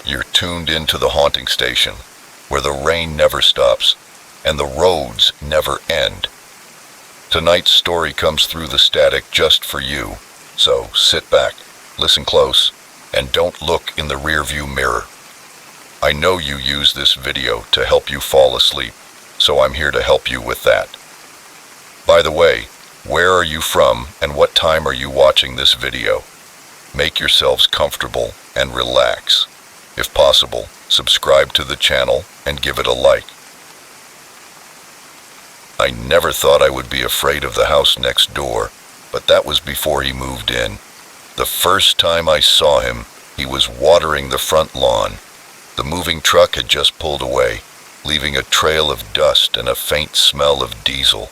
You're tuned into the haunting station, where the rain never stops and the roads never end. Tonight's story comes through the static just for you, so sit back, listen close, and don't look in the rearview mirror. I know you use this video to help you fall asleep, so I'm here to help you with that. By the way, where are you from and what time are you watching this video? Make yourselves comfortable and relax. If possible, subscribe to the channel and give it a like. I never thought I would be afraid of the house next door, but that was before he moved in. The first time I saw him, he was watering the front lawn. The moving truck had just pulled away, leaving a trail of dust and a faint smell of diesel.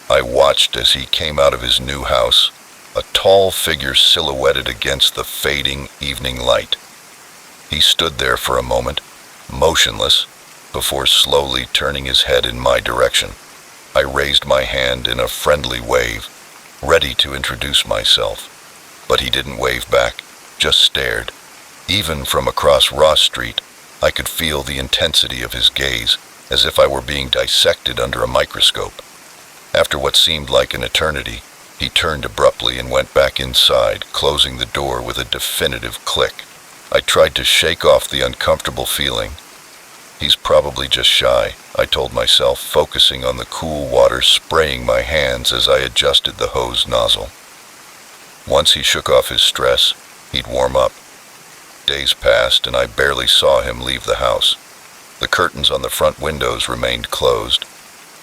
I watched as he came out of his new house, a tall figure silhouetted against the fading evening light. He stood there for a moment, motionless, before slowly turning his head in my direction. I raised my hand in a friendly wave, ready to introduce myself. But he didn't wave back, just stared. Even from across Ross Street, I could feel the intensity of his gaze, as if I were being dissected under a microscope. After what seemed like an eternity, he turned abruptly and went back inside, closing the door with a definitive click. I tried to shake off the uncomfortable feeling. He's probably just shy, I told myself, focusing on the cool water spraying my hands as I adjusted the hose nozzle. Once he shook off his stress, he'd warm up. Days passed and I barely saw him leave the house. The curtains on the front windows remained closed,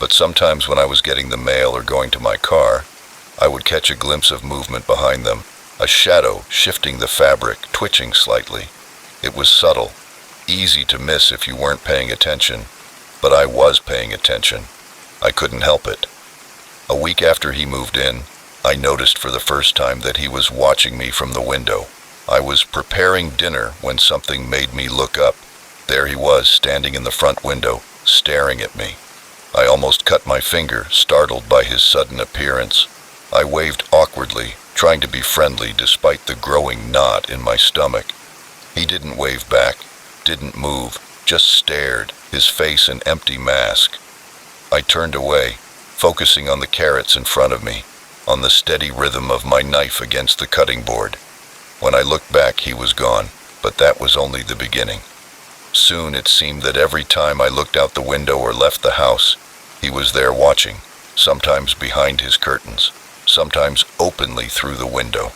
but sometimes when I was getting the mail or going to my car, I would catch a glimpse of movement behind them, a shadow shifting the fabric, twitching slightly. It was subtle, easy to miss if you weren't paying attention, but I was paying attention. I couldn't help it. A week after he moved in, I noticed for the first time that he was watching me from the window. I was preparing dinner when something made me look up. There he was, standing in the front window, staring at me. I almost cut my finger, startled by his sudden appearance. I waved awkwardly, trying to be friendly despite the growing knot in my stomach. He didn't wave back, didn't move, just stared, his face an empty mask. I turned away, focusing on the carrots in front of me, on the steady rhythm of my knife against the cutting board. When I looked back, he was gone, but that was only the beginning. Soon it seemed that every time I looked out the window or left the house, he was there watching, sometimes behind his curtains, sometimes openly through the window.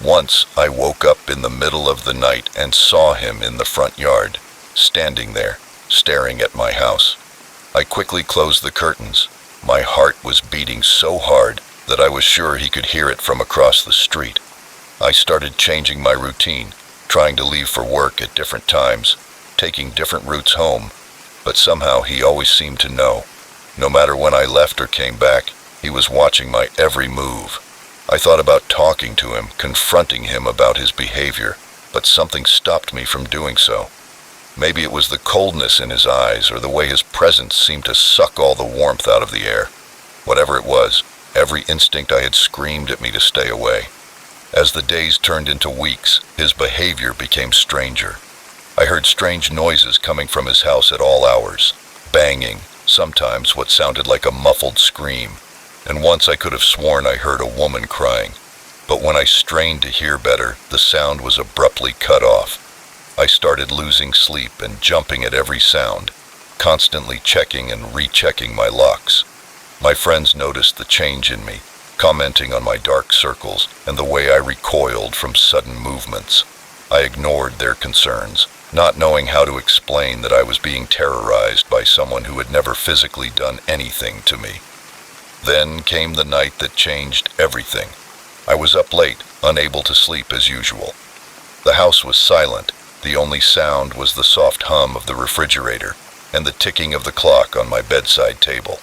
Once I woke up in the middle of the night and saw him in the front yard, standing there, staring at my house. I quickly closed the curtains. My heart was beating so hard that I was sure he could hear it from across the street. I started changing my routine, trying to leave for work at different times, taking different routes home, but somehow he always seemed to know. No matter when I left or came back, he was watching my every move. I thought about talking to him, confronting him about his behavior, but something stopped me from doing so. Maybe it was the coldness in his eyes or the way his presence seemed to suck all the warmth out of the air. Whatever it was, every instinct I had screamed at me to stay away. As the days turned into weeks, his behavior became stranger. I heard strange noises coming from his house at all hours, banging, sometimes what sounded like a muffled scream, and once I could have sworn I heard a woman crying. But when I strained to hear better, the sound was abruptly cut off. I started losing sleep and jumping at every sound, constantly checking and rechecking my locks. My friends noticed the change in me, commenting on my dark circles and the way I recoiled from sudden movements. I ignored their concerns, not knowing how to explain that I was being terrorized by someone who had never physically done anything to me. Then came the night that changed everything. I was up late, unable to sleep as usual. The house was silent. The only sound was the soft hum of the refrigerator and the ticking of the clock on my bedside table.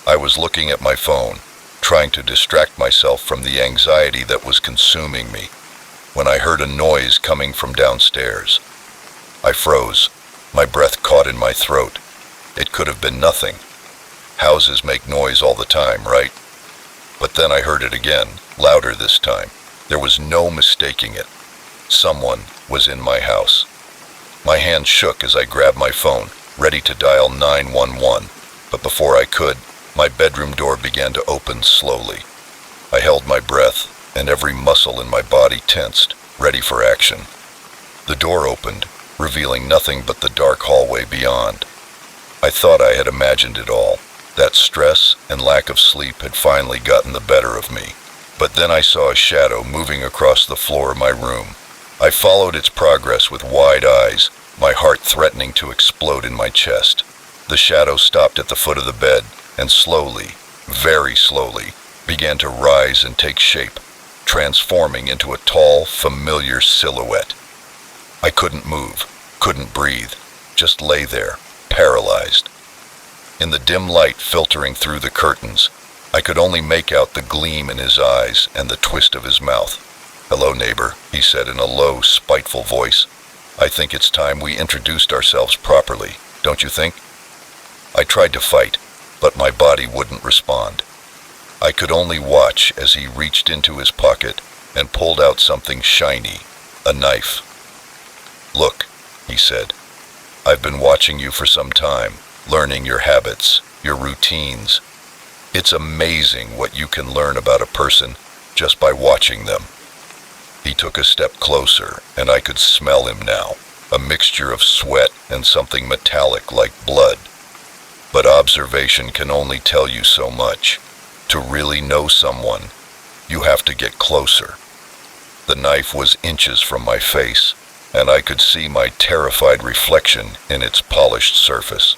I was looking at my phone, trying to distract myself from the anxiety that was consuming me, when I heard a noise coming from downstairs. I froze. My breath caught in my throat. It could have been nothing. Houses make noise all the time, right? But then I heard it again, louder this time. There was no mistaking it. Someone was in my house. My hand shook as I grabbed my phone, ready to dial 911, but before I could, my bedroom door began to open slowly. I held my breath, and every muscle in my body tensed, ready for action. The door opened, revealing nothing but the dark hallway beyond. I thought I had imagined it all. That stress and lack of sleep had finally gotten the better of me. But then I saw a shadow moving across the floor of my room. I followed its progress with wide eyes, my heart threatening to explode in my chest. The shadow stopped at the foot of the bed and slowly, very slowly, began to rise and take shape, transforming into a tall, familiar silhouette. I couldn't move, couldn't breathe, just lay there, paralyzed. In the dim light filtering through the curtains, I could only make out the gleam in his eyes and the twist of his mouth. "Hello, neighbor," he said in a low, spiteful voice. "I think it's time we introduced ourselves properly, don't you think?" I tried to fight, but my body wouldn't respond. I could only watch as he reached into his pocket and pulled out something shiny, a knife. "Look," he said, "I've been watching you for some time, learning your habits, your routines. It's amazing what you can learn about a person just by watching them." He took a step closer, and I could smell him now, a mixture of sweat and something metallic like blood. But observation can only tell you so much. To really know someone, you have to get closer. The knife was inches from my face, and I could see my terrified reflection in its polished surface.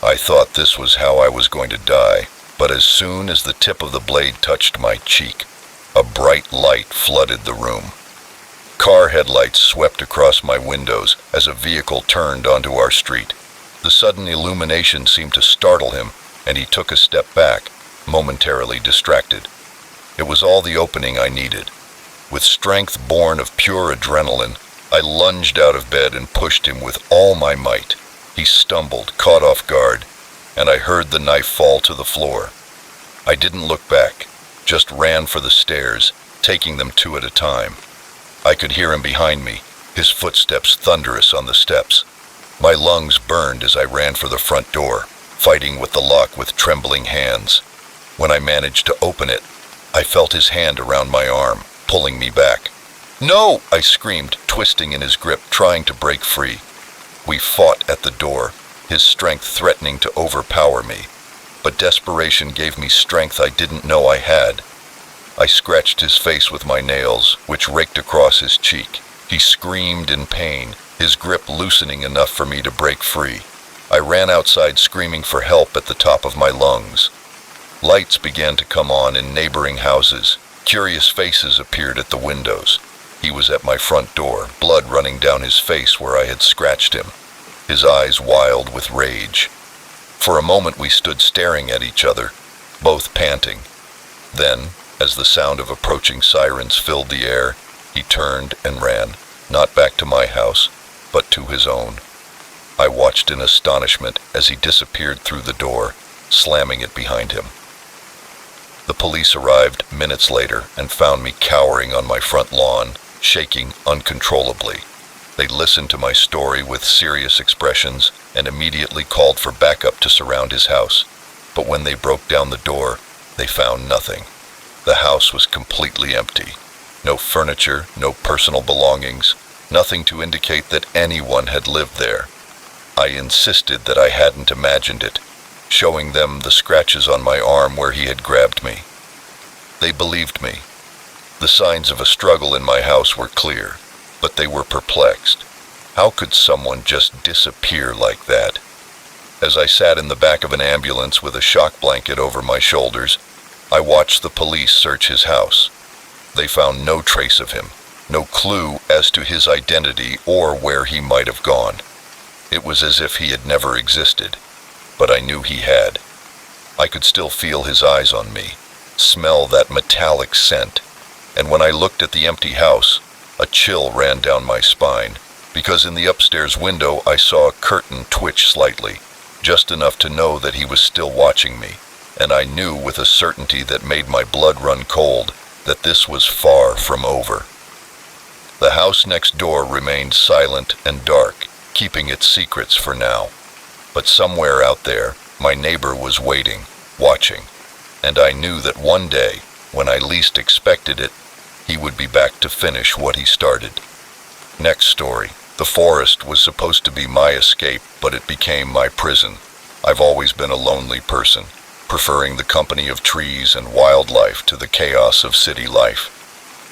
I thought this was how I was going to die, but as soon as the tip of the blade touched my cheek, a bright light flooded the room. Car headlights swept across my windows as a vehicle turned onto our street. The sudden illumination seemed to startle him, and he took a step back, momentarily distracted. It was all the opening I needed. With strength born of pure adrenaline, I lunged out of bed and pushed him with all my might. He stumbled, caught off guard, and I heard the knife fall to the floor. I didn't look back, just ran for the stairs, taking them two at a time. I could hear him behind me, his footsteps thunderous on the steps. My lungs burned as I ran for the front door, fighting with the lock with trembling hands. When I managed to open it, I felt his hand around my arm, pulling me back. "No!" I screamed, twisting in his grip, trying to break free. We fought at the door, his strength threatening to overpower me. But desperation gave me strength I didn't know I had. I scratched his face with my nails, which raked across his cheek. He screamed in pain, his grip loosening enough for me to break free. I ran outside screaming for help at the top of my lungs. Lights began to come on in neighboring houses. Curious faces appeared at the windows. He was at my front door, blood running down his face where I had scratched him, his eyes wild with rage. For a moment we stood staring at each other, both panting. Then, as the sound of approaching sirens filled the air, he turned and ran, not back to my house, but to his own. I watched in astonishment as he disappeared through the door, slamming it behind him. The police arrived minutes later and found me cowering on my front lawn, shaking uncontrollably. They listened to my story with serious expressions and immediately called for backup to surround his house. But when they broke down the door, they found nothing. The house was completely empty. No furniture, no personal belongings, nothing to indicate that anyone had lived there. I insisted that I hadn't imagined it, showing them the scratches on my arm where he had grabbed me. They believed me. The signs of a struggle in my house were clear, but they were perplexed. How could someone just disappear like that? As I sat in the back of an ambulance with a shock blanket over my shoulders, I watched the police search his house. They found no trace of him, no clue as to his identity or where he might have gone. It was as if he had never existed, but I knew he had. I could still feel his eyes on me, smell that metallic scent, and when I looked at the empty house, a chill ran down my spine, because in the upstairs window I saw a curtain twitch slightly, just enough to know that he was still watching me, and I knew with a certainty that made my blood run cold that this was far from over. The house next door remained silent and dark, keeping its secrets for now. But somewhere out there, my neighbor was waiting, watching, and I knew that one day, when I least expected it, he would be back to finish what he started. Next story. The forest was supposed to be my escape, but it became my prison. I've always been a lonely person, preferring the company of trees and wildlife to the chaos of city life.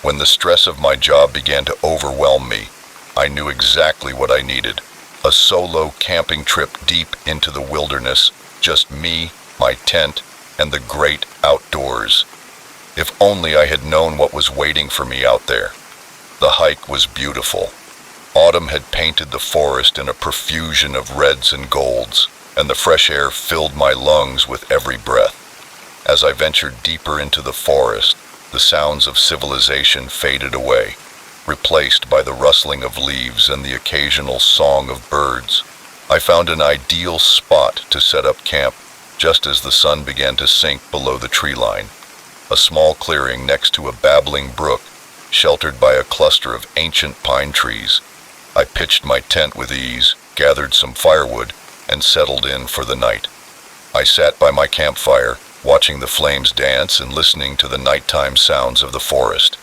When the stress of my job began to overwhelm me, I knew exactly what I needed. A solo camping trip deep into the wilderness, just me, my tent, and the great outdoors. If only I had known what was waiting for me out there. The hike was beautiful. Autumn had painted the forest in a profusion of reds and golds, and the fresh air filled my lungs with every breath. As I ventured deeper into the forest, the sounds of civilization faded away, replaced by the rustling of leaves and the occasional song of birds. I found an ideal spot to set up camp just as the sun began to sink below the tree line. A small clearing next to a babbling brook, sheltered by a cluster of ancient pine trees. I pitched my tent with ease, gathered some firewood, and settled in for the night. I sat by my campfire, watching the flames dance and listening to the nighttime sounds of the forest.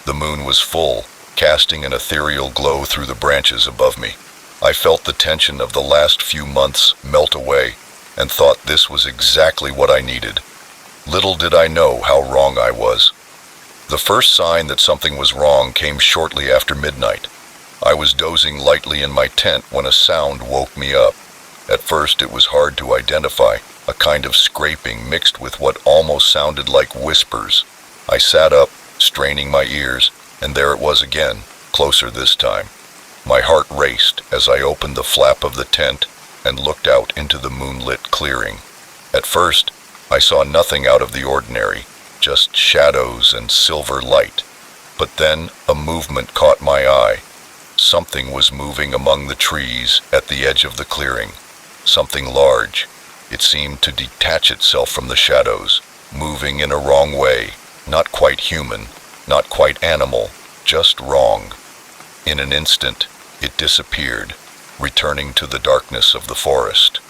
The moon was full, casting an ethereal glow through the branches above me. I felt the tension of the last few months melt away, and thought this was exactly what I needed. Little did I know how wrong I was. The first sign that something was wrong came shortly after midnight. I was dozing lightly in my tent when a sound woke me up. At first it was hard to identify, a kind of scraping mixed with what almost sounded like whispers. I sat up, straining my ears, and there it was again, closer this time. My heart raced as I opened the flap of the tent and looked out into the moonlit clearing. At first, I saw nothing out of the ordinary, just shadows and silver light. But then a movement caught my eye. Something was moving among the trees at the edge of the clearing. Something large. It seemed to detach itself from the shadows, moving in a wrong way, not quite human, not quite animal, just wrong. In an instant, it disappeared, returning to the darkness of the forest.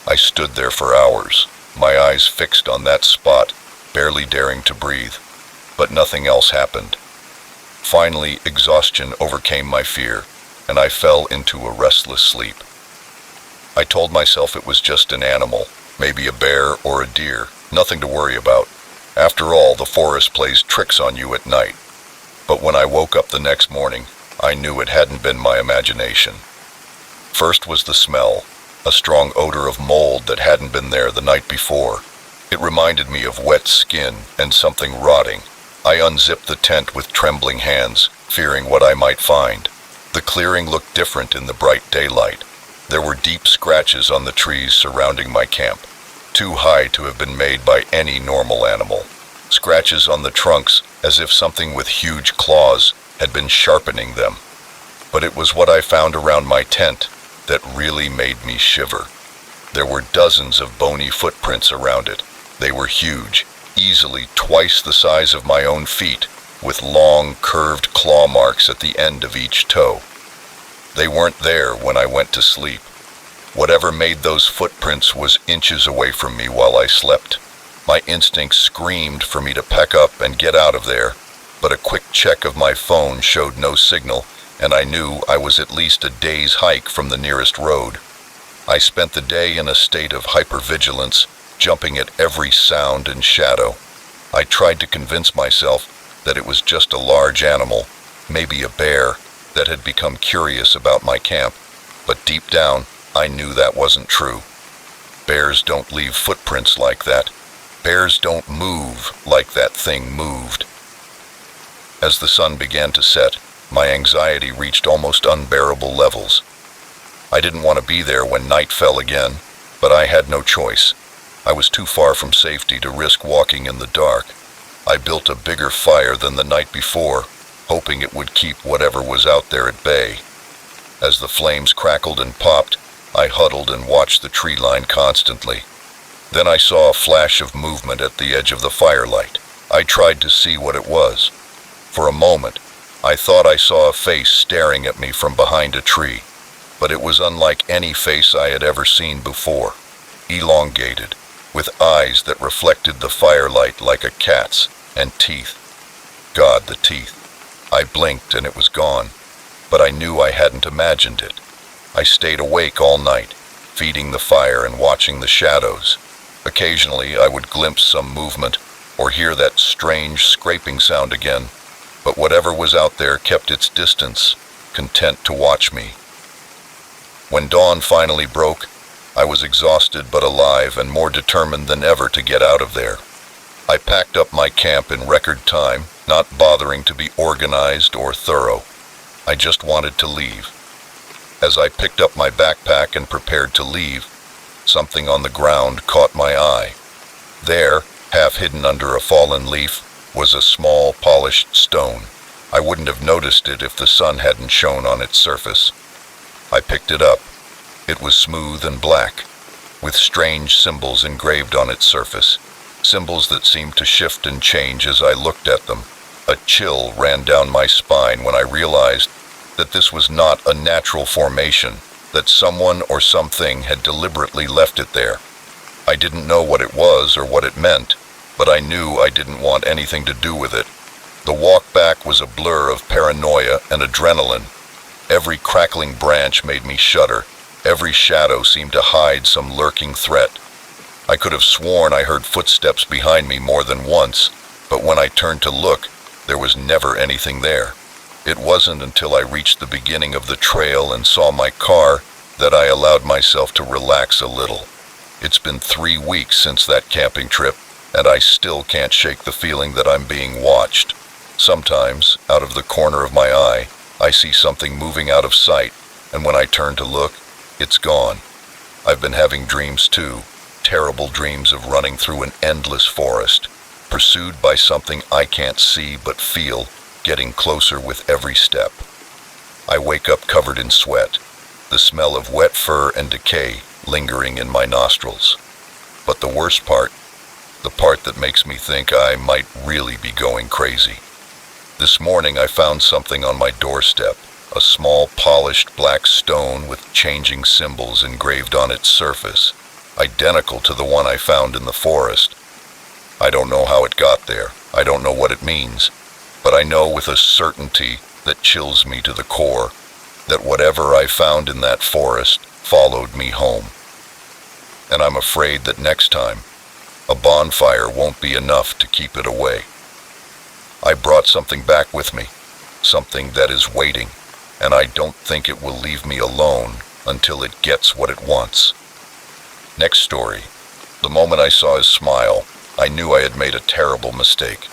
I stood there for hours, my eyes fixed on that spot, barely daring to breathe, but nothing else happened. Finally, exhaustion overcame my fear, and I fell into a restless sleep. I told myself it was just an animal, maybe a bear or a deer, nothing to worry about. After all, the forest plays tricks on you at night. But when I woke up the next morning, I knew it hadn't been my imagination. First was the smell, a strong odor of mold that hadn't been there the night before. It reminded me of wet skin and something rotting. I unzipped the tent with trembling hands, fearing what I might find. The clearing looked different in the bright daylight. There were deep scratches on the trees surrounding my camp, too high to have been made by any normal animal. Scratches on the trunks as if something with huge claws had been sharpening them. But it was what I found around my tent that really made me shiver. There were dozens of bony footprints around it. They were huge, easily twice the size of my own feet, with long, curved claw marks at the end of each toe. They weren't there when I went to sleep. Whatever made those footprints was inches away from me while I slept. My instincts screamed for me to pack up and get out of there, but a quick check of my phone showed no signal, and I knew I was at least a day's hike from the nearest road. I spent the day in a state of hypervigilance, jumping at every sound and shadow. I tried to convince myself that it was just a large animal, maybe a bear, that had become curious about my camp, but deep down, I knew that wasn't true. Bears don't leave footprints like that. Bears don't move like that thing moved. As the sun began to set, my anxiety reached almost unbearable levels. I didn't want to be there when night fell again, but I had no choice. I was too far from safety to risk walking in the dark. I built a bigger fire than the night before, hoping it would keep whatever was out there at bay. As the flames crackled and popped, I huddled and watched the tree line constantly. Then I saw a flash of movement at the edge of the firelight. I tried to see what it was. For a moment, I thought I saw a face staring at me from behind a tree, but it was unlike any face I had ever seen before. Elongated, with eyes that reflected the firelight like a cat's, and teeth. God, the teeth. I blinked and it was gone, but I knew I hadn't imagined it. I stayed awake all night, feeding the fire and watching the shadows. Occasionally I would glimpse some movement or hear that strange scraping sound again, but whatever was out there kept its distance, content to watch me. When dawn finally broke, I was exhausted but alive and more determined than ever to get out of there. I packed up my camp in record time, not bothering to be organized or thorough. I just wanted to leave. As I picked up my backpack and prepared to leave, something on the ground caught my eye. There, half hidden under a fallen leaf, was a small polished stone. I wouldn't have noticed it if the sun hadn't shone on its surface. I picked it up. It was smooth and black, with strange symbols engraved on its surface, symbols that seemed to shift and change as I looked at them. A chill ran down my spine when I realized that this was not a natural formation, that someone or something had deliberately left it there. I didn't know what it was or what it meant, but I knew I didn't want anything to do with it. The walk back was a blur of paranoia and adrenaline. Every crackling branch made me shudder. Every shadow seemed to hide some lurking threat. I could have sworn I heard footsteps behind me more than once, but when I turned to look, there was never anything there. It wasn't until I reached the beginning of the trail and saw my car that I allowed myself to relax a little. It's been 3 weeks since that camping trip, and I still can't shake the feeling that I'm being watched. Sometimes, out of the corner of my eye, I see something moving out of sight, and when I turn to look, it's gone. I've been having dreams too, terrible dreams of running through an endless forest, pursued by something I can't see but feel, getting closer with every step. I wake up covered in sweat, the smell of wet fur and decay lingering in my nostrils. But the worst part, the part that makes me think I might really be going crazy. This morning I found something on my doorstep, a small polished black stone with changing symbols engraved on its surface, identical to the one I found in the forest. I don't know how it got there, I don't know what it means, but I know with a certainty that chills me to the core that whatever I found in that forest followed me home. And I'm afraid that next time, a bonfire won't be enough to keep it away. I brought something back with me, something that is waiting, and I don't think it will leave me alone until it gets what it wants. Next story. The moment I saw his smile, I knew I had made a terrible mistake,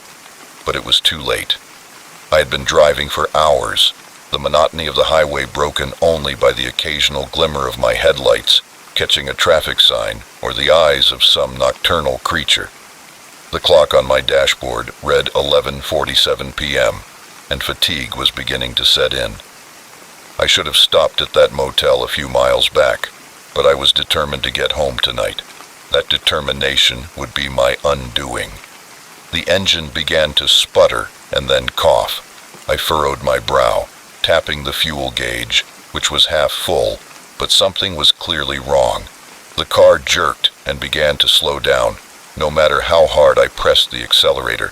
but it was too late. I had been driving for hours, the monotony of the highway broken only by the occasional glimmer of my headlights catching a traffic sign or the eyes of some nocturnal creature. The clock on my dashboard read 11:47 p.m., and fatigue was beginning to set in. I should have stopped at that motel a few miles back, but I was determined to get home tonight. That determination would be my undoing. The engine began to sputter and then cough. I furrowed my brow, tapping the fuel gauge, which was half full, but something was clearly wrong. The car jerked and began to slow down, no matter how hard I pressed the accelerator.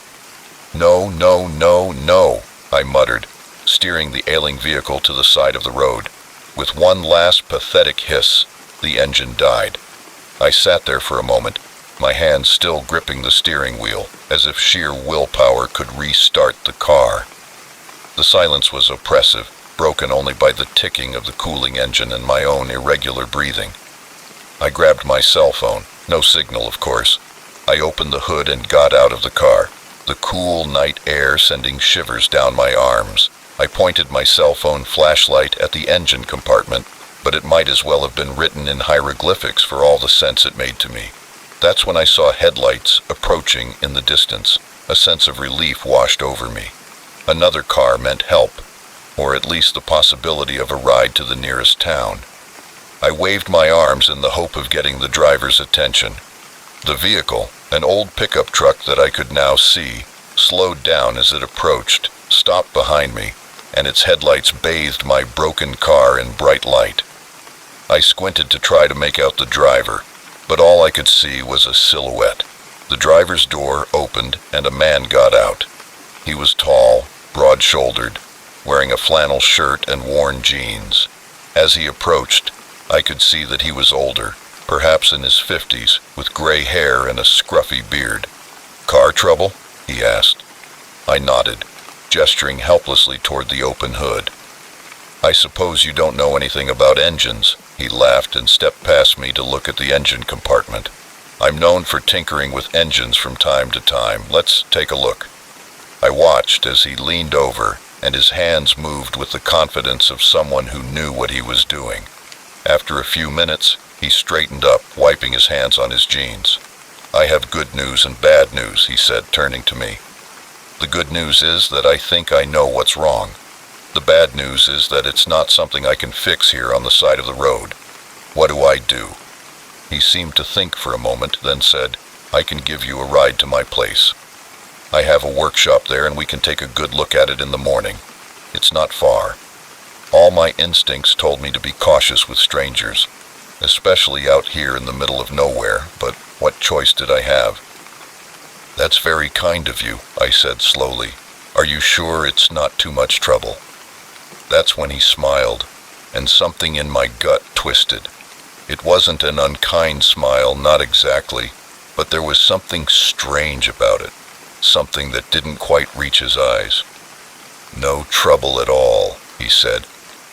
No, no, no, no, I muttered, steering the ailing vehicle to the side of the road. With one last pathetic hiss, the engine died. I sat there for a moment, my hands still gripping the steering wheel, as if sheer willpower could restart the car. The silence was oppressive, broken only by the ticking of the cooling engine and my own irregular breathing. I grabbed my cell phone, no signal of course. I opened the hood and got out of the car, the cool night air sending shivers down my arms. I pointed my cell phone flashlight at the engine compartment, but it might as well have been written in hieroglyphics for all the sense it made to me. That's when I saw headlights approaching in the distance. A sense of relief washed over me. Another car meant help, or at least the possibility of a ride to the nearest town. I waved my arms in the hope of getting the driver's attention. The vehicle, an old pickup truck that I could now see, slowed down as it approached, stopped behind me, and its headlights bathed my broken car in bright light. I squinted to try to make out the driver, but all I could see was a silhouette. The driver's door opened and a man got out. He was tall, broad-shouldered, wearing a flannel shirt and worn jeans. As he approached, I could see that he was older, perhaps in his 50s, with gray hair and a scruffy beard. "Car trouble?" he asked. I nodded, gesturing helplessly toward the open hood. "I suppose you don't know anything about engines." He laughed and stepped past me to look at the engine compartment. "I'm known for tinkering with engines from time to time. Let's take a look." I watched as he leaned over, and his hands moved with the confidence of someone who knew what he was doing. After a few minutes, he straightened up, wiping his hands on his jeans. "I have good news and bad news," he said, turning to me. "The good news is that I think I know what's wrong. The bad news is that it's not something I can fix here on the side of the road. What do I do?" He seemed to think for a moment, then said, "I can give you a ride to my place. I have a workshop there and we can take a good look at it in the morning. It's not far." All my instincts told me to be cautious with strangers, especially out here in the middle of nowhere, but what choice did I have? "That's very kind of you," I said slowly. "Are you sure it's not too much trouble?" That's when he smiled, and something in my gut twisted. It wasn't an unkind smile, not exactly, but there was something strange about it, something that didn't quite reach his eyes. "No trouble at all," he said,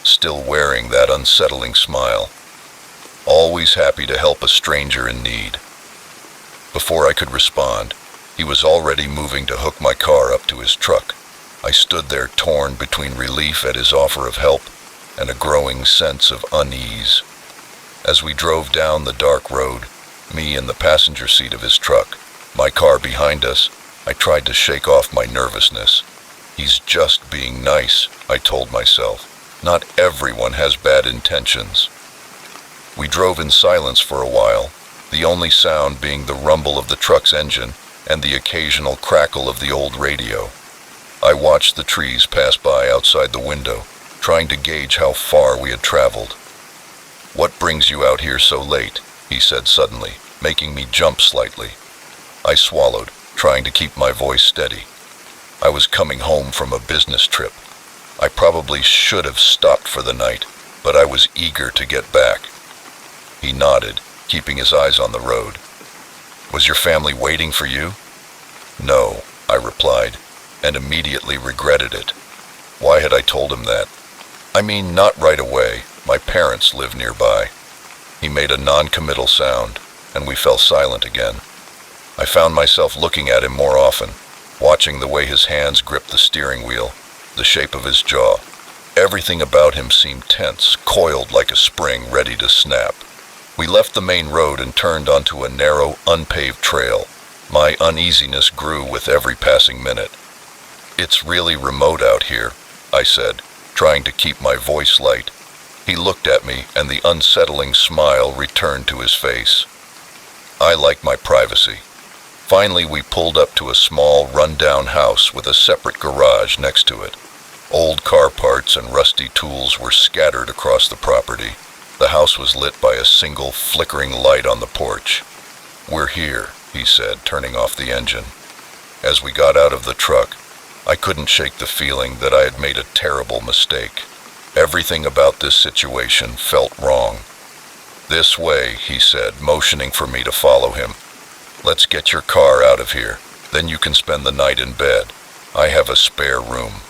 still wearing that unsettling smile. "Always happy to help a stranger in need." Before I could respond, he was already moving to hook my car up to his truck. I stood there torn between relief at his offer of help and a growing sense of unease. As we drove down the dark road, me in the passenger seat of his truck, my car behind us, I tried to shake off my nervousness. "He's just being nice," I told myself. "Not everyone has bad intentions." We drove in silence for a while, the only sound being the rumble of the truck's engine and the occasional crackle of the old radio. I watched the trees pass by outside the window, trying to gauge how far we had traveled. "What brings you out here so late?" he said suddenly, making me jump slightly. I swallowed, trying to keep my voice steady. I was coming home from a business trip. I probably should have stopped for the night, but I was eager to get back. He nodded, keeping his eyes on the road. "Was your family waiting for you?" "No," I replied, and immediately regretted it. Why had I told him that? "I mean, not right away. My parents live nearby." He made a non-committal sound, and we fell silent again. I found myself looking at him more often, watching the way his hands gripped the steering wheel, the shape of his jaw. Everything about him seemed tense, coiled like a spring ready to snap. We left the main road and turned onto a narrow, unpaved trail. My uneasiness grew with every passing minute. "It's really remote out here," I said, trying to keep my voice light. He looked at me, and the unsettling smile returned to his face. "I like my privacy." Finally, we pulled up to a small, run-down house with a separate garage next to it. Old car parts and rusty tools were scattered across the property. The house was lit by a single flickering light on the porch. "We're here," he said, turning off the engine. As we got out of the truck, I couldn't shake the feeling that I had made a terrible mistake. Everything about this situation felt wrong. "This way," he said, motioning for me to follow him. "Let's get your car out of here. Then you can spend the night in bed. I have a spare room."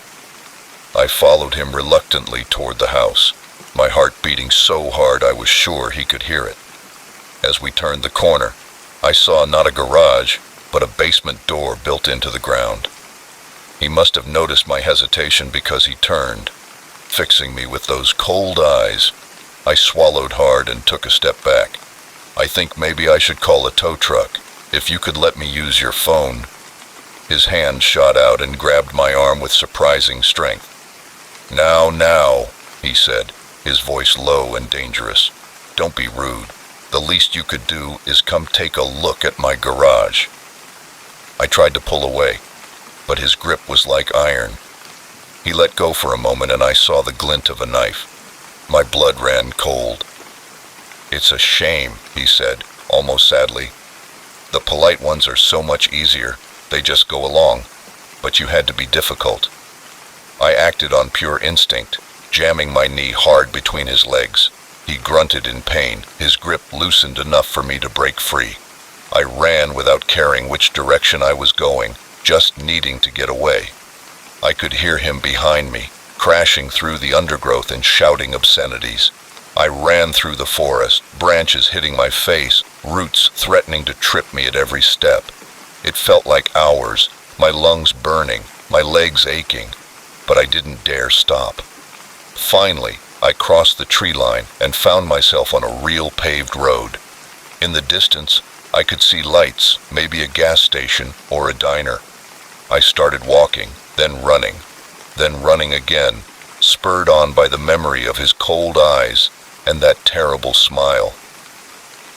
I followed him reluctantly toward the house, my heart beating so hard I was sure he could hear it. As we turned the corner, I saw not a garage, but a basement door built into the ground. He must have noticed my hesitation because he turned, fixing me with those cold eyes. I swallowed hard and took a step back. "I think maybe I should call a tow truck. If you could let me use your phone." His hand shot out and grabbed my arm with surprising strength. Now," he said, his voice low and dangerous. "Don't be rude. The least you could do is come take a look at my garage." I tried to pull away, but his grip was like iron. He let go for a moment and I saw the glint of a knife. My blood ran cold. "It's a shame," he said, almost sadly. "The polite ones are so much easier. They just go along. But you had to be difficult." I acted on pure instinct, jamming my knee hard between his legs. He grunted in pain, his grip loosened enough for me to break free. I ran without caring which direction I was going, just needing to get away. I could hear him behind me, crashing through the undergrowth and shouting obscenities. I ran through the forest, branches hitting my face, roots threatening to trip me at every step. It felt like hours, my lungs burning, my legs aching, but I didn't dare stop. Finally, I crossed the tree line and found myself on a real paved road. In the distance, I could see lights, maybe a gas station or a diner. I started walking, then running again, spurred on by the memory of his cold eyes and that terrible smile.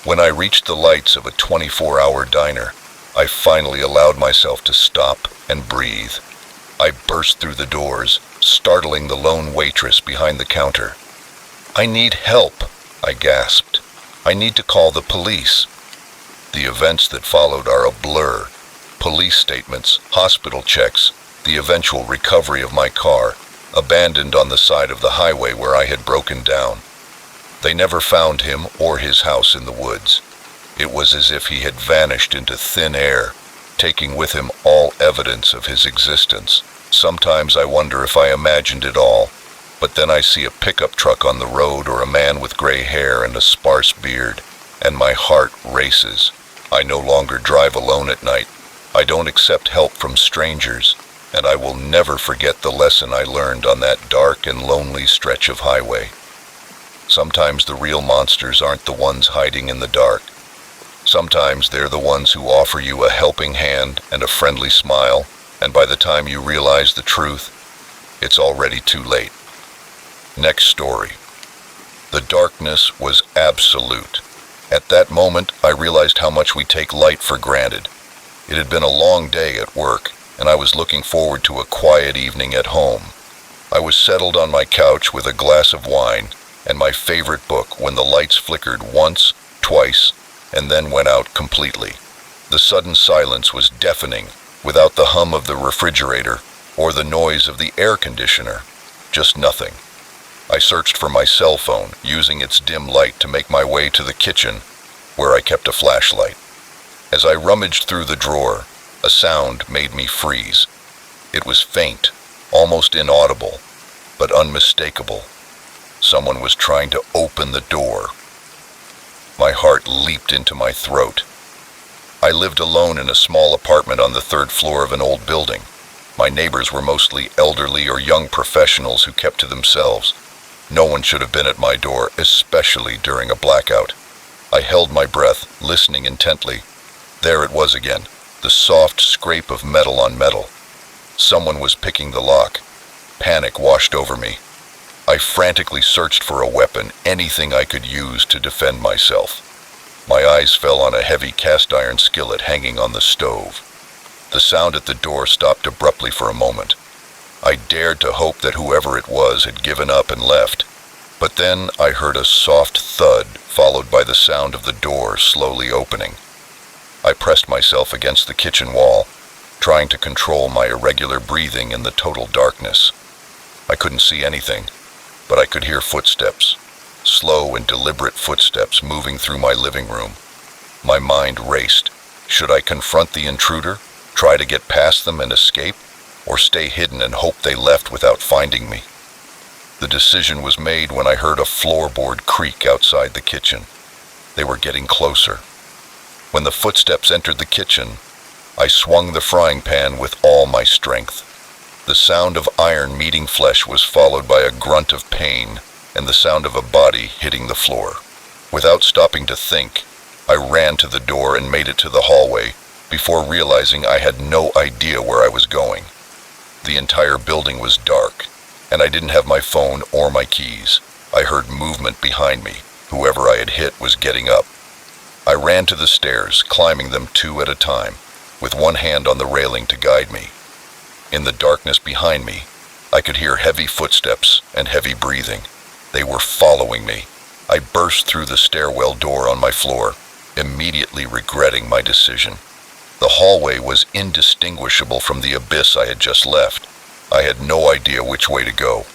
When I reached the lights of a 24-hour diner, I finally allowed myself to stop and breathe. I burst through the doors, startling the lone waitress behind the counter. "I need help," I gasped. "I need to call the police." The events that followed are a blur. Police statements, hospital checks, the eventual recovery of my car, abandoned on the side of the highway where I had broken down. They never found him or his house in the woods. It was as if he had vanished into thin air, taking with him all evidence of his existence. Sometimes I wonder if I imagined it all, but then I see a pickup truck on the road or a man with gray hair and a sparse beard, and my heart races. I no longer drive alone at night. I don't accept help from strangers, and I will never forget the lesson I learned on that dark and lonely stretch of highway. Sometimes the real monsters aren't the ones hiding in the dark. Sometimes they're the ones who offer you a helping hand and a friendly smile, and by the time you realize the truth, it's already too late. Next story. The darkness was absolute. At that moment, I realized how much we take light for granted. It had been a long day at work, and I was looking forward to a quiet evening at home. I was settled on my couch with a glass of wine and my favorite book when the lights flickered once, twice, and then went out completely. The sudden silence was deafening, without the hum of the refrigerator or the noise of the air conditioner. Just nothing. I searched for my cell phone, using its dim light to make my way to the kitchen, where I kept a flashlight. As I rummaged through the drawer, a sound made me freeze. It was faint, almost inaudible, but unmistakable. Someone was trying to open the door. My heart leaped into my throat. I lived alone in a small apartment on the third floor of an old building. My neighbors were mostly elderly or young professionals who kept to themselves. No one should have been at my door, especially during a blackout. I held my breath, listening intently. There it was again, the soft scrape of metal on metal. Someone was picking the lock. Panic washed over me. I frantically searched for a weapon, anything I could use to defend myself. My eyes fell on a heavy cast iron skillet hanging on the stove. The sound at the door stopped abruptly for a moment. I dared to hope that whoever it was had given up and left. But then I heard a soft thud, followed by the sound of the door slowly opening. I pressed myself against the kitchen wall, trying to control my irregular breathing in the total darkness. I couldn't see anything, but I could hear footsteps, slow and deliberate footsteps moving through my living room. My mind raced. Should I confront the intruder, try to get past them and escape, or stay hidden and hope they left without finding me? The decision was made when I heard a floorboard creak outside the kitchen. They were getting closer. When the footsteps entered the kitchen, I swung the frying pan with all my strength. The sound of iron meeting flesh was followed by a grunt of pain and the sound of a body hitting the floor. Without stopping to think, I ran to the door and made it to the hallway before realizing I had no idea where I was going. The entire building was dark, and I didn't have my phone or my keys. I heard movement behind me. Whoever I had hit was getting up. I ran to the stairs, climbing them 2 at a time, with one hand on the railing to guide me. In the darkness behind me, I could hear heavy footsteps and heavy breathing. They were following me. I burst through the stairwell door on my floor, immediately regretting my decision. The hallway was indistinguishable from the abyss I had just left. I had no idea which way to go.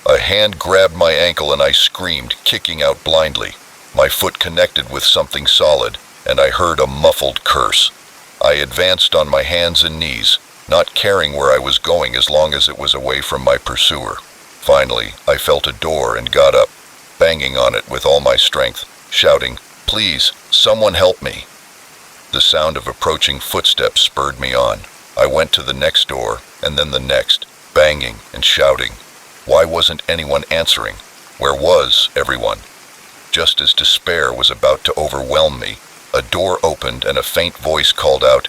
A hand grabbed my ankle and I screamed, kicking out blindly. My foot connected with something solid, and I heard a muffled curse. I advanced on my hands and knees, not caring where I was going as long as it was away from my pursuer. Finally, I felt a door and got up, banging on it with all my strength, shouting, "Please, someone help me." The sound of approaching footsteps spurred me on. I went to the next door, and then the next, banging and shouting. Why wasn't anyone answering? Where was everyone? Just as despair was about to overwhelm me, a door opened and a faint voice called out,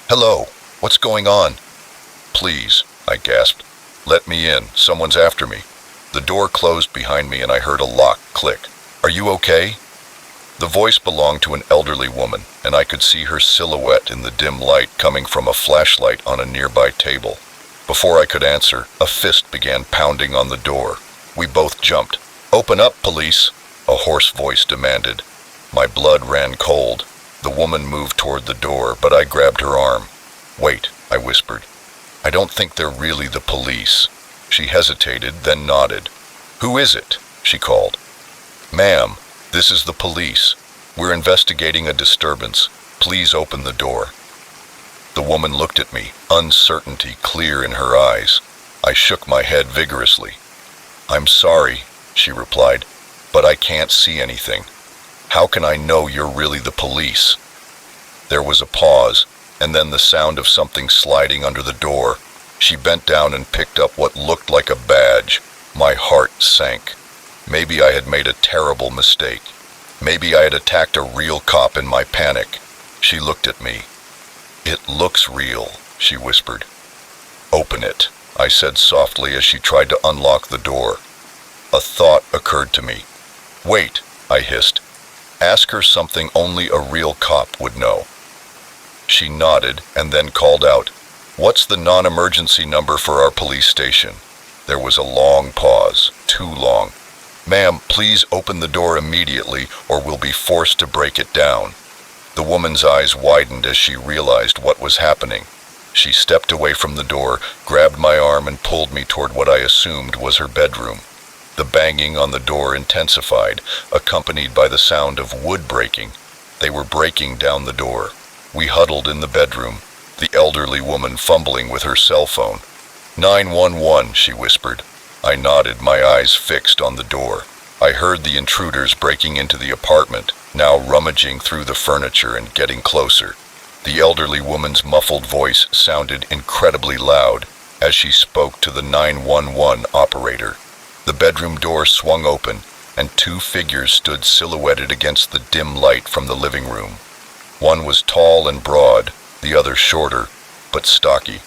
"Hello, what's going on?" "Please," I gasped. "Let me in, someone's after me." The door closed behind me and I heard a lock click. "Are you okay?" The voice belonged to an elderly woman, and I could see her silhouette in the dim light coming from a flashlight on a nearby table. Before I could answer, a fist began pounding on the door. We both jumped. "Open up, police," a hoarse voice demanded. My blood ran cold. The woman moved toward the door, but I grabbed her arm. "Wait," I whispered. "I don't think they're really the police." She hesitated, then nodded. "Who is it?" she called. "Ma'am, this is the police. We're investigating a disturbance. Please open the door." The woman looked at me, uncertainty clear in her eyes. I shook my head vigorously. "I'm sorry," she replied, "but I can't see anything. How can I know you're really the police?" There was a pause, and then the sound of something sliding under the door. She bent down and picked up what looked like a badge. My heart sank. Maybe I had made a terrible mistake. Maybe I had attacked a real cop in my panic. She looked at me. "It looks real," she whispered. "Open it," I said softly as she tried to unlock the door. A thought occurred to me. "Wait," I hissed. "Ask her something only a real cop would know." She nodded and then called out, "What's the non-emergency number for our police station?" There was a long pause, too long. "Ma'am, please open the door immediately or we'll be forced to break it down." The woman's eyes widened as she realized what was happening. She stepped away from the door, grabbed my arm and pulled me toward what I assumed was her bedroom. The banging on the door intensified, accompanied by the sound of wood breaking. They were breaking down the door. We huddled in the bedroom, the elderly woman fumbling with her cell phone. 911, she whispered. I nodded, my eyes fixed on the door. I heard the intruders breaking into the apartment, now rummaging through the furniture and getting closer. The elderly woman's muffled voice sounded incredibly loud as she spoke to the 911 operator. The bedroom door swung open, and two figures stood silhouetted against the dim light from the living room. One was tall and broad, the other shorter, but stocky,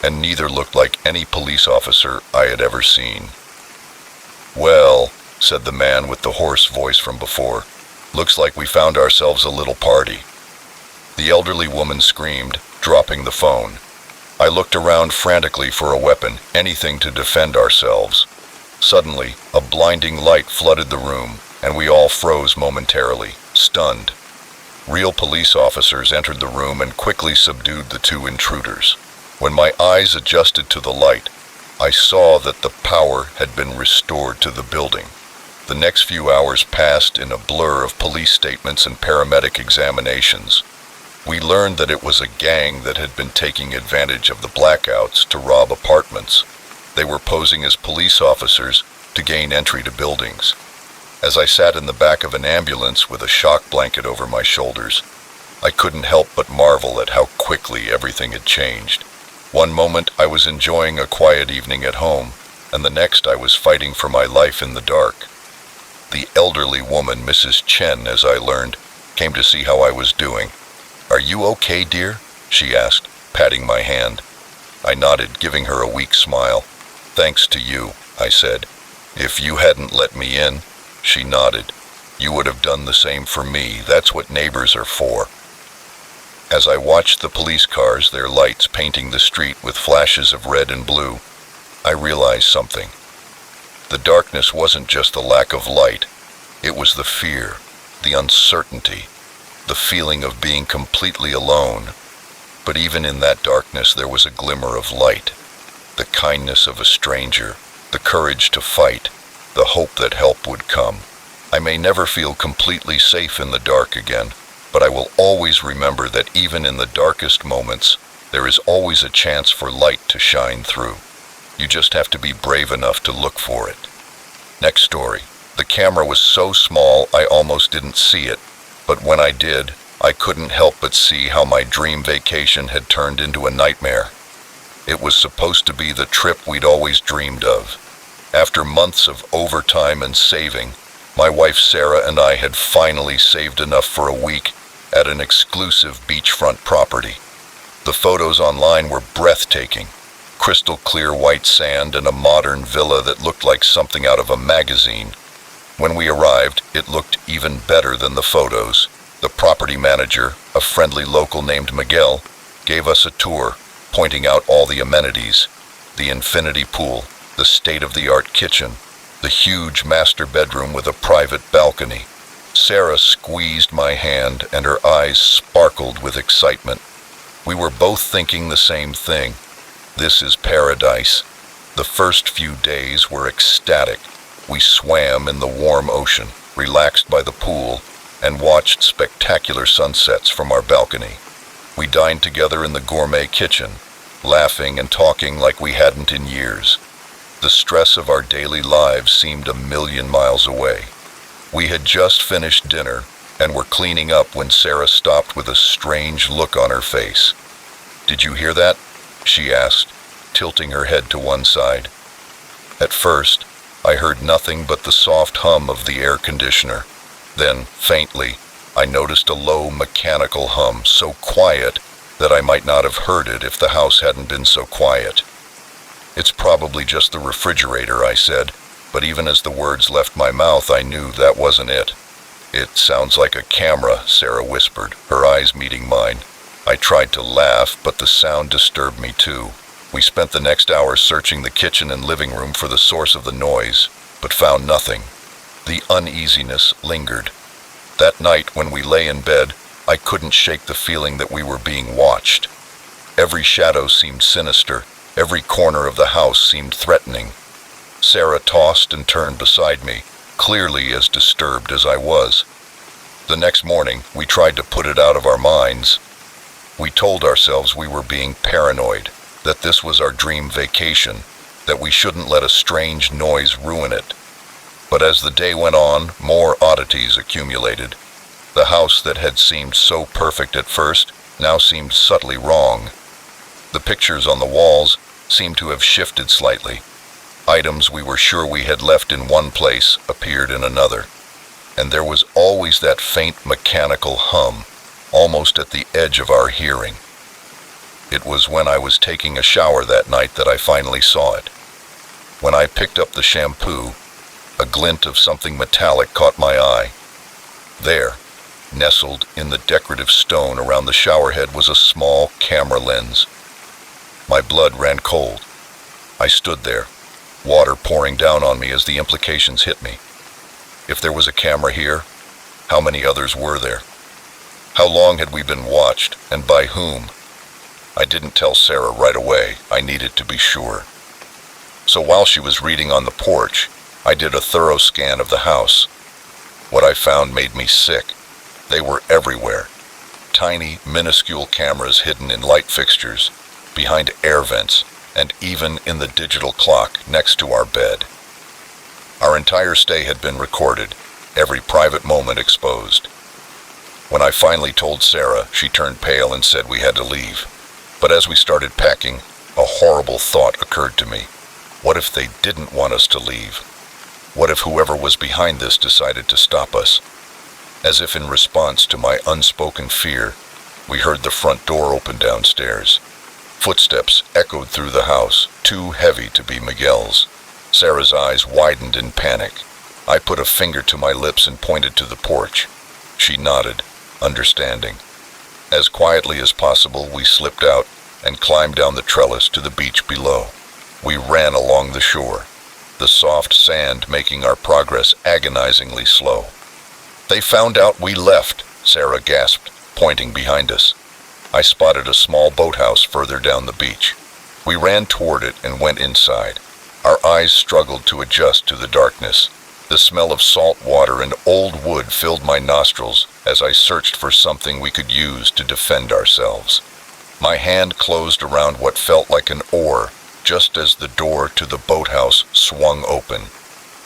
and neither looked like any police officer I had ever seen. "Well," said the man with the hoarse voice from before, "looks like we found ourselves a little party." The elderly woman screamed, dropping the phone. I looked around frantically for a weapon, anything to defend ourselves. Suddenly, a blinding light flooded the room, and we all froze momentarily, stunned. Real police officers entered the room and quickly subdued the two intruders. When my eyes adjusted to the light, I saw that the power had been restored to the building. The next few hours passed in a blur of police statements and paramedic examinations. We learned that it was a gang that had been taking advantage of the blackouts to rob apartments. They were posing as police officers to gain entry to buildings. As I sat in the back of an ambulance with a shock blanket over my shoulders, I couldn't help but marvel at how quickly everything had changed. One moment I was enjoying a quiet evening at home, and the next I was fighting for my life in the dark. The elderly woman, Mrs. Chen, as I learned, came to see how I was doing. "Are you okay, dear?" she asked, patting my hand. I nodded, giving her a weak smile. "Thanks to you," I said. "If you hadn't let me in," she nodded, "you would have done the same for me. That's what neighbors are for." As I watched the police cars, their lights painting the street with flashes of red and blue, I realized something. The darkness wasn't just the lack of light, it was the fear, the uncertainty, the feeling of being completely alone. But even in that darkness there was a glimmer of light, the kindness of a stranger, the courage to fight, the hope that help would come. I may never feel completely safe in the dark again, but I will always remember that even in the darkest moments, there is always a chance for light to shine through. You just have to be brave enough to look for it. Next story. The camera was so small I almost didn't see it, but when I did, I couldn't help but see how my dream vacation had turned into a nightmare. It was supposed to be the trip we'd always dreamed of. After months of overtime and saving, my wife Sarah and I had finally saved enough for a week at an exclusive beachfront property. The photos online were breathtaking. Crystal clear white sand and a modern villa that looked like something out of a magazine. When we arrived, it looked even better than the photos. The property manager, a friendly local named Miguel, gave us a tour, pointing out all the amenities: the infinity pool, the state-of-the-art kitchen, the huge master bedroom with a private balcony. Sarah squeezed my hand and her eyes sparkled with excitement. We were both thinking the same thing. This is paradise. The first few days were ecstatic. We swam in the warm ocean, relaxed by the pool, and watched spectacular sunsets from our balcony. We dined together in the gourmet kitchen, laughing and talking like we hadn't in years. The stress of our daily lives seemed a million miles away. We had just finished dinner and were cleaning up when Sarah stopped with a strange look on her face. "Did you hear that?" she asked, tilting her head to one side. At first, I heard nothing but the soft hum of the air conditioner. Then, faintly, I noticed a low mechanical hum, so quiet that I might not have heard it if the house hadn't been so quiet. "It's probably just the refrigerator," I said, but even as the words left my mouth, I knew that wasn't it. "It sounds like a camera," Sarah whispered, her eyes meeting mine. I tried to laugh, but the sound disturbed me too. We spent the next hour searching the kitchen and living room for the source of the noise, but found nothing. The uneasiness lingered. That night, when we lay in bed, I couldn't shake the feeling that we were being watched. Every shadow seemed sinister. Every corner of the house seemed threatening. Sarah tossed and turned beside me, clearly as disturbed as I was. The next morning, we tried to put it out of our minds. We told ourselves we were being paranoid, that this was our dream vacation, that we shouldn't let a strange noise ruin it. But as the day went on, more oddities accumulated. The house that had seemed so perfect at first now seemed subtly wrong. The pictures on the walls seemed to have shifted slightly. Items we were sure we had left in one place appeared in another. And there was always that faint mechanical hum, almost at the edge of our hearing. It was when I was taking a shower that night that I finally saw it. When I picked up the shampoo, a glint of something metallic caught my eye. There, nestled in the decorative stone around the shower head, was a small camera lens. My blood ran cold. I stood there, water pouring down on me as the implications hit me. If there was a camera here, how many others were there? How long had we been watched, and by whom? I didn't tell Sarah right away. I needed to be sure. So while she was reading on the porch, I did a thorough scan of the house. What I found made me sick. They were everywhere. Tiny, minuscule cameras hidden in light fixtures, behind air vents, and even in the digital clock next to our bed. Our entire stay had been recorded, every private moment exposed. When I finally told Sarah, she turned pale and said we had to leave. But as we started packing, a horrible thought occurred to me. What if they didn't want us to leave? What if whoever was behind this decided to stop us? As if in response to my unspoken fear, we heard the front door open downstairs. Footsteps echoed through the house, too heavy to be Miguel's. Sarah's eyes widened in panic. I put a finger to my lips and pointed to the porch. She nodded, understanding. As quietly as possible, we slipped out and climbed down the trellis to the beach below. We ran along the shore, the soft sand making our progress agonizingly slow. "They found out we left," Sarah gasped, pointing behind us. I spotted a small boathouse further down the beach. We ran toward it and went inside. Our eyes struggled to adjust to the darkness. The smell of salt water and old wood filled my nostrils as I searched for something we could use to defend ourselves. My hand closed around what felt like an oar just as the door to the boathouse swung open.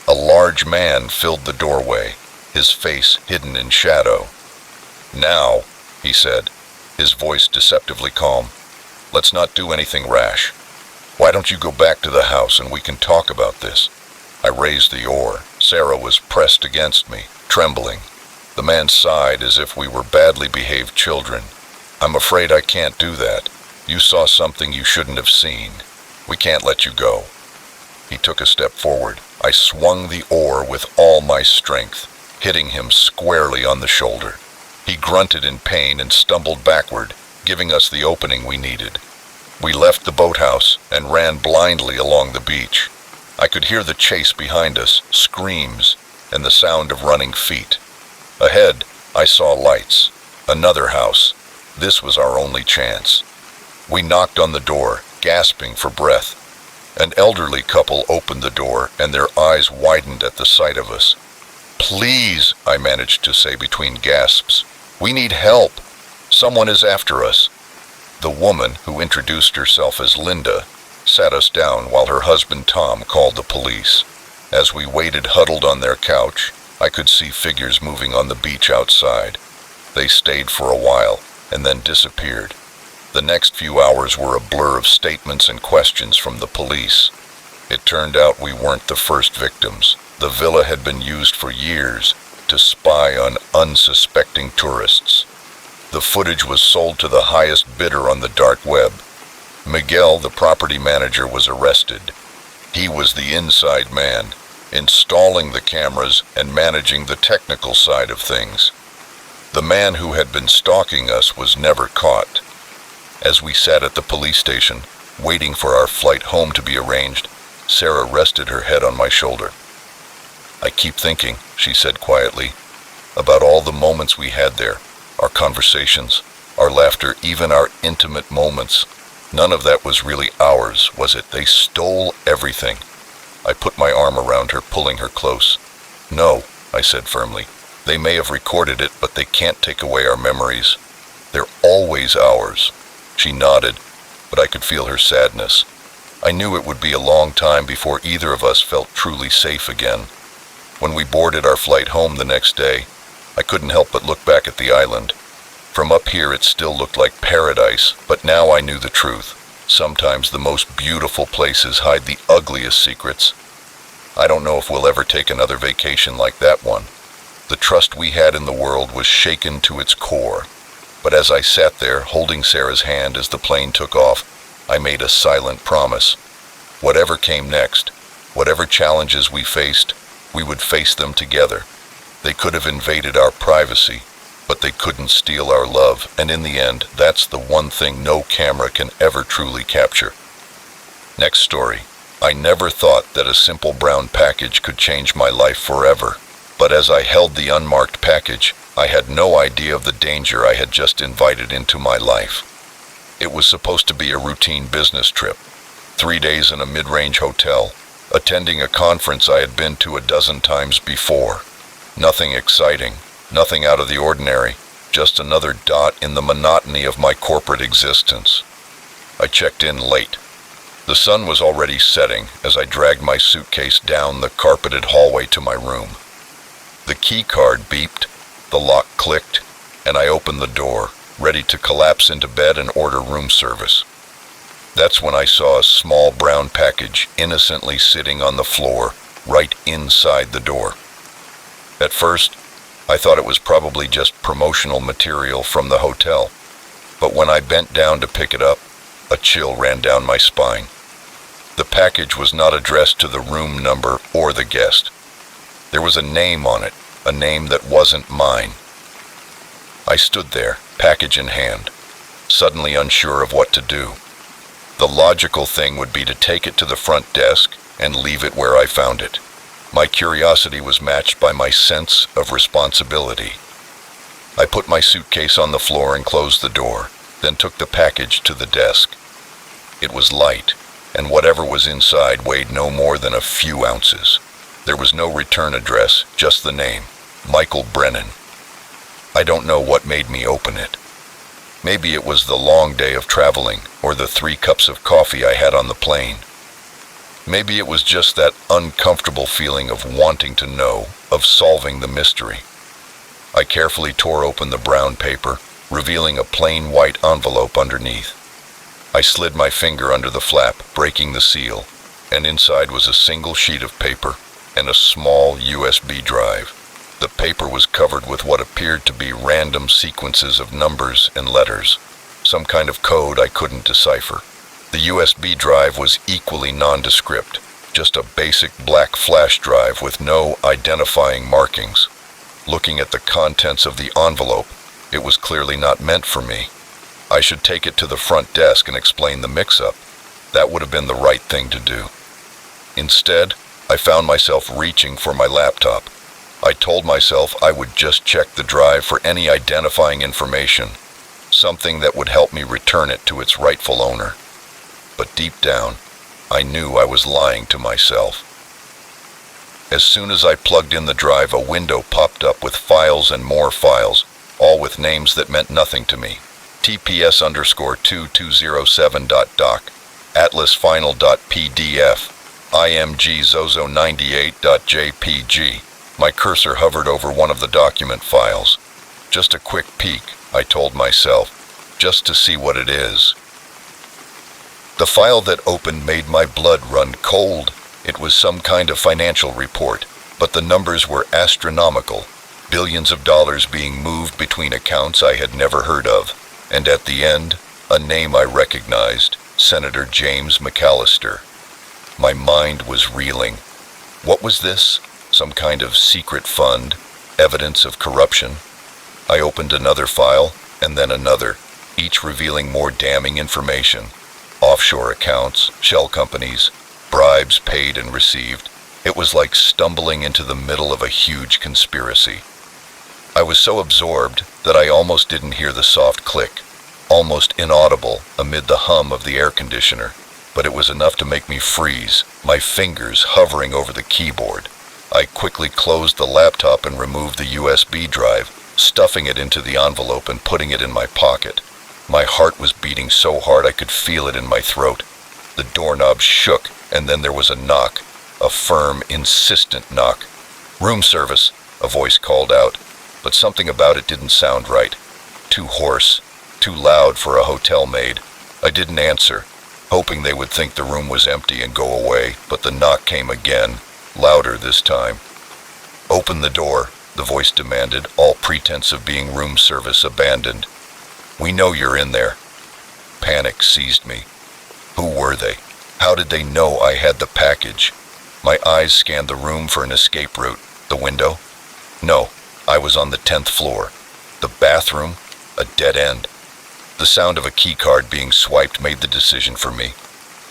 A large man filled the doorway, his face hidden in shadow. "Now," he said, his voice deceptively calm, "let's not do anything rash. Why don't you go back to the house and we can talk about this?" I raised the oar. Sarah was pressed against me, trembling. The man sighed as if we were badly behaved children. "I'm afraid I can't do that. You saw something you shouldn't have seen. We can't let you go." He took a step forward. I swung the oar with all my strength, hitting him squarely on the shoulder. He grunted in pain and stumbled backward, giving us the opening we needed. We left the boathouse and ran blindly along the beach. I could hear the chase behind us, screams, and the sound of running feet. Ahead, I saw lights. Another house. This was our only chance. We knocked on the door, gasping for breath. An elderly couple opened the door, and their eyes widened at the sight of us. "Please," I managed to say between gasps. "We need help. Someone is after us." The woman, who introduced herself as Linda, sat us down while her husband Tom called the police. As we waited huddled on their couch, I could see figures moving on the beach outside. They stayed for a while and then disappeared. The next few hours were a blur of statements and questions from the police. It turned out we weren't the first victims. The villa had been used for years to spy on unsuspecting tourists. The footage was sold to the highest bidder on the dark web. Miguel, the property manager, was arrested. He was the inside man, installing the cameras and managing the technical side of things. The man who had been stalking us was never caught. As we sat at the police station, waiting for our flight home to be arranged, Sarah rested her head on my shoulder. "I keep thinking," she said quietly, "about all the moments we had there, our conversations, our laughter, even our intimate moments. None of that was really ours, was it? They stole everything." I put my arm around her, pulling her close. "No," I said firmly. "They may have recorded it, but they can't take away our memories. They're always ours." She nodded, but I could feel her sadness. I knew it would be a long time before either of us felt truly safe again. When we boarded our flight home the next day, I couldn't help but look back at the island. From up here it still looked like paradise, but now I knew the truth. Sometimes the most beautiful places hide the ugliest secrets. I don't know if we'll ever take another vacation like that one. The trust we had in the world was shaken to its core. But as I sat there, holding Sarah's hand as the plane took off, I made a silent promise. Whatever came next, whatever challenges we faced, we would face them together. They could have invaded our privacy, but they couldn't steal our love, and in the end, that's the one thing no camera can ever truly capture. Next story. I never thought that a simple brown package could change my life forever, but as I held the unmarked package, I had no idea of the danger I had just invited into my life. It was supposed to be a routine business trip, 3 days in a mid-range hotel, attending a conference I had been to a dozen times before. Nothing exciting, nothing out of the ordinary, just another dot in the monotony of my corporate existence. I checked in late. The sun was already setting as I dragged my suitcase down the carpeted hallway to my room. The key card beeped, the lock clicked, and I opened the door, ready to collapse into bed and order room service. That's when I saw a small brown package innocently sitting on the floor, right inside the door. At first, I thought it was probably just promotional material from the hotel, but when I bent down to pick it up, a chill ran down my spine. The package was not addressed to the room number or the guest. There was a name on it, a name that wasn't mine. I stood there, package in hand, suddenly unsure of what to do. The logical thing would be to take it to the front desk and leave it where I found it. My curiosity was matched by my sense of responsibility. I put my suitcase on the floor and closed the door, then took the package to the desk. It was light, and whatever was inside weighed no more than a few ounces. There was no return address, just the name, Michael Brennan. I don't know what made me open it. Maybe it was the long day of traveling, or the 3 cups of coffee I had on the plane. Maybe it was just that uncomfortable feeling of wanting to know, of solving the mystery. I carefully tore open the brown paper, revealing a plain white envelope underneath. I slid my finger under the flap, breaking the seal, and inside was a single sheet of paper and a small USB drive. The paper was covered with what appeared to be random sequences of numbers and letters, some kind of code I couldn't decipher. The USB drive was equally nondescript, just a basic black flash drive with no identifying markings. Looking at the contents of the envelope, it was clearly not meant for me. I should take it to the front desk and explain the mix-up. That would have been the right thing to do. Instead, I found myself reaching for my laptop. I told myself I would just check the drive for any identifying information, something that would help me return it to its rightful owner. But deep down, I knew I was lying to myself. As soon as I plugged in the drive, a window popped up with files and more files, all with names that meant nothing to me. TPS_2207.doc, atlasfinal.pdf, imgzozo98.jpg. My cursor hovered over one of the document files. Just a quick peek, I told myself, just to see what it is. The file that opened made my blood run cold. It was some kind of financial report, but the numbers were astronomical, billions of dollars being moved between accounts I had never heard of, and at the end, a name I recognized, Senator James McAllister. My mind was reeling. What was this? Some kind of secret fund? Evidence of corruption? I opened another file, and then another, each revealing more damning information. Offshore accounts, shell companies, bribes paid and received. It was like stumbling into the middle of a huge conspiracy. I was so absorbed that I almost didn't hear the soft click, almost inaudible amid the hum of the air conditioner, but it was enough to make me freeze, my fingers hovering over the keyboard. I quickly closed the laptop and removed the USB drive, stuffing it into the envelope and putting it in my pocket. My heart was beating so hard I could feel it in my throat. The doorknob shook, and then there was a knock, a firm, insistent knock. "Room service," a voice called out, but something about it didn't sound right. Too hoarse, too loud for a hotel maid. I didn't answer, hoping they would think the room was empty and go away, but the knock came again, louder this time. "Open the door," the voice demanded, all pretense of being room service abandoned. "We know you're in there." Panic seized me. Who were they? How did they know I had the package? My eyes scanned the room for an escape route. The window? No, I was on the 10th floor. The bathroom? A dead end. The sound of a key card being swiped made the decision for me.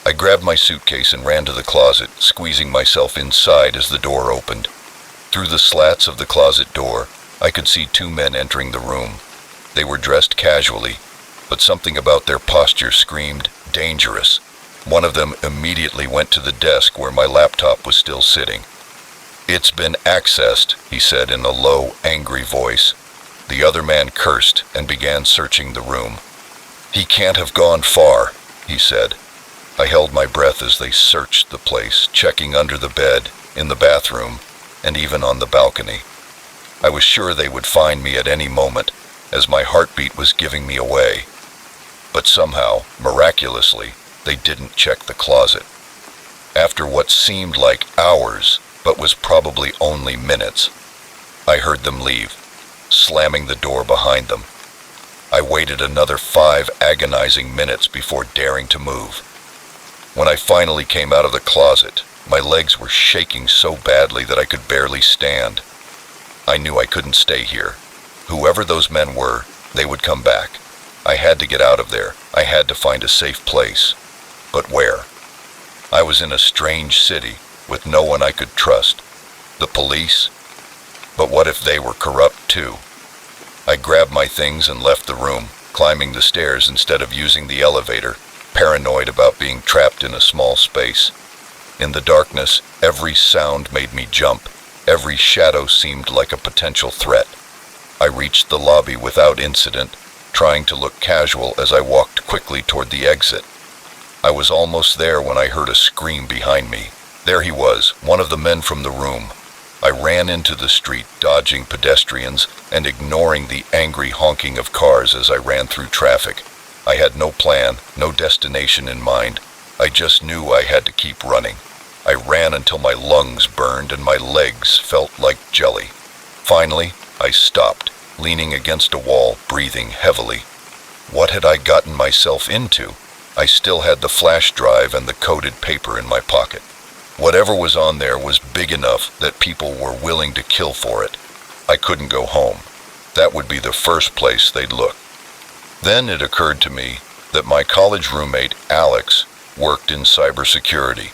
I grabbed my suitcase and ran to the closet, squeezing myself inside as the door opened. Through the slats of the closet door, I could see 2 men entering the room. They were dressed casually, but something about their posture screamed dangerous. One of them immediately went to the desk where my laptop was still sitting. "It's been accessed," he said in a low, angry voice. The other man cursed and began searching the room. "He can't have gone far," he said. I held my breath as they searched the place, checking under the bed, in the bathroom, and even on the balcony. I was sure they would find me at any moment, as my heartbeat was giving me away. But somehow, miraculously, they didn't check the closet. After what seemed like hours, but was probably only minutes, I heard them leave, slamming the door behind them. I waited another 5 agonizing minutes before daring to move. When I finally came out of the closet, my legs were shaking so badly that I could barely stand. I knew I couldn't stay here. Whoever those men were, they would come back. I had to get out of there. I had to find a safe place. But where? I was in a strange city with no one I could trust. The police? But what if they were corrupt too? I grabbed my things and left the room, climbing the stairs instead of using the elevator, paranoid about being trapped in a small space. In the darkness, every sound made me jump. Every shadow seemed like a potential threat. I reached the lobby without incident, trying to look casual as I walked quickly toward the exit. I was almost there when I heard a scream behind me. There he was, one of the men from the room. I ran into the street, dodging pedestrians and ignoring the angry honking of cars as I ran through traffic. I had no plan, no destination in mind. I just knew I had to keep running. I ran until my lungs burned and my legs felt like jelly. Finally, I stopped, leaning against a wall, breathing heavily. What had I gotten myself into? I still had the flash drive and the coded paper in my pocket. Whatever was on there was big enough that people were willing to kill for it. I couldn't go home. That would be the first place they'd look. Then it occurred to me that my college roommate, Alex, worked in cybersecurity.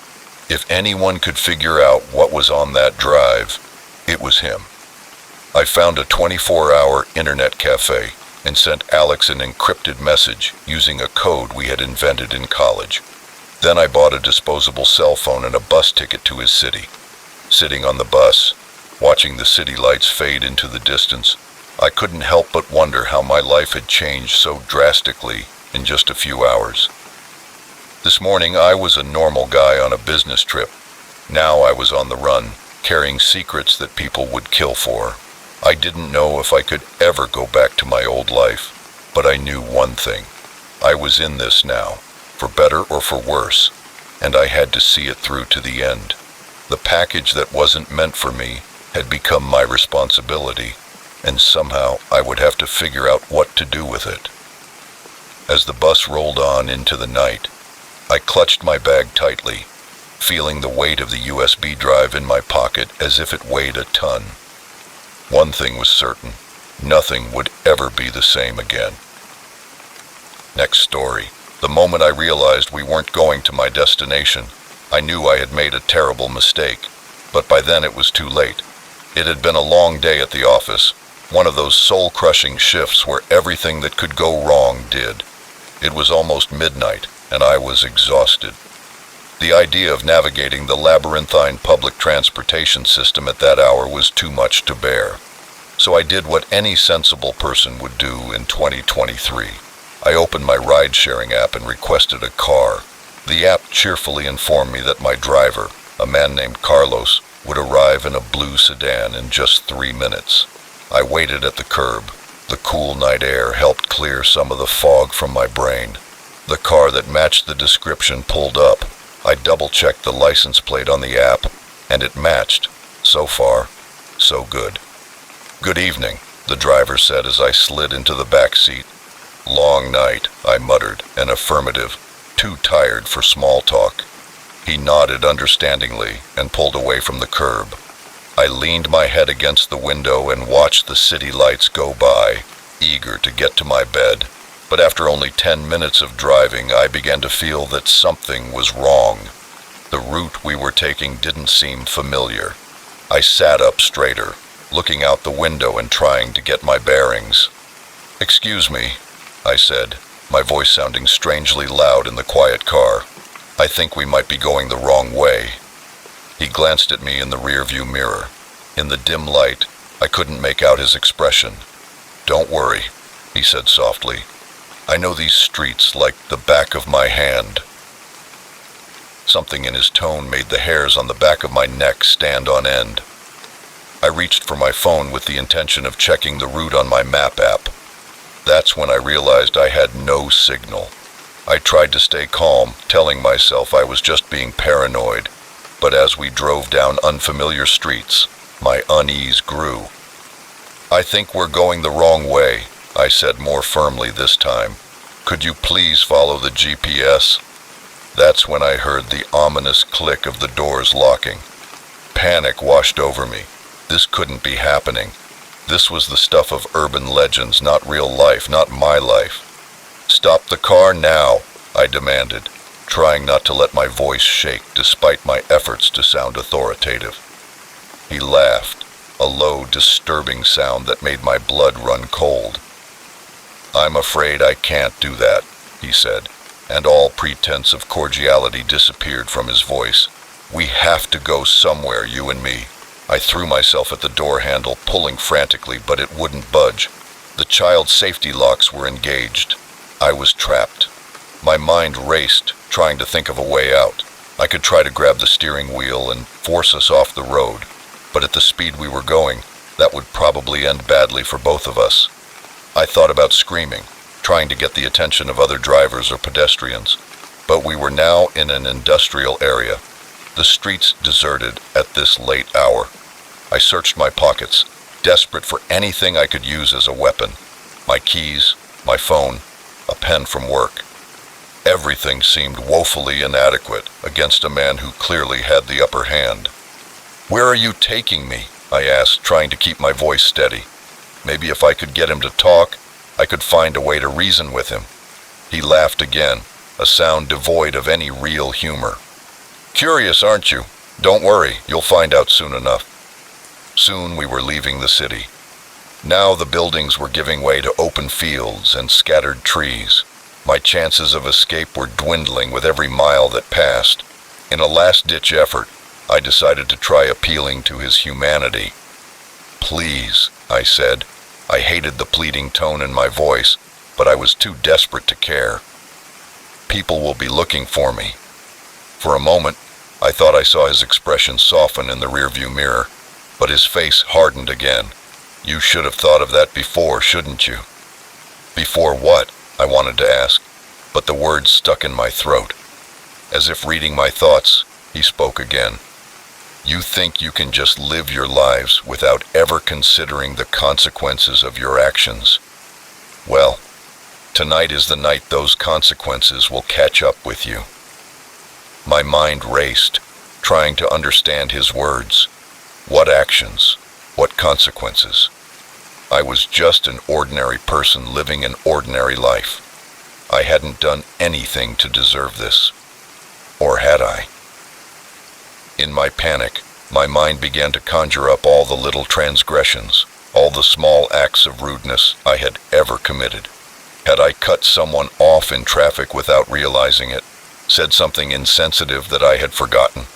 If anyone could figure out what was on that drive, it was him. I found a 24-hour internet cafe and sent Alex an encrypted message using a code we had invented in college. Then I bought a disposable cell phone and a bus ticket to his city. Sitting on the bus, watching the city lights fade into the distance, I couldn't help but wonder how my life had changed so drastically in just a few hours. This morning I was a normal guy on a business trip. Now I was on the run, carrying secrets that people would kill for. I didn't know if I could ever go back to my old life, but I knew one thing. I was in this now, for better or for worse, and I had to see it through to the end. The package that wasn't meant for me had become my responsibility, and somehow I would have to figure out what to do with it. As the bus rolled on into the night, I clutched my bag tightly, feeling the weight of the USB drive in my pocket as if it weighed a ton. One thing was certain, nothing would ever be the same again. Next story. The moment I realized we weren't going to my destination, I knew I had made a terrible mistake, but by then it was too late. It had been a long day at the office, one of those soul-crushing shifts where everything that could go wrong did. It was almost midnight, and I was exhausted. The idea of navigating the labyrinthine public transportation system at that hour was too much to bear. So I did what any sensible person would do in 2023. I opened my ride-sharing app and requested a car. The app cheerfully informed me that my driver, a man named Carlos, would arrive in a blue sedan in just 3 minutes. I waited at the curb. The cool night air helped clear some of the fog from my brain. The car that matched the description pulled up. I double-checked the license plate on the app, and it matched. So far, so good. "Good evening," the driver said as I slid into the back seat. "Long night," I muttered, an affirmative, too tired for small talk. He nodded understandingly and pulled away from the curb. I leaned my head against the window and watched the city lights go by, eager to get to my bed. But after only 10 minutes of driving, I began to feel that something was wrong. The route we were taking didn't seem familiar. I sat up straighter, looking out the window and trying to get my bearings. "Excuse me," I said, my voice sounding strangely loud in the quiet car. "I think we might be going the wrong way." He glanced at me in the rearview mirror. In the dim light, I couldn't make out his expression. "Don't worry," he said softly. "I know these streets like the back of my hand." Something in his tone made the hairs on the back of my neck stand on end. I reached for my phone with the intention of checking the route on my map app. That's when I realized I had no signal. I tried to stay calm, telling myself I was just being paranoid, but as we drove down unfamiliar streets, my unease grew. "I think we're going the wrong way," I said more firmly this time. "Could you please follow the GPS?" That's when I heard the ominous click of the doors locking. Panic washed over me. This couldn't be happening. This was the stuff of urban legends, not real life, not my life. "Stop the car now," I demanded. trying not to let my voice shake despite my efforts to sound authoritative. He laughed, a low, disturbing sound that made my blood run cold. "I'm afraid I can't do that," he said, and all pretense of cordiality disappeared from his voice. "We have to go somewhere, you and me." I threw myself at the door handle, pulling frantically, but it wouldn't budge. The child safety locks were engaged. I was trapped. My mind raced, trying to think of a way out. I could try to grab the steering wheel and force us off the road, but at the speed we were going, that would probably end badly for both of us. I thought about screaming, trying to get the attention of other drivers or pedestrians, but we were now in an industrial area, the streets deserted at this late hour. I searched my pockets, desperate for anything I could use as a weapon. My keys, my phone, a pen from work. Everything seemed woefully inadequate against a man who clearly had the upper hand. "Where are you taking me?" I asked, trying to keep my voice steady. Maybe if I could get him to talk, I could find a way to reason with him. He laughed again, a sound devoid of any real humor. "Curious, aren't you? Don't worry, you'll find out soon enough." Soon we were leaving the city. Now the buildings were giving way to open fields and scattered trees. My chances of escape were dwindling with every mile that passed. In a last-ditch effort, I decided to try appealing to his humanity. "Please," I said. I hated the pleading tone in my voice, but I was too desperate to care. "People will be looking for me." For a moment, I thought I saw his expression soften in the rearview mirror, but his face hardened again. "You should have thought of that before, shouldn't you?" "Before what?" I wanted to ask, but the words stuck in my throat. As if reading my thoughts, he spoke again. "You think you can just live your lives without ever considering the consequences of your actions. Well, tonight is the night those consequences will catch up with you." My mind raced, trying to understand his words. What actions? What consequences? I was just an ordinary person living an ordinary life. I hadn't done anything to deserve this. Or had I? In my panic, my mind began to conjure up all the little transgressions, all the small acts of rudeness I had ever committed. Had I cut someone off in traffic without realizing it? Said something insensitive that I had forgotten?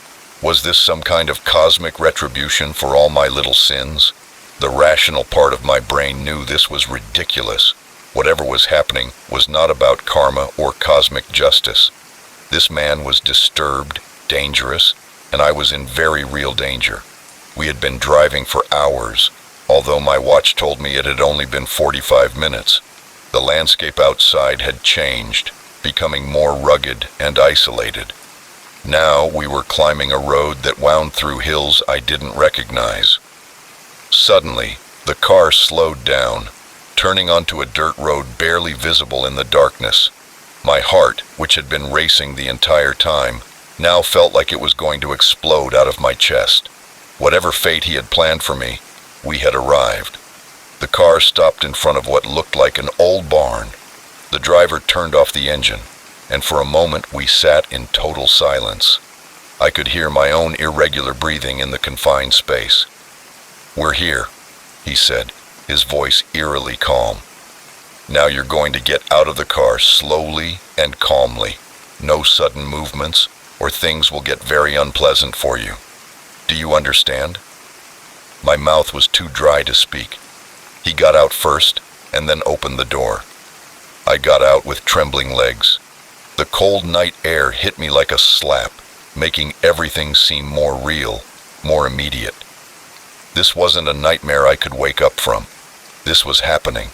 Was this some kind of cosmic retribution for all my little sins? The rational part of my brain knew this was ridiculous. Whatever was happening was not about karma or cosmic justice. This man was disturbed, dangerous, and I was in very real danger. We had been driving for hours, although my watch told me it had only been 45 minutes. The landscape outside had changed, becoming more rugged and isolated. Now we were climbing a road that wound through hills I didn't recognize. Suddenly, the car slowed down, turning onto a dirt road barely visible in the darkness. My heart, which had been racing the entire time, now felt like it was going to explode out of my chest. Whatever fate he had planned for me, we had arrived. The car stopped in front of what looked like an old barn. The driver turned off the engine, and for a moment we sat in total silence. I could hear my own irregular breathing in the confined space. "We're here," he said, his voice eerily calm. "Now you're going to get out of the car slowly and calmly. No sudden movements, or things will get very unpleasant for you. Do you understand?" My mouth was too dry to speak. He got out first, and then opened the door. I got out with trembling legs. The cold night air hit me like a slap, making everything seem more real, more immediate. This wasn't a nightmare I could wake up from. This was happening.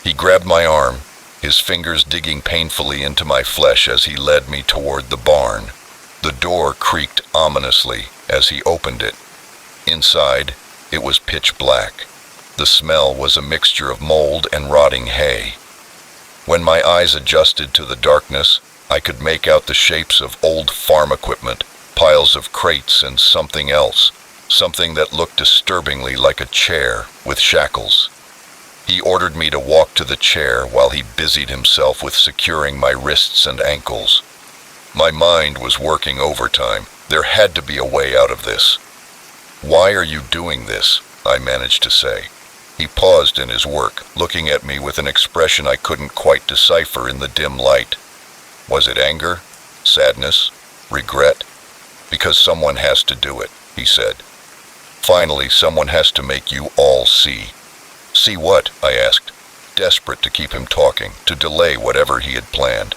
He grabbed my arm, his fingers digging painfully into my flesh as he led me toward the barn. The door creaked ominously as he opened it. Inside, it was pitch black. The smell was a mixture of mold and rotting hay. When my eyes adjusted to the darkness, I could make out the shapes of old farm equipment, piles of crates, and something else, something that looked disturbingly like a chair with shackles. He ordered me to walk to the chair while he busied himself with securing my wrists and ankles. My mind was working overtime. There had to be a way out of this. "Why are you doing this?" I managed to say. He paused in his work, looking at me with an expression I couldn't quite decipher in the dim light. Was it anger? Sadness? Regret? "Because someone has to do it," he said. "Finally, someone has to make you all see." "See what?" I asked, desperate to keep him talking, to delay whatever he had planned.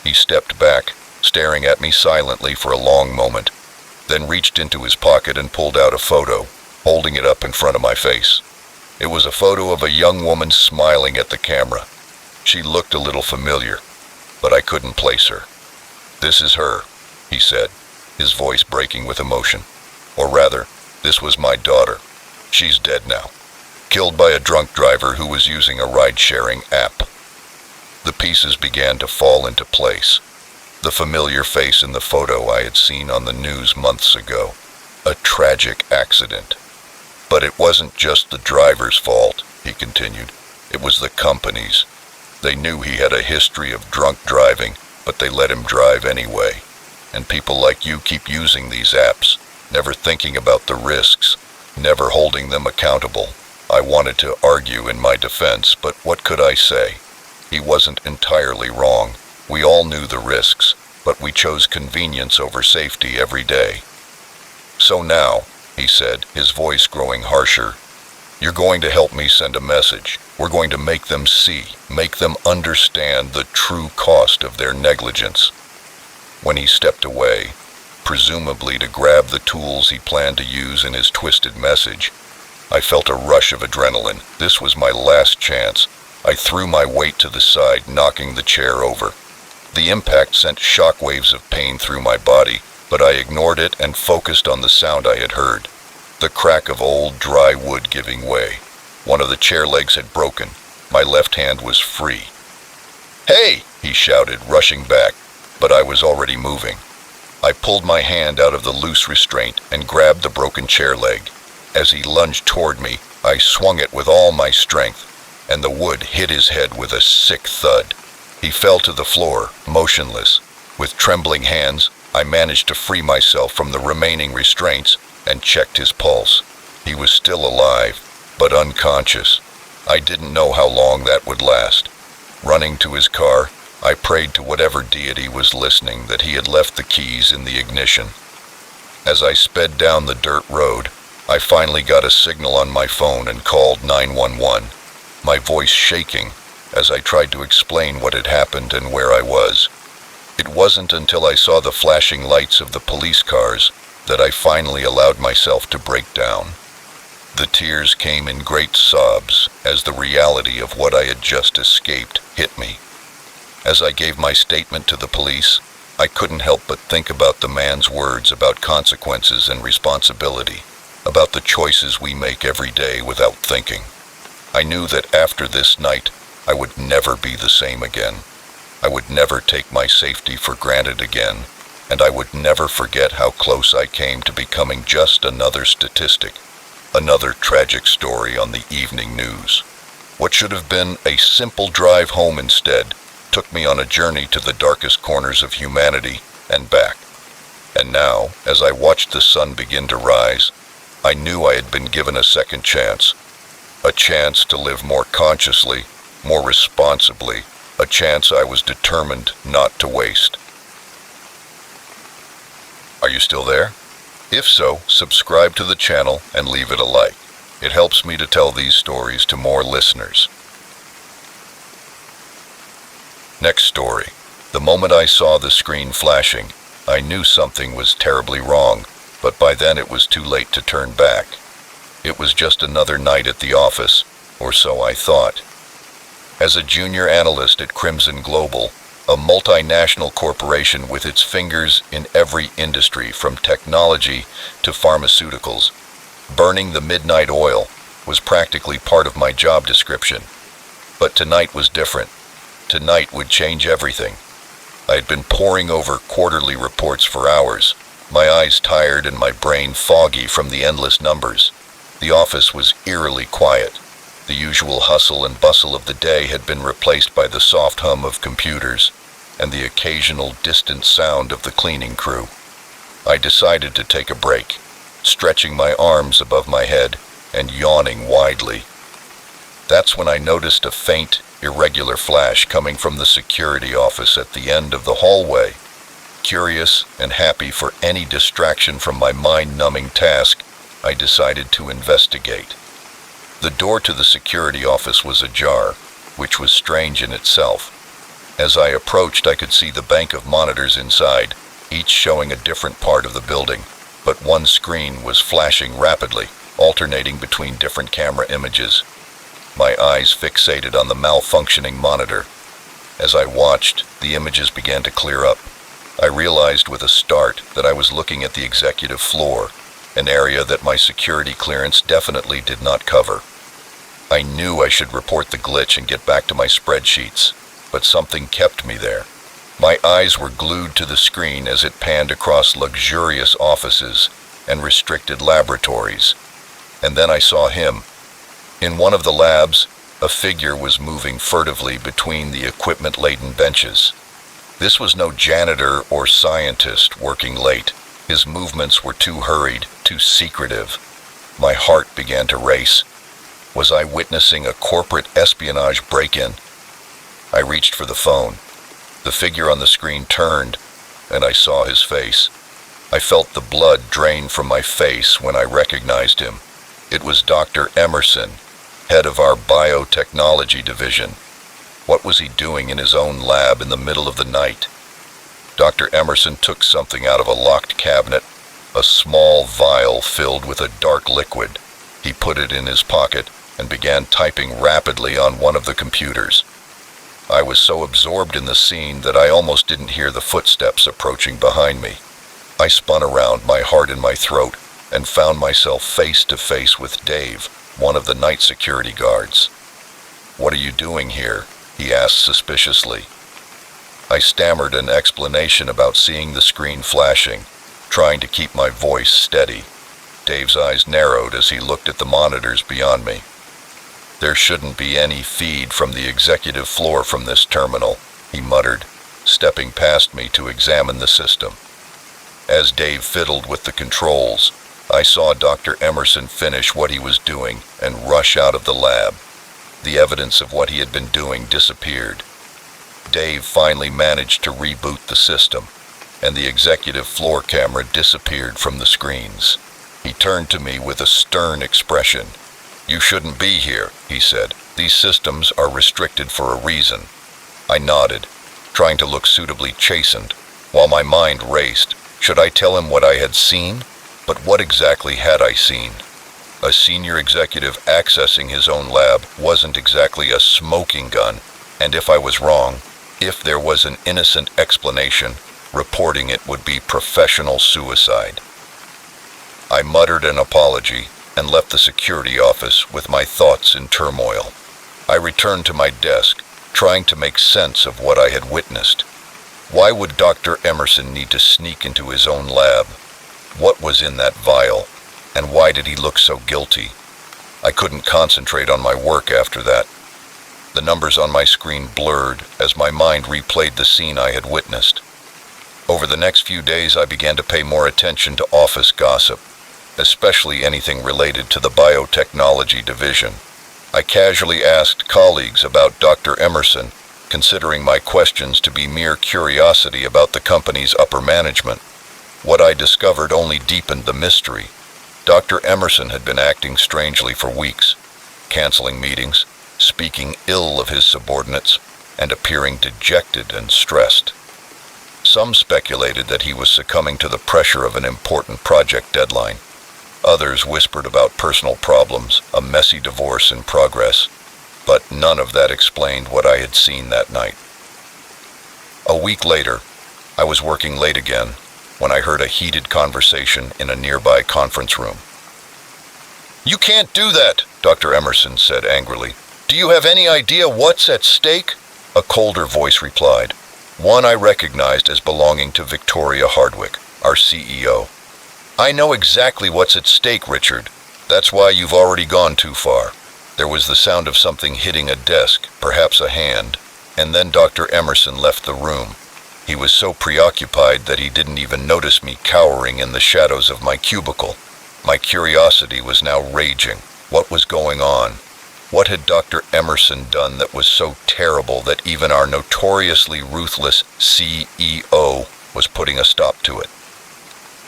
He stepped back, staring at me silently for a long moment, then reached into his pocket and pulled out a photo, holding it up in front of my face. It was a photo of a young woman smiling at the camera. She looked a little familiar, but I couldn't place her. "This is her," he said, his voice breaking with emotion. "Or rather, this was my daughter. She's dead now. Killed by a drunk driver who was using a ride-sharing app." The pieces began to fall into place. The familiar face in the photo I had seen on the news months ago. A tragic accident. "But it wasn't just the driver's fault," he continued. "It was the company's. They knew he had a history of drunk driving, but they let him drive anyway. And people like you keep using these apps, never thinking about the risks, never holding them accountable." I wanted to argue in my defense, but what could I say? He wasn't entirely wrong. We all knew the risks, but we chose convenience over safety every day. "So now," he said, his voice growing harsher, "you're going to help me send a message. We're going to make them see, make them understand the true cost of their negligence." When he stepped away, presumably to grab the tools he planned to use in his twisted message, I felt a rush of adrenaline. This was my last chance. I threw my weight to the side, knocking the chair over. The impact sent shockwaves of pain through my body, but I ignored it and focused on the sound I had heard. The crack of old, dry wood giving way. One of the chair legs had broken. My left hand was free. "Hey!" he shouted, rushing back, but I was already moving. I pulled my hand out of the loose restraint and grabbed the broken chair leg. As he lunged toward me, I swung it with all my strength, and the wood hit his head with a sick thud. He fell to the floor, motionless. With trembling hands, I managed to free myself from the remaining restraints and checked his pulse. He was still alive, but unconscious. I didn't know how long that would last. Running to his car, I prayed to whatever deity was listening that he had left the keys in the ignition. As I sped down the dirt road, I finally got a signal on my phone and called 911, my voice shaking as I tried to explain what had happened and where I was. It wasn't until I saw the flashing lights of the police cars that I finally allowed myself to break down. The tears came in great sobs as the reality of what I had just escaped hit me. As I gave my statement to the police, I couldn't help but think about the man's words about consequences and responsibility, about the choices we make every day without thinking. I knew that after this night, I would never be the same again. I would never take my safety for granted again, and I would never forget how close I came to becoming just another statistic, another tragic story on the evening news. What should have been a simple drive home instead took me on a journey to the darkest corners of humanity and back. And now, as I watched the sun begin to rise, I knew I had been given a second chance. A chance to live more consciously, more responsibly, a chance I was determined not to waste. Are you still there? If so, subscribe to the channel and leave it a like. It helps me to tell these stories to more listeners. Next story. The moment I saw the screen flashing, I knew something was terribly wrong, but by then it was too late to turn back. It was just another night at the office, or so I thought. As a junior analyst at Crimson Global, a multinational corporation with its fingers in every industry from technology to pharmaceuticals, burning the midnight oil was practically part of my job description. But tonight was different. Tonight would change everything. I had been poring over quarterly reports for hours, my eyes tired and my brain foggy from the endless numbers. The office was eerily quiet. The usual hustle and bustle of the day had been replaced by the soft hum of computers. and the occasional distant sound of the cleaning crew. I decided to take a break, stretching my arms above my head and yawning widely. That's when I noticed a faint, irregular flash coming from the security office at the end of the hallway. Curious and happy for any distraction from my mind-numbing task, I decided to investigate. The door to the security office was ajar, which was strange in itself. As I approached, I could see the bank of monitors inside, each showing a different part of the building, but one screen was flashing rapidly, alternating between different camera images. My eyes fixated on the malfunctioning monitor. As I watched, the images began to clear up. I realized with a start that I was looking at the executive floor, an area that my security clearance definitely did not cover. I knew I should report the glitch and get back to my spreadsheets, but something kept me there. My eyes were glued to the screen as it panned across luxurious offices and restricted laboratories. And then I saw him. In one of the labs, a figure was moving furtively between the equipment-laden benches. This was no janitor or scientist working late. His movements were too hurried, too secretive. My heart began to race. Was I witnessing a corporate espionage break-in? I reached for the phone. The figure on the screen turned, and I saw his face. I felt the blood drain from my face when I recognized him. It was Dr. Emerson, head of our biotechnology division. What was he doing in his own lab in the middle of the night? Dr. Emerson took something out of a locked cabinet, a small vial filled with a dark liquid. He put it in his pocket and began typing rapidly on one of the computers. I was so absorbed in the scene that I almost didn't hear the footsteps approaching behind me. I spun around, my heart in my throat, and found myself face to face with Dave, one of the night security guards. "What are you doing here?" he asked suspiciously. I stammered an explanation about seeing the screen flashing, trying to keep my voice steady. Dave's eyes narrowed as he looked at the monitors beyond me. "There shouldn't be any feed from the executive floor from this terminal," he muttered, stepping past me to examine the system. As Dave fiddled with the controls, I saw Dr. Emerson finish what he was doing and rush out of the lab. The evidence of what he had been doing disappeared. Dave finally managed to reboot the system, and the executive floor camera disappeared from the screens. He turned to me with a stern expression. "You shouldn't be here," he said. "These systems are restricted for a reason." I nodded, trying to look suitably chastened, while my mind raced. Should I tell him what I had seen? But what exactly had I seen? A senior executive accessing his own lab wasn't exactly a smoking gun, and if I was wrong, if there was an innocent explanation, reporting it would be professional suicide. I muttered an apology and left the security office with my thoughts in turmoil. I returned to my desk, trying to make sense of what I had witnessed. Why would Dr. Emerson need to sneak into his own lab? What was in that vial, and why did he look so guilty? I couldn't concentrate on my work after that. The numbers on my screen blurred as my mind replayed the scene I had witnessed. Over the next few days, I began to pay more attention to office gossip, especially anything related to the biotechnology division. I casually asked colleagues about Dr. Emerson, considering my questions to be mere curiosity about the company's upper management. What I discovered only deepened the mystery. Dr. Emerson had been acting strangely for weeks, canceling meetings, speaking ill of his subordinates, and appearing dejected and stressed. Some speculated that he was succumbing to the pressure of an important project deadline. Others whispered about personal problems, a messy divorce in progress, but none of that explained what I had seen that night. A week later, I was working late again when I heard a heated conversation in a nearby conference room. "You can't do that," Dr. Emerson said angrily. "Do you have any idea what's at stake?" A colder voice replied, one I recognized as belonging to Victoria Hardwick, our CEO. "I know exactly what's at stake, Richard. That's why you've already gone too far." There was the sound of something hitting a desk, perhaps a hand, and then Dr. Emerson left the room, He was so preoccupied that he didn't even notice me cowering in the shadows of my cubicle. My curiosity was now raging. What was going on? What had Dr. Emerson done that was so terrible that even our notoriously ruthless CEO was putting a stop to it?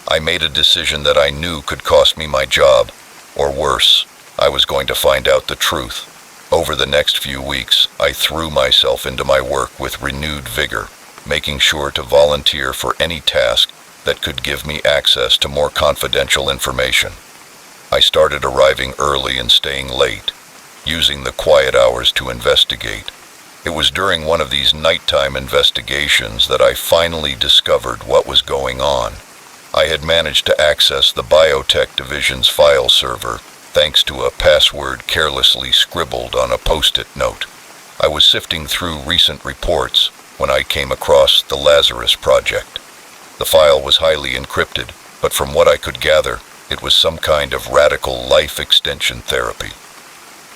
I made a decision that I knew could cost me my job, or worse, I was going to find out the truth. Over the next few weeks, I threw myself into my work with renewed vigor, making sure to volunteer for any task that could give me access to more confidential information. I started arriving early and staying late, using the quiet hours to investigate. It was during one of these nighttime investigations that I finally discovered what was going on. I had managed to access the biotech division's file server thanks to a password carelessly scribbled on a post-it note. I was sifting through recent reports when I came across the Lazarus Project. The file was highly encrypted, but from what I could gather, it was some kind of radical life extension therapy.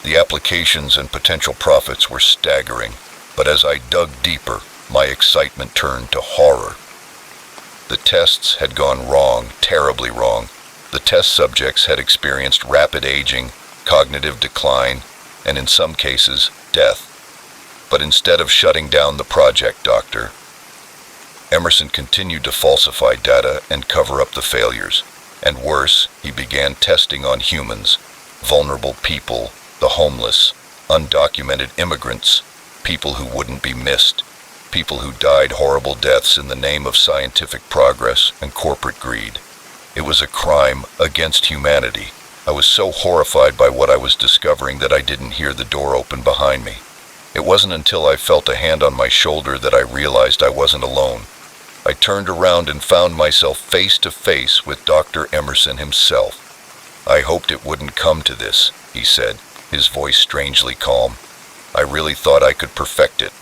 The applications and potential profits were staggering, but as I dug deeper, my excitement turned to horror. The tests had gone wrong, terribly wrong. The test subjects had experienced rapid aging, cognitive decline, and in some cases, death. But instead of shutting down the project, Dr. Emerson continued to falsify data and cover up the failures. And worse, he began testing on humans, vulnerable people, the homeless, undocumented immigrants, people who wouldn't be missed, people who died horrible deaths in the name of scientific progress and corporate greed. It was a crime against humanity. I was so horrified by what I was discovering that I didn't hear the door open behind me. It wasn't until I felt a hand on my shoulder that I realized I wasn't alone. I turned around and found myself face to face with Dr. Emerson himself. "I hoped it wouldn't come to this," he said, his voice strangely calm. "I really thought I could perfect it,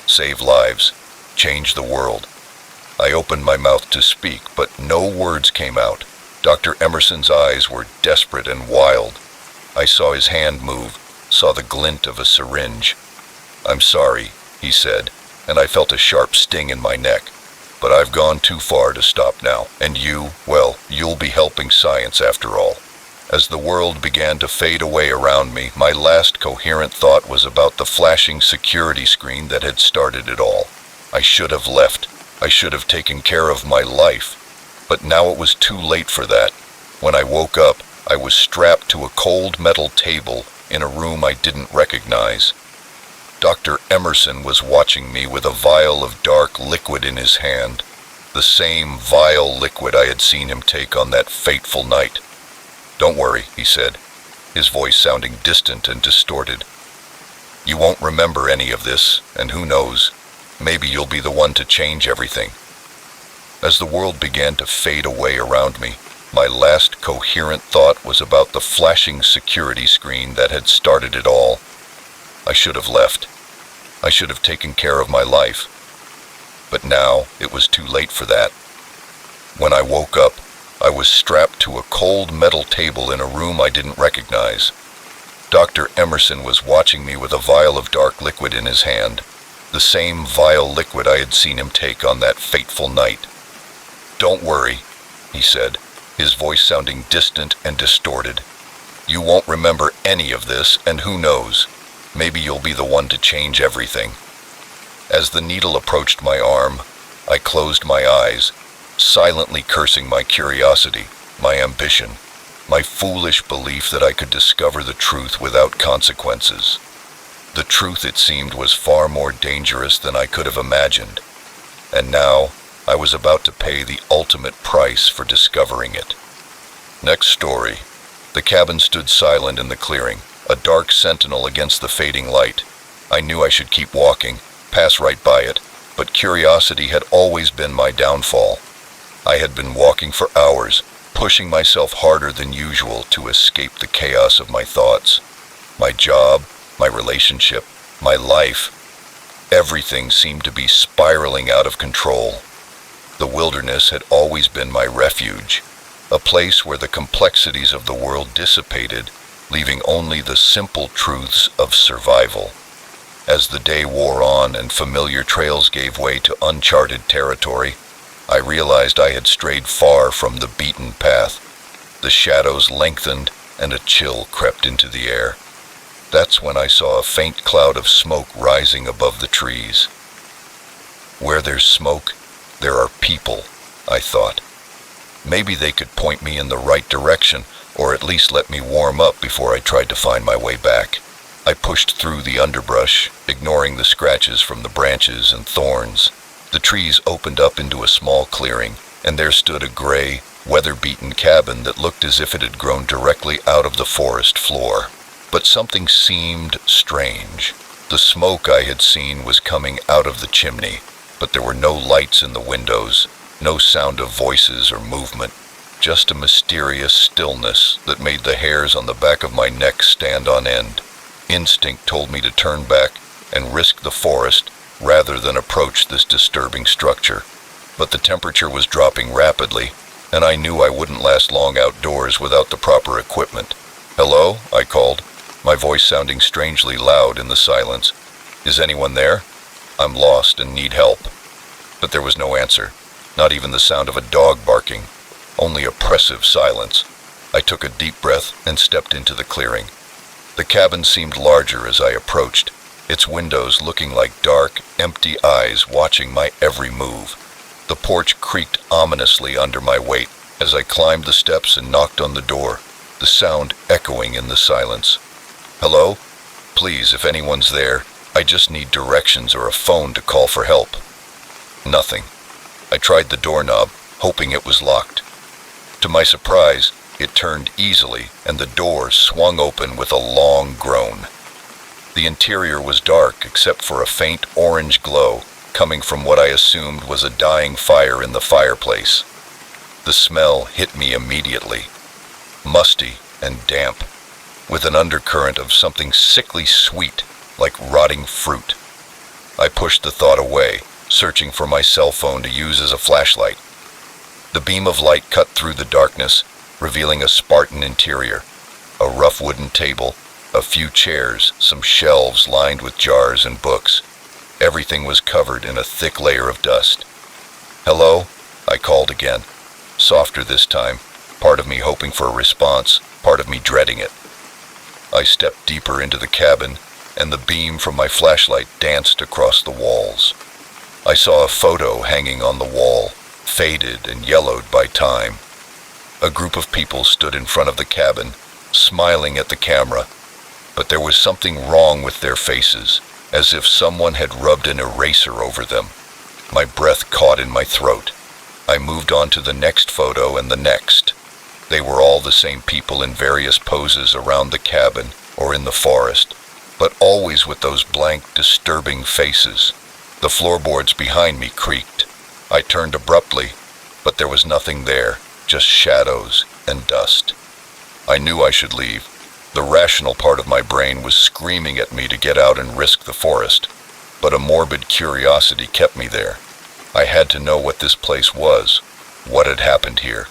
save lives, change the world." I opened my mouth to speak, but no words came out. Dr. Emerson's eyes were desperate and wild. I saw his hand move, saw the glint of a syringe. "I'm sorry," he said, and I felt a sharp sting in my neck. "But I've gone too far to stop now, and you'll be helping science after all." As the world began to fade away around me, my last coherent thought was about the flashing security screen that had started it all. I should have left. I should have taken care of my life. But now it was too late for that. When I woke up, I was strapped to a cold metal table in a room I didn't recognize. Dr. Emerson was watching me with a vial of dark liquid in his hand, the same vile liquid I had seen him take on that fateful night. "Don't worry," he said, his voice sounding distant and distorted. "You won't remember any of this, and who knows, maybe you'll be the one to change everything." As the world began to fade away around me, my last coherent thought was about the flashing security screen that had started it all. I should have left. I should have taken care of my life. But now it was too late for that. When I woke up, I was strapped to a cold metal table in a room I didn't recognize. Dr. Emerson was watching me with a vial of dark liquid in his hand, the same vile liquid I had seen him take on that fateful night. "Don't worry," he said, his voice sounding distant and distorted. "You won't remember any of this, and who knows, maybe you'll be the one to change everything." As the needle approached my arm, I closed my eyes, silently cursing my curiosity, my ambition, my foolish belief that I could discover the truth without consequences. The truth, it seemed, was far more dangerous than I could have imagined, and now I was about to pay the ultimate price for discovering it. Next story. The cabin stood silent in the clearing, a dark sentinel against the fading light. I knew I should keep walking, pass right by it, but curiosity had always been my downfall. I had been walking for hours, pushing myself harder than usual to escape the chaos of my thoughts. My job, my relationship, my life, everything seemed to be spiraling out of control. The wilderness had always been my refuge, a place where the complexities of the world dissipated, leaving only the simple truths of survival. As the day wore on and familiar trails gave way to uncharted territory, I realized I had strayed far from the beaten path. The shadows lengthened and a chill crept into the air. That's when I saw a faint cloud of smoke rising above the trees. Where there's smoke, there are people, I thought. Maybe they could point me in the right direction, or at least let me warm up before I tried to find my way back. I pushed through the underbrush, ignoring the scratches from the branches and thorns. The trees opened up into a small clearing, and there stood a gray, weather-beaten cabin that looked as if it had grown directly out of the forest floor. But something seemed strange. The smoke I had seen was coming out of the chimney, but there were no lights in the windows, no sound of voices or movement, just a mysterious stillness that made the hairs on the back of my neck stand on end. Instinct told me to turn back and risk the forest rather than approach this disturbing structure. But the temperature was dropping rapidly, and I knew I wouldn't last long outdoors without the proper equipment. "Hello?" I called, my voice sounding strangely loud in the silence. "Is anyone there? I'm lost and need help." But there was no answer, not even the sound of a dog barking, only oppressive silence. I took a deep breath and stepped into the clearing. The cabin seemed larger as I approached, its windows looking like dark, empty eyes watching my every move. The porch creaked ominously under my weight as I climbed the steps and knocked on the door, the sound echoing in the silence. "Hello? Please, if anyone's there, I just need directions or a phone to call for help." Nothing. I tried the doorknob, hoping it was locked. To my surprise, it turned easily and the door swung open with a long groan. The interior was dark except for a faint orange glow coming from what I assumed was a dying fire in the fireplace. The smell hit me immediately, musty and damp, with an undercurrent of something sickly sweet, like rotting fruit. I pushed the thought away, searching for my cell phone to use as a flashlight. The beam of light cut through the darkness, revealing a Spartan interior, a rough wooden table, a few chairs, some shelves lined with jars and books. Everything was covered in a thick layer of dust. "Hello?" I called again, softer this time, part of me hoping for a response, part of me dreading it. I stepped deeper into the cabin, and the beam from my flashlight danced across the walls. I saw a photo hanging on the wall, faded and yellowed by time. A group of people stood in front of the cabin, smiling at the camera, but there was something wrong with their faces, as if someone had rubbed an eraser over them. My breath caught in my throat. I moved on to the next photo and the next. They were all the same people in various poses around the cabin or in the forest, but always with those blank, disturbing faces. The floorboards behind me creaked. I turned abruptly, but there was nothing there, just shadows and dust. I knew I should leave. The rational part of my brain was screaming at me to get out and risk the forest, but a morbid curiosity kept me there. I had to know what this place was, what had happened here.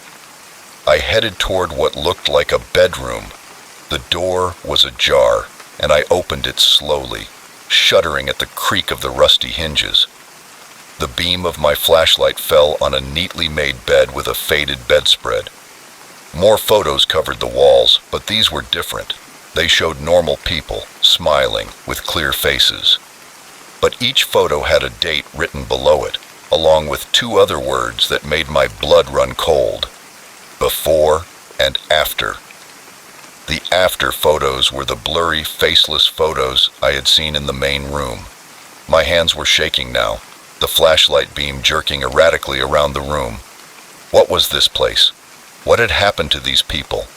I headed toward what looked like a bedroom. The door was ajar, and I opened it slowly, shuddering at the creak of the rusty hinges. The beam of my flashlight fell on a neatly made bed with a faded bedspread. More photos covered the walls, but these were different. They showed normal people, smiling, with clear faces. But each photo had a date written below it, along with two other words that made my blood run cold: before and after. The after photos were the blurry, faceless photos I had seen in the main room. My hands were shaking now, the flashlight beam jerking erratically around the room. What was this place? What had happened to these people?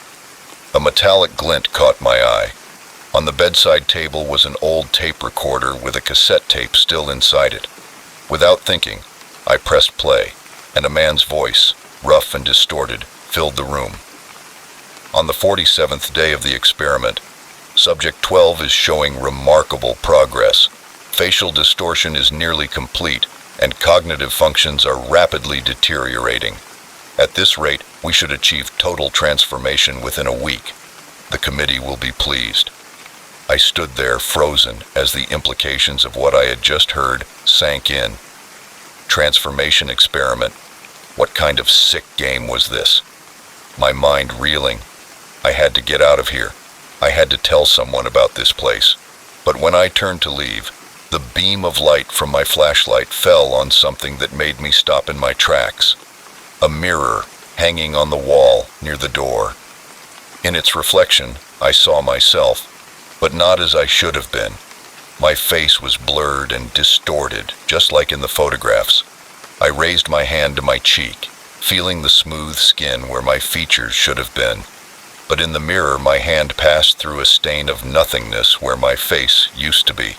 A metallic glint caught my eye. On the bedside table was an old tape recorder with a cassette tape still inside it. Without thinking, I pressed play, and a man's voice, rough and distorted, filled the room. On the 47th day of the experiment, Subject 12 is showing remarkable progress. Facial distortion is nearly complete, and cognitive functions are rapidly deteriorating. At this rate, we should achieve total transformation within a week. The committee will be pleased. I stood there frozen as the implications of what I had just heard sank in. Transformation experiment. What kind of sick game was this? My mind reeling. I had to get out of here. I had to tell someone about this place. But when I turned to leave, the beam of light from my flashlight fell on something that made me stop in my tracks. A mirror hanging on the wall near the door. In its reflection, I saw myself, but not as I should have been. My face was blurred and distorted, just like in the photographs. I raised my hand to my cheek, feeling the smooth skin where my features should have been. But in the mirror, my hand passed through a stain of nothingness where my face used to be.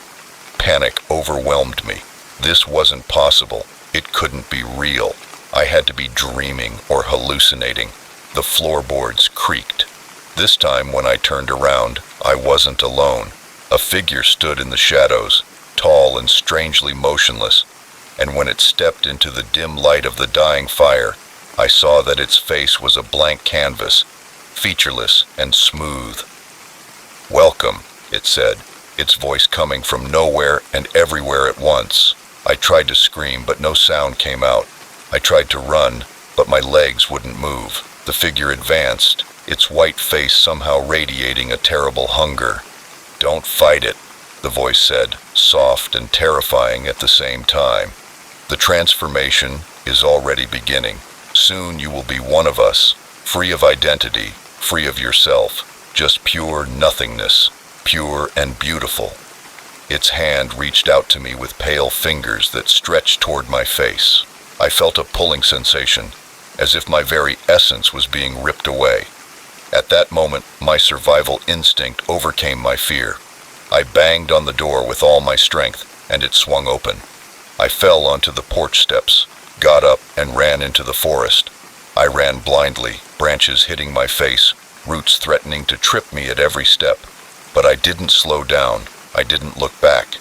Panic overwhelmed me. This wasn't possible. It couldn't be real. I had to be dreaming or hallucinating. The floorboards creaked. This time when I turned around, I wasn't alone. A figure stood in the shadows, tall and strangely motionless, and when it stepped into the dim light of the dying fire, I saw that its face was a blank canvas, featureless and smooth. "Welcome," it said, its voice coming from nowhere and everywhere at once. I tried to scream, but no sound came out. I tried to run, but my legs wouldn't move. The figure advanced, its white face somehow radiating a terrible hunger. "Don't fight it," the voice said, soft and terrifying at the same time. "The transformation is already beginning. Soon you will be one of us, free of identity, free of yourself, just pure nothingness, pure and beautiful." Its hand reached out to me with pale fingers that stretched toward my face. I felt a pulling sensation, as if my very essence was being ripped away. At that moment, my survival instinct overcame my fear. I banged on the door with all my strength, and it swung open. I fell onto the porch steps, got up, and ran into the forest. I ran blindly, branches hitting my face, roots threatening to trip me at every step. But I didn't slow down. I didn't look back.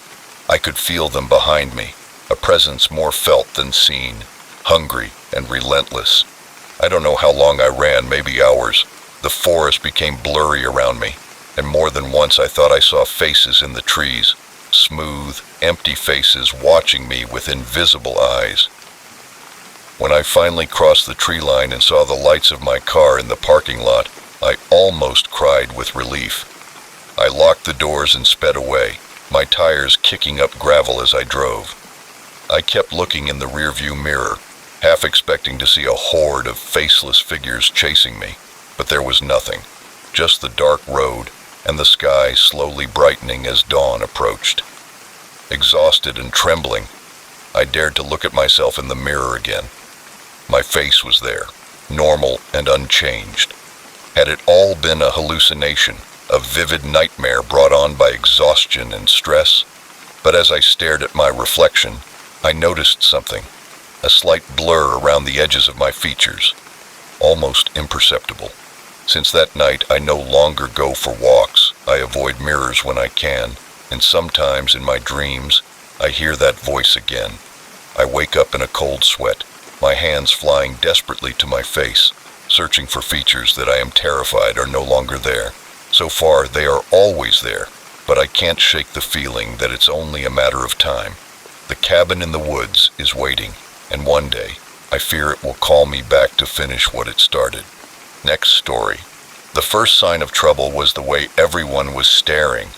I could feel them behind me, a presence more felt than seen, hungry and relentless. I don't know how long I ran, maybe hours. The forest became blurry around me, and more than once I thought I saw faces in the trees, smooth, empty faces watching me with invisible eyes. When I finally crossed the tree line and saw the lights of my car in the parking lot, I almost cried with relief. I locked the doors and sped away, my tires kicking up gravel as I drove. I kept looking in the rearview mirror, half expecting to see a horde of faceless figures chasing me, but there was nothing, just the dark road and the sky slowly brightening as dawn approached. Exhausted and trembling, I dared to look at myself in the mirror again. My face was there, normal and unchanged. Had it all been a hallucination, a vivid nightmare brought on by exhaustion and stress? But as I stared at my reflection, I noticed something, a slight blur around the edges of my features, almost imperceptible. Since that night, I no longer go for walks. I avoid mirrors when I can, and sometimes in my dreams, I hear that voice again. I wake up in a cold sweat, my hands flying desperately to my face, searching for features that I am terrified are no longer there. So far, they are always there, but I can't shake the feeling that it's only a matter of time. The cabin in the woods is waiting, and one day, I fear it will call me back to finish what it started. Next story. The first sign of trouble was the way everyone was staring,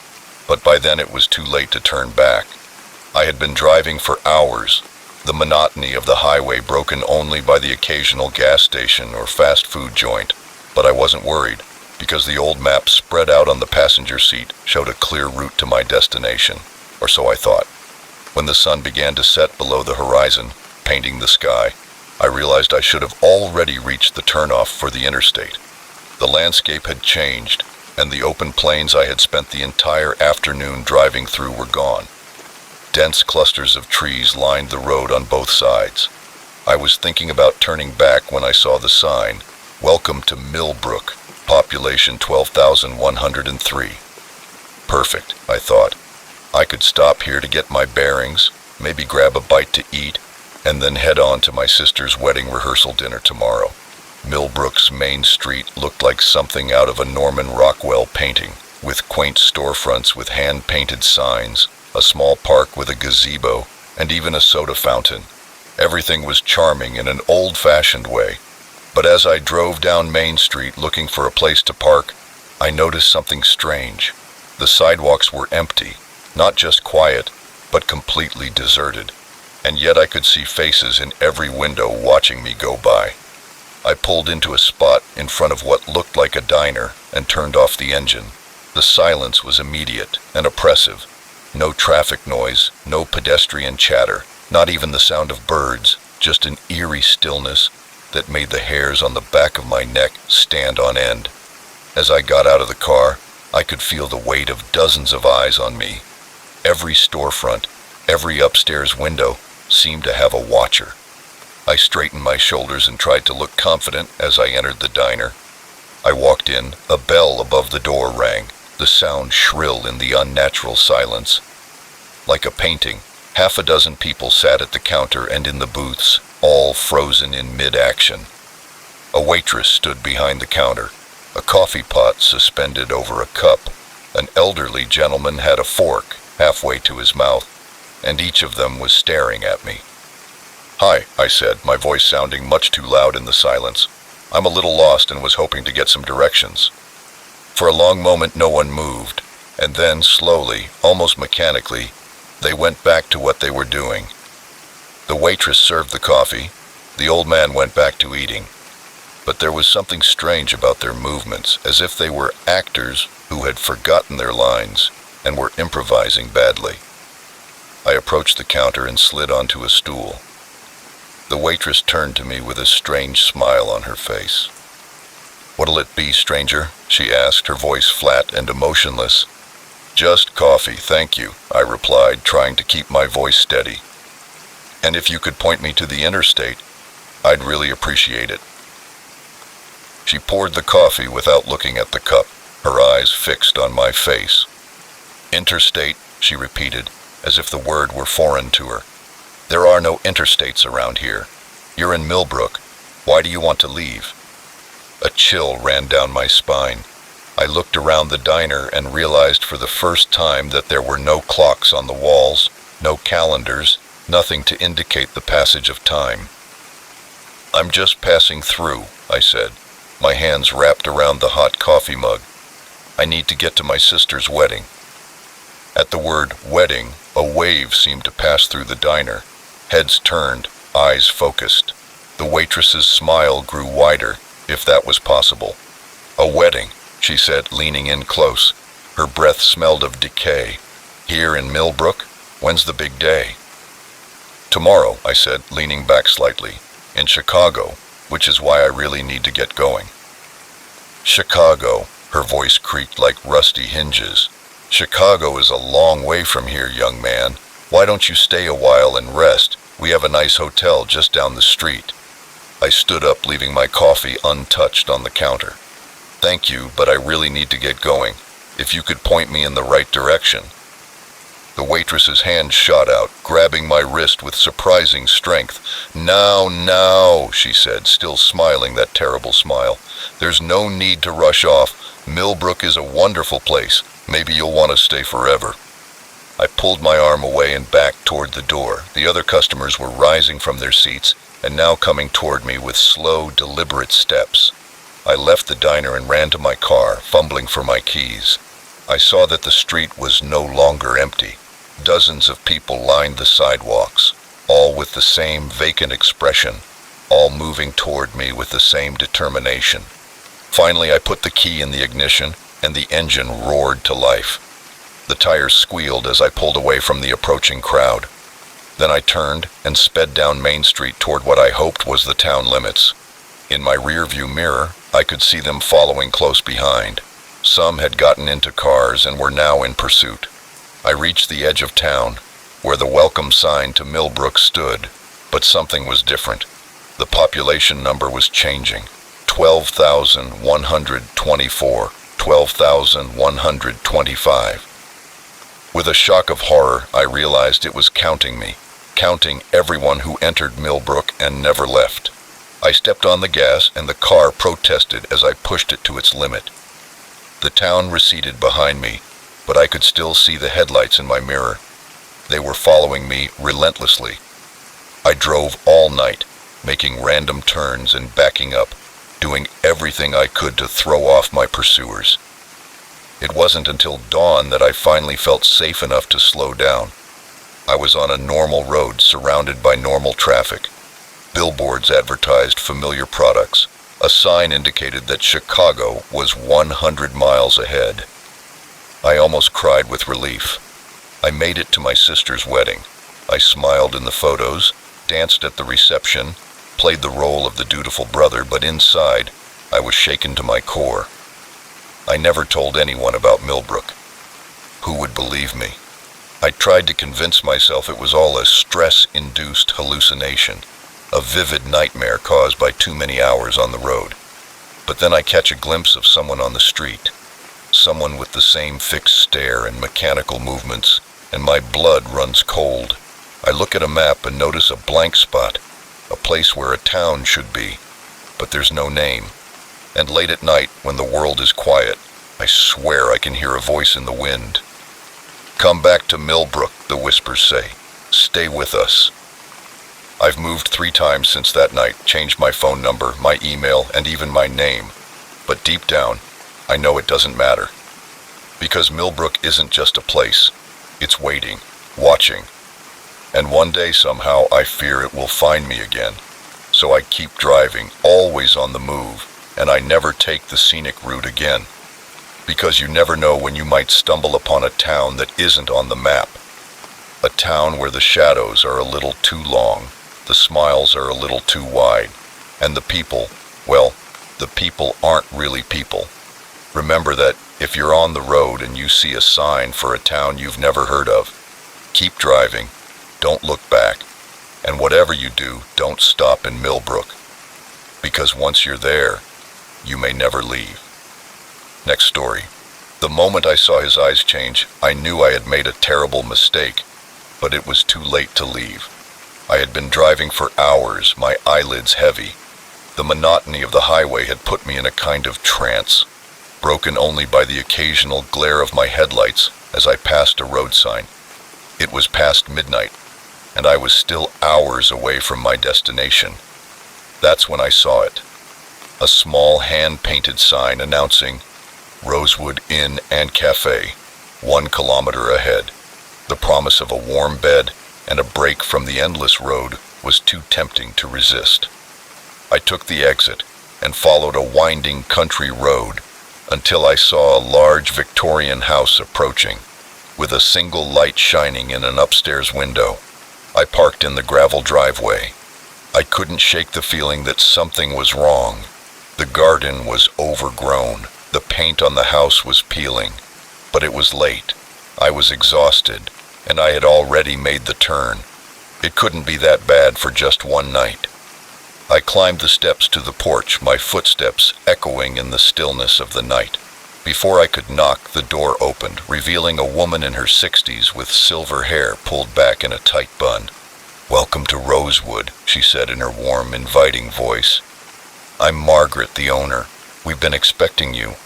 but by then it was too late to turn back. I had been driving for hours, the monotony of the highway broken only by the occasional gas station or fast food joint, but I wasn't worried, because the old map spread out on the passenger seat showed a clear route to my destination, or so I thought. When the sun began to set below the horizon, painting the sky, I realized I should have already reached the turnoff for the interstate. The landscape had changed, and the open plains I had spent the entire afternoon driving through were gone. Dense clusters of trees lined the road on both sides. I was thinking about turning back when I saw the sign, "Welcome to Millbrook, population 12,103. Perfect, I thought. I could stop here to get my bearings, maybe grab a bite to eat, and then head on to my sister's wedding rehearsal dinner tomorrow. Millbrook's main street looked like something out of a Norman Rockwell painting, with quaint storefronts with hand-painted signs, a small park with a gazebo, and even a soda fountain. Everything was charming in an old-fashioned way. But as I drove down Main Street looking for a place to park, I noticed something strange. The sidewalks were empty, not just quiet, but completely deserted. And yet I could see faces in every window watching me go by. I pulled into a spot in front of what looked like a diner and turned off the engine. The silence was immediate and oppressive. No traffic noise, no pedestrian chatter, not even the sound of birds, just an eerie stillness that made the hairs on the back of my neck stand on end. As I got out of the car, I could feel the weight of dozens of eyes on me. Every storefront, every upstairs window seemed to have a watcher. I straightened my shoulders and tried to look confident as I entered the diner. I walked in, a bell above the door rang, the sound shrill in the unnatural silence. Like a painting, half a dozen people sat at the counter and in the booths, all frozen in mid-action. A waitress stood behind the counter, a coffee pot suspended over a cup. An elderly gentleman had a fork halfway to his mouth, and each of them was staring at me. "Hi," I said, my voice sounding much too loud in the silence. "I'm a little lost and was hoping to get some directions." For a long moment no one moved, and then slowly, almost mechanically, they went back to what they were doing. The waitress served the coffee. The old man went back to eating. But there was something strange about their movements, as if they were actors who had forgotten their lines and were improvising badly. I approached the counter and slid onto a stool. The waitress turned to me with a strange smile on her face. "What'll it be, stranger?" she asked, her voice flat and emotionless. "Just coffee, thank you," I replied, trying to keep my voice steady. "And if you could point me to the interstate, I'd really appreciate it." She poured the coffee without looking at the cup, her eyes fixed on my face. "Interstate," she repeated, as if the word were foreign to her. "There are no interstates around here. You're in Millbrook. Why do you want to leave?" A chill ran down my spine. I looked around the diner and realized for the first time that there were no clocks on the walls, no calendars, nothing to indicate the passage of time. "I'm just passing through," I said, my hands wrapped around the hot coffee mug. "I need to get to my sister's wedding." At the word wedding, a wave seemed to pass through the diner. Heads turned, eyes focused. The waitress's smile grew wider, if that was possible. "A wedding," she said, leaning in close. Her breath smelled of decay. "Here in Millbrook? When's the big day?" "Tomorrow," I said, leaning back slightly. "In Chicago, which is why I really need to get going." "Chicago," her voice creaked like rusty hinges. "Chicago is a long way from here, young man. Why don't you stay a while and rest? We have a nice hotel just down the street." I stood up, leaving my coffee untouched on the counter. "Thank you, but I really need to get going. If you could point me in the right direction." The waitress's hand shot out, grabbing my wrist with surprising strength. Now, she said, still smiling that terrible smile. "There's no need to rush off. Millbrook is a wonderful place. Maybe you'll want to stay forever." I pulled my arm away and back toward the door. The other customers were rising from their seats and now coming toward me with slow, deliberate steps. I left the diner and ran to my car, fumbling for my keys. I saw that the street was no longer empty. Dozens of people lined the sidewalks, all with the same vacant expression, all moving toward me with the same determination. Finally, I put the key in the ignition, and the engine roared to life. The tires squealed as I pulled away from the approaching crowd. Then I turned and sped down Main Street toward what I hoped was the town limits. In my rearview mirror, I could see them following close behind. Some had gotten into cars and were now in pursuit. I reached the edge of town, where the welcome sign to Millbrook stood, but something was different. The population number was changing. 12,124, 12,125. With a shock of horror, I realized it was counting me, counting everyone who entered Millbrook and never left. I stepped on the gas and the car protested as I pushed it to its limit. The town receded behind me, but I could still see the headlights in my mirror. They were following me relentlessly. I drove all night, making random turns and backing up, doing everything I could to throw off my pursuers. It wasn't until dawn that I finally felt safe enough to slow down. I was on a normal road surrounded by normal traffic. Billboards advertised familiar products. A sign indicated that Chicago was 100 miles ahead. I almost cried with relief. I made it to my sister's wedding. I smiled in the photos, danced at the reception, played the role of the dutiful brother, but inside, I was shaken to my core. I never told anyone about Millbrook. Who would believe me? I tried to convince myself it was all a stress-induced hallucination, a vivid nightmare caused by too many hours on the road. But then I catch a glimpse of someone on the street, someone with the same fixed stare and mechanical movements, and my blood runs cold. I look at a map and notice a blank spot, a place where a town should be, but there's no name. And late at night, when the world is quiet, I swear I can hear a voice in the wind. "Come back to Millbrook," the whispers say. "Stay with us." I've moved 3 times since that night, changed my phone number, my email, and even my name. But deep down, I know it doesn't matter. Because Millbrook isn't just a place. It's waiting, watching. And one day somehow I fear it will find me again. So I keep driving, always on the move, and I never take the scenic route again. Because you never know when you might stumble upon a town that isn't on the map. A town where the shadows are a little too long, the smiles are a little too wide, and the people, well, the people aren't really people. Remember that if you're on the road and you see a sign for a town you've never heard of, keep driving, don't look back, and whatever you do, don't stop in Millbrook. Because once you're there, you may never leave. Next story. The moment I saw his eyes change, I knew I had made a terrible mistake, but it was too late to leave. I had been driving for hours, my eyelids heavy. The monotony of the highway had put me in a kind of trance, broken only by the occasional glare of my headlights as I passed a road sign. It was past midnight, and I was still hours away from my destination. That's when I saw it. A small hand-painted sign announcing Rosewood Inn and Cafe, 1 kilometer ahead. The promise of a warm bed and a break from the endless road was too tempting to resist. I took the exit and followed a winding country road until I saw a large Victorian house approaching, with a single light shining in an upstairs window. I parked in the gravel driveway. I couldn't shake the feeling that something was wrong. The garden was overgrown. The paint on the house was peeling. But it was late. I was exhausted, and I had already made the turn. It couldn't be that bad for just one night. I climbed the steps to the porch, my footsteps echoing in the stillness of the night. Before I could knock, the door opened, revealing a woman in her 60s with silver hair pulled back in a tight bun. "Welcome to Rosewood," she said in her warm, inviting voice. "I'm Margaret, the owner. We've been expecting you."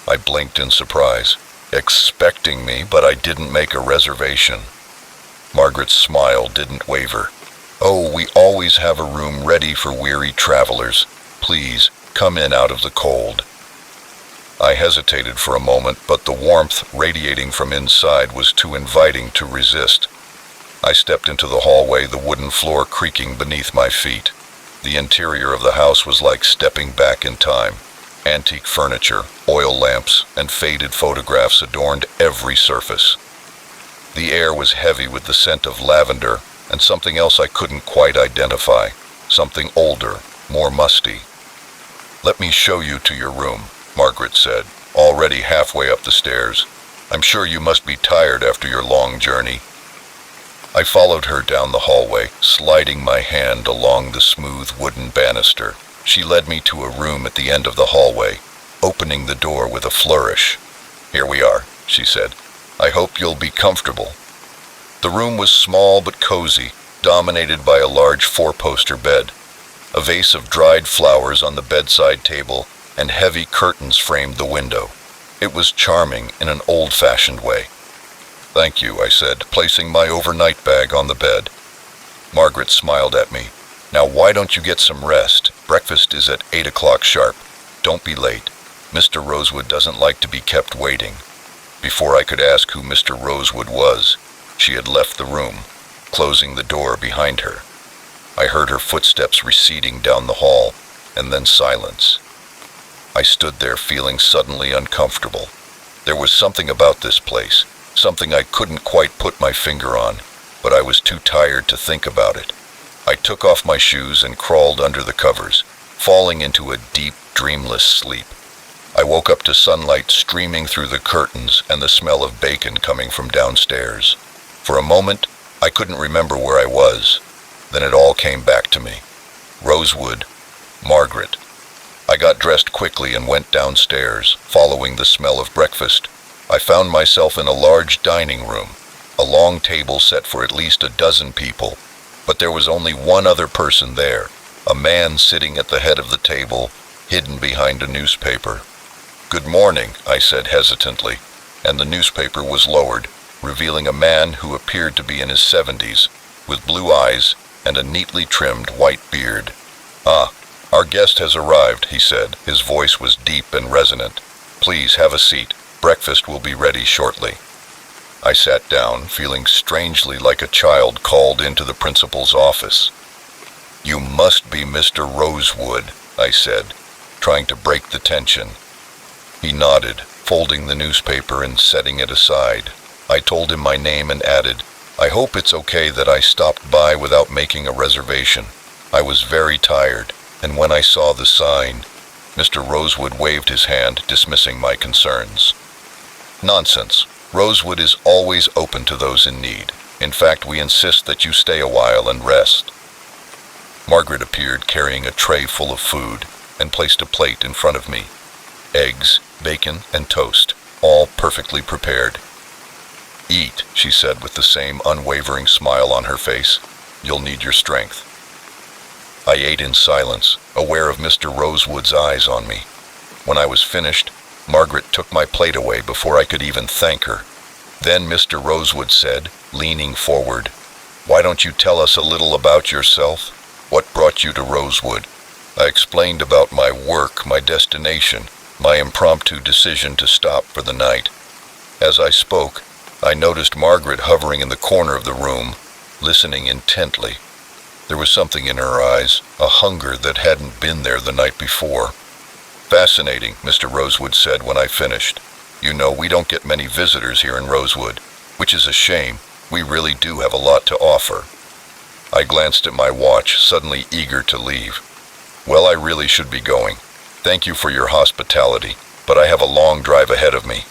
I blinked in surprise. Expecting me, but I didn't make a reservation. Margaret's smile didn't waver. "Oh, we always have a room ready for weary travelers. Please, come in out of the cold." I hesitated for a moment, but the warmth radiating from inside was too inviting to resist. I stepped into the hallway, the wooden floor creaking beneath my feet. The interior of the house was like stepping back in time. Antique furniture, oil lamps, and faded photographs adorned every surface. The air was heavy with the scent of lavender and something else I couldn't quite identify, something older, more musty. "Let me show you to your room," Margaret said, already halfway up the stairs. "I'm sure you must be tired after your long journey." I followed her down the hallway, sliding my hand along the smooth wooden banister. She led me to a room at the end of the hallway, opening the door with a flourish. "Here we are," she said. "I hope you'll be comfortable." The room was small but cozy, dominated by a large 4-poster bed. A vase of dried flowers on the bedside table and heavy curtains framed the window. It was charming in an old-fashioned way. "Thank you," I said, placing my overnight bag on the bed. Margaret smiled at me. "Now why don't you get some rest? Breakfast is at 8 o'clock sharp. Don't be late. Mr. Rosewood doesn't like to be kept waiting." Before I could ask who Mr. Rosewood was, she had left the room, closing the door behind her. I heard her footsteps receding down the hall, and then silence. I stood there feeling suddenly uncomfortable. There was something about this place, something I couldn't quite put my finger on, but I was too tired to think about it. I took off my shoes and crawled under the covers, falling into a deep, dreamless sleep. I woke up to sunlight streaming through the curtains and the smell of bacon coming from downstairs. For a moment, I couldn't remember where I was. Then it all came back to me. Rosewood, Margaret. I got dressed quickly and went downstairs, following the smell of breakfast. I found myself in a large dining room, a long table set for at least a dozen people, but there was only one other person there, a man sitting at the head of the table, hidden behind a newspaper. "Good morning," I said hesitantly, and the newspaper was lowered, revealing a man who appeared to be in his 70s, with blue eyes and a neatly trimmed white beard. "Ah, our guest has arrived," he said. His voice was deep and resonant. "Please have a seat. Breakfast will be ready shortly." I sat down, feeling strangely like a child called into the principal's office. "You must be Mr. Rosewood," I said, trying to break the tension. He nodded, folding the newspaper and setting it aside. I told him my name and added, "I hope it's okay that I stopped by without making a reservation. I was very tired, and when I saw the sign..." Mr. Rosewood waved his hand, dismissing my concerns. "Nonsense. Rosewood is always open to those in need. In fact, we insist that you stay a while and rest." Margaret appeared carrying a tray full of food and placed a plate in front of me. Eggs, bacon, and toast, all perfectly prepared. "Eat," she said with the same unwavering smile on her face. "You'll need your strength." I ate in silence, aware of Mr. Rosewood's eyes on me. When I was finished, Margaret took my plate away before I could even thank her. Then Mr. Rosewood said, leaning forward, "Why don't you tell us a little about yourself? What brought you to Rosewood?" I explained about my work, my destination, my impromptu decision to stop for the night. As I spoke, I noticed Margaret hovering in the corner of the room, listening intently. There was something in her eyes, a hunger that hadn't been there the night before. "Fascinating," Mr. Rosewood said when I finished. "You know, we don't get many visitors here in Rosewood, which is a shame. We really do have a lot to offer." I glanced at my watch, suddenly eager to leave. "Well, I really should be going. Thank you for your hospitality, but I have a long drive ahead of me."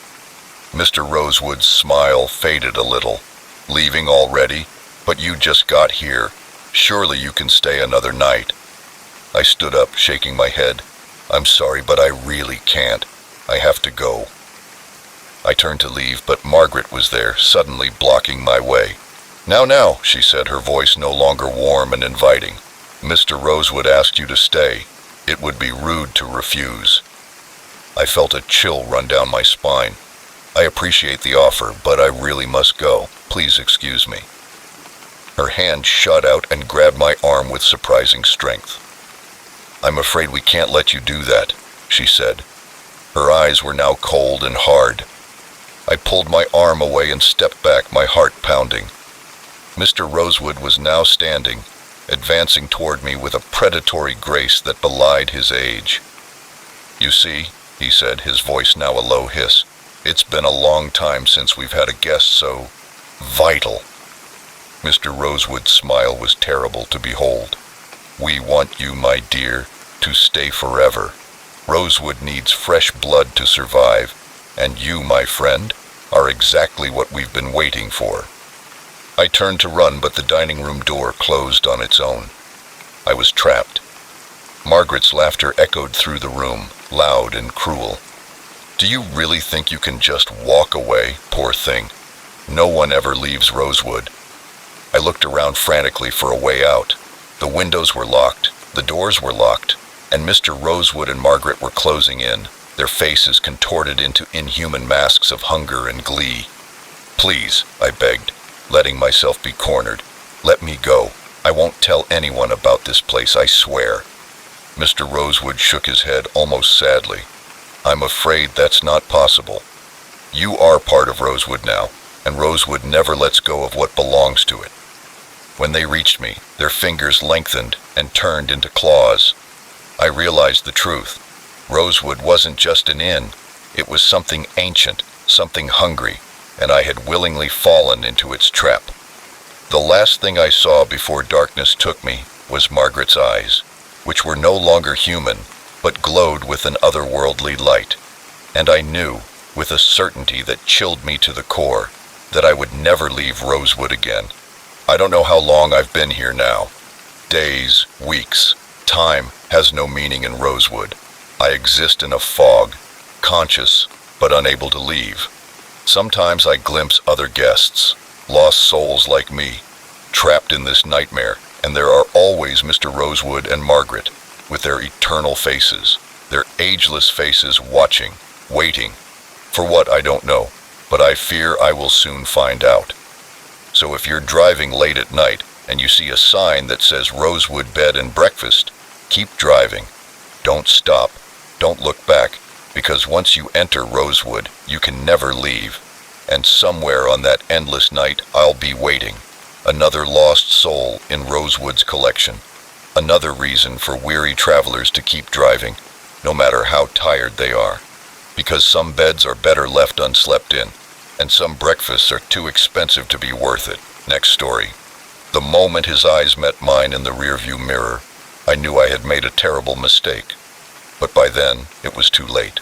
Mr. Rosewood's smile faded a little. "Leaving already? But you just got here. Surely you can stay another night." I stood up, shaking my head. "I'm sorry, but I really can't. I have to go." I turned to leave, but Margaret was there, suddenly blocking my way. Now," she said, her voice no longer warm and inviting. "Mr. Rosewood asked you to stay. It would be rude to refuse." I felt a chill run down my spine. "I appreciate the offer, but I really must go. Please excuse me." Her hand shot out and grabbed my arm with surprising strength. "I'm afraid we can't let you do that," she said. Her eyes were now cold and hard. I pulled my arm away and stepped back, my heart pounding. Mr. Rosewood was now standing, advancing toward me with a predatory grace that belied his age. "You see," he said, his voice now a low hiss, "it's been a long time since we've had a guest so vital." Mr. Rosewood's smile was terrible to behold. "We want you, my dear, to stay forever. Rosewood needs fresh blood to survive, and you, my friend, are exactly what we've been waiting for." I turned to run, but the dining room door closed on its own. I was trapped. Margaret's laughter echoed through the room, loud and cruel. "Do you really think you can just walk away, poor thing? No one ever leaves Rosewood." I looked around frantically for a way out. The windows were locked, the doors were locked, and Mr. Rosewood and Margaret were closing in. their faces contorted into inhuman masks of hunger and glee. "Please," I begged, letting myself be cornered. "Let me go. I won't tell anyone about this place, I swear." Mr. Rosewood shook his head almost sadly. "I'm afraid that's not possible. You are part of Rosewood now, and Rosewood never lets go of what belongs to it." When they reached me, their fingers lengthened and turned into claws. I realized the truth. Rosewood wasn't just an inn. It was something ancient, something hungry, and I had willingly fallen into its trap. The last thing I saw before darkness took me was Margaret's eyes, which were no longer human, but glowed with an otherworldly light. And I knew, with a certainty that chilled me to the core, that I would never leave Rosewood again. I don't know how long I've been here now. Days, weeks, time has no meaning in Rosewood. I exist in a fog, conscious but unable to leave. Sometimes I glimpse other guests, lost souls like me, trapped in this nightmare, and there are always Mr. Rosewood and Margaret, with their eternal faces, their ageless faces watching, waiting, for what I don't know, but I fear I will soon find out. So if you're driving late at night and you see a sign that says Rosewood Bed and Breakfast, keep driving. Don't stop. Don't look back, because once you enter Rosewood, you can never leave. And somewhere on that endless night, I'll be waiting. Another lost soul in Rosewood's collection. Another reason for weary travelers to keep driving, no matter how tired they are. Because some beds are better left unslept in, and some breakfasts are too expensive to be worth it. Next story. The moment his eyes met mine in the rearview mirror, I knew I had made a terrible mistake. But by then, it was too late.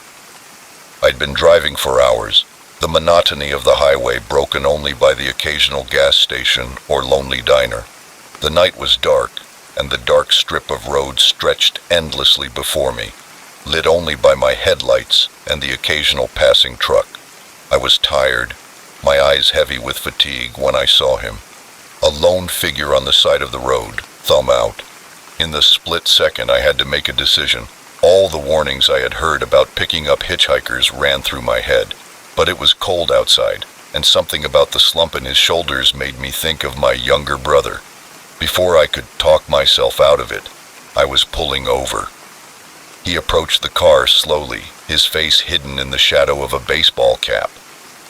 I'd been driving for hours, the monotony of the highway broken only by the occasional gas station or lonely diner. The night was dark, and the dark strip of road stretched endlessly before me, lit only by my headlights and the occasional passing truck. I was tired, my eyes heavy with fatigue when I saw him. A lone figure on the side of the road, thumb out. In the split second I had to make a decision. All the warnings I had heard about picking up hitchhikers ran through my head. But it was cold outside, and something about the slump in his shoulders made me think of my younger brother. Before I could talk myself out of it, I was pulling over. He approached the car slowly, his face hidden in the shadow of a baseball cap.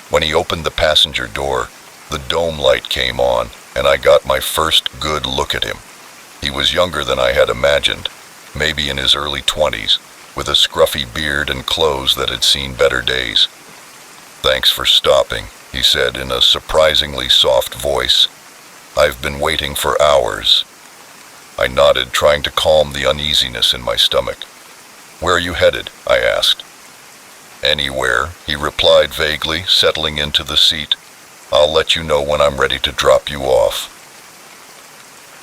When he opened the passenger door, the dome light came on, and I got my first good look at him. He was younger than I had imagined, maybe in his early 20s, with a scruffy beard and clothes that had seen better days. "Thanks for stopping," he said in a surprisingly soft voice. "I've been waiting for hours." I nodded, trying to calm the uneasiness in my stomach. "Where are you headed?" I asked. "Anywhere," he replied vaguely, settling into the seat. "I'll let you know when I'm ready to drop you off."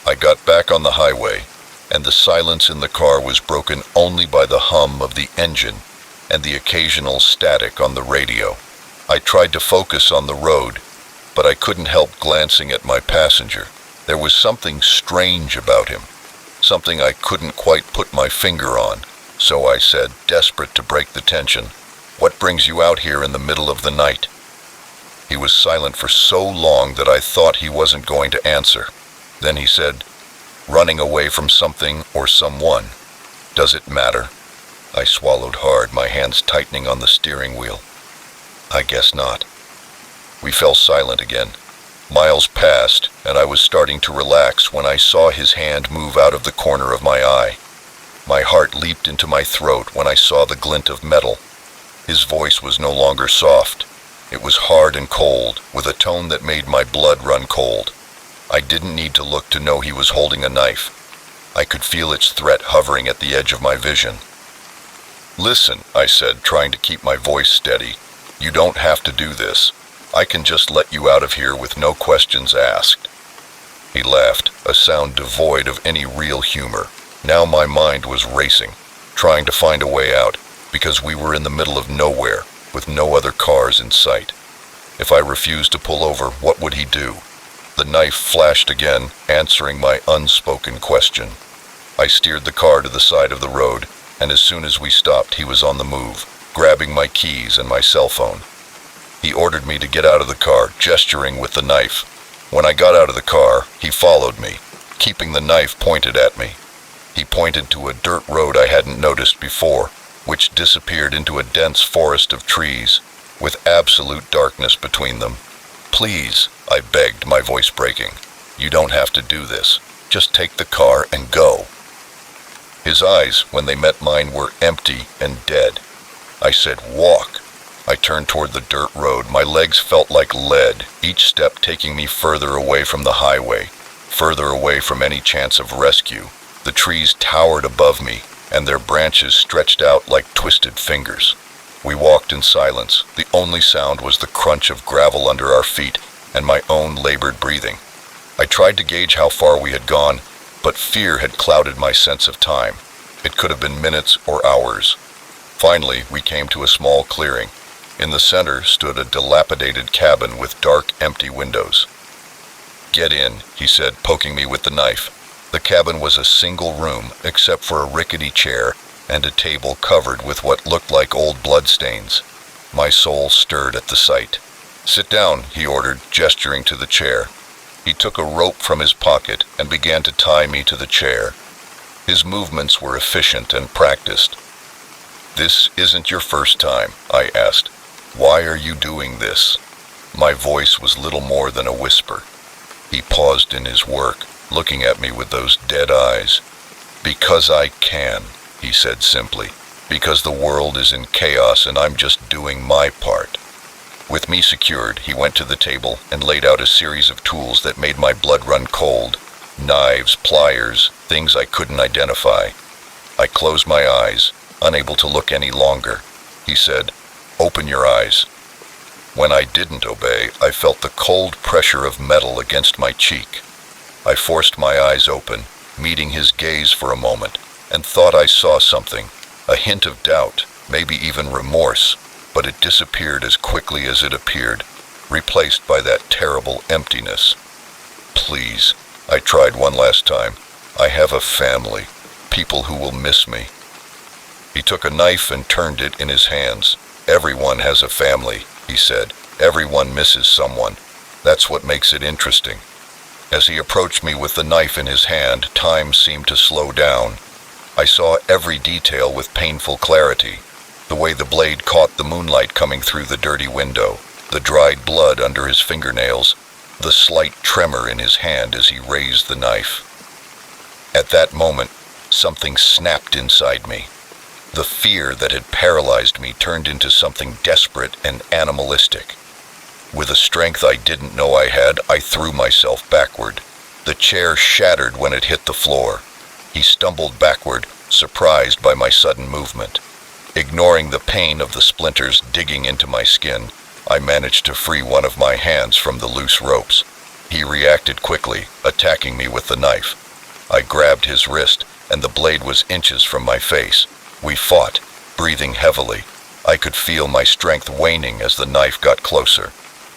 I got back on the highway, and the silence in the car was broken only by the hum of the engine and the occasional static on the radio. I tried to focus on the road, but I couldn't help glancing at my passenger. There was something strange about him, something I couldn't quite put my finger on. So I said, desperate to break the tension, "What brings you out here in the middle of the night?" He was silent for so long that I thought he wasn't going to answer. Then he said, "Running away from something or someone. Does it matter?" I swallowed hard, my hands tightening on the steering wheel. "I guess not." We fell silent again. Miles passed, and I was starting to relax when I saw his hand move out of the corner of my eye. My heart leaped into my throat when I saw the glint of metal. His voice was no longer soft. It was hard and cold, with a tone that made my blood run cold. I didn't need to look to know he was holding a knife. I could feel its threat hovering at the edge of my vision. "Listen," I said, trying to keep my voice steady. "You don't have to do this. I can just let you out of here with no questions asked." He laughed, a sound devoid of any real humor. Now my mind was racing, trying to find a way out, because we were in the middle of nowhere, with no other cars in sight. If I refused to pull over, what would he do? The knife flashed again, answering my unspoken question. I steered the car to the side of the road, and as soon as we stopped, he was on the move. grabbing my keys and my cell phone. He ordered me to get out of the car, gesturing with the knife. When I got out of the car, he followed me, keeping the knife pointed at me. He pointed to a dirt road I hadn't noticed before, which disappeared into a dense forest of trees, with absolute darkness between them. "Please," I begged, my voice breaking. "You don't have to do this. Just take the car and go." His eyes, when they met mine, were empty and dead. I said, "Walk." I turned toward the dirt road. My legs felt like lead, each step taking me further away from the highway, further away from any chance of rescue. The trees towered above me, and their branches stretched out like twisted fingers. We walked in silence. The only sound was the crunch of gravel under our feet and my own labored breathing. I tried to gauge how far we had gone, but fear had clouded my sense of time. It could have been minutes or hours. Finally, we came to a small clearing. In the center stood a dilapidated cabin with dark, empty windows. "Get in," he said, poking me with the knife. The cabin was a single room, except for a rickety chair and a table covered with what looked like old bloodstains. My soul stirred at the sight. "Sit down," he ordered, gesturing to the chair. He took a rope from his pocket and began to tie me to the chair. His movements were efficient and practiced. "This isn't your first time," I asked. "Why are you doing this?" My voice was little more than a whisper. He paused in his work, looking at me with those dead eyes. "Because I can," he said simply. "Because the world is in chaos and I'm just doing my part." With me secured, he went to the table and laid out a series of tools that made my blood run cold. Knives, pliers, things I couldn't identify. I closed my eyes, unable to look any longer. He said, "Open your eyes." When I didn't obey, I felt the cold pressure of metal against my cheek. I forced my eyes open, meeting his gaze for a moment, and thought I saw something, a hint of doubt, maybe even remorse, but it disappeared as quickly as it appeared, replaced by that terrible emptiness. "Please," I tried one last time. "I have a family, people who will miss me." He took a knife and turned it in his hands. "Everyone has a family," he said. "Everyone misses someone. That's what makes it interesting." As he approached me with the knife in his hand, time seemed to slow down. I saw every detail with painful clarity. The way the blade caught the moonlight coming through the dirty window, the dried blood under his fingernails, the slight tremor in his hand as he raised the knife. At that moment, something snapped inside me. The fear that had paralyzed me turned into something desperate and animalistic. With a strength I didn't know I had, I threw myself backward. The chair shattered when it hit the floor. He stumbled backward, surprised by my sudden movement. Ignoring the pain of the splinters digging into my skin, I managed to free one of my hands from the loose ropes. He reacted quickly, attacking me with the knife. I grabbed his wrist, and the blade was inches from my face. We fought, breathing heavily. I could feel my strength waning as the knife got closer.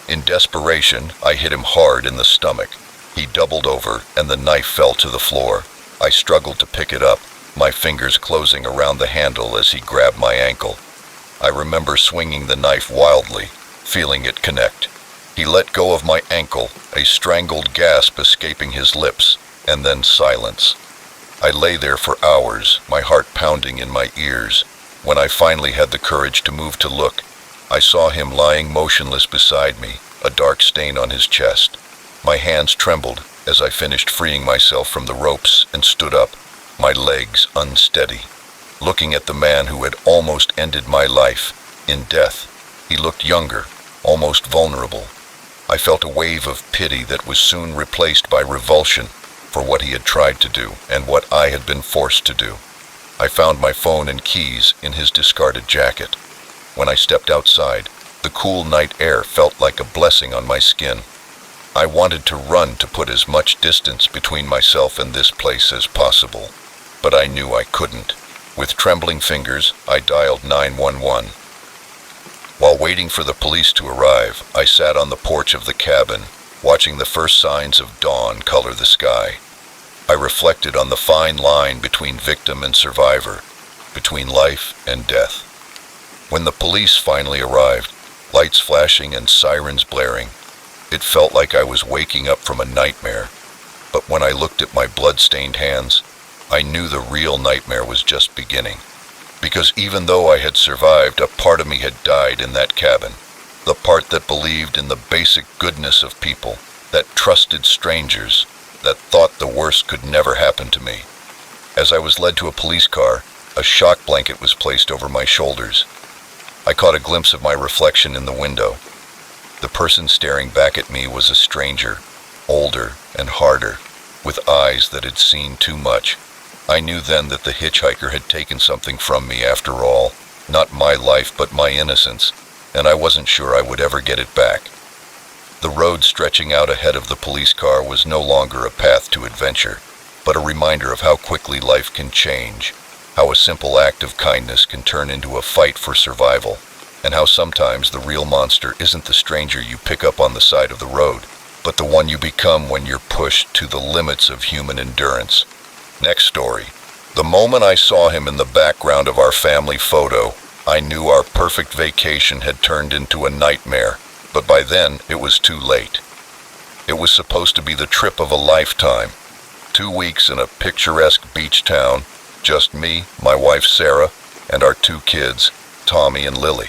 In desperation, I hit him hard in the stomach. He doubled over, and the knife fell to the floor. I struggled to pick it up, my fingers closing around the handle as he grabbed my ankle. I remember swinging the knife wildly, feeling it connect. He let go of my ankle, a strangled gasp escaping his lips, and then silence. I lay there for hours, my heart pounding in my ears. When I finally had the courage to move to look, I saw him lying motionless beside me, a dark stain on his chest. My hands trembled as I finished freeing myself from the ropes and stood up, my legs unsteady. Looking at the man who had almost ended my life, in death, he looked younger, almost vulnerable. I felt a wave of pity that was soon replaced by revulsion for what he had tried to do and what I had been forced to do. I found my phone and keys in his discarded jacket. When I stepped outside, the cool night air felt like a blessing on my skin. I wanted to run to put as much distance between myself and this place as possible, but I knew I couldn't. With trembling fingers, I dialed 911. While waiting for the police to arrive, I sat on the porch of the cabin, watching the first signs of dawn color the sky. I reflected on the fine line between victim and survivor, between life and death. When the police finally arrived, lights flashing and sirens blaring, it felt like I was waking up from a nightmare. But when I looked at my blood-stained hands, I knew the real nightmare was just beginning. Because even though I had survived, a part of me had died in that cabin. The part that believed in the basic goodness of people, that trusted strangers, that thought the worst could never happen to me. As I was led to a police car, a shock blanket was placed over my shoulders. I caught a glimpse of my reflection in the window. The person staring back at me was a stranger, older and harder, with eyes that had seen too much. I knew then that the hitchhiker had taken something from me after all, not my life but my innocence, and I wasn't sure I would ever get it back. The road stretching out ahead of the police car was no longer a path to adventure, but a reminder of how quickly life can change, how a simple act of kindness can turn into a fight for survival, and how sometimes the real monster isn't the stranger you pick up on the side of the road, but the one you become when you're pushed to the limits of human endurance. Next story. The moment I saw him in the background of our family photo, I knew our perfect vacation had turned into a nightmare, but by then it was too late. It was supposed to be the trip of a lifetime. 2 weeks in a picturesque beach town, just me, my wife Sarah, and our 2 kids, Tommy and Lily.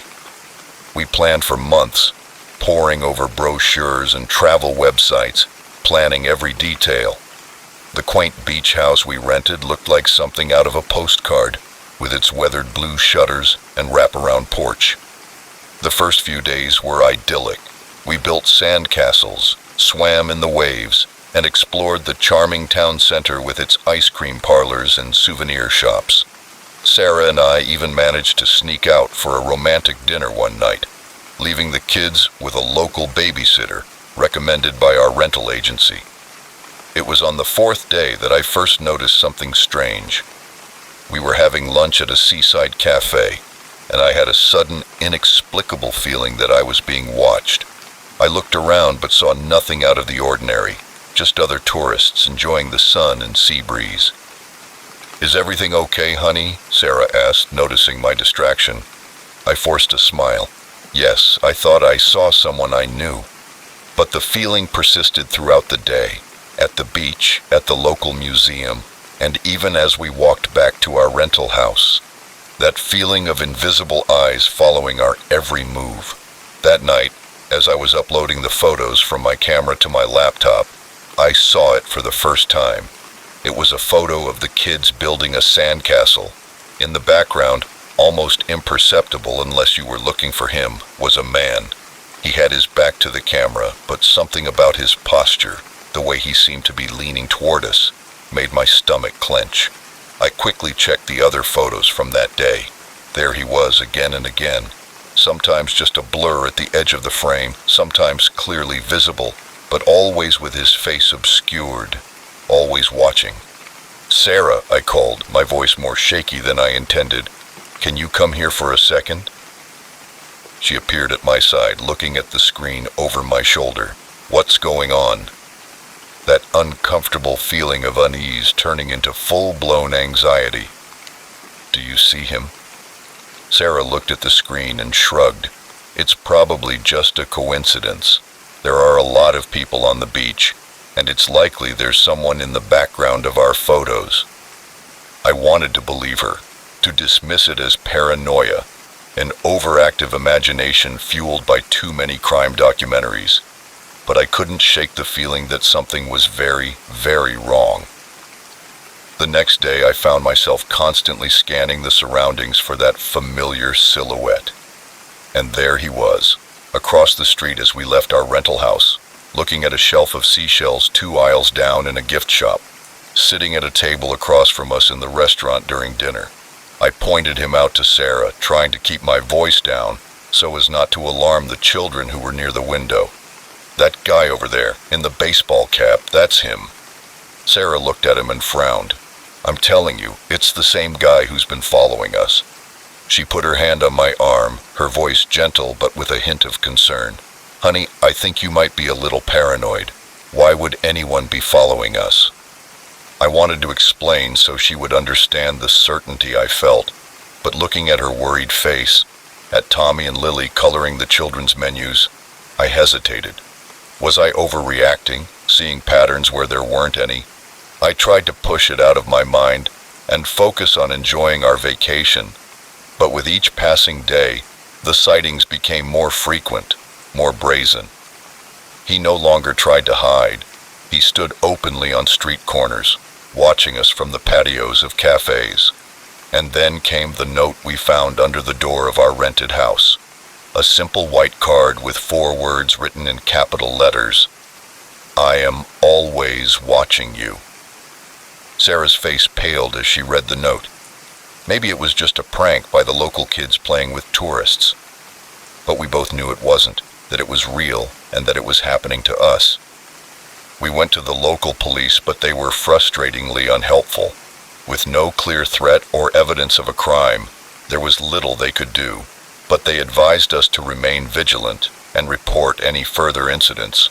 We planned for months, poring over brochures and travel websites, planning every detail. The quaint beach house we rented looked like something out of a postcard, with its weathered blue shutters and wraparound porch. The first few days were idyllic. We built sand castles, swam in the waves, and explored the charming town center with its ice cream parlors and souvenir shops. Sarah and I even managed to sneak out for a romantic dinner one night, leaving the kids with a local babysitter recommended by our rental agency. It was on the 4th day that I first noticed something strange. We were having lunch at a seaside cafe, and I had a sudden, inexplicable feeling that I was being watched. I looked around but saw nothing out of the ordinary, just other tourists enjoying the sun and sea breeze. "Is everything okay, honey?" Sarah asked, noticing my distraction. I forced a smile. Yes, I thought I saw someone I knew. But the feeling persisted throughout the day, at the beach, at the local museum, and even as we walked back to our rental house. That feeling of invisible eyes following our every move. That night, as I was uploading the photos from my camera to my laptop, I saw it for the first time. It was a photo of the kids building a sandcastle. In the background, almost imperceptible unless you were looking for him, was a man. He had his back to the camera, but something about his posture, the way he seemed to be leaning toward us, made my stomach clench. I quickly checked the other photos from that day. There he was again and again, sometimes just a blur at the edge of the frame, sometimes clearly visible, but always with his face obscured, always watching. "Sarah," I called, my voice more shaky than I intended. "Can you come here for a second?" She appeared at my side, looking at the screen over my shoulder. "What's going on?" That uncomfortable feeling of unease turning into full-blown anxiety. "Do you see him?" Sarah looked at the screen and shrugged. "It's probably just a coincidence. There are a lot of people on the beach, and it's likely there's someone in the background of our photos." I wanted to believe her, to dismiss it as paranoia, an overactive imagination fueled by too many crime documentaries. But I couldn't shake the feeling that something was very, very wrong. The next day I found myself constantly scanning the surroundings for that familiar silhouette. And there he was, across the street as we left our rental house, looking at a shelf of seashells 2 aisles down in a gift shop, sitting at a table across from us in the restaurant during dinner. I pointed him out to Sarah, trying to keep my voice down so as not to alarm the children who were near the window. "That guy over there, in the baseball cap, that's him." Sarah looked at him and frowned. "I'm telling you, it's the same guy who's been following us." She put her hand on my arm, her voice gentle but with a hint of concern. "Honey, I think you might be a little paranoid. Why would anyone be following us?" I wanted to explain so she would understand the certainty I felt, but looking at her worried face, at Tommy and Lily coloring the children's menus. I hesitated. Was I overreacting, seeing patterns where there weren't any? I tried to push it out of my mind and focus on enjoying our vacation, but with each passing day, the sightings became more frequent, more brazen. He no longer tried to hide. He stood openly on street corners, watching us from the patios of cafes. And then came the note we found under the door of our rented house. A simple white card with 4 words written in capital letters. I am always watching you. Sarah's face paled as she read the note. Maybe it was just a prank by the local kids playing with tourists. But we both knew it wasn't, that it was real, and that it was happening to us. We went to the local police, but they were frustratingly unhelpful. With no clear threat or evidence of a crime, there was little they could do, but they advised us to remain vigilant and report any further incidents.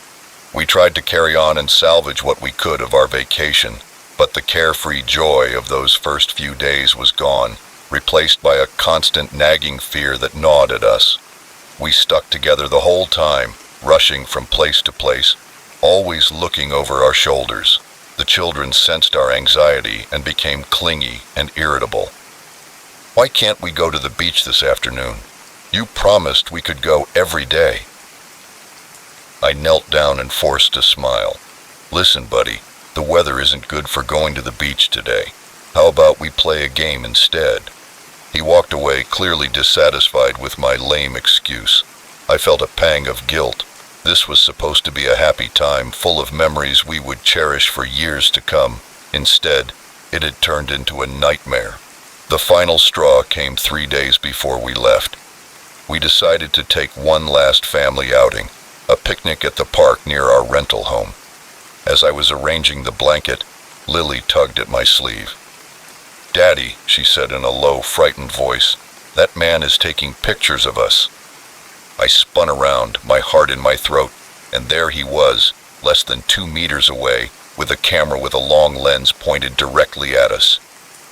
We tried to carry on and salvage what we could of our vacation, but the carefree joy of those first few days was gone, replaced by a constant nagging fear that gnawed at us. We stuck together the whole time, rushing from place to place, always looking over our shoulders. The children sensed our anxiety and became clingy and irritable. Why can't we go to the beach this afternoon? You promised we could go every day. I knelt down and forced a smile. Listen, buddy, the weather isn't good for going to the beach today. How about we play a game instead? He walked away, clearly dissatisfied with my lame excuse. I felt a pang of guilt. This was supposed to be a happy time, full of memories we would cherish for years to come. Instead, it had turned into a nightmare. The final straw came 3 days before we left. We decided to take one last family outing, a picnic at the park near our rental home. As I was arranging the blanket, Lily tugged at my sleeve. "Daddy," she said in a low, frightened voice, "that man is taking pictures of us." I spun around, my heart in my throat, and there he was, less than 2 meters away, with a camera with a long lens pointed directly at us.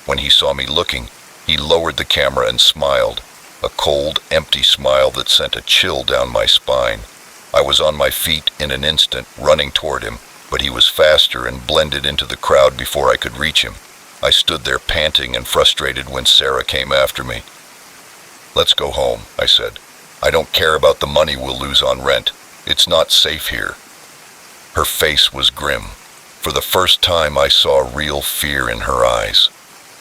When he saw me looking, he lowered the camera and smiled, a cold, empty smile that sent a chill down my spine. I was on my feet in an instant, running toward him, but he was faster and blended into the crowd before I could reach him. I stood there panting and frustrated when Sarah came after me. "Let's go home," I said. "I don't care about the money we'll lose on rent. It's not safe here." Her face was grim. For the first time, I saw real fear in her eyes.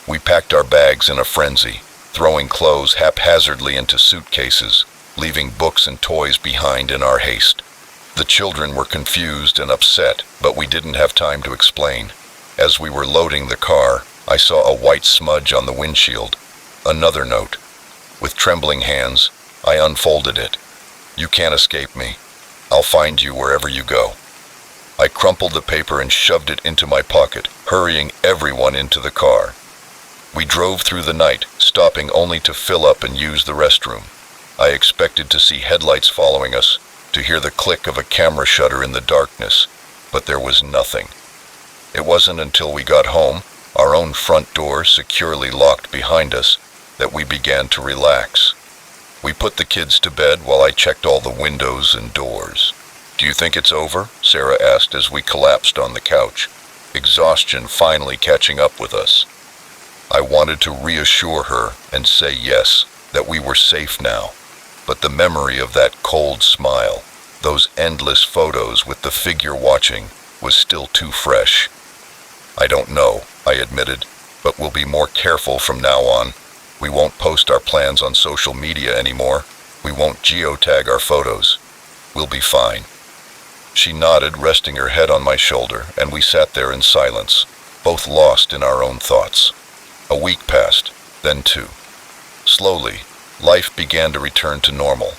We packed our bags in a frenzy, throwing clothes haphazardly into suitcases, leaving books and toys behind in our haste. The children were confused and upset, but we didn't have time to explain. As we were loading the car, I saw a white smudge on the windshield. Another note. With trembling hands, I unfolded it. "You can't escape me. I'll find you wherever you go." I crumpled the paper and shoved it into my pocket, hurrying everyone into the car. We drove through the night, stopping only to fill up and use the restroom. I expected to see headlights following us, to hear the click of a camera shutter in the darkness, but there was nothing. It wasn't until we got home, our own front door securely locked behind us, that we began to relax. We put the kids to bed while I checked all the windows and doors. "Do you think it's over?" Sarah asked as we collapsed on the couch, exhaustion finally catching up with us. I wanted to reassure her and say yes, that we were safe now, but the memory of that cold smile, those endless photos with the figure watching, was still too fresh. "I don't know," I admitted, "but we'll be more careful from now on. We won't post our plans on social media anymore. We won't geotag our photos. We'll be fine." She nodded, resting her head on my shoulder, and we sat there in silence, both lost in our own thoughts. A week passed, then 2. Slowly, life began to return to normal.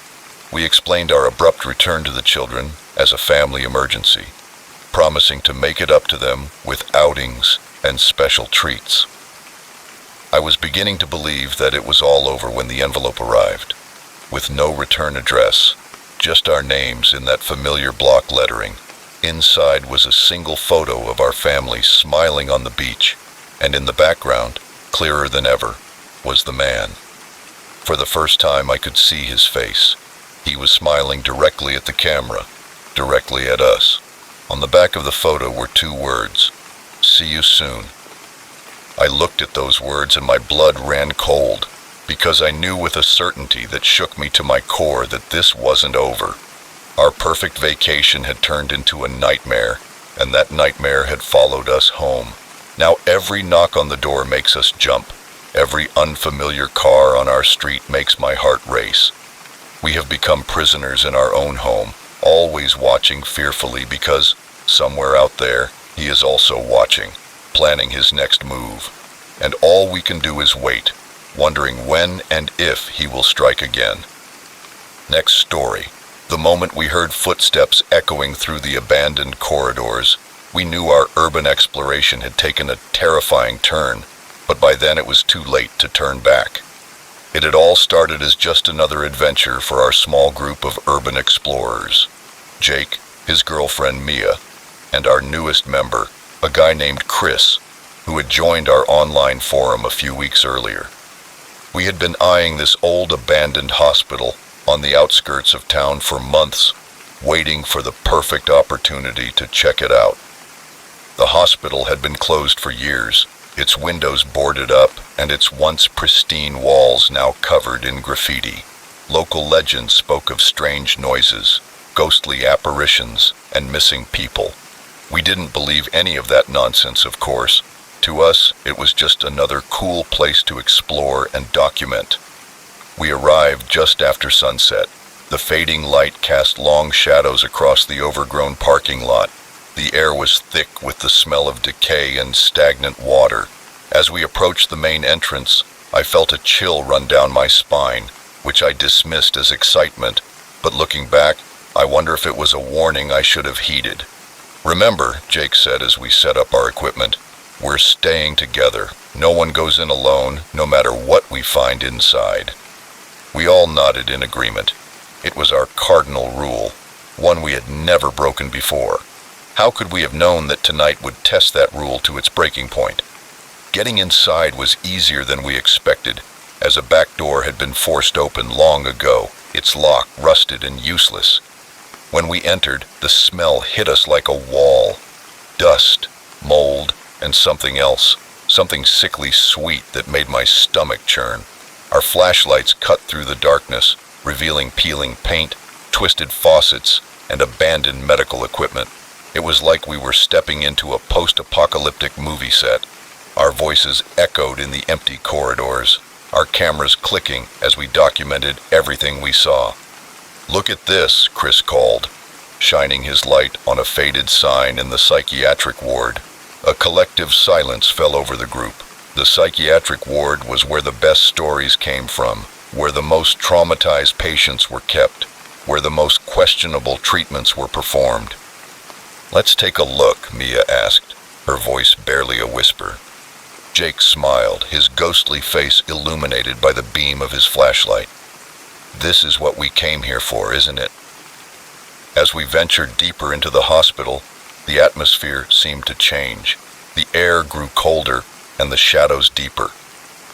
We explained our abrupt return to the children as a family emergency, promising to make it up to them with outings and special treats. I was beginning to believe that it was all over when the envelope arrived, with no return address, just our names in that familiar block lettering. Inside was a single photo of our family smiling on the beach, and in the background, clearer than ever, was the man. For the first time I could see his face. He was smiling directly at the camera, directly at us. On the back of the photo were 2 words, "See you soon." I looked at those words and my blood ran cold, because I knew with a certainty that shook me to my core that this wasn't over. Our perfect vacation had turned into a nightmare, and that nightmare had followed us home. Now every knock on the door makes us jump. Every unfamiliar car on our street makes my heart race. We have become prisoners in our own home, always watching fearfully because, somewhere out there, he is also watching, planning his next move. And all we can do is wait, wondering when and if he will strike again. Next story. The moment we heard footsteps echoing through the abandoned corridors, we knew our urban exploration had taken a terrifying turn, but by then it was too late to turn back. It had all started as just another adventure for our small group of urban explorers. Jake, his girlfriend Mia, and our newest member, a guy named Chris, who had joined our online forum a few weeks earlier. We had been eyeing this old abandoned hospital on the outskirts of town for months, waiting for the perfect opportunity to check it out. The hospital had been closed for years, its windows boarded up and its once pristine walls now covered in graffiti. Local legends spoke of strange noises, ghostly apparitions, and missing people. We didn't believe any of that nonsense, of course. To us, it was just another cool place to explore and document. We arrived just after sunset. The fading light cast long shadows across the overgrown parking lot. The air was thick with the smell of decay and stagnant water. As we approached the main entrance, I felt a chill run down my spine, which I dismissed as excitement, but looking back, I wonder if it was a warning I should have heeded. "Remember," Jake said as we set up our equipment, "we're staying together. No one goes in alone, no matter what we find inside." We all nodded in agreement. It was our cardinal rule, one we had never broken before. How could we have known that tonight would test that rule to its breaking point? Getting inside was easier than we expected, as a back door had been forced open long ago, its lock rusted and useless. When we entered, the smell hit us like a wall. Dust, mold, and something else, something sickly sweet that made my stomach churn. Our flashlights cut through the darkness, revealing peeling paint, twisted faucets, and abandoned medical equipment. It was like we were stepping into a post-apocalyptic movie set. Our voices echoed in the empty corridors, our cameras clicking as we documented everything we saw. "Look at this," Chris called, shining his light on a faded sign in the psychiatric ward. A collective silence fell over the group. The psychiatric ward was where the best stories came from, where the most traumatized patients were kept, where the most questionable treatments were performed. "Let's take a look," Mia asked, her voice barely a whisper. Jake smiled, his ghostly face illuminated by the beam of his flashlight. "This is what we came here for, isn't it?" As we ventured deeper into the hospital, the atmosphere seemed to change. The air grew colder and the shadows deeper.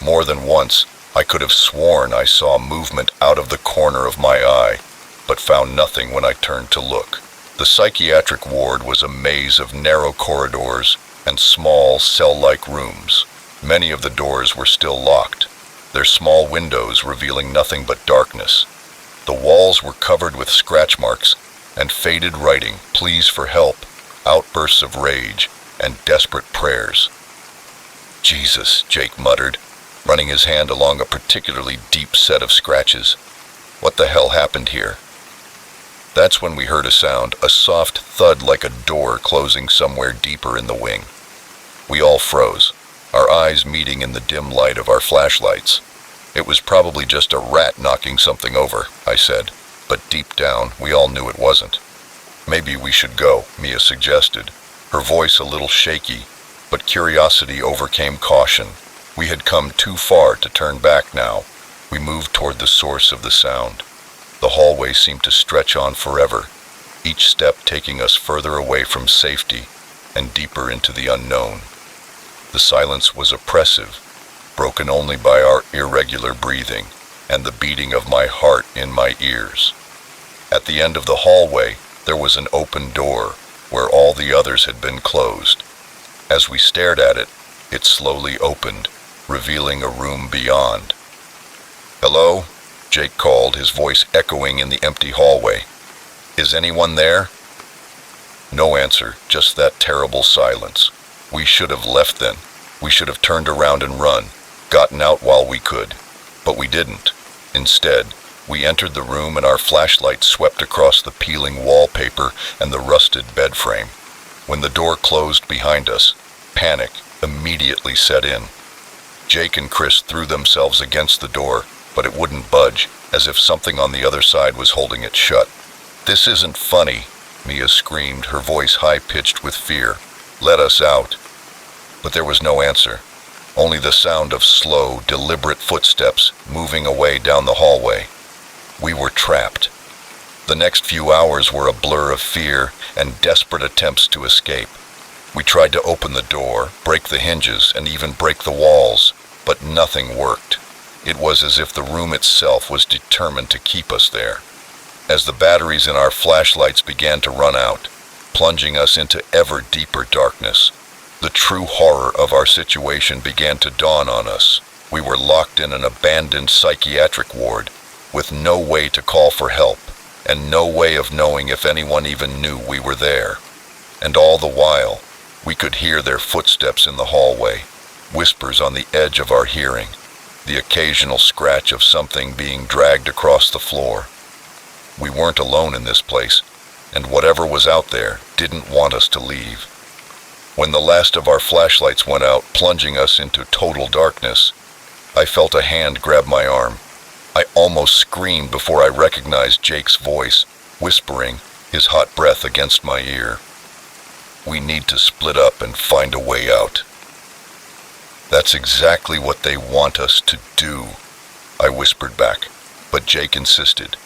More than once, I could have sworn I saw movement out of the corner of my eye, but found nothing when I turned to look. The psychiatric ward was a maze of narrow corridors and small cell-like rooms. Many of the doors were still locked, their small windows revealing nothing but darkness. The walls were covered with scratch marks and faded writing, pleas for help, outbursts of rage, and desperate prayers. "Jesus," Jake muttered, running his hand along a particularly deep set of scratches. "What the hell happened here?" That's when we heard a sound, a soft thud like a door closing somewhere deeper in the wing. We all froze, our eyes meeting in the dim light of our flashlights. "It was probably just a rat knocking something over," I said, but deep down we all knew it wasn't. "Maybe we should go," Mia suggested, her voice a little shaky, but curiosity overcame caution. We had come too far to turn back now. We moved toward the source of the sound. The hallway seemed to stretch on forever, each step taking us further away from safety and deeper into the unknown. The silence was oppressive, broken only by our irregular breathing. and the beating of my heart in my ears. At the end of the hallway, there was an open door where all the others had been closed. As we stared at it, it slowly opened, revealing a room beyond. "Hello?" Jake called, his voice echoing in the empty hallway. "Is anyone there?" No answer, just that terrible silence. We should have left then. We should have turned around and run, gotten out while we could. But we didn't. Instead, we entered the room and our flashlight swept across the peeling wallpaper and the rusted bed frame. When the door closed behind us, panic immediately set in. Jake and Chris threw themselves against the door, but it wouldn't budge, as if something on the other side was holding it shut. "This isn't funny," Mia screamed, her voice high-pitched with fear. "Let us out." But there was no answer, only the sound of slow, deliberate footsteps moving away down the hallway. We were trapped. The next few hours were a blur of fear and desperate attempts to escape. We tried to open the door, break the hinges, and even break the walls, but nothing worked. It was as if the room itself was determined to keep us there. As the batteries in our flashlights began to run out, plunging us into ever deeper darkness, the true horror of our situation began to dawn on us. We were locked in an abandoned psychiatric ward, with no way to call for help, and no way of knowing if anyone even knew we were there. And all the while, we could hear their footsteps in the hallway, whispers on the edge of our hearing, the occasional scratch of something being dragged across the floor. We weren't alone in this place, and whatever was out there didn't want us to leave. When the last of our flashlights went out, plunging us into total darkness, I felt a hand grab my arm. I almost screamed before I recognized Jake's voice, whispering, his hot breath against my ear. "We need to split up and find a way out." "That's exactly what they want us to do," I whispered back, but Jake insisted.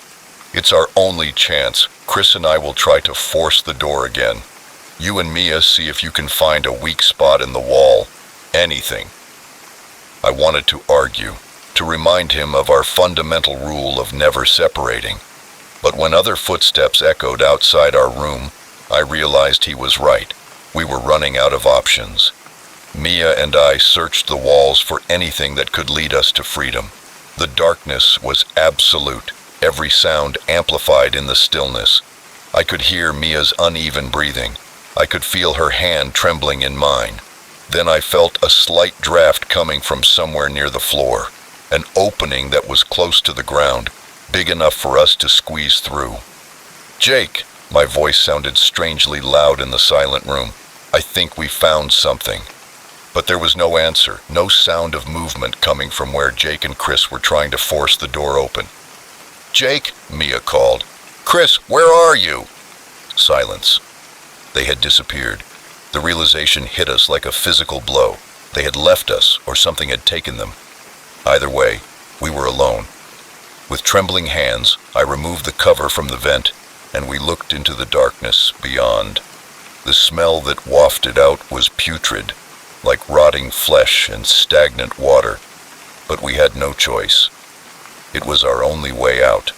"It's our only chance. Chris and I will try to force the door again. You and Mia see if you can find a weak spot in the wall. Anything." I wanted to argue, to remind him of our fundamental rule of never separating. But when other footsteps echoed outside our room, I realized he was right. We were running out of options. Mia and I searched the walls for anything that could lead us to freedom. The darkness was absolute, every sound amplified in the stillness. I could hear Mia's uneven breathing. I could feel her hand trembling in mine. Then I felt a slight draft coming from somewhere near the floor, an opening that was close to the ground, big enough for us to squeeze through. "Jake," my voice sounded strangely loud in the silent room. "I think we found something." But there was no answer, no sound of movement coming from where Jake and Chris were trying to force the door open. "Jake," Mia called. "Chris, where are you?" Silence. They had disappeared. The realization hit us like a physical blow. They had left us, or something had taken them. Either way, we were alone. With trembling hands, I removed the cover from the vent, and we looked into the darkness beyond. The smell that wafted out was putrid, like rotting flesh and stagnant water, but we had no choice. It was our only way out.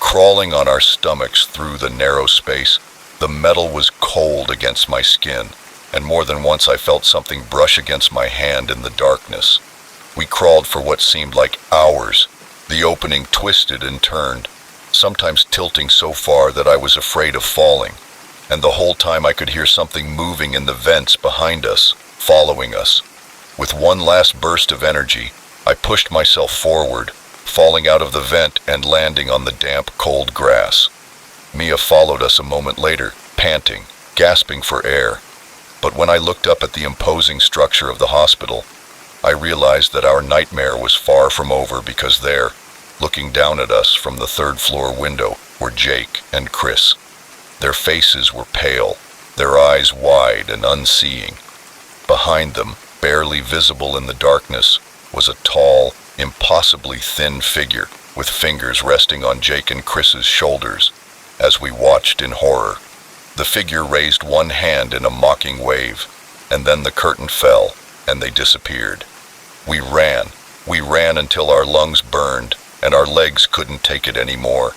Crawling on our stomachs through the narrow space, the metal was cold against my skin, and more than once I felt something brush against my hand in the darkness. We crawled for what seemed like hours. The opening twisted and turned, sometimes tilting so far that I was afraid of falling, and the whole time I could hear something moving in the vents behind us, following us. With one last burst of energy, I pushed myself forward, falling out of the vent and landing on the damp, cold grass. Mia followed us a moment later, panting, gasping for air. But when I looked up at the imposing structure of the hospital, I realized that our nightmare was far from over, because there, looking down at us from the third-floor window, were Jake and Chris. Their faces were pale, their eyes wide and unseeing. Behind them, barely visible in the darkness, was a tall, impossibly thin figure, with fingers resting on Jake and Chris's shoulders. As we watched in horror, the figure raised one hand in a mocking wave, and then the curtain fell, and they disappeared. We ran, We ran until our lungs burned and our legs couldn't take it anymore.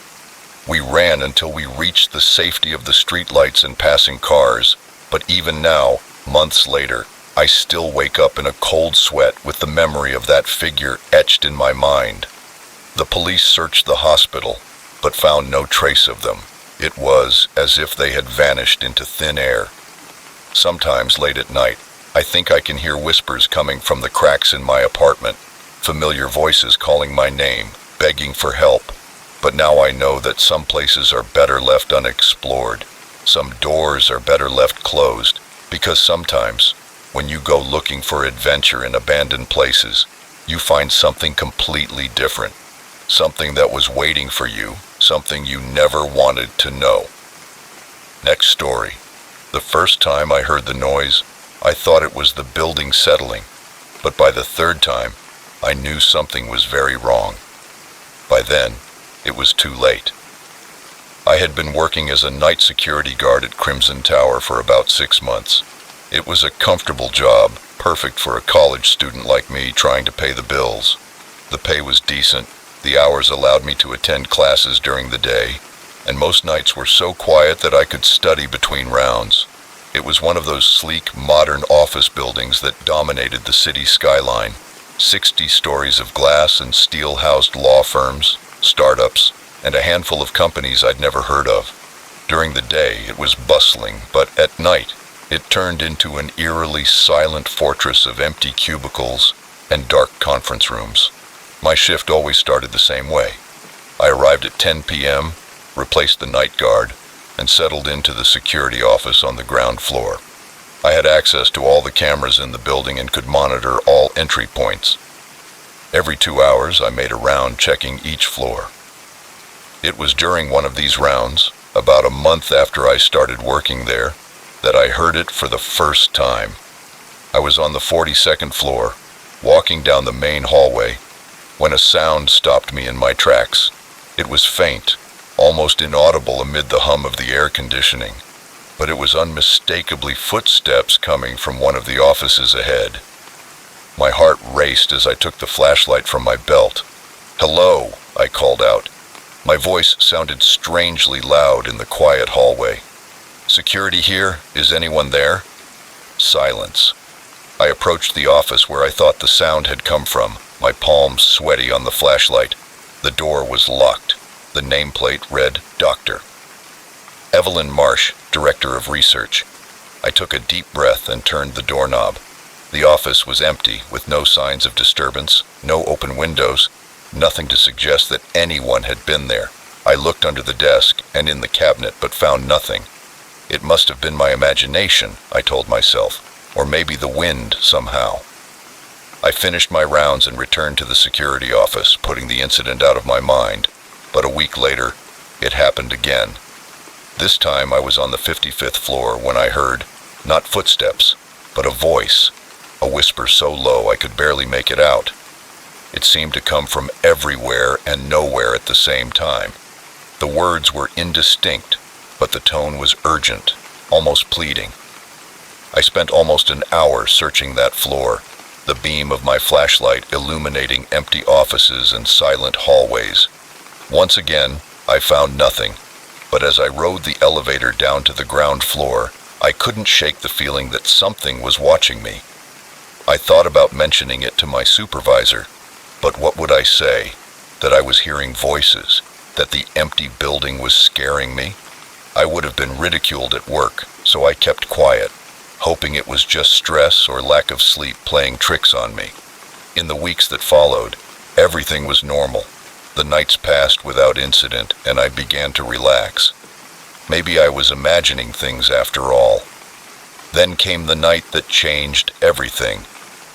We ran until we reached the safety of the streetlights and passing cars, but even now, months later, I still wake up in a cold sweat with the memory of that figure etched in my mind. The police searched the hospital, but found no trace of them. It was as if they had vanished into thin air. Sometimes late at night, I think I can hear whispers coming from the cracks in my apartment, familiar voices calling my name, begging for help. But now I know that some places are better left unexplored. Some doors are better left closed, because sometimes, when you go looking for adventure in abandoned places, you find something completely different. Something that was waiting for you, something you never wanted to know. Next story. The first time I heard the noise, I thought it was the building settling, but by the third time, I knew something was very wrong. By then, it was too late. I had been working as a night security guard at Crimson Tower for about 6 months. It was a comfortable job, perfect for a college student like me trying to pay the bills. The pay was decent, the hours allowed me to attend classes during the day, and most nights were so quiet that I could study between rounds. It was one of those sleek, modern office buildings that dominated the city skyline. 60 stories of glass and steel-housed law firms, startups, and a handful of companies I'd never heard of. During the day, it was bustling, but at night, it turned into an eerily silent fortress of empty cubicles and dark conference rooms. My shift always started the same way. I arrived at 10 p.m., replaced the night guard, and settled into the security office on the ground floor. I had access to all the cameras in the building and could monitor all entry points. Every 2 hours, I made a round checking each floor. It was during one of these rounds, about a month after I started working there, that I heard it for the first time. I was on the 42nd floor, walking down the main hallway, when a sound stopped me in my tracks. It was faint, almost inaudible amid the hum of the air conditioning, but it was unmistakably footsteps coming from one of the offices ahead. My heart raced as I took the flashlight from my belt. "Hello," I called out. My voice sounded strangely loud in the quiet hallway. "Security here? Is anyone there?" Silence. I approached the office where I thought the sound had come from, my palms sweaty on the flashlight. The door was locked. The nameplate read Dr. Evelyn Marsh, Director of Research. I took a deep breath and turned the doorknob. The office was empty, with no signs of disturbance, no open windows, nothing to suggest that anyone had been there. I looked under the desk and in the cabinet, but found nothing. It must have been my imagination, I told myself, or maybe the wind somehow. I finished my rounds and returned to the security office, putting the incident out of my mind. But a week later, it happened again. This time I was on the 55th floor when I heard, not footsteps, but a voice, a whisper so low I could barely make it out. It seemed to come from everywhere and nowhere at the same time. The words were indistinct, but the tone was urgent, almost pleading. I spent almost an hour searching that floor, the beam of my flashlight illuminating empty offices and silent hallways. Once again, I found nothing, but as I rode the elevator down to the ground floor, I couldn't shake the feeling that something was watching me. I thought about mentioning it to my supervisor, but what would I say? That I was hearing voices, that the empty building was scaring me? I would have been ridiculed at work, so I kept quiet, hoping it was just stress or lack of sleep playing tricks on me. In the weeks that followed, everything was normal. The nights passed without incident, and I began to relax. Maybe I was imagining things after all. Then came the night that changed everything.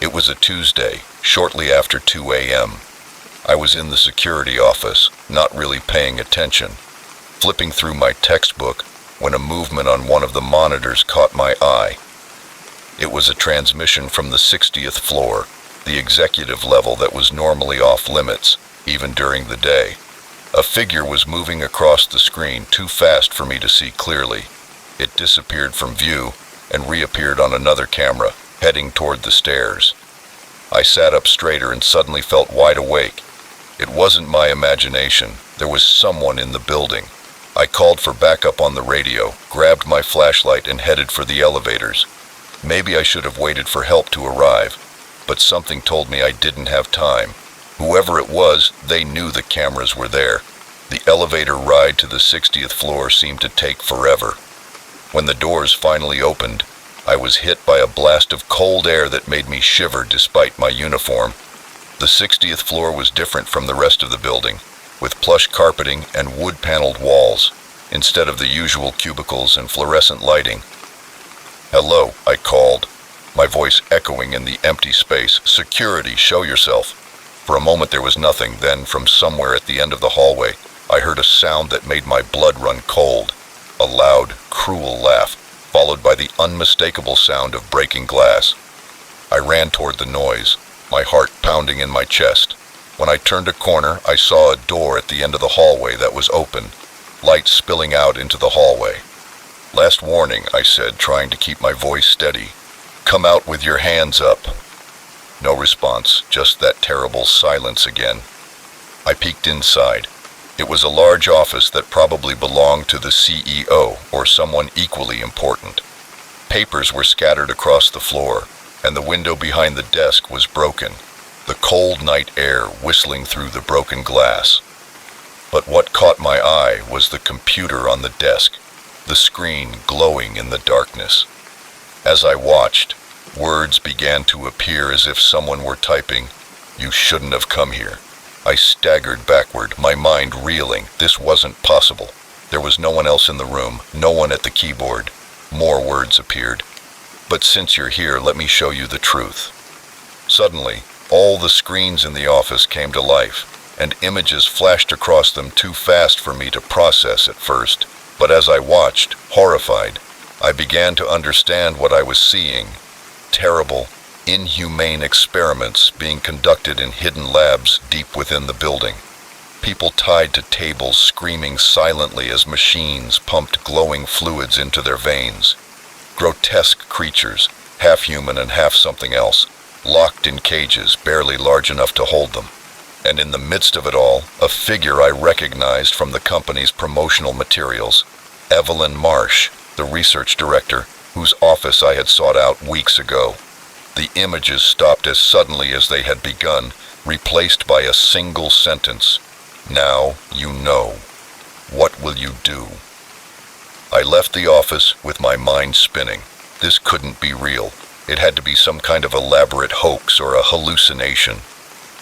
It was a Tuesday, shortly after 2 a.m. I was in the security office, not really paying attention, flipping through my textbook when a movement on one of the monitors caught my eye. It was a transmission from the 60th floor, the executive level that was normally off limits, even during the day. A figure was moving across the screen too fast for me to see clearly. It disappeared from view and reappeared on another camera, heading toward the stairs. I sat up straighter and suddenly felt wide awake. It wasn't my imagination. There was someone in the building. I called for backup on the radio, grabbed my flashlight, and headed for the elevators. Maybe I should have waited for help to arrive, but something told me I didn't have time. Whoever it was, they knew the cameras were there. The elevator ride to the 60th floor seemed to take forever. When the doors finally opened, I was hit by a blast of cold air that made me shiver despite my uniform. The 60th floor was different from the rest of the building, with plush carpeting and wood-paneled walls, instead of the usual cubicles and fluorescent lighting. "Hello," I called, my voice echoing in the empty space. "Security, show yourself." For a moment there was nothing, then from somewhere at the end of the hallway, I heard a sound that made my blood run cold. A loud, cruel laugh, followed by the unmistakable sound of breaking glass. I ran toward the noise, my heart pounding in my chest. When I turned a corner, I saw a door at the end of the hallway that was open, light spilling out into the hallway. "Last warning," I said, trying to keep my voice steady. "Come out with your hands up." No response, just that terrible silence again. I peeked inside. It was a large office that probably belonged to the CEO or someone equally important. Papers were scattered across the floor, and the window behind the desk was broken, the cold night air whistling through the broken glass. But what caught my eye was the computer on the desk, the screen glowing in the darkness. As I watched, words began to appear as if someone were typing, "You shouldn't have come here." I staggered backward, my mind reeling. This wasn't possible. There was no one else in the room, no one at the keyboard. More words appeared. "But since you're here, let me show you the truth." Suddenly, all the screens in the office came to life, and images flashed across them too fast for me to process at first. But as I watched, horrified, I began to understand what I was seeing. Terrible, inhumane experiments being conducted in hidden labs deep within the building. People tied to tables screaming silently as machines pumped glowing fluids into their veins. Grotesque creatures, half human and half something else, locked in cages barely large enough to hold them. And in the midst of it all, a figure I recognized from the company's promotional materials, Evelyn Marsh, the research director, whose office I had sought out weeks ago. The images stopped as suddenly as they had begun, replaced by a single sentence. "Now you know. What will you do?" I left the office with my mind spinning. This couldn't be real. It had to be some kind of elaborate hoax or a hallucination.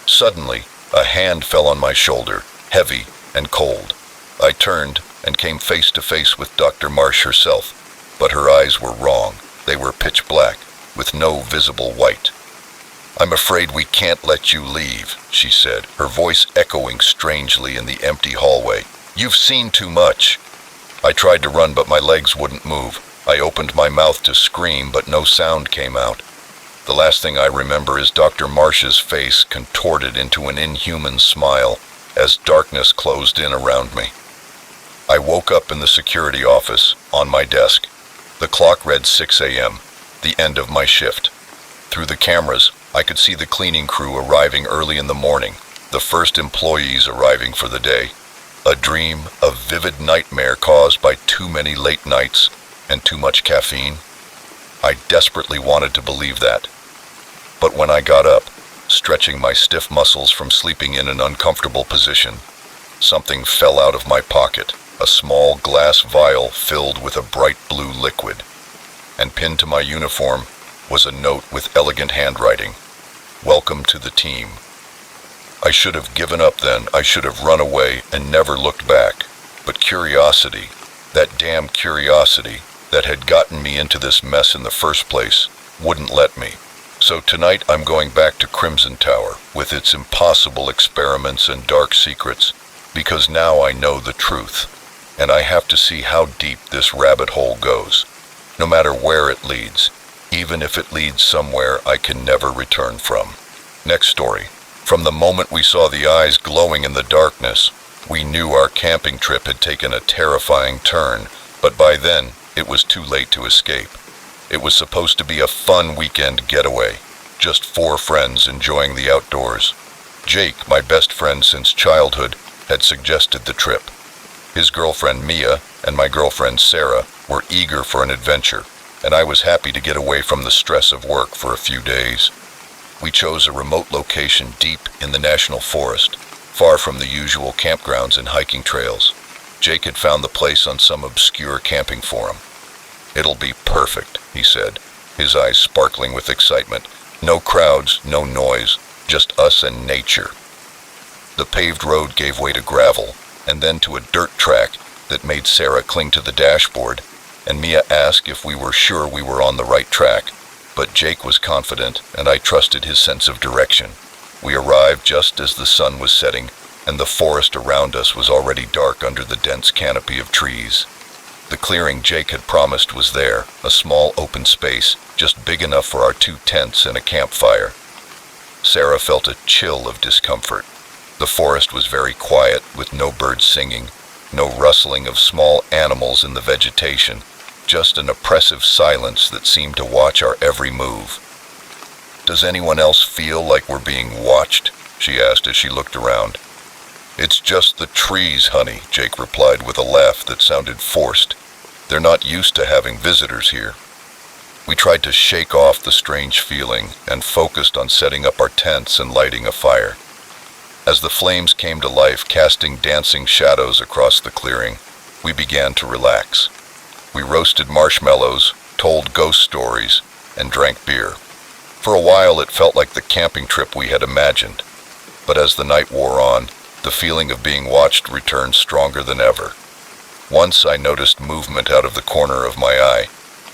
Suddenly, a hand fell on my shoulder, heavy and cold. I turned and came face to face with Dr. Marsh herself, but her eyes were wrong. They were pitch black, with no visible white. "I'm afraid we can't let you leave," she said, her voice echoing strangely in the empty hallway. "You've seen too much." I tried to run, but my legs wouldn't move. I opened my mouth to scream, but no sound came out. The last thing I remember is Dr. Marsh's face contorted into an inhuman smile as darkness closed in around me. I woke up in the security office, on my desk. The clock read 6 a.m., the end of my shift. Through the cameras, I could see the cleaning crew arriving early in the morning, the first employees arriving for the day. A dream, a vivid nightmare caused by too many late nights and too much caffeine. I desperately wanted to believe that. But when I got up, stretching my stiff muscles from sleeping in an uncomfortable position, something fell out of my pocket, a small glass vial filled with a bright blue liquid. And pinned to my uniform was a note with elegant handwriting. "Welcome to the team." I should have given up then. I should have run away and never looked back. But curiosity, that damn curiosity that had gotten me into this mess in the first place, wouldn't let me. So tonight I'm going back to Crimson Tower with its impossible experiments and dark secrets, because now I know the truth, and I have to see how deep this rabbit hole goes, no matter where it leads, even if it leads somewhere I can never return from. Next story. From the moment we saw the eyes glowing in the darkness, we knew our camping trip had taken a terrifying turn, but by then, it was too late to escape. It was supposed to be a fun weekend getaway, just 4 friends enjoying the outdoors. Jake, my best friend since childhood, had suggested the trip. His girlfriend Mia and my girlfriend Sarah were eager for an adventure, and I was happy to get away from the stress of work for a few days. We chose a remote location deep in the national forest, far from the usual campgrounds and hiking trails. Jake had found the place on some obscure camping forum. "It'll be perfect," he said, his eyes sparkling with excitement. "No crowds, no noise, just us and nature." The paved road gave way to gravel, and then to a dirt track that made Sarah cling to the dashboard, and Mia asked if we were sure we were on the right track. But Jake was confident, and I trusted his sense of direction. We arrived just as the sun was setting, and the forest around us was already dark under the dense canopy of trees. The clearing Jake had promised was there, a small open space, just big enough for our 2 tents and a campfire. Sarah felt a chill of discomfort. The forest was very quiet, with no birds singing, no rustling of small animals in the vegetation, just an oppressive silence that seemed to watch our every move. "Does anyone else feel like we're being watched?" she asked as she looked around. "It's just the trees, honey," Jake replied with a laugh that sounded forced. "They're not used to having visitors here." We tried to shake off the strange feeling and focused on setting up our tents and lighting a fire. As the flames came to life, casting dancing shadows across the clearing, we began to relax. We roasted marshmallows, told ghost stories, and drank beer. For a while it felt like the camping trip we had imagined, but as the night wore on, the feeling of being watched returned stronger than ever. Once I noticed movement out of the corner of my eye,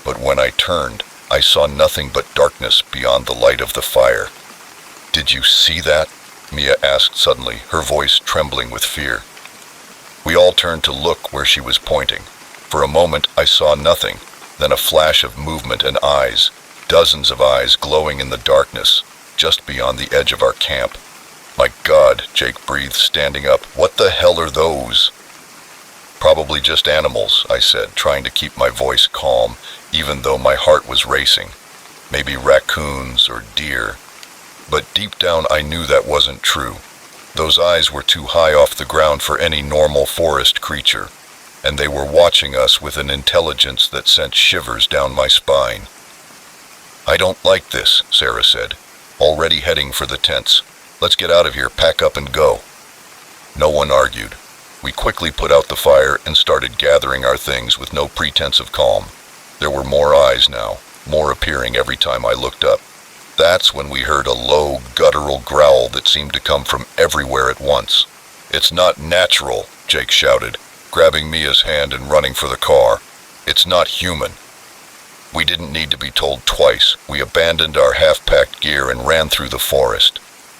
but when I turned, I saw nothing but darkness beyond the light of the fire. "Did you see that?" Mia asked suddenly, her voice trembling with fear. We all turned to look where she was pointing. For a moment I saw nothing, then a flash of movement and eyes, dozens of eyes glowing in the darkness, just beyond the edge of our camp. "My God," Jake breathed, standing up. "What the hell are those?" "Probably just animals," I said, trying to keep my voice calm, even though my heart was racing. "Maybe raccoons or deer." But deep down I knew that wasn't true. Those eyes were too high off the ground for any normal forest creature, and they were watching us with an intelligence that sent shivers down my spine. "I don't like this," Sarah said, already heading for the tents. "Let's get out of here, pack up and go." No one argued. We quickly put out the fire and started gathering our things with no pretense of calm. There were more eyes now, more appearing every time I looked up. That's when we heard a low, guttural growl that seemed to come from everywhere at once. "It's not natural," Jake shouted, grabbing Mia's hand and running for the car. "It's not human." We didn't need to be told twice. We abandoned our half-packed gear and ran through the forest.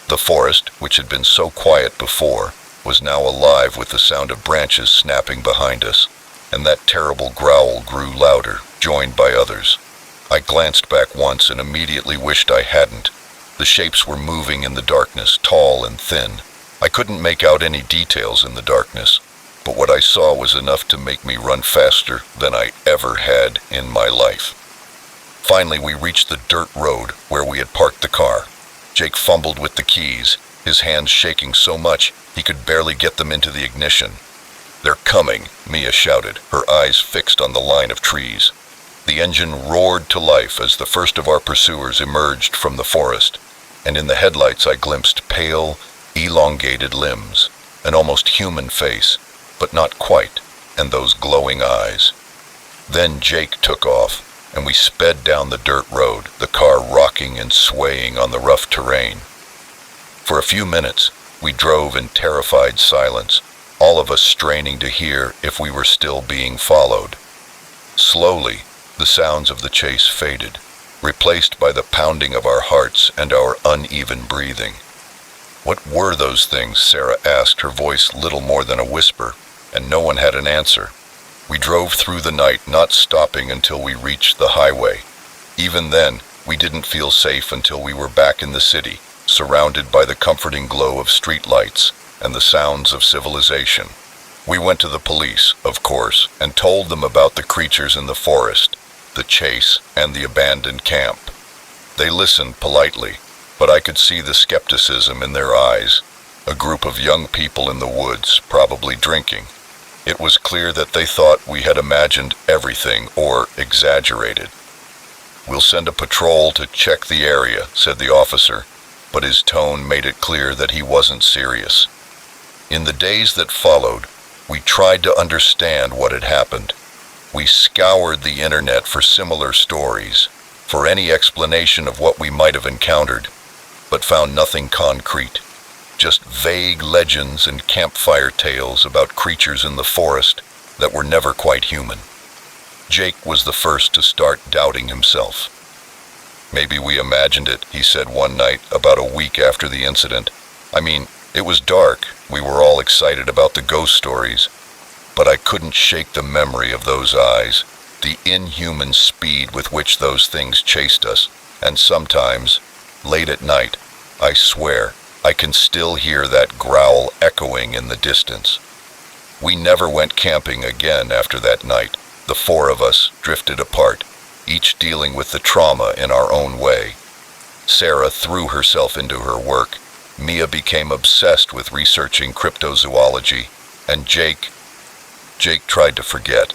The forest, which had been so quiet before, was now alive with the sound of branches snapping behind us, and that terrible growl grew louder, joined by others. I glanced back once and immediately wished I hadn't. The shapes were moving in the darkness, tall and thin. I couldn't make out any details in the darkness, but what I saw was enough to make me run faster than I ever had in my life. Finally, we reached the dirt road where we had parked the car. Jake fumbled with the keys, his hands shaking so much he could barely get them into the ignition. "They're coming," Mia shouted, her eyes fixed on the line of trees. The engine roared to life as the first of our pursuers emerged from the forest, and in the headlights I glimpsed pale, elongated limbs, an almost human face, but not quite, and those glowing eyes. Then Jake took off, and we sped down the dirt road, the car rocking and swaying on the rough terrain. For a few minutes, we drove in terrified silence, all of us straining to hear if we were still being followed. Slowly, the sounds of the chase faded, replaced by the pounding of our hearts and our uneven breathing. "What were those things?" Sarah asked, her voice little more than a whisper, and no one had an answer. We drove through the night, not stopping until we reached the highway. Even then, we didn't feel safe until we were back in the city, surrounded by the comforting glow of street lights and the sounds of civilization. We went to the police, of course, and told them about the creatures in the forest, the chase, and the abandoned camp. They listened politely, but I could see the skepticism in their eyes. A group of young people in the woods, probably drinking. It was clear that they thought we had imagined everything or exaggerated. "We'll send a patrol to check the area," said the officer, but his tone made it clear that he wasn't serious. In the days that followed, we tried to understand what had happened. We scoured the internet for similar stories, for any explanation of what we might have encountered, but found nothing concrete. Just vague legends and campfire tales about creatures in the forest that were never quite human. Jake was the first to start doubting himself. "Maybe we imagined it," he said one night about a week after the incident. "I mean, it was dark. We were all excited about the ghost stories, but I couldn't shake the memory of those eyes, the inhuman speed with which those things chased us, and sometimes, late at night, I swear, I can still hear that growl echoing in the distance." We never went camping again after that night. The four of us drifted apart, each dealing with the trauma in our own way. Sarah threw herself into her work. Mia became obsessed with researching cryptozoology, and Jake tried to forget.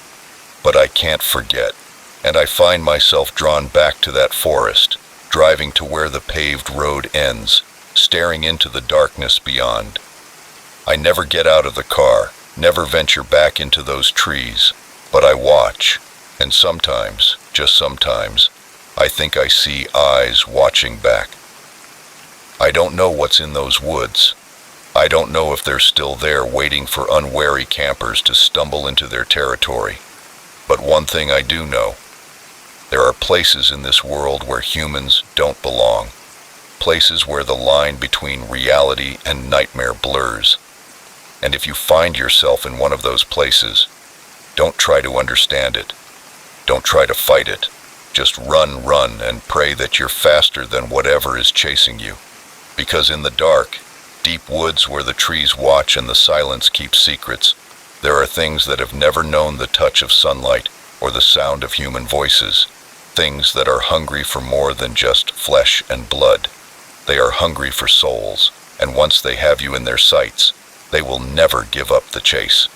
But I can't forget, and I find myself drawn back to that forest, driving to where the paved road ends, staring into the darkness beyond. I never get out of the car, never venture back into those trees, but I watch, and sometimes, just sometimes, I think I see eyes watching back. I don't know what's in those woods. I don't know if they're still there waiting for unwary campers to stumble into their territory. But one thing I do know, there are places in this world where humans don't belong. Places where the line between reality and nightmare blurs. And if you find yourself in one of those places, don't try to understand it. Don't try to fight it. Just run, and pray that you're faster than whatever is chasing you. Because in the dark, deep woods where the trees watch and the silence keeps secrets, there are things that have never known the touch of sunlight or the sound of human voices. Things that are hungry for more than just flesh and blood. They are hungry for souls, and once they have you in their sights, they will never give up the chase.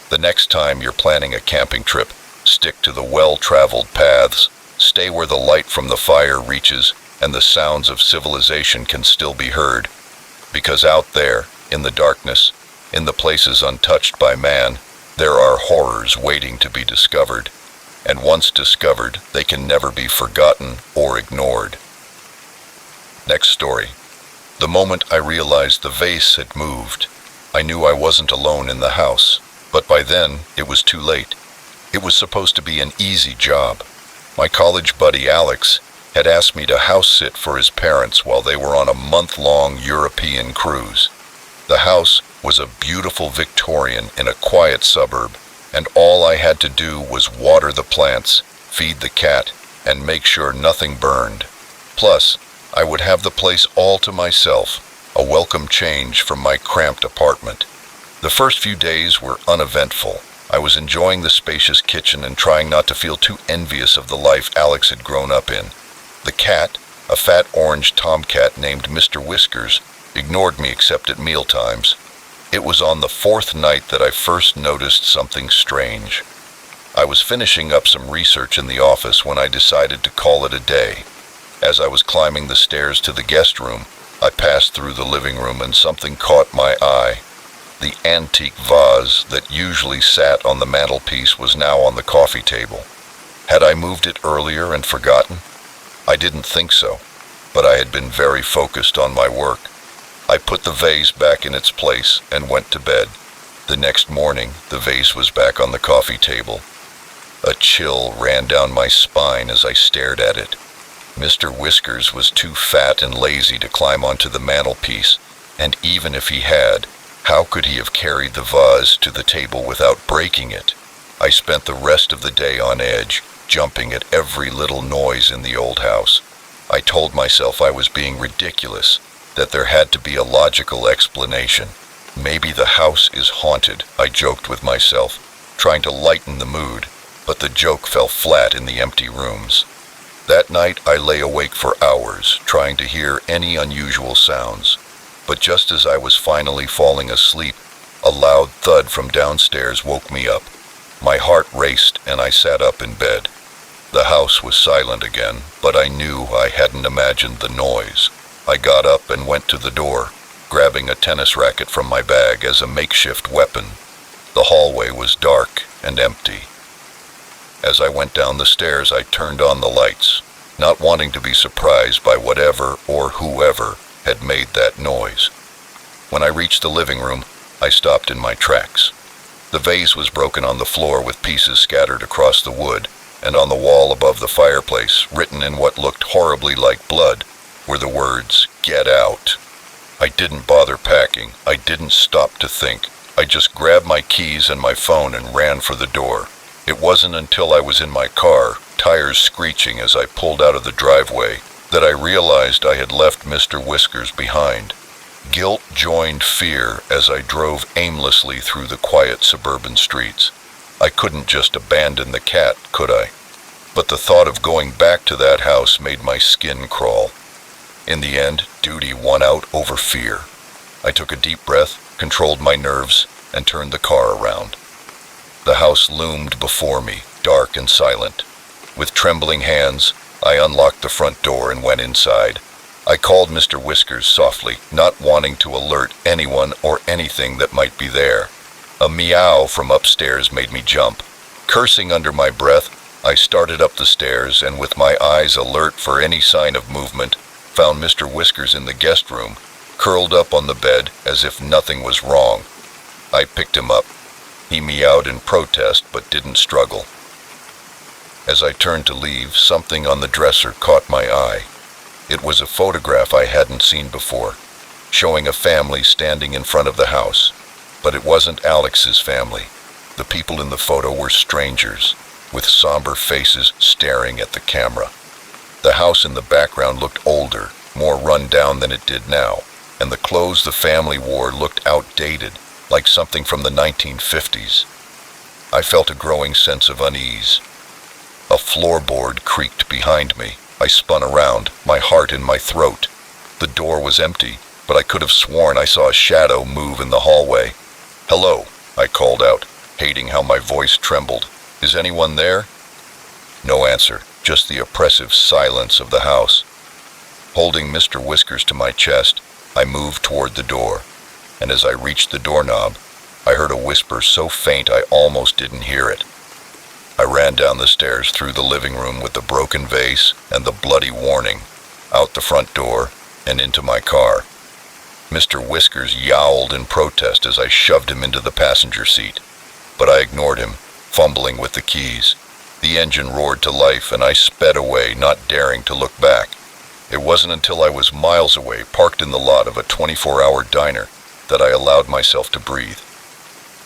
The next time you're planning a camping trip, stick to the well-traveled paths, stay where the light from the fire reaches and the sounds of civilization can still be heard. Because out there, in the darkness, in the places untouched by man, there are horrors waiting to be discovered. And once discovered, they can never be forgotten or ignored. Next story. The moment I realized the vase had moved, I knew I wasn't alone in the house, but by then it was too late. It was supposed to be an easy job. My college buddy Alex had asked me to house sit for his parents while they were on a month-long European cruise. The house was a beautiful Victorian in a quiet suburb, and all I had to do was water the plants, feed the cat, and make sure nothing burned. Plus, I would have the place all to myself, a welcome change from my cramped apartment. The first few days were uneventful. I was enjoying the spacious kitchen and trying not to feel too envious of the life Alex had grown up in. The cat, a fat orange tomcat named Mr. Whiskers, ignored me except at mealtimes. It was on the fourth night that I first noticed something strange. I was finishing up some research in the office when I decided to call it a day. As I was climbing the stairs to the guest room, I passed through the living room and something caught my eye. The antique vase that usually sat on the mantelpiece was now on the coffee table. Had I moved it earlier and forgotten? I didn't think so, but I had been very focused on my work. I put the vase back in its place and went to bed. The next morning, the vase was back on the coffee table. A chill ran down my spine as I stared at it. Mr. Whiskers was too fat and lazy to climb onto the mantelpiece, and even if he had, how could he have carried the vase to the table without breaking it? I spent the rest of the day on edge, jumping at every little noise in the old house. I told myself I was being ridiculous, that there had to be a logical explanation. Maybe the house is haunted, I joked with myself, trying to lighten the mood, but the joke fell flat in the empty rooms. That night I lay awake for hours, trying to hear any unusual sounds. But just as I was finally falling asleep, a loud thud from downstairs woke me up. My heart raced and I sat up in bed. The house was silent again, but I knew I hadn't imagined the noise. I got up and went to the door, grabbing a tennis racket from my bag as a makeshift weapon. The hallway was dark and empty. As I went down the stairs, I turned on the lights, not wanting to be surprised by whatever or whoever had made that noise. When I reached the living room, I stopped in my tracks. The vase was broken on the floor with pieces scattered across the wood, and on the wall above the fireplace, written in what looked horribly like blood, were the words, "Get out." I didn't bother packing. I didn't stop to think. I just grabbed my keys and my phone and ran for the door. It wasn't until I was in my car, tires screeching as I pulled out of the driveway, that I realized I had left Mr. Whiskers behind. Guilt joined fear as I drove aimlessly through the quiet suburban streets. I couldn't just abandon the cat, could I? But the thought of going back to that house made my skin crawl. In the end, duty won out over fear. I took a deep breath, controlled my nerves, and turned the car around. The house loomed before me, dark and silent. With trembling hands, I unlocked the front door and went inside. I called Mr. Whiskers softly, not wanting to alert anyone or anything that might be there. A meow from upstairs made me jump. Cursing under my breath, I started up the stairs and with my eyes alert for any sign of movement, found Mr. Whiskers in the guest room, curled up on the bed as if nothing was wrong. I picked him up. He meowed in protest but didn't struggle. As I turned to leave, something on the dresser caught my eye. It was a photograph I hadn't seen before, showing a family standing in front of the house. But it wasn't Alex's family. The people in the photo were strangers, with somber faces staring at the camera. The house in the background looked older, more run down than it did now, and the clothes the family wore looked outdated, like something from the 1950s. I felt a growing sense of unease. A floorboard creaked behind me. I spun around, my heart in my throat. The door was empty, but I could have sworn I saw a shadow move in the hallway. "Hello," I called out, hating how my voice trembled. "Is anyone there?" No answer, just the oppressive silence of the house. Holding Mr. Whiskers to my chest, I moved toward the door, and as I reached the doorknob, I heard a whisper so faint I almost didn't hear it. I ran down the stairs through the living room with the broken vase and the bloody warning, out the front door and into my car. Mr. Whiskers yowled in protest as I shoved him into the passenger seat, but I ignored him, fumbling with the keys. The engine roared to life and I sped away, not daring to look back. It wasn't until I was miles away, parked in the lot of a 24-hour diner, that I allowed myself to breathe.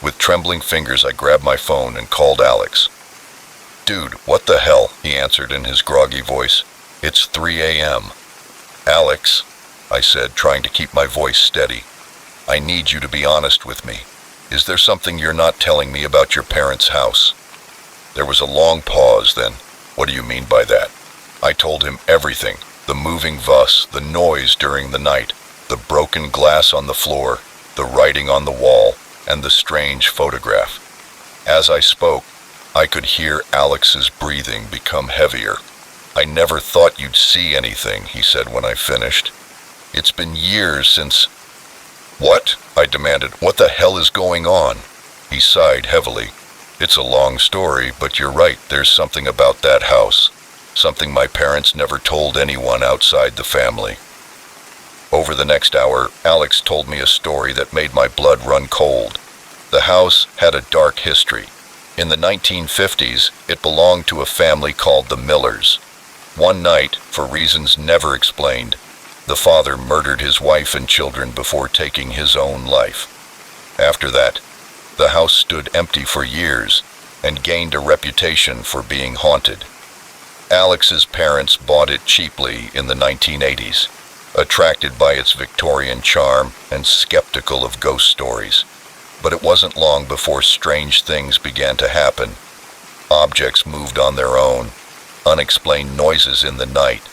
With trembling fingers, I grabbed my phone and called Alex. "Dude, what the hell?" he answered in his groggy voice. "It's 3 a.m. "Alex," I said, trying to keep my voice steady, "I need you to be honest with me. Is there something you're not telling me about your parents' house?" There was a long pause, then, "What do you mean by that?" I told him everything, the moving bus, the noise during the night, the broken glass on the floor, the writing on the wall, and the strange photograph. As I spoke, I could hear Alex's breathing become heavier. "I never thought you'd see anything," he said when I finished. "It's been years since—" "What?" I demanded. "What the hell is going on?" He sighed heavily. "It's a long story, but you're right, there's something about that house. Something my parents never told anyone outside the family." Over the next hour, Alex told me a story that made my blood run cold. The house had a dark history. In the 1950s, it belonged to a family called the Millers. One night, for reasons never explained, the father murdered his wife and children before taking his own life. After that, the house stood empty for years and gained a reputation for being haunted. Alex's parents bought it cheaply in the 1980s, attracted by its Victorian charm and skeptical of ghost stories. But it wasn't long before strange things began to happen. Objects moved on their own. unexplained noises in the night,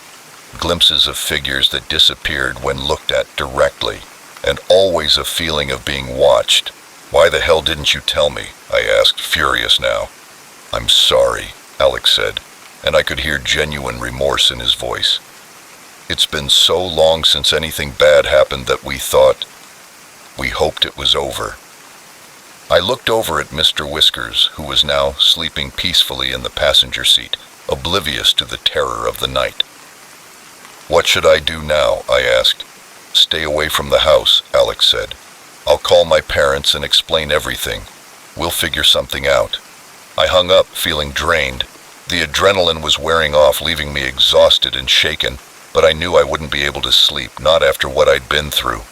glimpses of figures that disappeared when looked at directly, and always a feeling of being watched. "Why the hell didn't you tell me?" I asked, furious now. "I'm sorry," Alex said, and I could hear genuine remorse in his voice. "It's been so long since anything bad happened that we hoped it was over." I looked over at Mr. Whiskers, who was now sleeping peacefully in the passenger seat, oblivious to the terror of the night. "What should I do now?" I asked. "Stay away from the house," Alex said. "I'll call my parents and explain everything. We'll figure something out." I hung up, feeling drained. The adrenaline was wearing off, leaving me exhausted and shaken, but I knew I wouldn't be able to sleep, not after what I'd been through.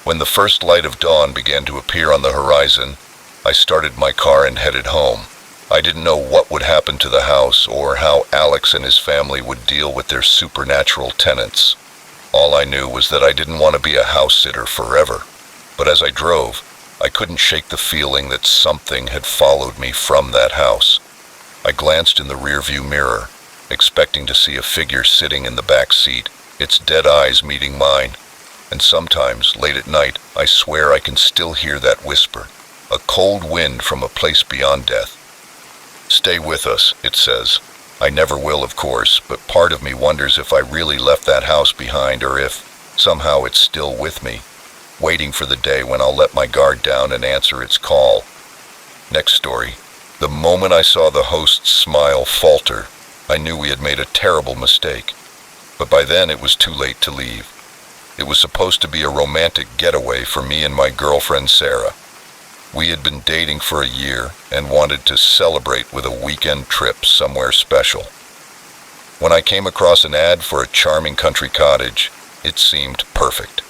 When the first light of dawn began to appear on the horizon, I started my car and headed home. I didn't know what would happen to the house or how Alex and his family would deal with their supernatural tenants. All I knew was that I didn't want to be a house sitter forever. But as I drove, I couldn't shake the feeling that something had followed me from that house. I glanced in the rearview mirror, expecting to see a figure sitting in the back seat, its dead eyes meeting mine. And sometimes, late at night, I swear I can still hear that whisper, a cold wind from a place beyond death. "Stay with us," it says. I never will, of course, but part of me wonders if I really left that house behind, or if, somehow, it's still with me, waiting for the day when I'll let my guard down and answer its call. Next story. The moment I saw the host's smile falter, I knew we had made a terrible mistake. But by then it was too late to leave. It was supposed to be a romantic getaway for me and my girlfriend Sarah. We had been dating for a year and wanted to celebrate with a weekend trip somewhere special. When I came across an ad for a charming country cottage, it seemed perfect.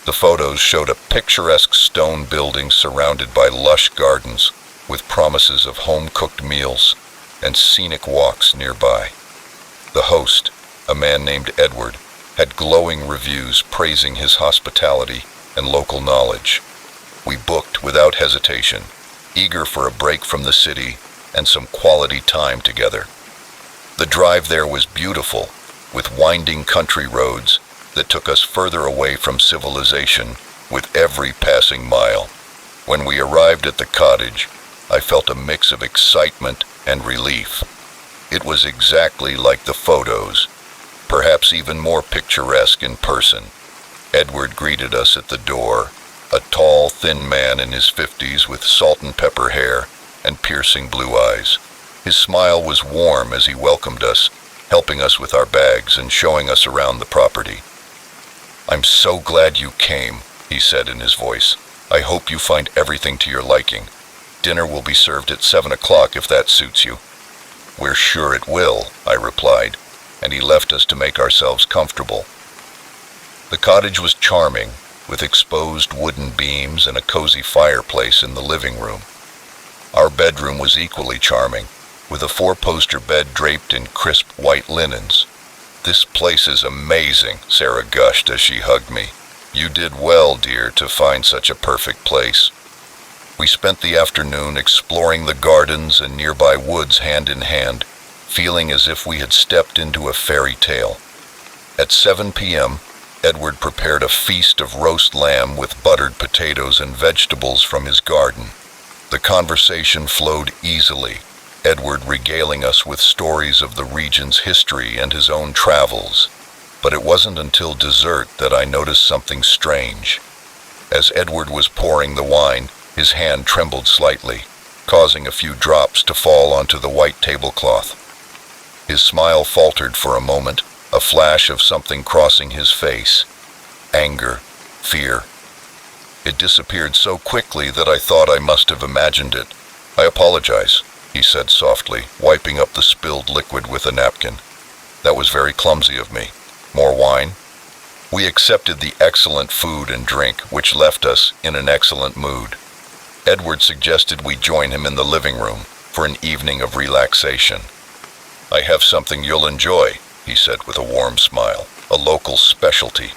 The photos showed a picturesque stone building surrounded by lush gardens, with promises of home-cooked meals and scenic walks nearby. The host, a man named Edward, had glowing reviews praising his hospitality and local knowledge. We booked without hesitation, eager for a break from the city and some quality time together. The drive there was beautiful, with winding country roads that took us further away from civilization with every passing mile. When we arrived at the cottage, I felt a mix of excitement and relief. It was exactly like the photos, perhaps even more picturesque in person. Edward greeted us at the door, a tall, thin man in his 50s with salt and pepper hair and piercing blue eyes. His smile was warm as he welcomed us, helping us with our bags and showing us around the property. "I'm so glad you came," he said in his voice. "I hope you find everything to your liking. Dinner will be served at 7 o'clock if that suits you." "We're sure it will," I replied, and he left us to make ourselves comfortable. The cottage was charming, with exposed wooden beams and a cozy fireplace in the living room. Our bedroom was equally charming, with a 4-poster bed draped in crisp white linens. "This place is amazing," Sarah gushed as she hugged me. "You did well, dear, to find such a perfect place." We spent the afternoon exploring the gardens and nearby woods hand in hand, feeling as if we had stepped into a fairy tale. At 7 p.m., Edward prepared a feast of roast lamb with buttered potatoes and vegetables from his garden. The conversation flowed easily, Edward regaling us with stories of the region's history and his own travels. But it wasn't until dessert that I noticed something strange. As Edward was pouring the wine, his hand trembled slightly, causing a few drops to fall onto the white tablecloth. His smile faltered for a moment, a flash of something crossing his face. Anger, fear. It disappeared so quickly that I thought I must have imagined it. "I apologize," he said softly, wiping up the spilled liquid with a napkin. "That was very clumsy of me. More wine?" We accepted the excellent food and drink, which left us in an excellent mood. Edward suggested we join him in the living room for an evening of relaxation. "I have something you'll enjoy," he said with a warm smile, "a local specialty."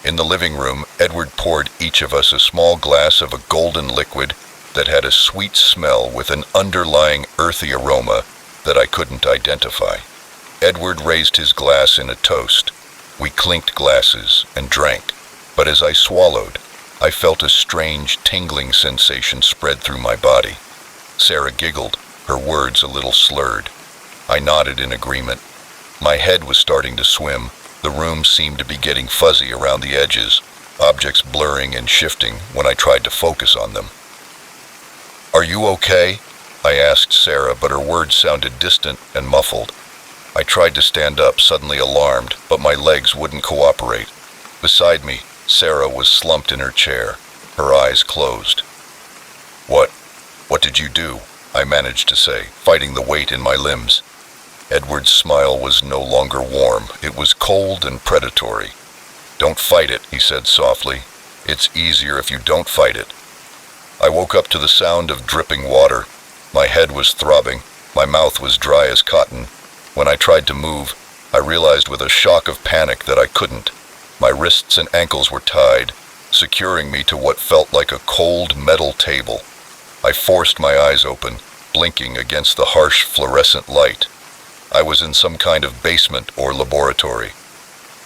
In the living room, Edward poured each of us a small glass of a golden liquid that had a sweet smell with an underlying earthy aroma that I couldn't identify. Edward raised his glass in a toast. We clinked glasses and drank, but as I swallowed, I felt a strange, tingling sensation spread through my body. Sarah giggled, her words a little slurred. I nodded in agreement. My head was starting to swim. The room seemed to be getting fuzzy around the edges, objects blurring and shifting when I tried to focus on them. "Are you okay?" I asked Sarah, but her words sounded distant and muffled. I tried to stand up, suddenly alarmed, but my legs wouldn't cooperate. Beside me, Sarah was slumped in her chair, her eyes closed. What did you do?" I managed to say, fighting the weight in my limbs. Edward's smile was no longer warm. It was cold and predatory. "Don't fight it," he said softly. "It's easier if you don't fight it." I woke up to the sound of dripping water. My head was throbbing. My mouth was dry as cotton. When I tried to move, I realized with a shock of panic that I couldn't. My wrists and ankles were tied, securing me to what felt like a cold metal table. I forced my eyes open, blinking against the harsh fluorescent light. I was in some kind of basement or laboratory.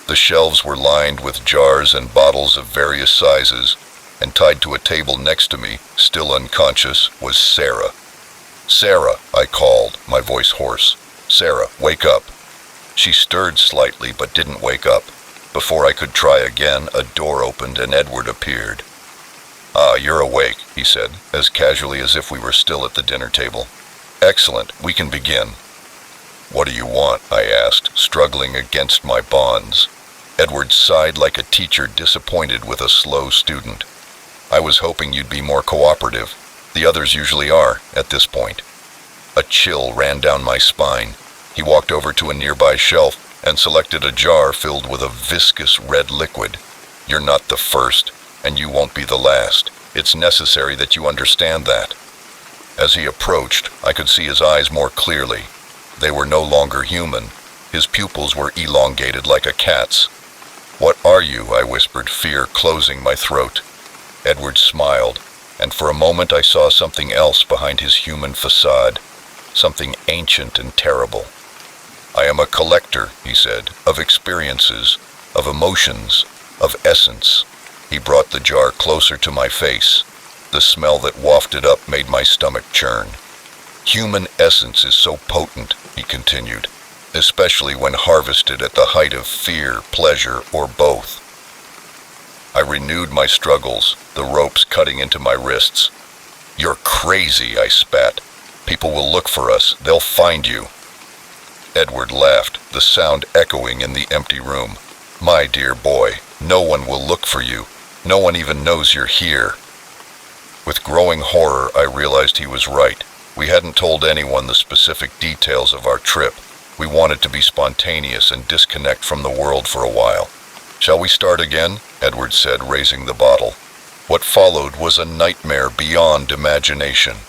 The shelves were lined with jars and bottles of various sizes, and tied to a table next to me, still unconscious, was Sarah. "Sarah," I called, my voice hoarse. "Sarah, wake up." She stirred slightly but didn't wake up. Before I could try again, a door opened and Edward appeared. "Ah, you're awake," he said, as casually as if we were still at the dinner table. "Excellent, we can begin." "What do you want?" I asked, struggling against my bonds. Edward sighed like a teacher disappointed with a slow student. "I was hoping you'd be more cooperative. The others usually are, at this point." A chill ran down my spine. He walked over to a nearby shelf and selected a jar filled with a viscous red liquid. "You're not the first, and you won't be the last. It's necessary that you understand that." As he approached, I could see his eyes more clearly. They were no longer human. His pupils were elongated like a cat's. "What are you?" I whispered, fear closing my throat. Edward smiled, and for a moment I saw something else behind his human facade, something ancient and terrible. "I am a collector," he said, "of experiences, of emotions, of essence." He brought the jar closer to my face. The smell that wafted up made my stomach churn. "Human essence is so potent," he continued, "especially when harvested at the height of fear, pleasure, or both." I renewed my struggles, the ropes cutting into my wrists. "You're crazy," I spat. "People will look for us. They'll find you." Edward laughed, the sound echoing in the empty room. "My dear boy, no one will look for you. No one even knows you're here." With growing horror, I realized he was right. We hadn't told anyone the specific details of our trip. We wanted to be spontaneous and disconnect from the world for a while. "Shall we start again?" Edward said, raising the bottle. What followed was a nightmare beyond imagination.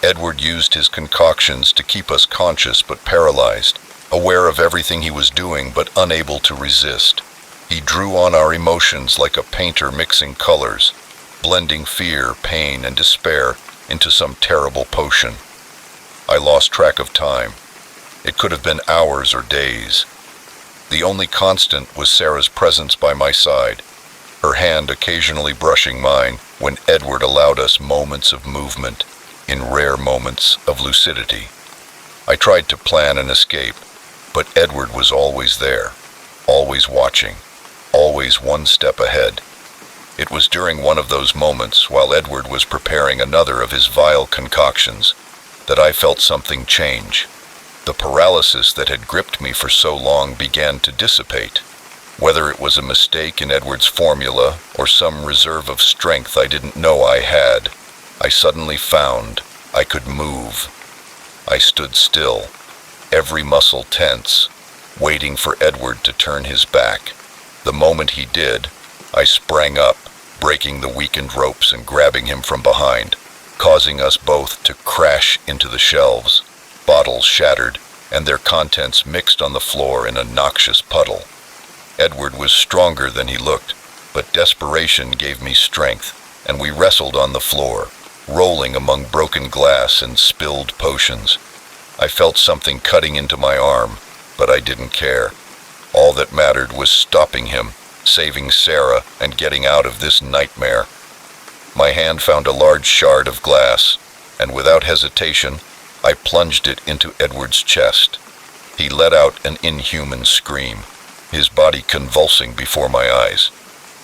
Edward used his concoctions to keep us conscious but paralyzed, aware of everything he was doing but unable to resist. He drew on our emotions like a painter mixing colors, blending fear, pain, and despair into some terrible potion. I lost track of time. It could have been hours or days. The only constant was Sarah's presence by my side, her hand occasionally brushing mine when Edward allowed us moments of movement, in rare moments of lucidity. I tried to plan an escape, but Edward was always there, always watching, always one step ahead. It was during one of those moments, while Edward was preparing another of his vile concoctions, that I felt something change. The paralysis that had gripped me for so long began to dissipate. Whether it was a mistake in Edward's formula or some reserve of strength I didn't know I had, I suddenly found I could move. I stood still, every muscle tense, waiting for Edward to turn his back. The moment he did, I sprang up, breaking the weakened ropes and grabbing him from behind, causing us both to crash into the shelves. Bottles shattered, and their contents mixed on the floor in a noxious puddle. Edward was stronger than he looked, but desperation gave me strength, and we wrestled on the floor, rolling among broken glass and spilled potions. I felt something cutting into my arm, but I didn't care. All that mattered was stopping him, saving Sarah, and getting out of this nightmare. My hand found a large shard of glass, and without hesitation, I plunged it into Edward's chest. He let out an inhuman scream, his body convulsing before my eyes.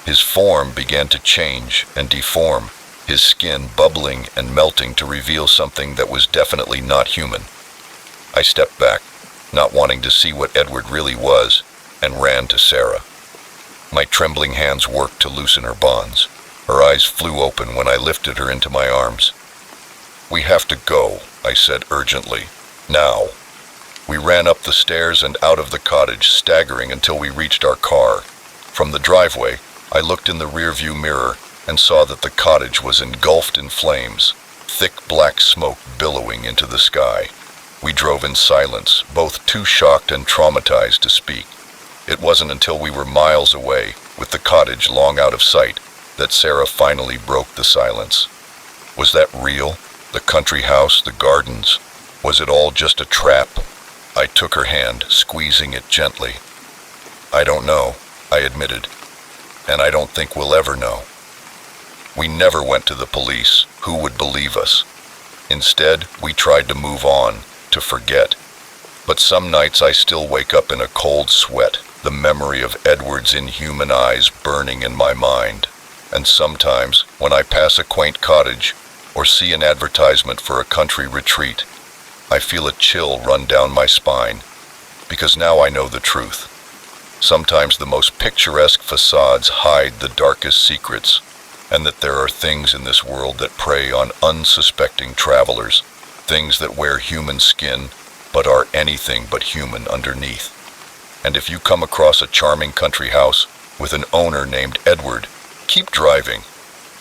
His form began to change and deform, his skin bubbling and melting to reveal something that was definitely not human. I stepped back, not wanting to see what Edward really was, and ran to Sarah. My trembling hands worked to loosen her bonds. Her eyes flew open when I lifted her into my arms. "We have to go," I said urgently. "Now." We ran up the stairs and out of the cottage, staggering until we reached our car. From the driveway, I looked in the rearview mirror and saw that the cottage was engulfed in flames, thick black smoke billowing into the sky. We drove in silence, both too shocked and traumatized to speak. It wasn't until we were miles away, with the cottage long out of sight, that Sarah finally broke the silence. Was that real? The country house, the gardens? Was it all just a trap? I took her hand, squeezing it gently. "I don't know," I admitted, "and I don't think we'll ever know." We never went to the police. Who would believe us? Instead, we tried to move on, to forget. But some nights I still wake up in a cold sweat, the memory of Edward's inhuman eyes burning in my mind. And sometimes, when I pass a quaint cottage or see an advertisement for a country retreat, I feel a chill run down my spine, because now I know the truth. Sometimes the most picturesque facades hide the darkest secrets, and that there are things in this world that prey on unsuspecting travelers, things that wear human skin but are anything but human underneath. And if you come across a charming country house with an owner named Edward, keep driving,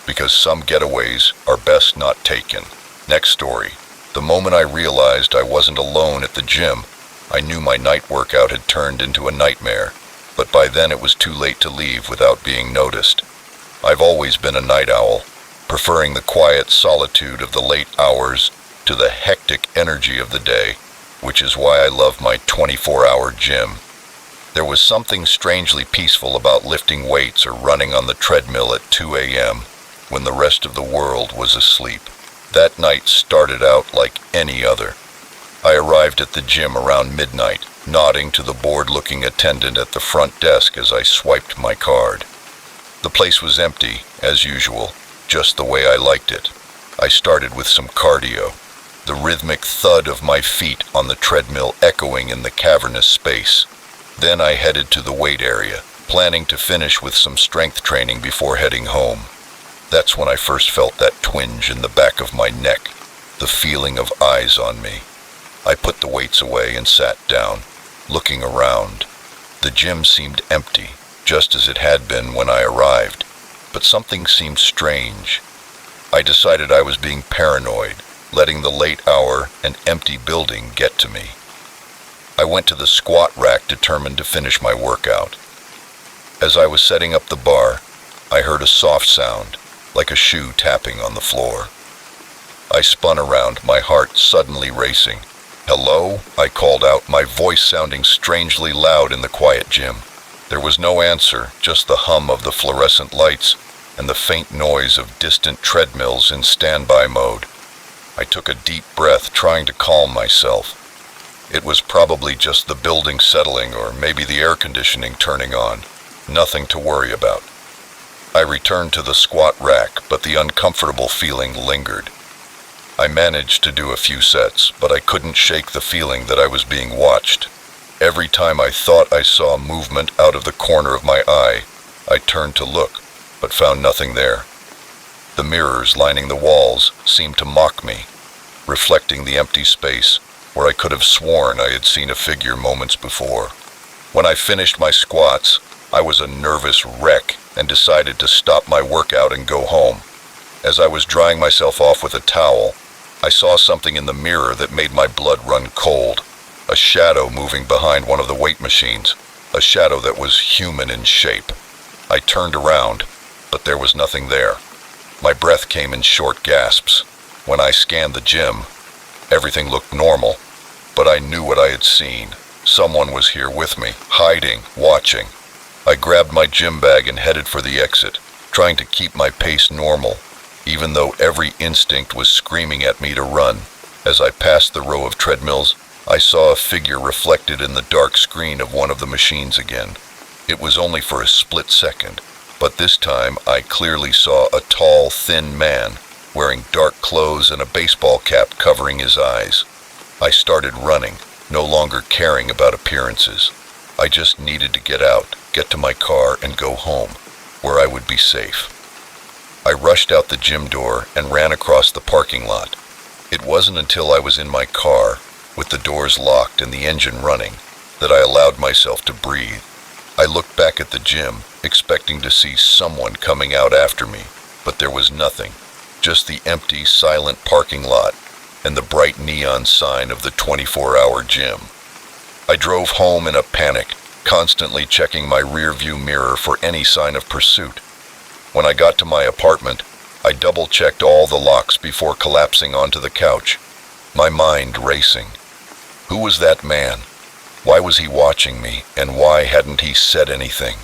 because some getaways are best not taken. Next story. The moment I realized I wasn't alone at the gym, I knew my night workout had turned into a nightmare, but by then it was too late to leave without being noticed. I've always been a night owl, preferring the quiet solitude of the late hours to the hectic energy of the day, which is why I love my 24-hour gym. There was something strangely peaceful about lifting weights or running on the treadmill at 2 a.m. when the rest of the world was asleep. That night started out like any other. I arrived at the gym around midnight, nodding to the bored-looking attendant at the front desk as I swiped my card. The place was empty, as usual, just the way I liked it. I started with some cardio, the rhythmic thud of my feet on the treadmill echoing in the cavernous space. Then I headed to the weight area, planning to finish with some strength training before heading home. That's when I first felt that twinge in the back of my neck, the feeling of eyes on me. I put the weights away and sat down, looking around. The gym seemed empty, just as it had been when I arrived, but something seemed strange. I decided I was being paranoid, letting the late hour and empty building get to me. I went to the squat rack determined to finish my workout. As I was setting up the bar, I heard a soft sound, like a shoe tapping on the floor. I spun around, my heart suddenly racing. "Hello?" I called out, my voice sounding strangely loud in the quiet gym. There was no answer, just the hum of the fluorescent lights and the faint noise of distant treadmills in standby mode. I took a deep breath, trying to calm myself. It was probably just the building settling or maybe the air conditioning turning on. Nothing to worry about. I returned to the squat rack, but the uncomfortable feeling lingered. I managed to do a few sets, but I couldn't shake the feeling that I was being watched. Every time I thought I saw movement out of the corner of my eye, I turned to look, but found nothing there. The mirrors lining the walls seemed to mock me, reflecting the empty space where I could have sworn I had seen a figure moments before. When I finished my squats, I was a nervous wreck and decided to stop my workout and go home. As I was drying myself off with a towel, I saw something in the mirror that made my blood run cold. A shadow moving behind one of the weight machines, a shadow that was human in shape. I turned around, but there was nothing there. My breath came in short gasps. When I scanned the gym, everything looked normal. but I knew what I had seen. Someone was here with me, hiding, watching. I grabbed my gym bag and headed for the exit, trying to keep my pace normal, even though every instinct was screaming at me to run. As I passed the row of treadmills, I saw a figure reflected in the dark screen of one of the machines again. It was only for a split second, but this time I clearly saw a tall, thin man, wearing dark clothes and a baseball cap covering his eyes. I started running, no longer caring about appearances. I just needed to get out, get to my car, and go home, where I would be safe. I rushed out the gym door and ran across the parking lot. It wasn't until I was in my car, with the doors locked and the engine running, that I allowed myself to breathe. I looked back at the gym, expecting to see someone coming out after me, but there was nothing, just the empty, silent parking lot and the bright neon sign of the 24-hour gym. I drove home in a panic, constantly checking my rear-view mirror for any sign of pursuit. When I got to my apartment, I double-checked all the locks before collapsing onto the couch, my mind racing. Who was that man? Why was he watching me, and why hadn't he said anything?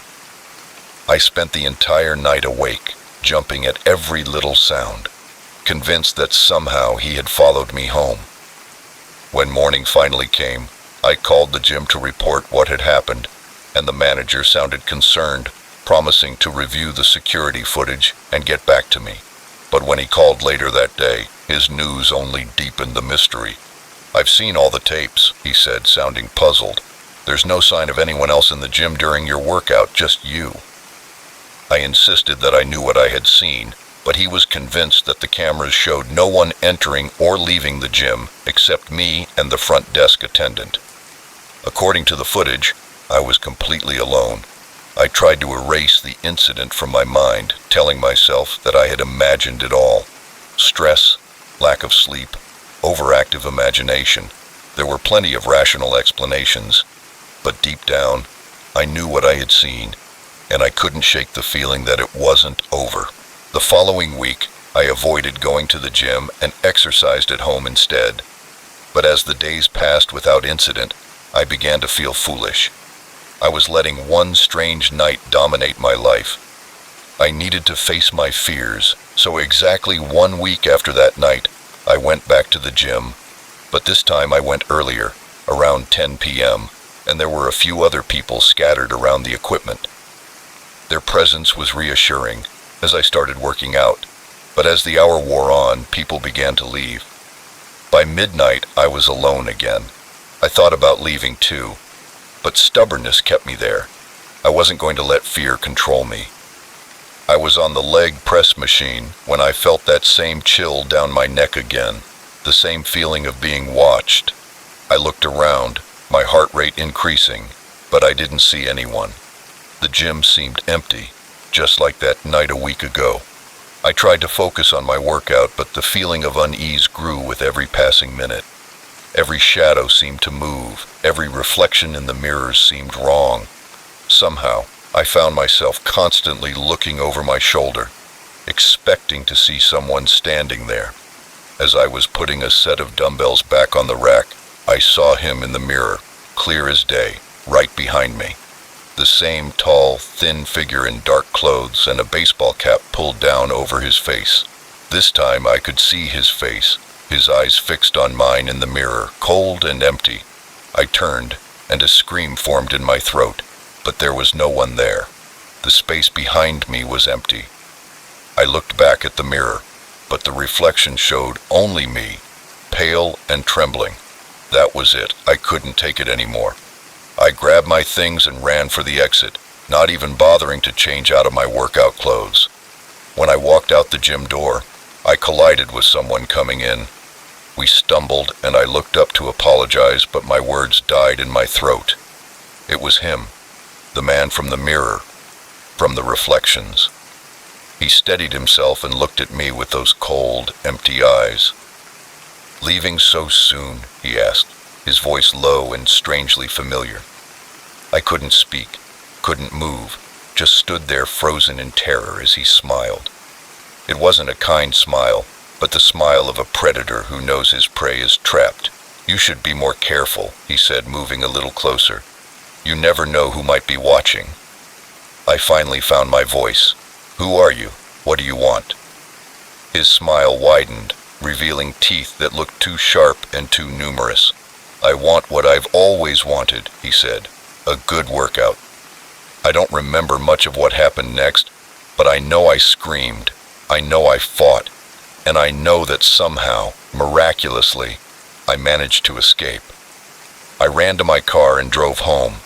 I spent the entire night awake, jumping at every little sound, convinced that somehow he had followed me home. When morning finally came, I called the gym to report what had happened, and the manager sounded concerned, promising to review the security footage and get back to me. But when he called later that day, his news only deepened the mystery. "I've seen all the tapes," he said, sounding puzzled. "There's no sign of anyone else in the gym during your workout, just you." I insisted that I knew what I had seen, but he was convinced that the cameras showed no one entering or leaving the gym except me and the front desk attendant. According to the footage, I was completely alone. I tried to erase the incident from my mind, telling myself that I had imagined it all. Stress, lack of sleep, overactive imagination. There were plenty of rational explanations, but deep down, I knew what I had seen, and I couldn't shake the feeling that it wasn't over. The following week, I avoided going to the gym and exercised at home instead. But as the days passed without incident, I began to feel foolish. I was letting one strange night dominate my life. I needed to face my fears, so exactly 1 week after that night, I went back to the gym, but this time I went earlier, around 10 p.m., and there were a few other people scattered around the equipment. Their presence was reassuring as I started working out, but as the hour wore on, people began to leave. By midnight, I was alone again. I thought about leaving too, but stubbornness kept me there. I wasn't going to let fear control me. I was on the leg press machine when I felt that same chill down my neck again, the same feeling of being watched. I looked around, my heart rate increasing, but I didn't see anyone. The gym seemed empty, just like that night a week ago. I tried to focus on my workout, but the feeling of unease grew with every passing minute. Every shadow seemed to move, every reflection in the mirrors seemed wrong. Somehow, I found myself constantly looking over my shoulder, expecting to see someone standing there. As I was putting a set of dumbbells back on the rack, I saw him in the mirror, clear as day, right behind me. The same tall, thin figure in dark clothes and a baseball cap pulled down over his face. This time I could see his face, his eyes fixed on mine in the mirror, cold and empty. I turned, and a scream formed in my throat, but there was no one there. The space behind me was empty. I looked back at the mirror, but the reflection showed only me, pale and trembling. That was it. I couldn't take it anymore. I grabbed my things and ran for the exit, not even bothering to change out of my workout clothes. When I walked out the gym door, I collided with someone coming in. We stumbled, and I looked up to apologize, but my words died in my throat. It was him, the man from the mirror, from the reflections. He steadied himself and looked at me with those cold, empty eyes. "Leaving so soon?" he asked, his voice low and strangely familiar. I couldn't speak, couldn't move, just stood there frozen in terror as he smiled. It wasn't a kind smile, but the smile of a predator who knows his prey is trapped. "You should be more careful," he said, moving a little closer. "You never know who might be watching." I finally found my voice. "Who are you? What do you want?" His smile widened, revealing teeth that looked too sharp and too numerous. "I want what I've always wanted," he said. "A good workout." I don't remember much of what happened next, but I know I screamed. I know I fought. And I know that somehow, miraculously, I managed to escape. I ran to my car and drove home.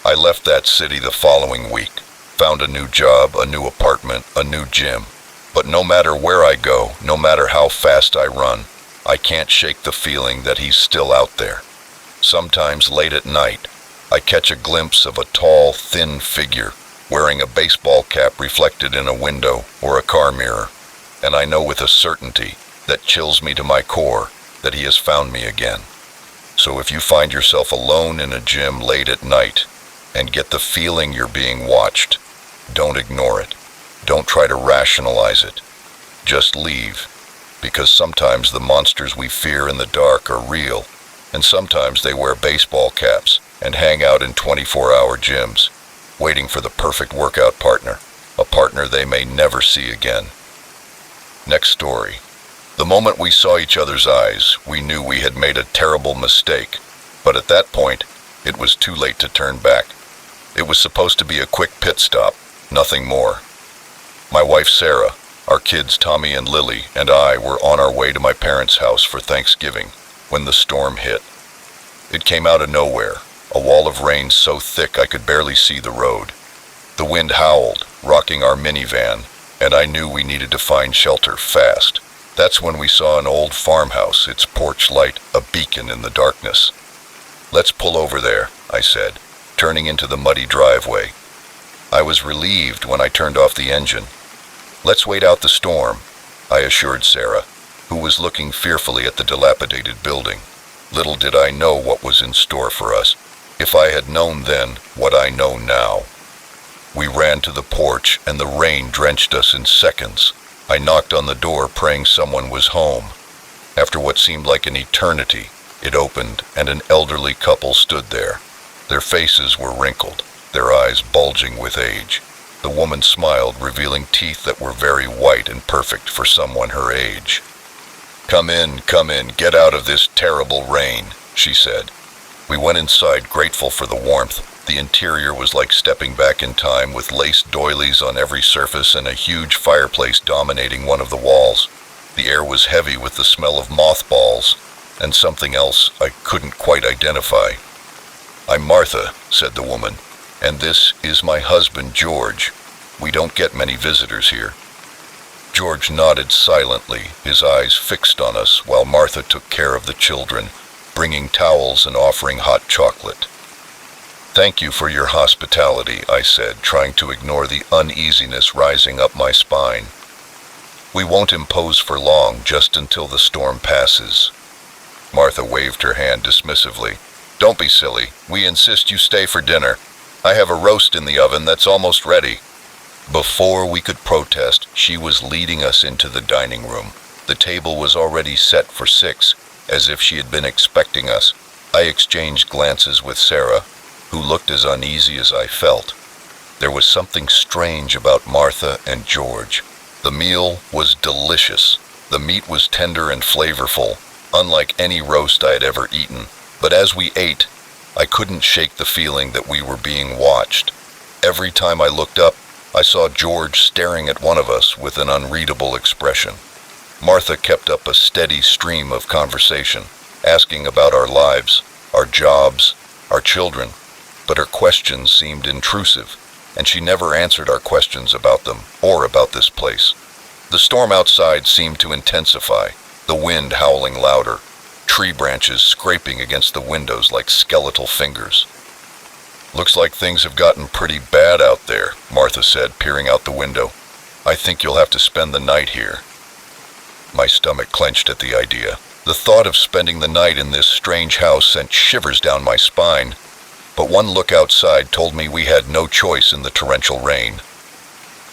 I left that city the following week, found a new job, a new apartment, a new gym. But no matter where I go, no matter how fast I run, I can't shake the feeling that he's still out there. Sometimes late at night, I catch a glimpse of a tall, thin figure wearing a baseball cap reflected in a window or a car mirror, and I know with a certainty that chills me to my core that he has found me again. So if you find yourself alone in a gym late at night and get the feeling you're being watched, don't ignore it. Don't try to rationalize it. Just leave, because sometimes the monsters we fear in the dark are real, and sometimes they wear baseball caps and hang out in 24-hour gyms, waiting for the perfect workout partner, a partner they may never see again. Next story. The moment we saw each other's eyes, we knew we had made a terrible mistake, but at that point, it was too late to turn back. It was supposed to be a quick pit stop, nothing more. My wife Sarah, our kids Tommy and Lily, and I were on our way to my parents' house for Thanksgiving when the storm hit. It came out of nowhere, a wall of rain so thick I could barely see the road. The wind howled, rocking our minivan, and I knew we needed to find shelter fast. That's when we saw an old farmhouse, its porch light a beacon in the darkness. "Let's pull over there," I said, turning into the muddy driveway. I was relieved when I turned off the engine. "Let's wait out the storm," I assured Sarah, who was looking fearfully at the dilapidated building. Little did I know what was in store for us, if I had known then what I know now. We ran to the porch and the rain drenched us in seconds. I knocked on the door praying someone was home. After what seemed like an eternity, it opened and an elderly couple stood there. Their faces were wrinkled, their eyes bulging with age. The woman smiled, revealing teeth that were very white and perfect for someone her age. Come in, get out of this terrible rain," she said. We went inside, grateful for the warmth. The interior was like stepping back in time, with lace doilies on every surface and a huge fireplace dominating one of the walls. The air was heavy with the smell of mothballs and something else I couldn't quite identify. "I'm Martha," said the woman, "and this is my husband, George. We don't get many visitors here." George nodded silently, his eyes fixed on us, while Martha took care of the children, bringing towels and offering hot chocolate. "Thank you for your hospitality," I said, trying to ignore the uneasiness rising up my spine. "We won't impose for long, just until the storm passes." Martha waved her hand dismissively. "Don't be silly. We insist you stay for dinner. I have a roast in the oven that's almost ready." Before we could protest, she was leading us into the dining room. The table was already set for 6, as if she had been expecting us. I exchanged glances with Sarah, who looked as uneasy as I felt. There was something strange about Martha and George. The meal was delicious. The meat was tender and flavorful, unlike any roast I had ever eaten. But as we ate, I couldn't shake the feeling that we were being watched. Every time I looked up, I saw George staring at one of us with an unreadable expression. Martha kept up a steady stream of conversation, asking about our lives, our jobs, our children, but her questions seemed intrusive, and she never answered our questions about them or about this place. The storm outside seemed to intensify, the wind howling louder, tree branches scraping against the windows like skeletal fingers. "Looks like things have gotten pretty bad out there," Martha said, peering out the window. "I think you'll have to spend the night here." My stomach clenched at the idea. The thought of spending the night in this strange house sent shivers down my spine, but one look outside told me we had no choice in the torrential rain.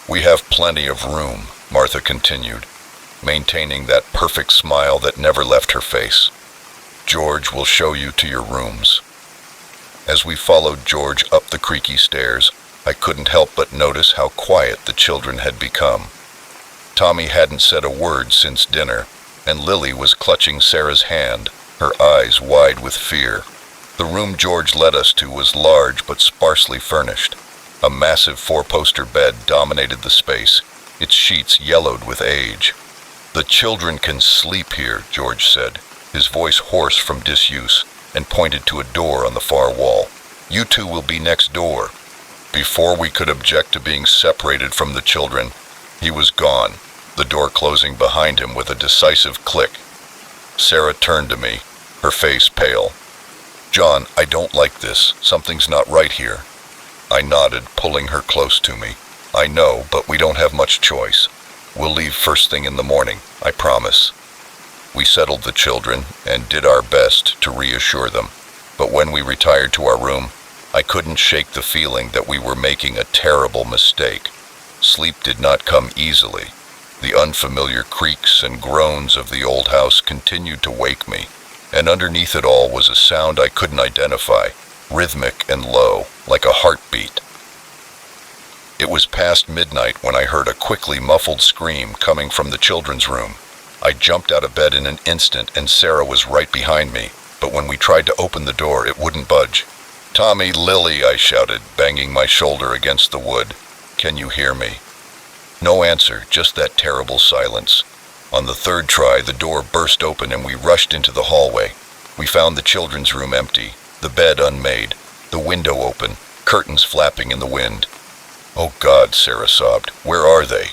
"We have plenty of room," Martha continued, maintaining that perfect smile that never left her face. George will show you to your rooms." As we followed George up the creaky stairs, I couldn't help but notice how quiet the children had become. Tommy hadn't said a word since dinner, and Lily was clutching Sarah's hand, her eyes wide with fear. The room George led us to was large but sparsely furnished. A massive four-poster bed dominated the space, its sheets yellowed with age. "The children can sleep here," George said, his voice hoarse from disuse, and pointed to a door on the far wall. "You two will be next door." Before we could object to being separated from the children, he was gone, the door closing behind him with a decisive click. Sarah turned to me, her face pale. "John, I don't like this. Something's not right here." I nodded, pulling her close to me. "I know, but we don't have much choice. We'll leave first thing in the morning, I promise." We settled the children and did our best to reassure them, but when we retired to our room, I couldn't shake the feeling that we were making a terrible mistake. Sleep did not come easily. The unfamiliar creaks and groans of the old house continued to wake me, and underneath it all was a sound I couldn't identify, rhythmic and low, like a heartbeat. It was past midnight when I heard a quickly muffled scream coming from the children's room. I jumped out of bed in an instant, and Sarah was right behind me, but when we tried to open the door, it wouldn't budge. "Tommy, Lily," I shouted, banging my shoulder against the wood. "Can you hear me?" No answer, just that terrible silence. On the third try, the door burst open and we rushed into the hallway. We found the children's room empty, the bed unmade, the window open, curtains flapping in the wind. "Oh God," Sarah sobbed, "where are they?"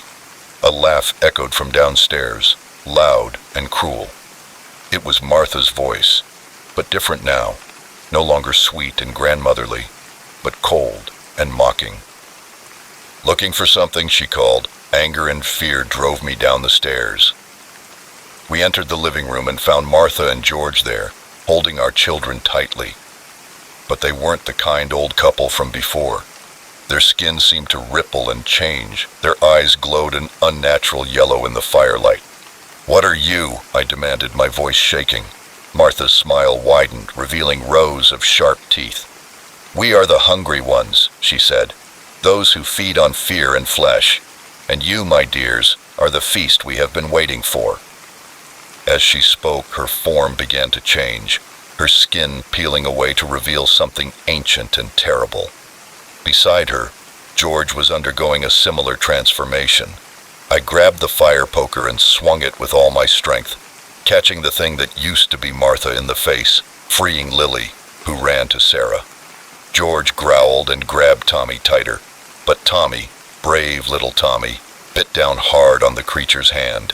A laugh echoed from downstairs, loud and cruel. It was Martha's voice, but different now, no longer sweet and grandmotherly, but cold and mocking. "Looking for something?" she called. Anger and fear drove me down the stairs. We entered the living room and found Martha and George there, holding our children tightly. But they weren't the kind old couple from before. Their skin seemed to ripple and change. Their eyes glowed an unnatural yellow in the firelight. "What are you?" I demanded, my voice shaking. Martha's smile widened, revealing rows of sharp teeth. "We are the hungry ones," she said, "those who feed on fear and flesh. And you, my dears, are the feast we have been waiting for." As she spoke, her form began to change, her skin peeling away to reveal something ancient and terrible. Beside her, George was undergoing a similar transformation. I grabbed the fire poker and swung it with all my strength, catching the thing that used to be Martha in the face, freeing Lily, who ran to Sarah. George growled and grabbed Tommy tighter, but Tommy, brave little Tommy, bit down hard on the creature's hand.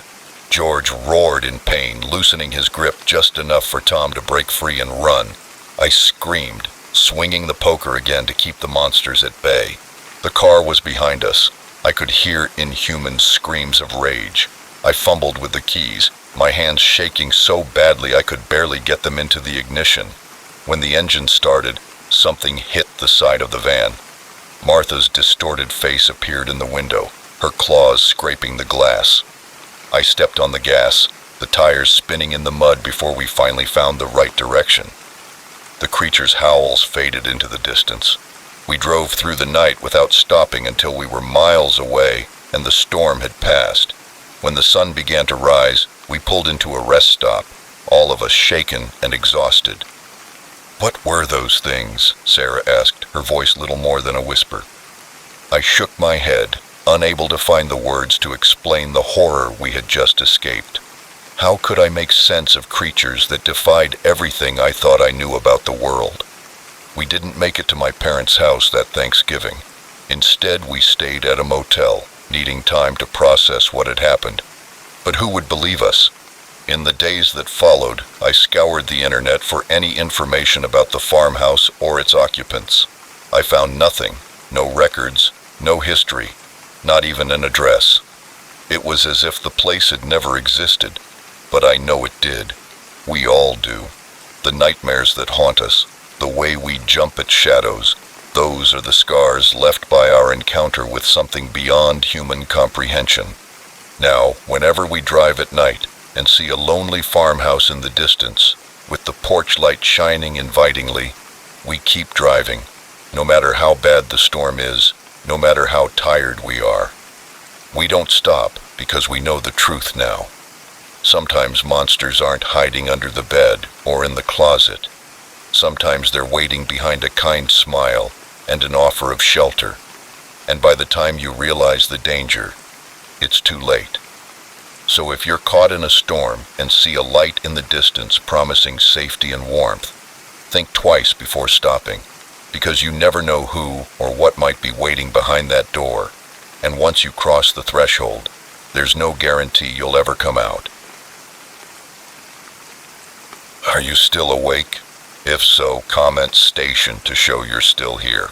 George roared in pain, loosening his grip just enough for Tom to break free and run. I screamed, swinging the poker again to keep the monsters at bay. The car was behind us. I could hear inhuman screams of rage. I fumbled with the keys, my hands shaking so badly I could barely get them into the ignition. When the engine started, something hit the side of the van. Martha's distorted face appeared in the window, her claws scraping the glass. I stepped on the gas, the tires spinning in the mud before we finally found the right direction. The creature's howls faded into the distance. We drove through the night without stopping until we were miles away and the storm had passed. When the sun began to rise, we pulled into a rest stop, all of us shaken and exhausted. "What were those things?" Sarah asked, her voice little more than a whisper. I shook my head, unable to find the words to explain the horror we had just escaped. How could I make sense of creatures that defied everything I thought I knew about the world? We didn't make it to my parents' house that Thanksgiving. Instead, we stayed at a motel, needing time to process what had happened. But who would believe us? In the days that followed, I scoured the internet for any information about the farmhouse or its occupants. I found nothing, no records, no history, not even an address. It was as if the place had never existed, but I know it did. We all do. The nightmares that haunt us, the way we jump at shadows, those are the scars left by our encounter with something beyond human comprehension. Now, whenever we drive at night and see a lonely farmhouse in the distance, With the porch light shining invitingly, we keep driving, no matter how bad the storm is, no matter how tired we are. We don't stop because we know the truth now. Sometimes monsters aren't hiding under the bed or in the closet. Sometimes they're waiting behind a kind smile and an offer of shelter. And by the time you realize the danger, it's too late. So if you're caught in a storm and see a light in the distance promising safety and warmth, think twice before stopping, because you never know who or what might be waiting behind that door. And once you cross the threshold, there's no guarantee you'll ever come out. Are you still awake? If so, comment station to show you're still here.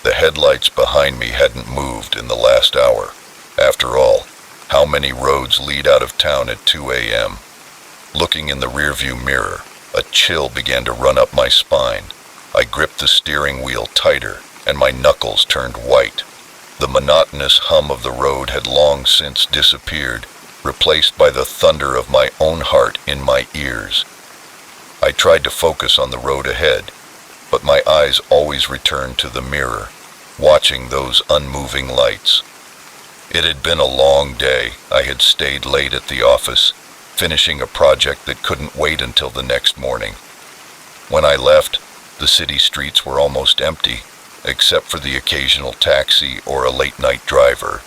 The headlights behind me hadn't moved in the last hour. After all, how many roads lead out of town at 2 a.m.? Looking in the rearview mirror, a chill began to run up my spine. I gripped the steering wheel tighter, and my knuckles turned white. The monotonous hum of the road had long since disappeared, replaced by the thunder of my own heart in my ears. I tried to focus on the road ahead, but my eyes always returned to the mirror, watching those unmoving lights. It had been a long day. I had stayed late at the office, finishing a project that couldn't wait until the next morning. When I left, the city streets were almost empty, except for the occasional taxi or a late-night driver.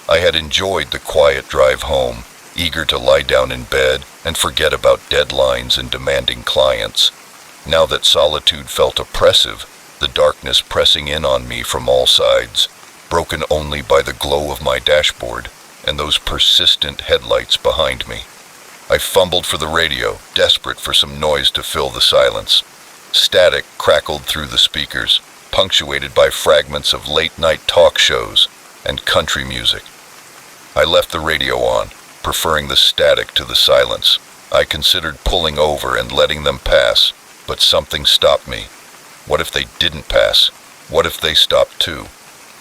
I had enjoyed the quiet drive home, eager to lie down in bed and forget about deadlines and demanding clients. Now that solitude felt oppressive, the darkness pressing in on me from all sides, broken only by the glow of my dashboard and those persistent headlights behind me. I fumbled for the radio, desperate for some noise to fill the silence. Static crackled through the speakers, punctuated by fragments of late-night talk shows and country music. I left the radio on, preferring the static to the silence. I considered pulling over and letting them pass, but something stopped me. What if they didn't pass? What if they stopped too?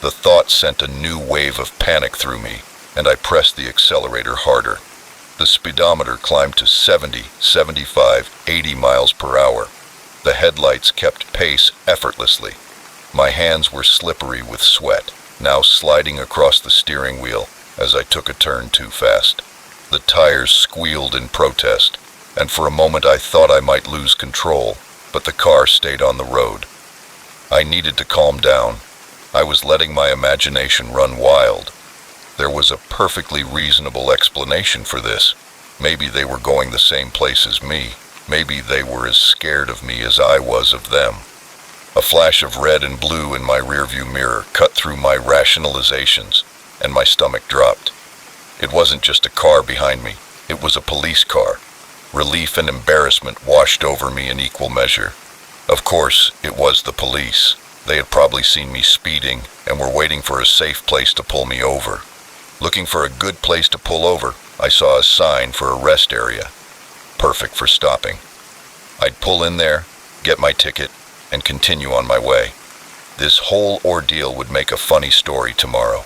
The thought sent a new wave of panic through me, and I pressed the accelerator harder. The speedometer climbed to 70, 75, 80 miles per hour. The headlights kept pace effortlessly. My hands were slippery with sweat, now sliding across the steering wheel as I took a turn too fast. The tires squealed in protest, and for a moment I thought I might lose control, but the car stayed on the road. I needed to calm down. I was letting my imagination run wild. There was a perfectly reasonable explanation for this. Maybe they were going the same place as me. Maybe they were as scared of me as I was of them. A flash of red and blue in my rearview mirror cut through my rationalizations, and my stomach dropped. It wasn't just a car behind me. It was a police car. Relief and embarrassment washed over me in equal measure. Of course, it was the police. They had probably seen me speeding and were waiting for a safe place to pull me over. Looking for a good place to pull over, I saw a sign for a rest area. Perfect for stopping. I'd pull in there, get my ticket, and continue on my way. This whole ordeal would make a funny story tomorrow.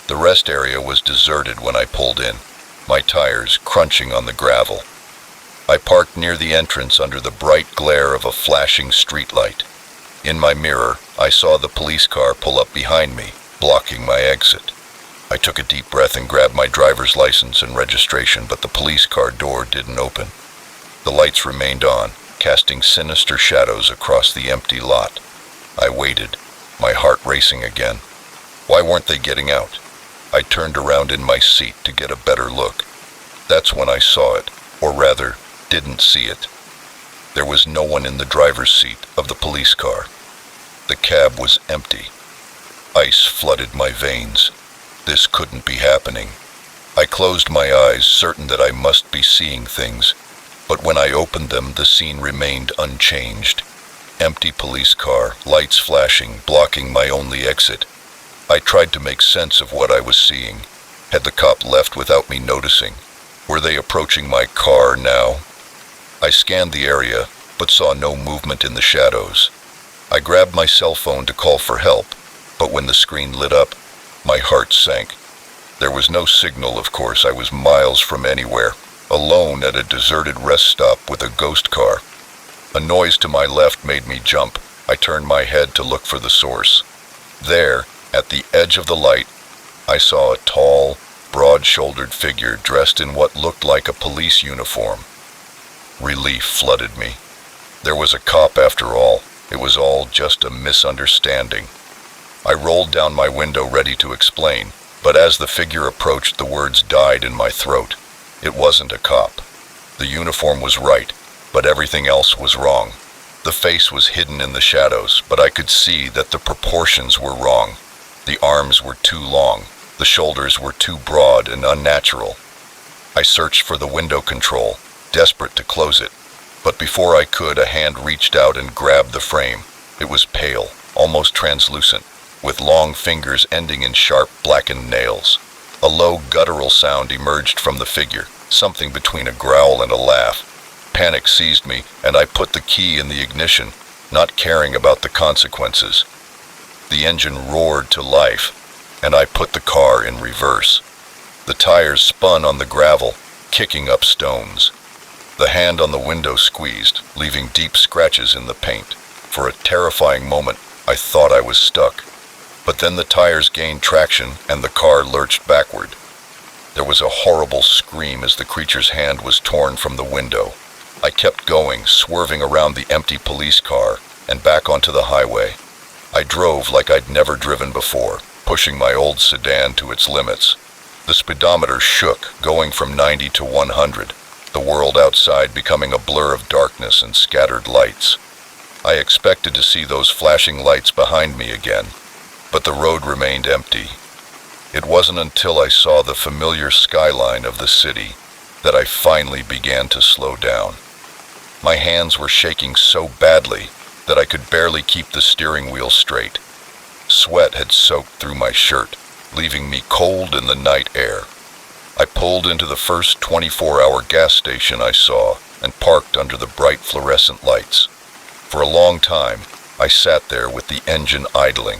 The rest area was deserted when I pulled in, my tires crunching on the gravel. I parked near the entrance under the bright glare of a flashing streetlight. In my mirror, I saw the police car pull up behind me, blocking my exit. I took a deep breath and grabbed my driver's license and registration, but the police car door didn't open. The lights remained on, casting sinister shadows across the empty lot. I waited, my heart racing again. Why weren't they getting out? I turned around in my seat to get a better look. That's when I saw it, or rather, didn't see it. There was no one in the driver's seat of the police car. The cab was empty. Ice flooded my veins. This couldn't be happening. I closed my eyes, certain that I must be seeing things, but when I opened them, the scene remained unchanged. Empty police car, lights flashing, blocking my only exit. I tried to make sense of what I was seeing. Had the cop left without me noticing? Were they approaching my car now? I scanned the area, but saw no movement in the shadows. I grabbed my cell phone to call for help, but when the screen lit up, my heart sank. There was no signal, of course. I was miles from anywhere. alone at a deserted rest stop with a ghost car. A noise to my left made me jump. I turned my head to look for the source. There, at the edge of the light, I saw a tall, broad-shouldered figure dressed in what looked like a police uniform. Relief flooded me. There was a cop after all. It was all just a misunderstanding. I rolled down my window ready to explain, but as the figure approached, the words died in my throat. It wasn't a cop. The uniform was right, but everything else was wrong. The face was hidden in the shadows, but I could see that the proportions were wrong. The arms were too long. The shoulders were too broad and unnatural. I searched for the window control, desperate to close it, but before I could, a hand reached out and grabbed the frame. It was pale, almost translucent, with long fingers ending in sharp, blackened nails. A low, guttural sound emerged from the figure, something between a growl and a laugh. Panic seized me, and I put the key in the ignition, not caring about the consequences. The engine roared to life, and I put the car in reverse. The tires spun on the gravel, kicking up stones. The hand on the window squeezed, leaving deep scratches in the paint. For a terrifying moment, I thought I was stuck. But then the tires gained traction, and the car lurched backward. There was a horrible scream as the creature's hand was torn from the window. I kept going, swerving around the empty police car and back onto the highway. I drove like I'd never driven before, pushing my old sedan to its limits. The speedometer shook, going from 90 to 100, the world outside becoming a blur of darkness and scattered lights. I expected to see those flashing lights behind me again, but the road remained empty. It wasn't until I saw the familiar skyline of the city that I finally began to slow down. My hands were shaking so badly that I could barely keep the steering wheel straight. Sweat had soaked through my shirt, leaving me cold in the night air. I pulled into the first 24-hour gas station I saw and parked under the bright fluorescent lights. For a long time, I sat there with the engine idling,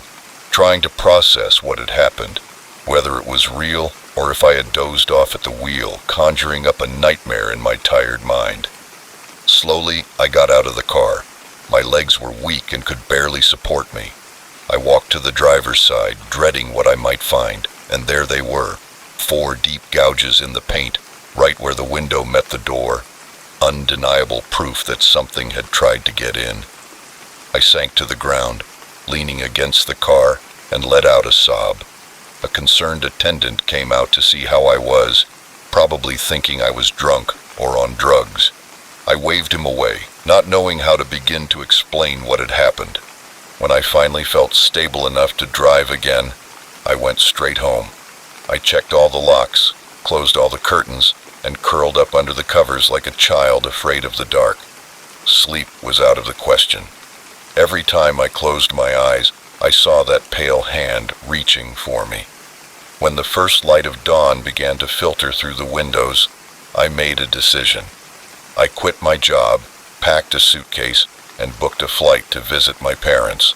trying to process what had happened, whether it was real or if I had dozed off at the wheel, conjuring up a nightmare in my tired mind. Slowly, I got out of the car. My legs were weak and could barely support me. I walked to the driver's side, dreading what I might find, and there they were, 4 deep gouges in the paint, right where the window met the door. Undeniable proof that something had tried to get in. I sank to the ground, leaning against the car, and let out a sob. A concerned attendant came out to see how I was, probably thinking I was drunk or on drugs. I waved him away, not knowing how to begin to explain what had happened. When I finally felt stable enough to drive again, I went straight home. I checked all the locks, closed all the curtains, and curled up under the covers like a child afraid of the dark. Sleep was out of the question. Every time I closed my eyes, I saw that pale hand reaching for me. When the first light of dawn began to filter through the windows, I made a decision. I quit my job, packed a suitcase, and booked a flight to visit my parents.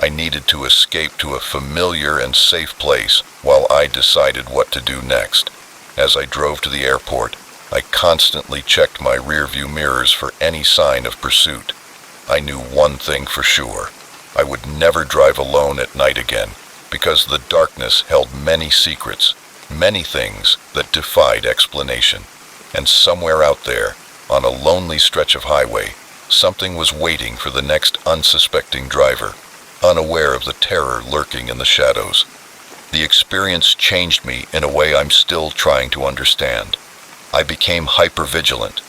I needed to escape to a familiar and safe place while I decided what to do next. As I drove to the airport, I constantly checked my rearview mirrors for any sign of pursuit. I knew one thing for sure. I would never drive alone at night again, because the darkness held many secrets, many things that defied explanation. And somewhere out there, on a lonely stretch of highway, something was waiting for the next unsuspecting driver, unaware of the terror lurking in the shadows. The experience changed me in a way I'm still trying to understand. I became hypervigilant,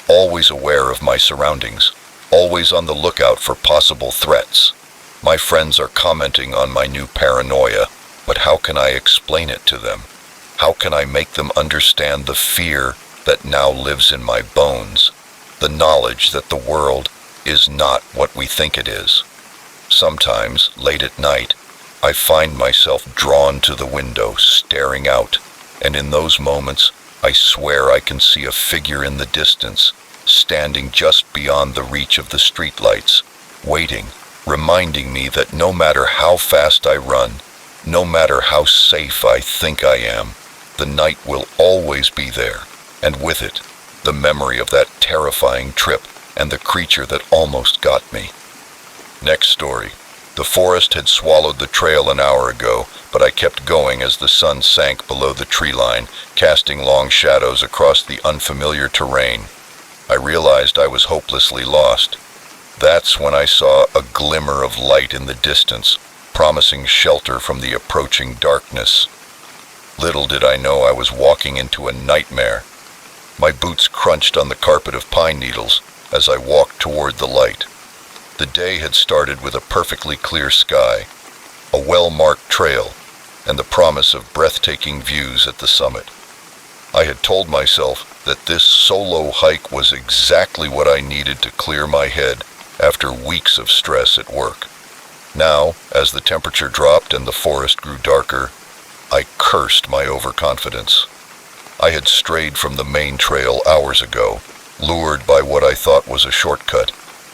always aware of my surroundings, always on the lookout for possible threats. My friends are commenting on my new paranoia, but how can I explain it to them? How can I make them understand the fear that now lives in my bones? The knowledge that the world is not what we think it is. Sometimes, late at night, I find myself drawn to the window, staring out, and in those moments, I swear I can see a figure in the distance, standing just beyond the reach of the streetlights, waiting, reminding me that no matter how fast I run, no matter how safe I think I am, the night will always be there, and with it, the memory of that terrifying trip and the creature that almost got me. Next story. The forest had swallowed the trail an hour ago, but I kept going as the sun sank below the tree line, casting long shadows across the unfamiliar terrain. I realized I was hopelessly lost. That's when I saw a glimmer of light in the distance, promising shelter from the approaching darkness. Little did I know I was walking into a nightmare. My boots crunched on the carpet of pine needles as I walked toward the light. The day had started with a perfectly clear sky, a well-marked trail, and the promise of breathtaking views at the summit. I had told myself that this solo hike was exactly what I needed to clear my head after weeks of stress at work. Now, as the temperature dropped and the forest grew darker, I cursed my overconfidence. I had strayed from the main trail hours ago, lured by what I thought was a shortcut,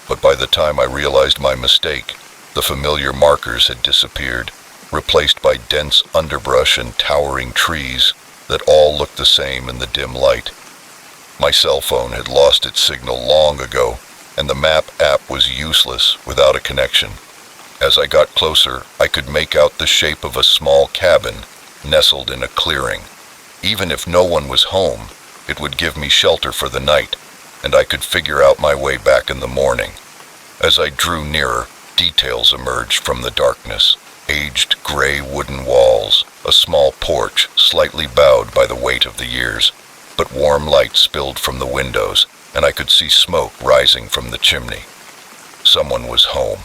but by the time I realized my mistake, the familiar markers had disappeared, replaced by dense underbrush and towering trees that all looked the same in the dim light. My cell phone had lost its signal long ago, and the map app was useless without a connection. As I got closer, I could make out the shape of a small cabin nestled in a clearing. Even if no one was home, it would give me shelter for the night, and I could figure out my way back in the morning. As I drew nearer, details emerged from the darkness. Aged gray wooden walls, a small porch slightly bowed by the weight of the years, but warm light spilled from the windows, and I could see smoke rising from the chimney. Someone was home.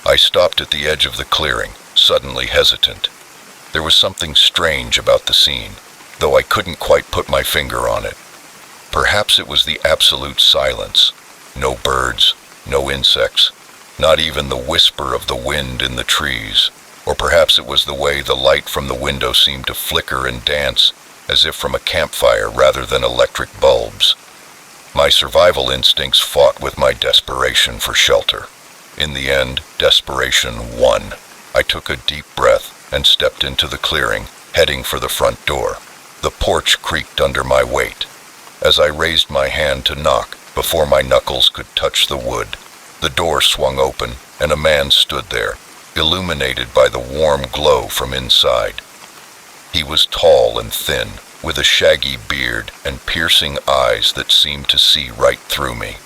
I stopped at the edge of the clearing, suddenly hesitant. There was something strange about the scene, though I couldn't quite put my finger on it. Perhaps it was the absolute silence. No birds, no insects, not even the whisper of the wind in the trees. Or perhaps it was the way the light from the window seemed to flicker and dance, as if from a campfire rather than electric bulbs. My survival instincts fought with my desperation for shelter. In the end, desperation won. I took a deep breath and stepped into the clearing, heading for the front door. The porch creaked under my weight. As I raised my hand to knock, before my knuckles could touch the wood, the door swung open and a man stood there, illuminated by the warm glow from inside. He was tall and thin, with a shaggy beard and piercing eyes that seemed to see right through me.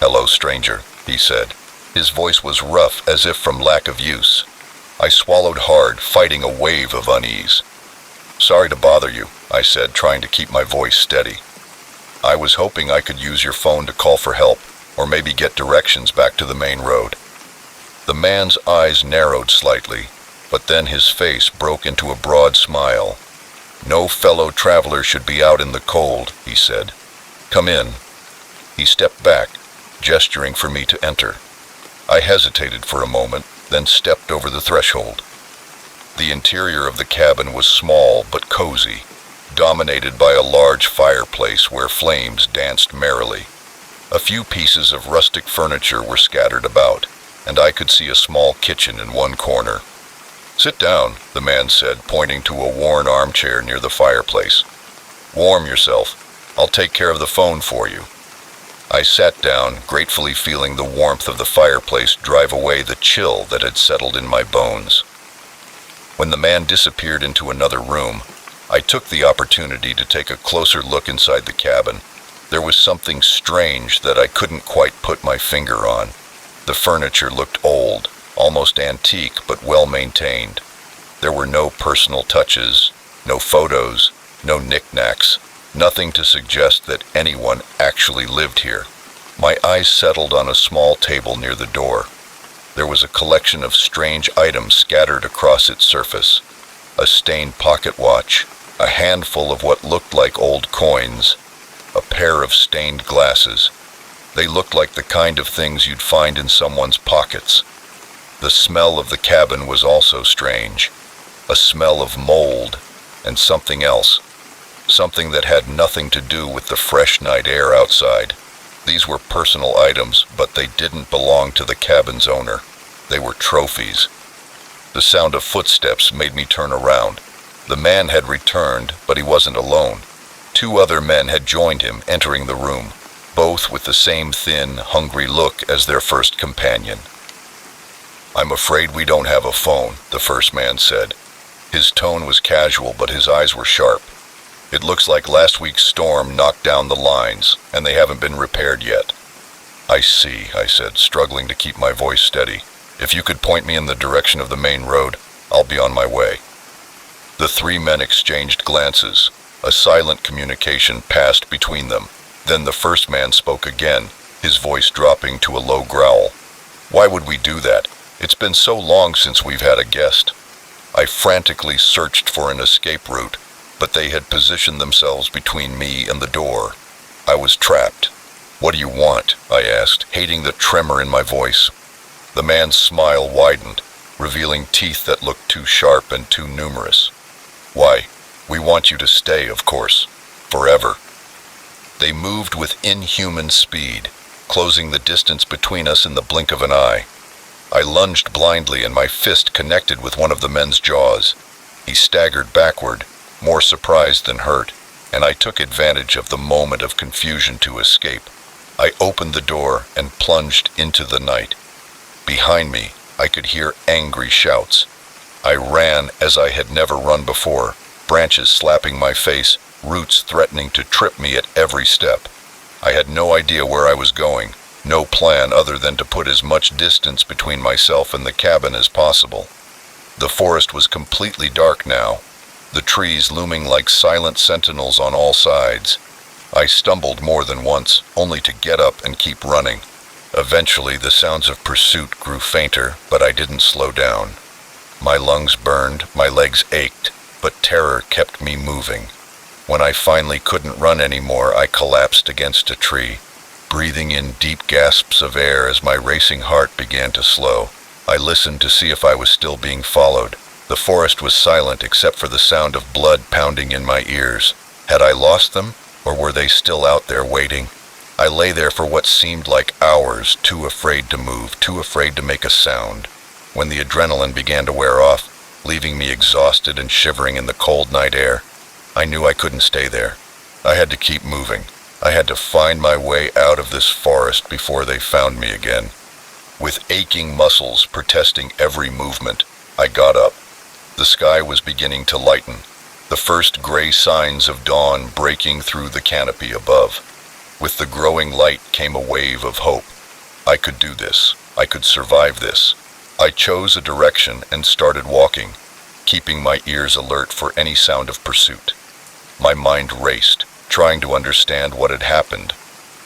"Hello, stranger," he said. His voice was rough as if from lack of use. I swallowed hard, fighting a wave of unease. "Sorry to bother you," I said, trying to keep my voice steady. "I was hoping I could use your phone to call for help, or maybe get directions back to the main road." The man's eyes narrowed slightly, but then his face broke into a broad smile. "No fellow traveler should be out in the cold," he said. "Come in." He stepped back, gesturing for me to enter. I hesitated for a moment, then stepped over the threshold. The interior of the cabin was small but cozy, dominated by a large fireplace where flames danced merrily. A few pieces of rustic furniture were scattered about, and I could see a small kitchen in one corner. "Sit down," the man said, pointing to a worn armchair near the fireplace. "Warm yourself. I'll take care of the phone for you." I sat down, gratefully feeling the warmth of the fireplace drive away the chill that had settled in my bones. When the man disappeared into another room, I took the opportunity to take a closer look inside the cabin. There was something strange that I couldn't quite put my finger on. The furniture looked old, almost antique, but well maintained. There were no personal touches, no photos, no knickknacks, nothing to suggest that anyone actually lived here. My eyes settled on a small table near the door. There was a collection of strange items scattered across its surface. A stained pocket watch, a handful of what looked like old coins, a pair of stained glasses. They looked like the kind of things you'd find in someone's pockets. The smell of the cabin was also strange. A smell of mold and something else. Something that had nothing to do with the fresh night air outside. These were personal items, but they didn't belong to the cabin's owner. They were trophies. The sound of footsteps made me turn around. The man had returned, but he wasn't alone. 2 other men had joined him, entering the room, both with the same thin, hungry look as their first companion. "I'm afraid we don't have a phone," the first man said. His tone was casual, but his eyes were sharp. "It looks like last week's storm knocked down the lines, and they haven't been repaired yet." "I see," I said, struggling to keep my voice steady. "If you could point me in the direction of the main road, I'll be on my way." The 3 men exchanged glances. A silent communication passed between them. Then the first man spoke again, his voice dropping to a low growl. "Why would we do that? It's been so long since we've had a guest." I frantically searched for an escape route, but they had positioned themselves between me and the door. I was trapped. "What do you want?" I asked, hating the tremor in my voice. The man's smile widened, revealing teeth that looked too sharp and too numerous. "Why, we want you to stay, of course. Forever." They moved with inhuman speed, closing the distance between us in the blink of an eye. I lunged blindly and my fist connected with one of the men's jaws. He staggered backward, more surprised than hurt, and I took advantage of the moment of confusion to escape. I opened the door and plunged into the night. Behind me, I could hear angry shouts. I ran as I had never run before, branches slapping my face, roots threatening to trip me at every step. I had no idea where I was going, no plan other than to put as much distance between myself and the cabin as possible. The forest was completely dark now, the trees looming like silent sentinels on all sides. I stumbled more than once, only to get up and keep running. Eventually, the sounds of pursuit grew fainter, but I didn't slow down. My lungs burned, my legs ached, but terror kept me moving. When I finally couldn't run anymore, I collapsed against a tree, breathing in deep gasps of air as my racing heart began to slow. I listened to see if I was still being followed. The forest was silent except for the sound of blood pounding in my ears. Had I lost them, or were they still out there waiting? I lay there for what seemed like hours, too afraid to move, too afraid to make a sound. When the adrenaline began to wear off, leaving me exhausted and shivering in the cold night air, I knew I couldn't stay there. I had to keep moving. I had to find my way out of this forest before they found me again. With aching muscles protesting every movement, I got up. The sky was beginning to lighten, the first gray signs of dawn breaking through the canopy above. With the growing light came a wave of hope. I could do this. I could survive this. I chose a direction and started walking, keeping my ears alert for any sound of pursuit. My mind raced, trying to understand what had happened,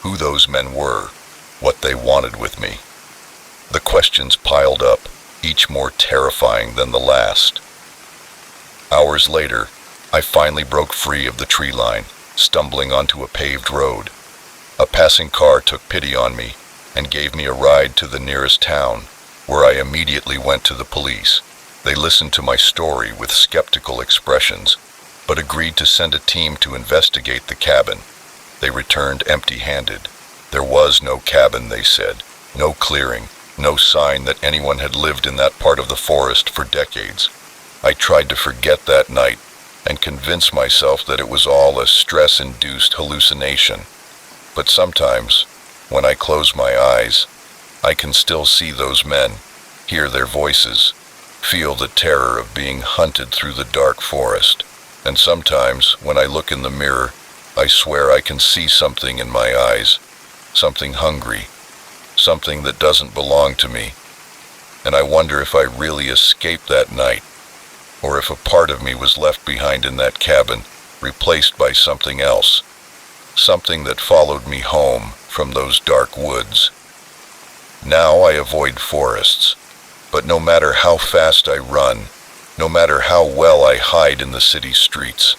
who those men were, what they wanted with me. The questions piled up, each more terrifying than the last. Hours later, I finally broke free of the tree line, stumbling onto a paved road. A passing car took pity on me and gave me a ride to the nearest town, where I immediately went to the police. They listened to my story with skeptical expressions, but agreed to send a team to investigate the cabin. They returned empty-handed. There was no cabin, they said, no clearing, no sign that anyone had lived in that part of the forest for decades. I tried to forget that night and convince myself that it was all a stress-induced hallucination. But sometimes, when I close my eyes, I can still see those men, hear their voices, feel the terror of being hunted through the dark forest. And sometimes, when I look in the mirror, I swear I can see something in my eyes, something hungry, something that doesn't belong to me. And I wonder if I really escaped that night, or if a part of me was left behind in that cabin, replaced by something else, something that followed me home from those dark woods. Now I avoid forests, but no matter how fast I run, no matter how well I hide in the city streets,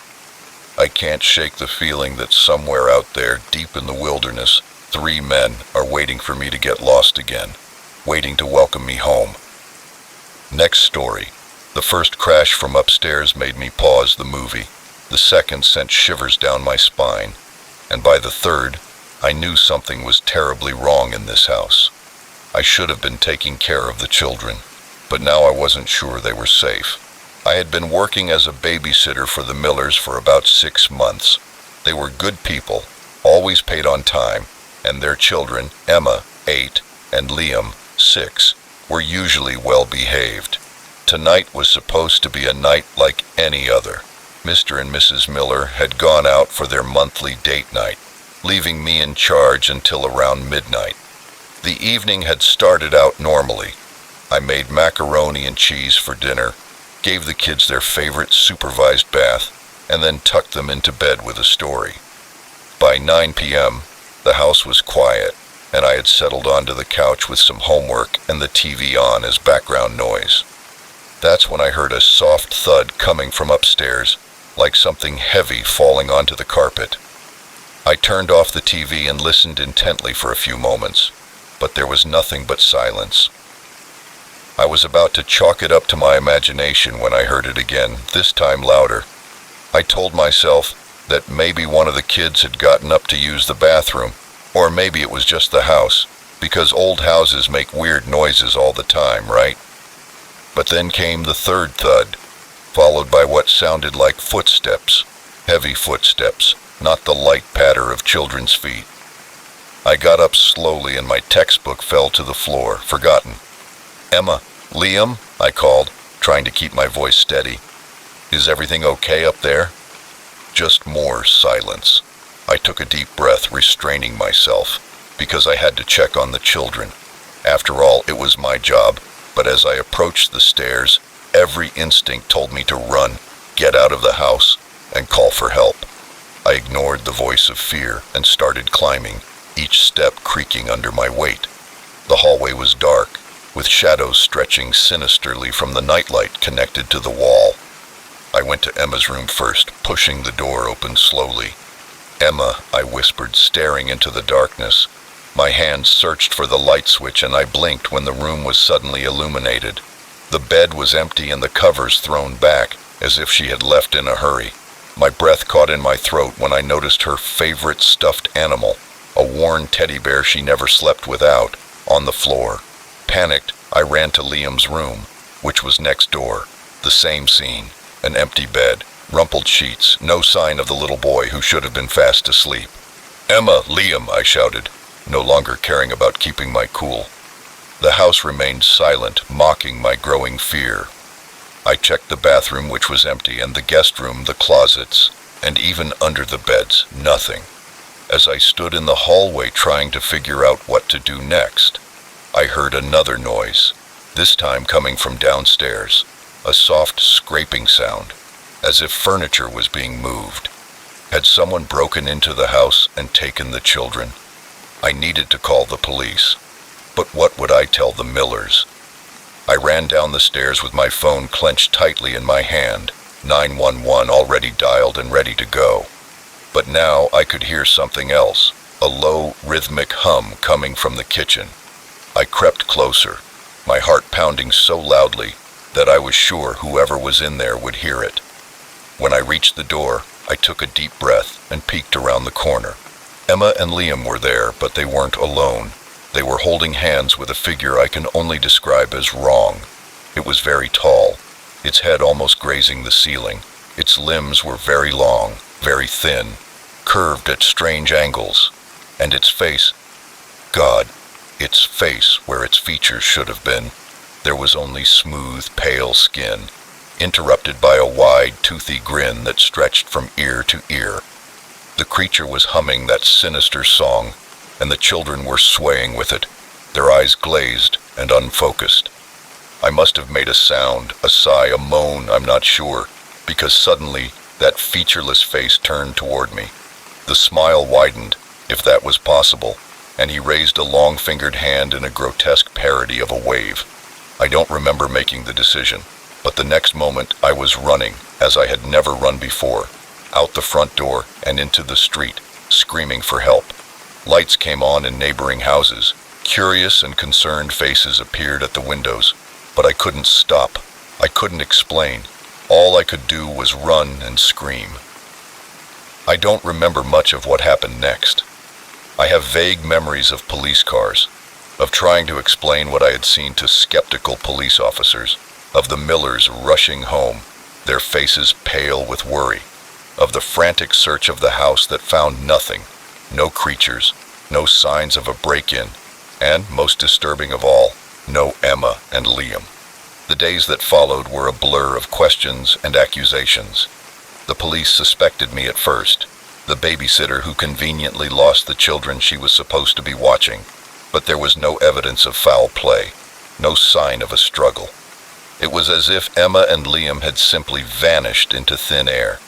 I can't shake the feeling that somewhere out there, deep in the wilderness, 3 men are waiting for me to get lost again, waiting to welcome me home. Next story. The first crash from upstairs made me pause the movie. The second sent shivers down my spine. And by the third, I knew something was terribly wrong in this house. I should have been taking care of the children, but now I wasn't sure they were safe. I had been working as a babysitter for the Millers for about 6 months. They were good people, always paid on time, and their children, Emma, 8, and Liam, 6, were usually well behaved. Tonight was supposed to be a night like any other. Mr. and Mrs. Miller had gone out for their monthly date night, leaving me in charge until around midnight. The evening had started out normally. I made macaroni and cheese for dinner, gave the kids their favorite supervised bath, and then tucked them into bed with a story. By 9 p.m., the house was quiet, and I had settled onto the couch with some homework and the TV on as background noise. That's when I heard a soft thud coming from upstairs, like something heavy falling onto the carpet. I turned off the TV and listened intently for a few moments, but there was nothing but silence. I was about to chalk it up to my imagination when I heard it again, this time louder. I told myself that maybe one of the kids had gotten up to use the bathroom, or maybe it was just the house, because old houses make weird noises all the time, right? But then came the third thud, followed by what sounded like footsteps, heavy footsteps, not the light patter of children's feet. I got up slowly and my textbook fell to the floor, forgotten. "Emma, Liam," I called, trying to keep my voice steady. "Is everything okay up there?" Just more silence. I took a deep breath, restraining myself, because I had to check on the children. After all, it was my job, but as I approached the stairs, every instinct told me to run, get out of the house, and call for help. I ignored the voice of fear and started climbing, each step creaking under my weight. The hallway was dark, with shadows stretching sinisterly from the nightlight connected to the wall. I went to Emma's room first, pushing the door open slowly. "Emma," I whispered, staring into the darkness. My hand searched for the light switch and I blinked when the room was suddenly illuminated. The bed was empty and the covers thrown back, as if she had left in a hurry. My breath caught in my throat when I noticed her favorite stuffed animal, a worn teddy bear she never slept without, on the floor. Panicked, I ran to Liam's room, which was next door. The same scene, an empty bed, rumpled sheets, no sign of the little boy who should have been fast asleep. "Emma, Liam," I shouted, no longer caring about keeping my cool. The house remained silent, mocking my growing fear. I checked the bathroom, which was empty, and the guest room, the closets, and even under the beds, nothing. As I stood in the hallway trying to figure out what to do next, I heard another noise, this time coming from downstairs, a soft scraping sound, as if furniture was being moved. Had someone broken into the house and taken the children? I needed to call the police. But what would I tell the Millers? I ran down the stairs with my phone clenched tightly in my hand, 911 already dialed and ready to go. But now I could hear something else, a low, rhythmic hum coming from the kitchen. I crept closer, my heart pounding so loudly that I was sure whoever was in there would hear it. When I reached the door, I took a deep breath and peeked around the corner. Emma and Liam were there, but they weren't alone. They were holding hands with a figure I can only describe as wrong. It was very tall, its head almost grazing the ceiling. Its limbs were very long, very thin, curved at strange angles, and its face, God, its face where its features should have been. There was only smooth, pale skin, interrupted by a wide, toothy grin that stretched from ear to ear. The creature was humming that sinister song, and the children were swaying with it, their eyes glazed and unfocused. I must have made a sound, a sigh, a moan, I'm not sure, because suddenly that featureless face turned toward me. The smile widened, if that was possible, and he raised a long-fingered hand in a grotesque parody of a wave. I don't remember making the decision, but the next moment I was running, as I had never run before, out the front door and into the street, screaming for help. Lights came on in neighboring houses. Curious and concerned faces appeared at the windows, but I couldn't stop. I couldn't explain. All I could do was run and scream. I don't remember much of what happened next. I have vague memories of police cars, of trying to explain what I had seen to skeptical police officers, of the Millers rushing home, their faces pale with worry. of the frantic search of the house that found nothing, no creatures, no signs of a break-in, and, most disturbing of all, no Emma and Liam. The days that followed were a blur of questions and accusations. The police suspected me at first, the babysitter who conveniently lost the children she was supposed to be watching, but there was no evidence of foul play, no sign of a struggle. It was as if Emma and Liam had simply vanished into thin air.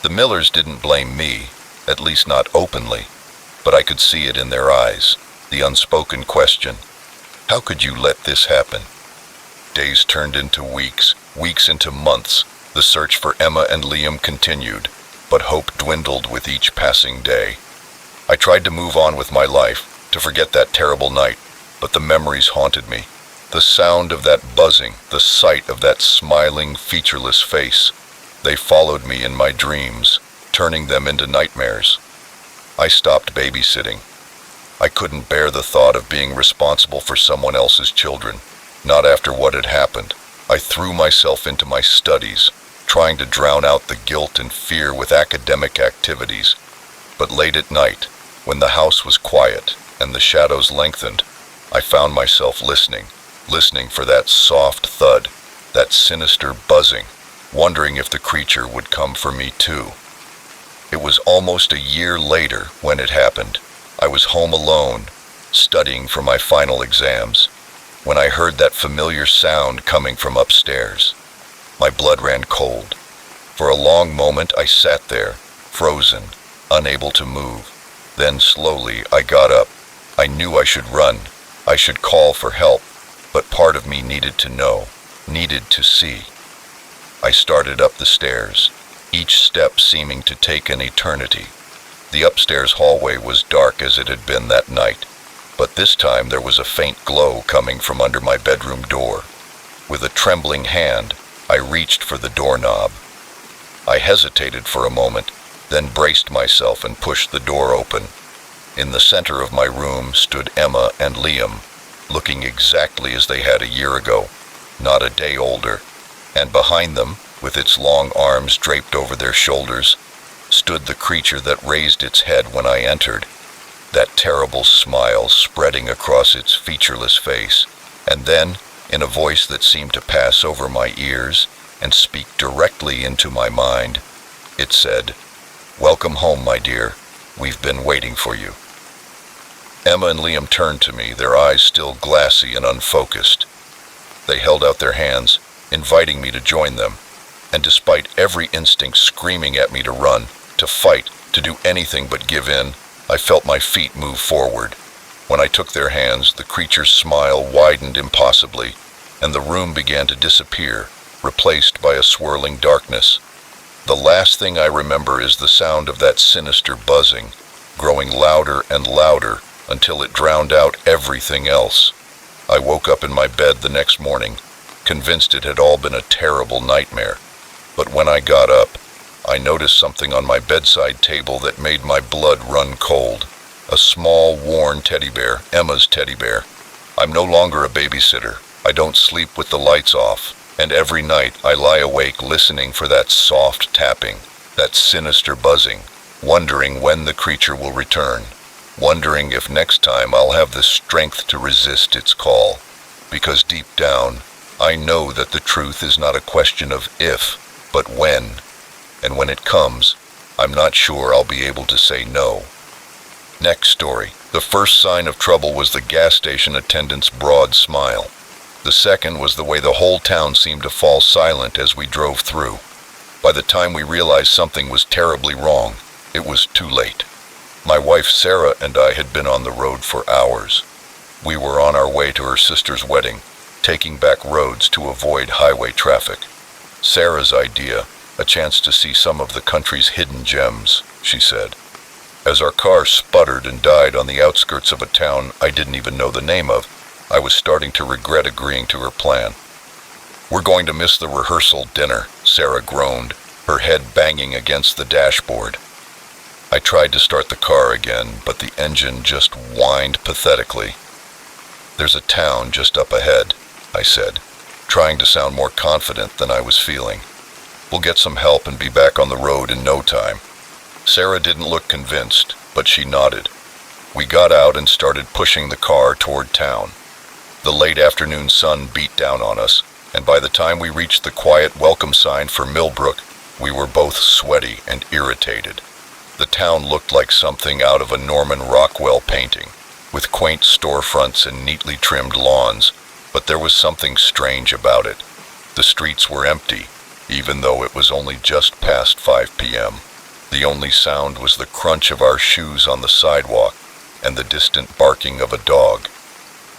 The Millers didn't blame me, at least not openly, but I could see it in their eyes, the unspoken question, how could you let this happen? Days turned into weeks, weeks into months. The search for Emma and Liam continued, but hope dwindled with each passing day. I tried to move on with my life, to forget that terrible night, but the memories haunted me. The sound of that buzzing, the sight of that smiling, featureless face, they followed me in my dreams, turning them into nightmares. I stopped babysitting. I couldn't bear the thought of being responsible for someone else's children, not after what had happened. I threw myself into my studies, trying to drown out the guilt and fear with academic activities. But late at night, when the house was quiet and the shadows lengthened, I found myself listening for that soft thud, that sinister buzzing, wondering if the creature would come for me too. It was almost a year later when it happened. I was home alone, studying for my final exams, when I heard that familiar sound coming from upstairs. My blood ran cold. For a long moment I sat there, frozen, unable to move. Then slowly I got up. I knew I should run. I should call for help, but part of me needed to know, needed to see. I started up the stairs, each step seeming to take an eternity. The upstairs hallway was dark as it had been that night, but this time there was a faint glow coming from under my bedroom door. With a trembling hand, I reached for the doorknob. I hesitated for a moment, then braced myself and pushed the door open. In the center of my room stood Emma and Liam, looking exactly as they had a year ago, not a day older, and behind them, with its long arms draped over their shoulders, stood the creature that raised its head when I entered, that terrible smile spreading across its featureless face, and then, in a voice that seemed to pass over my ears and speak directly into my mind, it said, "Welcome home, my dear. We've been waiting for you." Emma and Liam turned to me, their eyes still glassy and unfocused. They held out their hands, inviting me to join them, and despite every instinct screaming at me to run, to fight, to do anything but give in, I felt my feet move forward. When I took their hands, the creature's smile widened impossibly, and the room began to disappear, replaced by a swirling darkness. The last thing I remember is the sound of that sinister buzzing, growing louder and louder until it drowned out everything else. I woke up in my bed the next morning, convinced it had all been a terrible nightmare. But when I got up, I noticed something on my bedside table that made my blood run cold. A small, worn teddy bear, Emma's teddy bear. I'm no longer a babysitter. I don't sleep with the lights off, and every night I lie awake listening for that soft tapping, that sinister buzzing, wondering when the creature will return, wondering if next time I'll have the strength to resist its call. Because deep down, I know that the truth is not a question of if, but when. And when it comes, I'm not sure I'll be able to say no. Next story. The first sign of trouble was the gas station attendant's broad smile. The second was the way the whole town seemed to fall silent as we drove through. By the time we realized something was terribly wrong, it was too late. My wife Sarah and I had been on the road for hours. We were on our way to her sister's wedding, taking back roads to avoid highway traffic. Sarah's idea, a chance to see some of the country's hidden gems, she said. As our car sputtered and died on the outskirts of a town I didn't even know the name of, I was starting to regret agreeing to her plan. "We're going to miss the rehearsal dinner," Sarah groaned, her head banging against the dashboard. I tried to start the car again, but the engine just whined pathetically. "There's a town just up ahead," I said, trying to sound more confident than I was feeling. We'll get some help and be back on the road in no time." Sarah didn't look convinced, but she nodded. We got out and started pushing the car toward town. The late afternoon sun beat down on us, and by the time we reached the quiet welcome sign for Millbrook, we were both sweaty and irritated. The town looked like something out of a Norman Rockwell painting, with quaint storefronts and neatly trimmed lawns, but there was something strange about it. The streets were empty, even though it was only just past 5 p.m. The only sound was the crunch of our shoes on the sidewalk and the distant barking of a dog.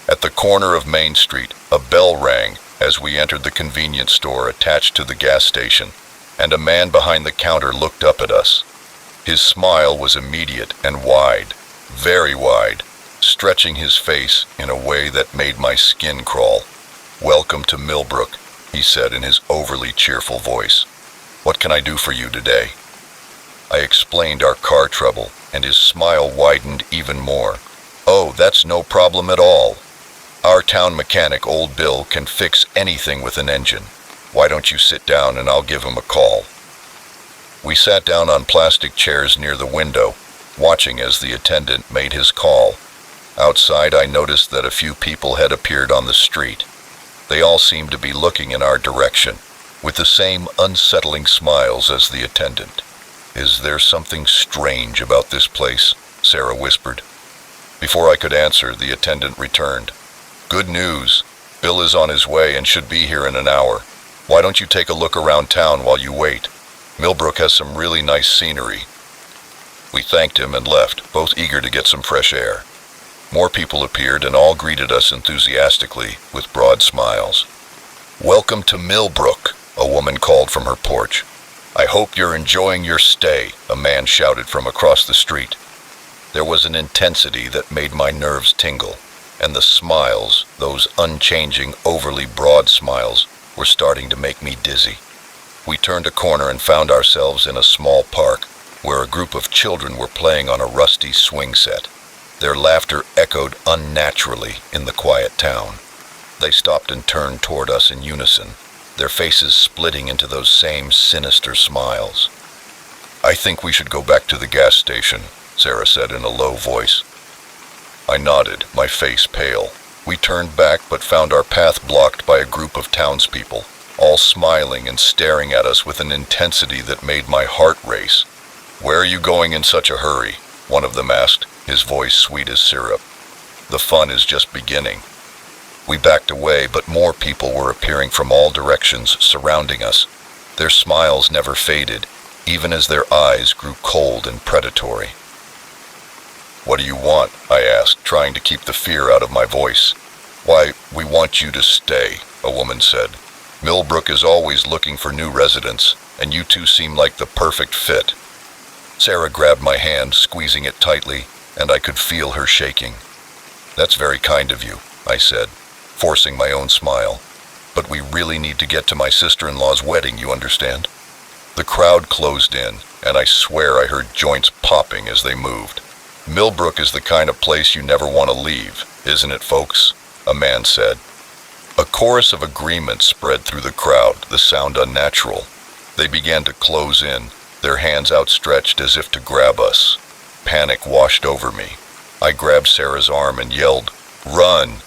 At the corner of Main Street, a bell rang as we entered the convenience store attached to the gas station, and a man behind the counter looked up at us. His smile was immediate and wide, very wide, stretching his face in a way that made my skin crawl. "Welcome to Millbrook," he said in his overly cheerful voice. "What can I do for you today?" I explained our car trouble, and his smile widened even more. "Oh, that's no problem at all. Our town mechanic, Old Bill, can fix anything with an engine. Why don't you sit down and I'll give him a call?" We sat down on plastic chairs near the window, watching as the attendant made his call. Outside, I noticed that a few people had appeared on the street. They all seemed to be looking in our direction, with the same unsettling smiles as the attendant. "Is there something strange about this place?" Sarah whispered. Before I could answer, the attendant returned. "Good news. Bill is on his way and should be here in an hour. Why don't you take a look around town while you wait? Millbrook has some really nice scenery." We thanked him and left, both eager to get some fresh air. More people appeared and all greeted us enthusiastically with broad smiles. "Welcome to Millbrook," a woman called from her porch. "I hope you're enjoying your stay," a man shouted from across the street. There was an intensity that made my nerves tingle, and the smiles, those unchanging, overly broad smiles, were starting to make me dizzy. We turned a corner and found ourselves in a small park, where a group of children were playing on a rusty swing set. Their laughter echoed unnaturally in the quiet town. They stopped and turned toward us in unison, their faces splitting into those same sinister smiles. "I think we should go back to the gas station," Sarah said in a low voice. I nodded, my face pale. We turned back but found our path blocked by a group of townspeople, all smiling and staring at us with an intensity that made my heart race. "Where are you going in such a hurry?" one of them asked, his voice sweet as syrup. "The fun is just beginning." We backed away, but more people were appearing from all directions, surrounding us. Their smiles never faded, even as their eyes grew cold and predatory. "What do you want?" I asked, trying to keep the fear out of my voice. "Why, we want you to stay," a woman said. "Millbrook is always looking for new residents, and you two seem like the perfect fit." Sarah grabbed my hand, squeezing it tightly, and I could feel her shaking. "That's very kind of you," I said, forcing my own smile. "But we really need to get to my sister-in-law's wedding, you understand?" The crowd closed in, and I swear I heard joints popping as they moved. "Millbrook is the kind of place you never want to leave, isn't it, folks?" a man said. A chorus of agreement spread through the crowd, the sound unnatural. They began to close in, their hands outstretched as if to grab us. Panic washed over me. I grabbed Sarah's arm and yelled, "Run!"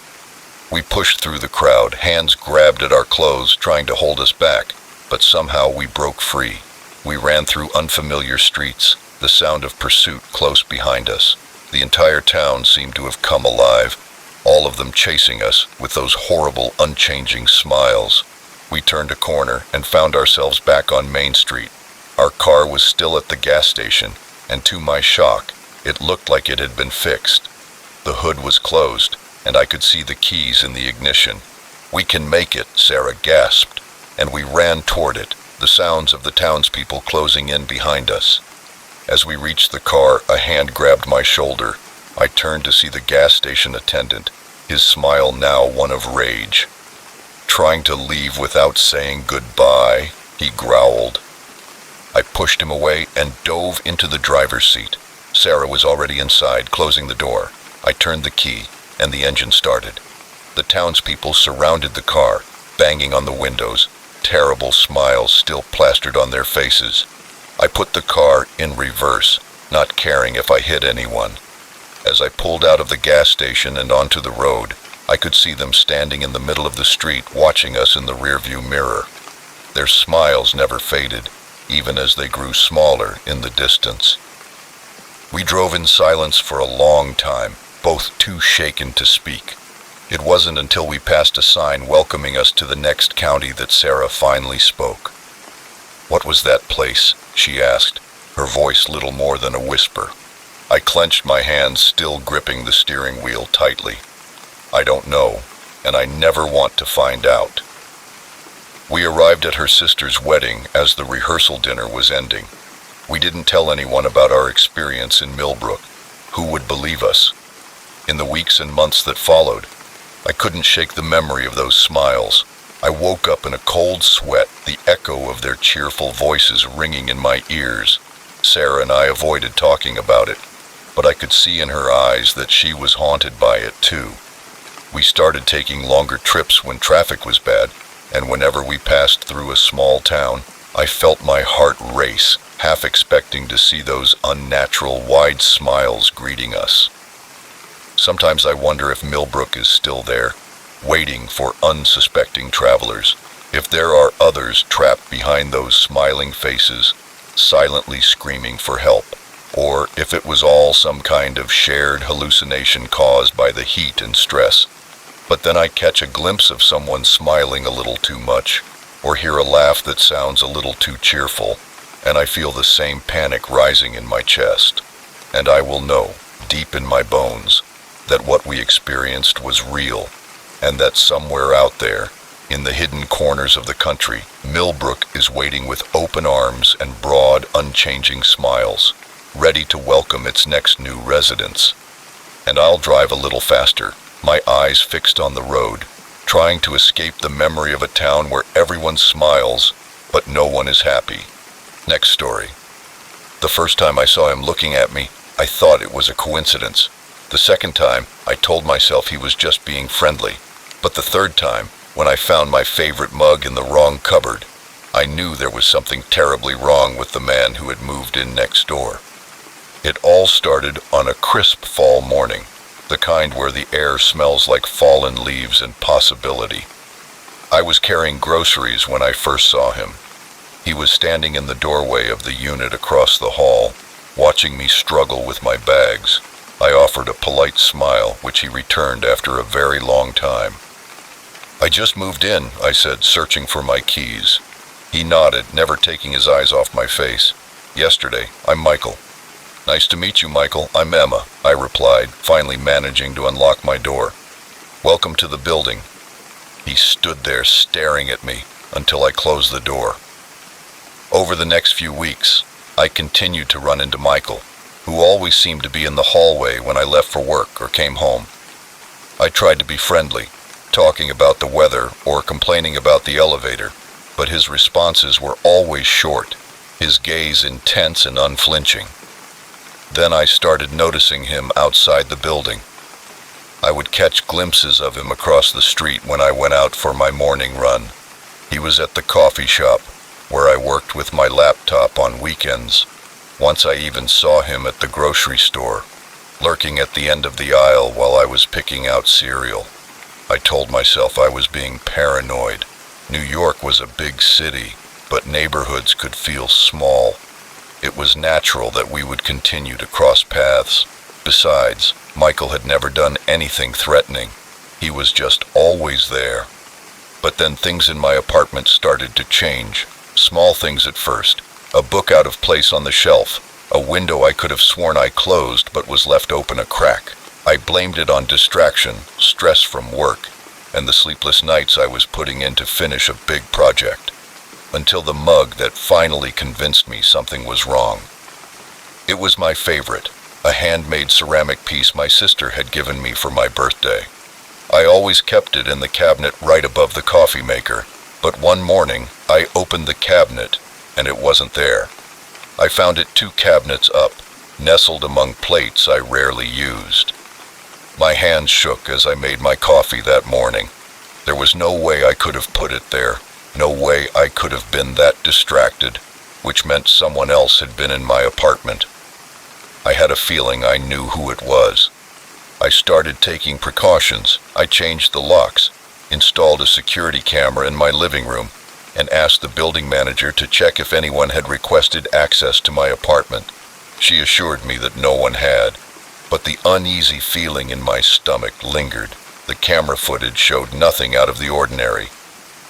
We pushed through the crowd, hands grabbed at our clothes, trying to hold us back, but somehow we broke free. We ran through unfamiliar streets, the sound of pursuit close behind us. The entire town seemed to have come alive, all of them chasing us with those horrible, unchanging smiles. We turned a corner and found ourselves back on Main Street. Our car was still at the gas station, and to my shock, it looked like it had been fixed. The hood was closed, and I could see the keys in the ignition. "We can make it," Sarah gasped, and we ran toward it, the sounds of the townspeople closing in behind us. As we reached the car, a hand grabbed my shoulder. I turned to see the gas station attendant, his smile now one of rage. "Trying to leave without saying goodbye," he growled. I pushed him away and dove into the driver's seat. Sarah was already inside, closing the door. I turned the key, and the engine started. The townspeople surrounded the car, banging on the windows, terrible smiles still plastered on their faces. I put the car in reverse, not caring if I hit anyone. As I pulled out of the gas station and onto the road, I could see them standing in the middle of the street watching us in the rearview mirror. Their smiles never faded, even as they grew smaller in the distance. We drove in silence for a long time, both too shaken to speak. It wasn't until we passed a sign welcoming us to the next county that Sarah finally spoke. "What was that place?" she asked, her voice little more than a whisper. I clenched my hands, still gripping the steering wheel tightly. "I don't know, and I never want to find out." We arrived at her sister's wedding as the rehearsal dinner was ending. We didn't tell anyone about our experience in Millbrook. Who would believe us? In the weeks and months that followed, I couldn't shake the memory of those smiles. I woke up in a cold sweat, the echo of their cheerful voices ringing in my ears. Sarah and I avoided talking about it, but I could see in her eyes that she was haunted by it too. We started taking longer trips when traffic was bad, and whenever we passed through a small town, I felt my heart race, half expecting to see those unnatural, wide smiles greeting us. Sometimes I wonder if Millbrook is still there, waiting for unsuspecting travelers, if there are others trapped behind those smiling faces, silently screaming for help, or if it was all some kind of shared hallucination caused by the heat and stress. But then I catch a glimpse of someone smiling a little too much, or hear a laugh that sounds a little too cheerful, and I feel the same panic rising in my chest. And I will know, deep in my bones, that what we experienced was real, and that somewhere out there, in the hidden corners of the country, Millbrook is waiting with open arms and broad, unchanging smiles, ready to welcome its next new residents. And I'll drive a little faster, my eyes fixed on the road, trying to escape the memory of a town where everyone smiles, but no one is happy. Next story. The first time I saw him looking at me, I thought it was a coincidence. The second time, I told myself he was just being friendly. But the third time, when I found my favorite mug in the wrong cupboard, I knew there was something terribly wrong with the man who had moved in next door. It all started on a crisp fall morning, the kind where the air smells like fallen leaves and possibility. I was carrying groceries when I first saw him. He was standing in the doorway of the unit across the hall, watching me struggle with my bags. I offered a polite smile, which he returned after a very long time. "I just moved in," I said, searching for my keys. He nodded, never taking his eyes off my face. "Yesterday, I'm Michael." "Nice to meet you, Michael. I'm Emma," I replied, finally managing to unlock my door. "Welcome to the building." He stood there staring at me until I closed the door. Over the next few weeks, I continued to run into Michael, who always seemed to be in the hallway when I left for work or came home. I tried to be friendly, talking about the weather or complaining about the elevator, but his responses were always short, his gaze intense and unflinching. Then I started noticing him outside the building. I would catch glimpses of him across the street when I went out for my morning run. He was at the coffee shop, where I worked with my laptop on weekends. Once I even saw him at the grocery store, lurking at the end of the aisle while I was picking out cereal. I told myself I was being paranoid. New York was a big city, but neighborhoods could feel small. It was natural that we would continue to cross paths. Besides, Michael had never done anything threatening. He was just always there. But then things in my apartment started to change. Small things at first. A book out of place on the shelf, a window I could have sworn I closed but was left open a crack. I blamed it on distraction, stress from work, and the sleepless nights I was putting in to finish a big project. Until the mug that finally convinced me something was wrong. It was my favorite, a handmade ceramic piece my sister had given me for my birthday. I always kept it in the cabinet right above the coffee maker, but one morning I opened the cabinet and it wasn't there. I found it 2 cabinets up, nestled among plates I rarely used. My hands shook as I made my coffee that morning. There was no way I could have put it there, No way I could have been that distracted, which meant someone else had been in my apartment. I had a feeling I knew who it was. I started taking precautions. I changed the locks, installed a security camera in my living room, and asked the building manager to check if anyone had requested access to my apartment. She assured me that no one had, but the uneasy feeling in my stomach lingered. The camera footage showed nothing out of the ordinary,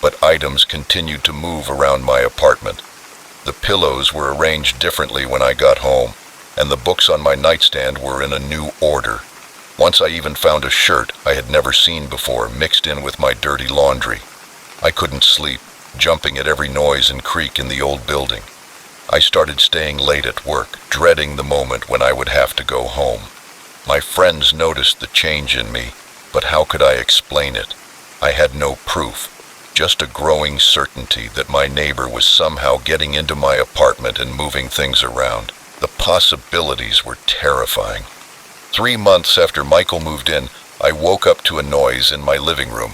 but items continued to move around my apartment. The pillows were arranged differently when I got home, and the books on my nightstand were in a new order. Once I even found a shirt I had never seen before mixed in with my dirty laundry. I couldn't sleep, jumping at every noise and creak in the old building. I started staying late at work, dreading the moment when I would have to go home. My friends noticed the change in me, but how could I explain it? I had no proof, just a growing certainty that my neighbor was somehow getting into my apartment and moving things around. The possibilities were terrifying. 3 months after Michael moved in, I woke up to a noise in my living room.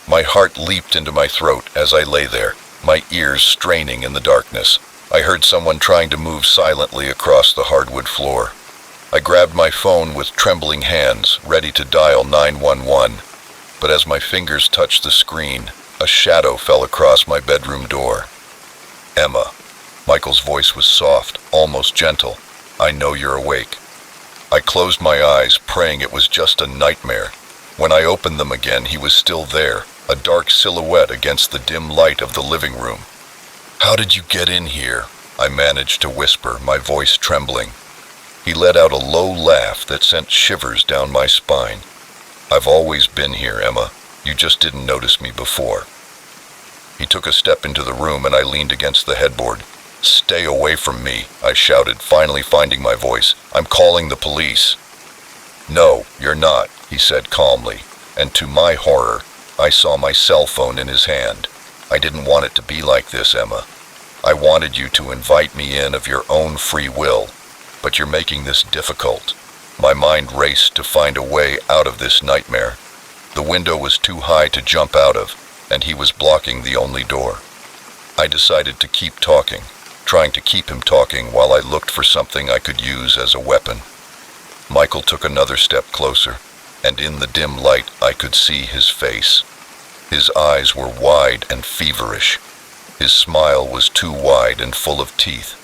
My heart leaped into my throat as I lay there, my ears straining in the darkness. I heard someone trying to move silently across the hardwood floor. I grabbed my phone with trembling hands, ready to dial 911, but as my fingers touched the screen, a shadow fell across my bedroom door. "Emma." Michael's voice was soft, almost gentle. "I know you're awake." I closed my eyes, praying it was just a nightmare. When I opened them again, he was still there, a dark silhouette against the dim light of the living room. "How did you get in here?" I managed to whisper, my voice trembling. He let out a low laugh that sent shivers down my spine. "I've always been here, Emma. You just didn't notice me before." He took a step into the room and I leaned against the headboard. "Stay away from me," I shouted, finally finding my voice. "I'm calling the police." "No, you're not," he said calmly, and to my horror, I saw my cell phone in his hand. "I didn't want it to be like this, Emma. I wanted you to invite me in of your own free will, but you're making this difficult." My mind raced to find a way out of this nightmare. The window was too high to jump out of, and he was blocking the only door. I decided to keep talking, trying to keep him talking while I looked for something I could use as a weapon. Michael took another step closer, and in the dim light I could see his face. His eyes were wide and feverish. His smile was too wide and full of teeth.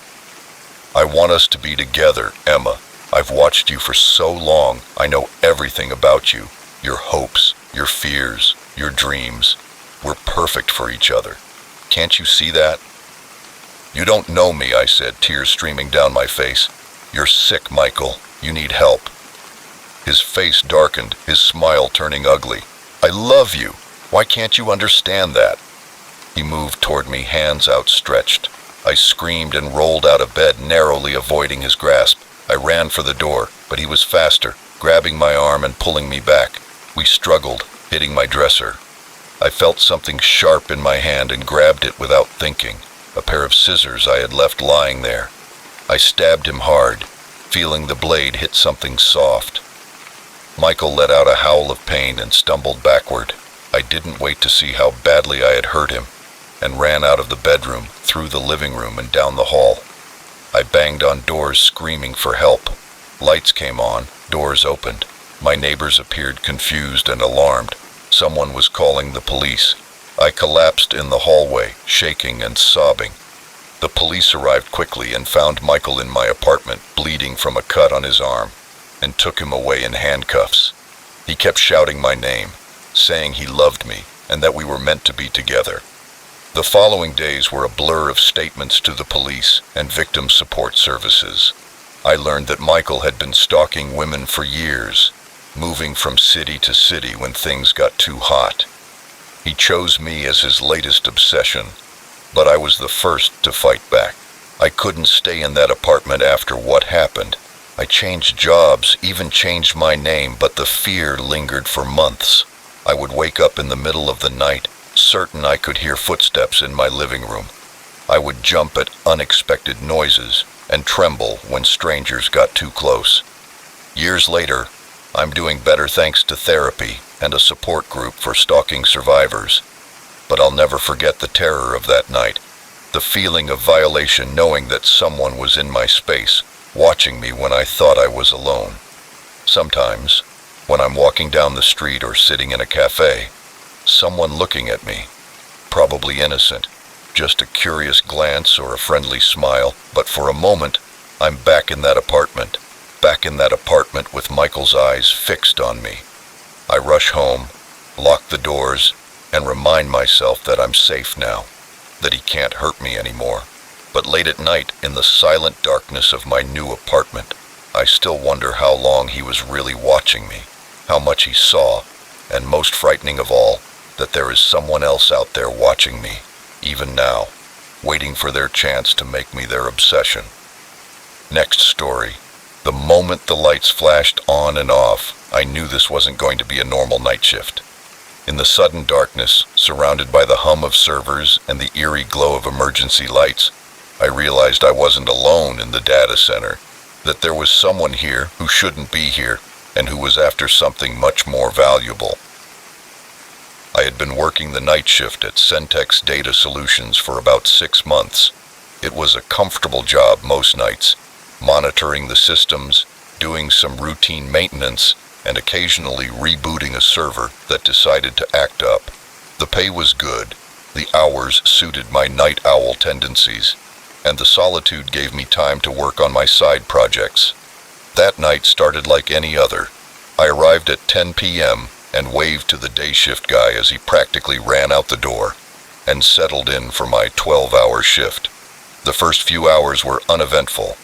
"I want us to be together, Emma. I've watched you for so long. I know everything about you. Your hopes, your fears, your dreams. We're perfect for each other. Can't you see that?" "You don't know me," I said, tears streaming down my face. "You're sick, Michael. You need help." His face darkened, his smile turning ugly. "I love you. Why can't you understand that?" He moved toward me, hands outstretched. I screamed and rolled out of bed, narrowly avoiding his grasp. I ran for the door, but he was faster, grabbing my arm and pulling me back. We struggled, hitting my dresser. I felt something sharp in my hand and grabbed it without thinking, a pair of scissors I had left lying there. I stabbed him hard, feeling the blade hit something soft. Michael let out a howl of pain and stumbled backward. I didn't wait to see how badly I had hurt him, and ran out of the bedroom, through the living room and down the hall. I banged on doors, screaming for help. Lights came on, doors opened. My neighbors appeared confused and alarmed. Someone was calling the police. I collapsed in the hallway, shaking and sobbing. The police arrived quickly and found Michael in my apartment, bleeding from a cut on his arm, and took him away in handcuffs. He kept shouting my name, saying he loved me and that we were meant to be together. The following days were a blur of statements to the police and victim support services. I learned that Michael had been stalking women for years, moving from city to city when things got too hot. He chose me as his latest obsession, but I was the first to fight back. I couldn't stay in that apartment after what happened. I changed jobs, even changed my name, but the fear lingered for months. I would wake up in the middle of the night, certain I could hear footsteps in my living room. I would jump at unexpected noises and tremble when strangers got too close. Years later, I'm doing better thanks to therapy and a support group for stalking survivors. but I'll never forget the terror of that night. The feeling of violation knowing that someone was in my space, watching me when I thought I was alone. Sometimes, when I'm walking down the street or sitting in a cafe, someone looking at me, probably innocent, just a curious glance or a friendly smile, but for a moment, I'm back in that apartment with Michael's eyes fixed on me. I rush home, lock the doors, and remind myself that I'm safe now, that he can't hurt me anymore. But late at night, in the silent darkness of my new apartment, I still wonder how long he was really watching me, how much he saw, and most frightening of all, that there is someone else out there watching me, even now, waiting for their chance to make me their obsession. Next story. The moment the lights flashed on and off, I knew this wasn't going to be a normal night shift. In the sudden darkness, surrounded by the hum of servers and the eerie glow of emergency lights, I realized I wasn't alone in the data center, that there was someone here who shouldn't be here and who was after something much more valuable. I had been working the night shift at Centex Data Solutions for about 6 months. It was a comfortable job most nights, monitoring the systems, doing some routine maintenance, and occasionally rebooting a server that decided to act up. The pay was good, the hours suited my night owl tendencies, and the solitude gave me time to work on my side projects. That night started like any other. I arrived at 10 p.m. and waved to the day shift guy as he practically ran out the door, and settled in for my 12-hour shift. The first few hours were uneventful.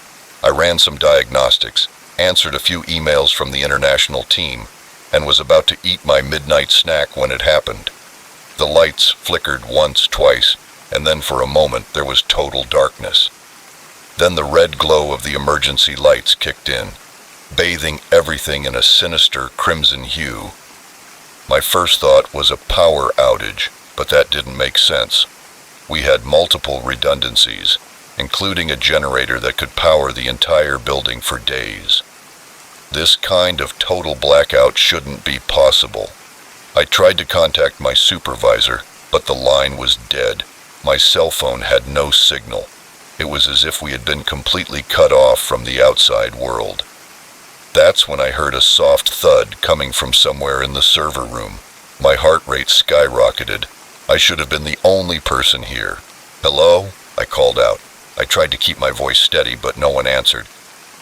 I ran some diagnostics, answered a few emails from the international team, and was about to eat my midnight snack when it happened. The lights flickered once, twice, and then for a moment there was total darkness. Then the red glow of the emergency lights kicked in, bathing everything in a sinister crimson hue. My first thought was a power outage, but that didn't make sense. We had multiple redundancies, including a generator that could power the entire building for days. This kind of total blackout shouldn't be possible. I tried to contact my supervisor, but the line was dead. My cell phone had no signal. It was as if we had been completely cut off from the outside world. That's when I heard a soft thud coming from somewhere in the server room. My heart rate skyrocketed. I should have been the only person here. "Hello?" I called out. I tried to keep my voice steady, but no one answered.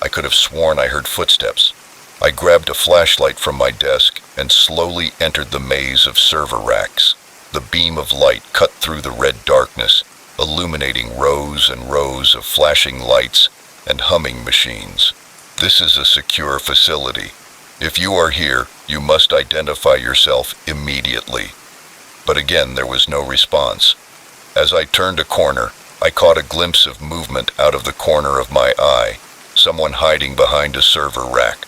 I could have sworn I heard footsteps. I grabbed a flashlight from my desk and slowly entered the maze of server racks. The beam of light cut through the red darkness, illuminating rows and rows of flashing lights and humming machines. This is a secure facility. If you are here, you must identify yourself immediately. But again, there was no response. As I turned a corner, I caught a glimpse of movement out of the corner of my eye, someone hiding behind a server rack.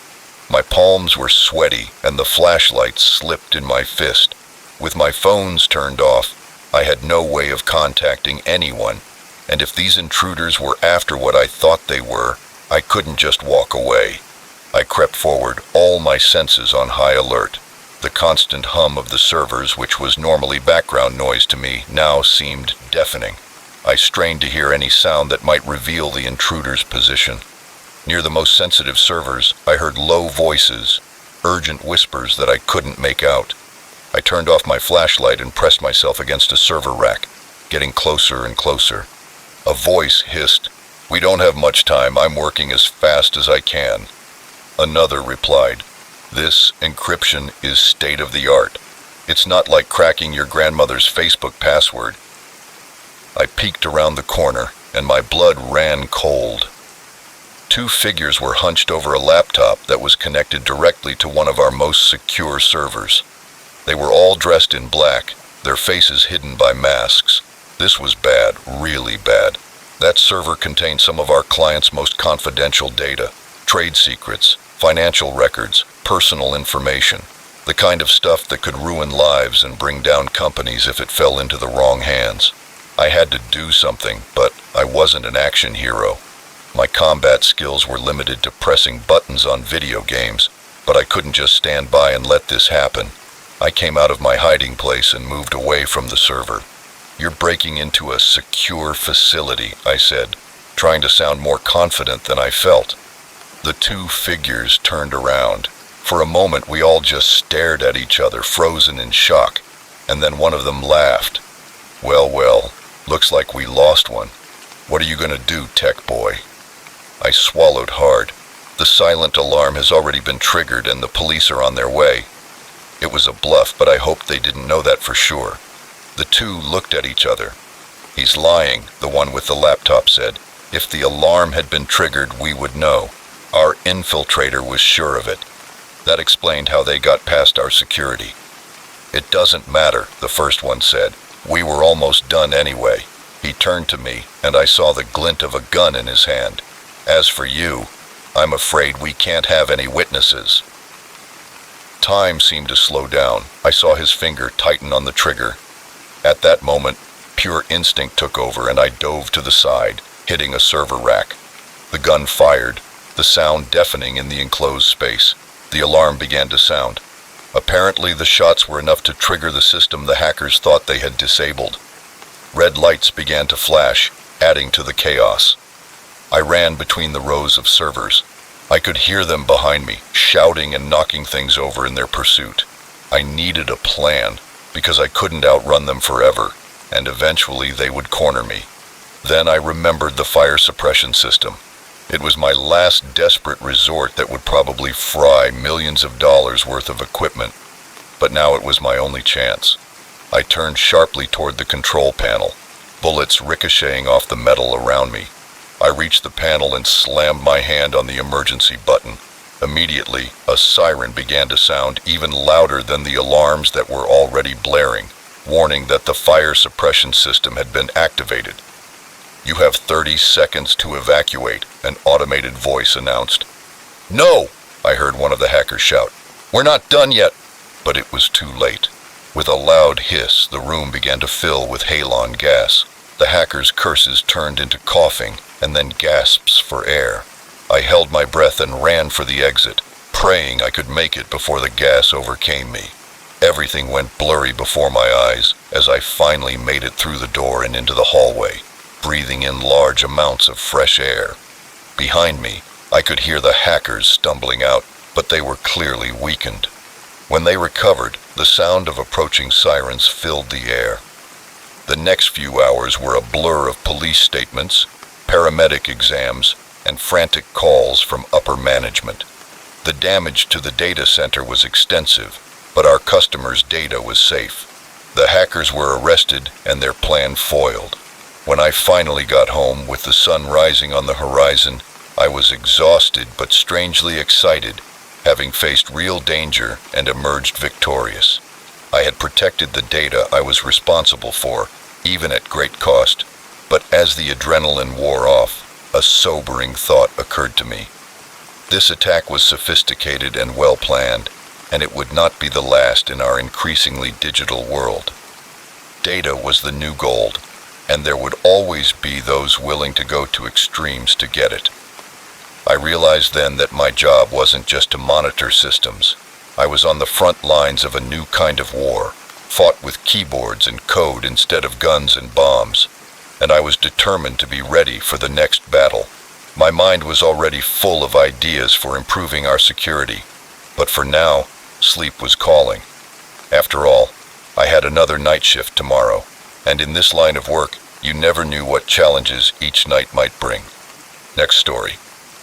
My palms were sweaty and the flashlight slipped in my fist. With my phones turned off, I had no way of contacting anyone, and if these intruders were after what I thought they were, I couldn't just walk away. I crept forward, all my senses on high alert. The constant hum of the servers, which was normally background noise to me, now seemed deafening. I strained to hear any sound that might reveal the intruder's position. Near the most sensitive servers, I heard low voices, urgent whispers that I couldn't make out. I turned off my flashlight and pressed myself against a server rack, getting closer and closer. A voice hissed, "We don't have much time. I'm working as fast as I can." Another replied, "This encryption is state-of-the-art. It's not like cracking your grandmother's Facebook password." I peeked around the corner, and my blood ran cold. 2 figures were hunched over a laptop that was connected directly to one of our most secure servers. They were all dressed in black, their faces hidden by masks. This was bad, really bad. That server contained some of our clients' most confidential data, trade secrets, financial records, personal information, the kind of stuff that could ruin lives and bring down companies if it fell into the wrong hands. I had to do something, but I wasn't an action hero. My combat skills were limited to pressing buttons on video games, but I couldn't just stand by and let this happen. I came out of my hiding place and moved away from the server. "You're breaking into a secure facility," I said, trying to sound more confident than I felt. The two figures turned around. For a moment we all just stared at each other, frozen in shock, and then one of them laughed. Well, looks like we lost one. What are you gonna do, tech boy?" I swallowed hard. The silent alarm has already been triggered and the police are on their way. It was a bluff, but I hoped they didn't know that for sure. The two looked at each other. "He's lying," the one with the laptop said. "If the alarm had been triggered, we would know. Our infiltrator was sure of it." That explained how they got past our security. "It doesn't matter," the first one said. "We were almost done anyway." He turned to me, and I saw the glint of a gun in his hand. "As for you, I'm afraid we can't have any witnesses." Time seemed to slow down. I saw his finger tighten on the trigger. At that moment, pure instinct took over and I dove to the side, hitting a server rack. The gun fired, the sound deafening in the enclosed space. The alarm began to sound. Apparently the shots were enough to trigger the system the hackers thought they had disabled. Red lights began to flash, adding to the chaos. I ran between the rows of servers. I could hear them behind me, shouting and knocking things over in their pursuit. I needed a plan, because I couldn't outrun them forever, and eventually they would corner me. Then I remembered the fire suppression system. It was my last desperate resort that would probably fry millions of dollars worth of equipment, but now it was my only chance. I turned sharply toward the control panel, bullets ricocheting off the metal around me. I reached the panel and slammed my hand on the emergency button. Immediately, a siren began to sound even louder than the alarms that were already blaring, warning that the fire suppression system had been activated. "You have 30 seconds to evacuate," an automated voice announced. "No!" I heard one of the hackers shout. "We're not done yet!" But it was too late. With a loud hiss, the room began to fill with halon gas. The hackers' curses turned into coughing, and then gasps for air. I held my breath and ran for the exit, praying I could make it before the gas overcame me. Everything went blurry before my eyes as I finally made it through the door and into the hallway, breathing in large amounts of fresh air. Behind me, I could hear the hackers stumbling out, but they were clearly weakened. When they recovered, the sound of approaching sirens filled the air. The next few hours were a blur of police statements, paramedic exams, and frantic calls from upper management. The damage to the data center was extensive, but our customers' data was safe. The hackers were arrested and their plan foiled. When I finally got home with the sun rising on the horizon, I was exhausted but strangely excited, having faced real danger and emerged victorious. I had protected the data I was responsible for, even at great cost, but as the adrenaline wore off, a sobering thought occurred to me. This attack was sophisticated and well planned, and it would not be the last in our increasingly digital world. Data was the new gold, and there would always be those willing to go to extremes to get it. I realized then that my job wasn't just to monitor systems. I was on the front lines of a new kind of war, fought with keyboards and code instead of guns and bombs, and I was determined to be ready for the next battle. My mind was already full of ideas for improving our security, but for now, sleep was calling. After all, I had another night shift tomorrow, and in this line of work, you never knew what challenges each night might bring. Next story.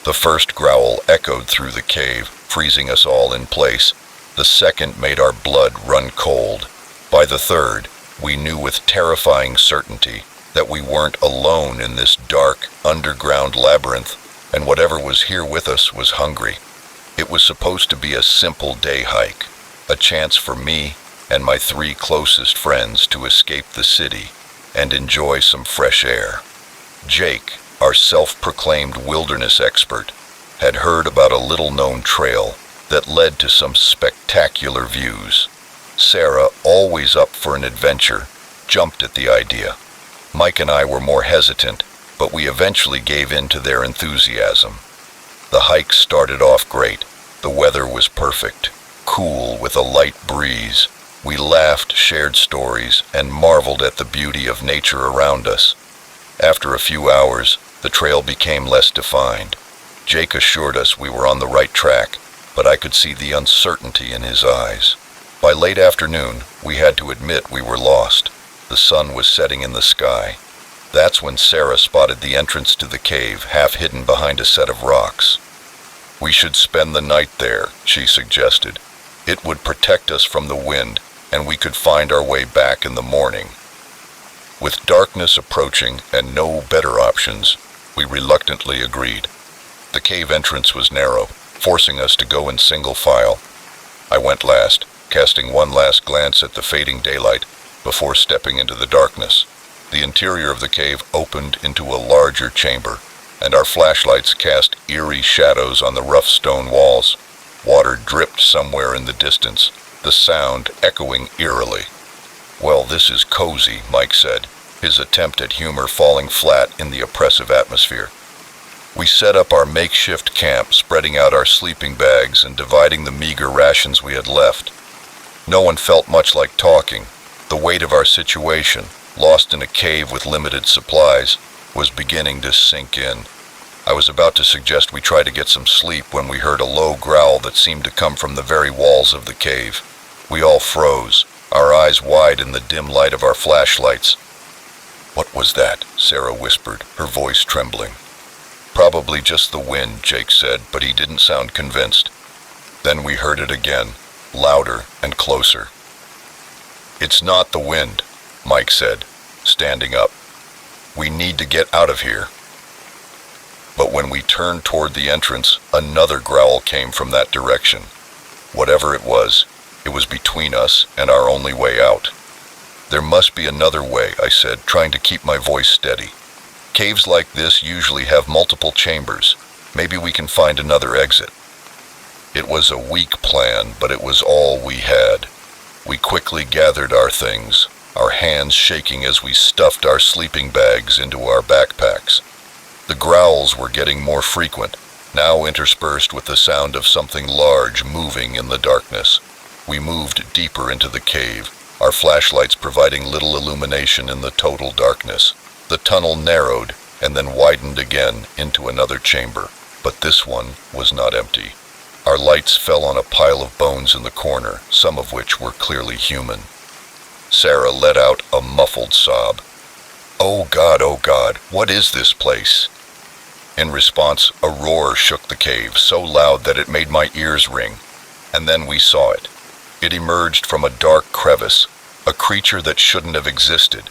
The first growl echoed through the cave, freezing us all in place. The second made our blood run cold. By the third, we knew with terrifying certainty that we weren't alone in this dark, underground labyrinth, and whatever was here with us was hungry. It was supposed to be a simple day hike, a chance for me and my 3 closest friends to escape the city and enjoy some fresh air. Jake, our self-proclaimed wilderness expert, had heard about a little-known trail that led to some spectacular views. Sarah, always up for an adventure, jumped at the idea. Mike and I were more hesitant, but we eventually gave in to their enthusiasm. The hike started off great. The weather was perfect, cool with a light breeze, We laughed, shared stories, and marveled at the beauty of nature around us. After a few hours, the trail became less defined. Jake assured us we were on the right track, but I could see the uncertainty in his eyes. By late afternoon, we had to admit we were lost. The sun was setting in the sky. That's when Sarah spotted the entrance to the cave, half hidden behind a set of rocks. "We should spend the night there," she suggested. "It would protect us from the wind, and we could find our way back in the morning." With darkness approaching and no better options, we reluctantly agreed. The cave entrance was narrow, forcing us to go in single file. I went last, casting one last glance at the fading daylight before stepping into the darkness. The interior of the cave opened into a larger chamber, and our flashlights cast eerie shadows on the rough stone walls. Water dripped somewhere in the distance, the sound echoing eerily. "Well, this is cozy," Mike said, his attempt at humor falling flat in the oppressive atmosphere. We set up our makeshift camp, spreading out our sleeping bags and dividing the meager rations we had left. No one felt much like talking. The weight of our situation, lost in a cave with limited supplies, was beginning to sink in. I was about to suggest we try to get some sleep when we heard a low growl that seemed to come from the very walls of the cave. We all froze, our eyes wide in the dim light of our flashlights. "What was that?" Sarah whispered, her voice trembling. "Probably just the wind," Jake said, but he didn't sound convinced. Then we heard it again, louder and closer. "It's not the wind," Mike said, standing up. "We need to get out of here." But when we turned toward the entrance, another growl came from that direction. Whatever it was between us and our only way out. "There must be another way," I said, trying to keep my voice steady. "Caves like this usually have multiple chambers. Maybe we can find another exit." It was a weak plan, but it was all we had. We quickly gathered our things, our hands shaking as we stuffed our sleeping bags into our backpacks. The growls were getting more frequent, now interspersed with the sound of something large moving in the darkness. We moved deeper into the cave, our flashlights providing little illumination in the total darkness. The tunnel narrowed and then widened again into another chamber, but this one was not empty. Our lights fell on a pile of bones in the corner, some of which were clearly human. Sarah let out a muffled sob. Oh God, what is this place?" In response, a roar shook the cave, so loud that it made my ears ring. And then we saw it. It emerged from a dark crevice, a creature that shouldn't have existed.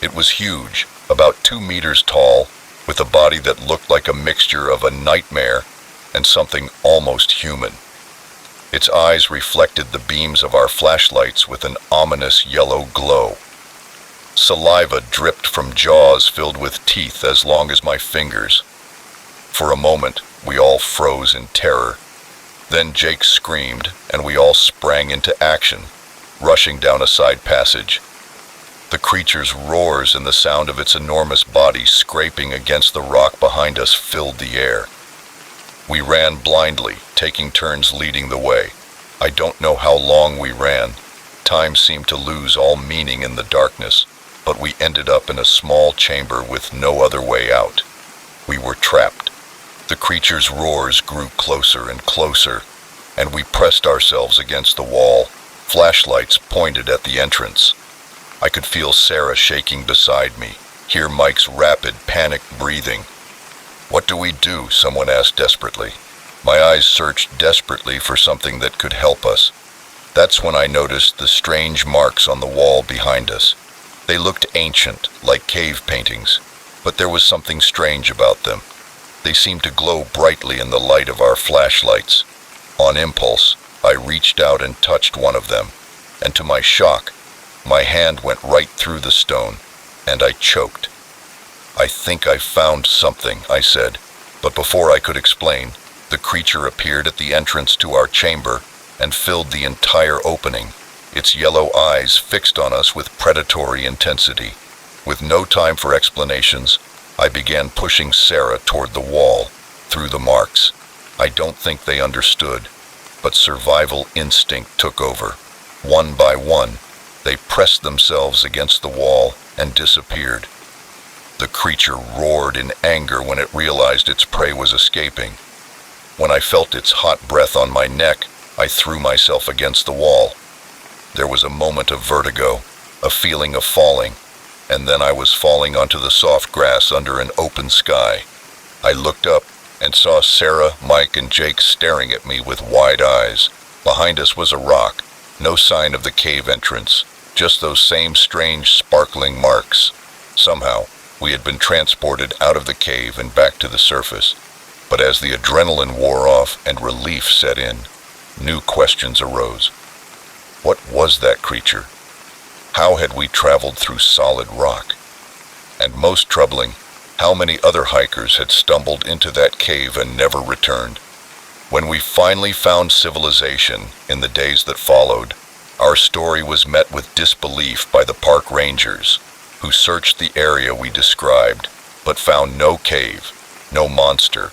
It was huge, about 2 meters tall, with a body that looked like a mixture of a nightmare and something almost human. Its eyes reflected the beams of our flashlights with an ominous yellow glow. Saliva dripped from jaws filled with teeth as long as my fingers. For a moment, we all froze in terror. Then Jake screamed, and we all sprang into action, rushing down a side passage. The creature's roars and the sound of its enormous body scraping against the rock behind us filled the air. We ran blindly, taking turns leading the way. I don't know how long we ran. Time seemed to lose all meaning in the darkness, but we ended up in a small chamber with no other way out. We were trapped. The creature's roars grew closer and closer, and we pressed ourselves against the wall, flashlights pointed at the entrance. I could feel Sarah shaking beside me, hear Mike's rapid, panicked breathing. "What do we do?" someone asked desperately. My eyes searched desperately for something that could help us. That's when I noticed the strange marks on the wall behind us. They looked ancient, like cave paintings, but there was something strange about them. They seemed to glow brightly in the light of our flashlights. On impulse, I reached out and touched one of them, and to my shock, my hand went right through the stone, and I choked. "I think I found something," I said, but before I could explain, the creature appeared at the entrance to our chamber and filled the entire opening, its yellow eyes fixed on us with predatory intensity. With no time for explanations, I began pushing Sarah toward the wall, through the marks. I don't think they understood, but survival instinct took over. One by one, they pressed themselves against the wall and disappeared. The creature roared in anger when it realized its prey was escaping. When I felt its hot breath on my neck, I threw myself against the wall. There was a moment of vertigo, a feeling of falling, and then I was falling onto the soft grass under an open sky. I looked up and saw Sarah, Mike, and Jake staring at me with wide eyes. Behind us was a rock, no sign of the cave entrance, just those same strange sparkling marks. Somehow, we had been transported out of the cave and back to the surface. But as the adrenaline wore off and relief set in, new questions arose. What was that creature? How had we traveled through solid rock? And most troubling, how many other hikers had stumbled into that cave and never returned? When we finally found civilization in the days that followed, our story was met with disbelief by the park rangers, who searched the area we described, but found no cave, no monster,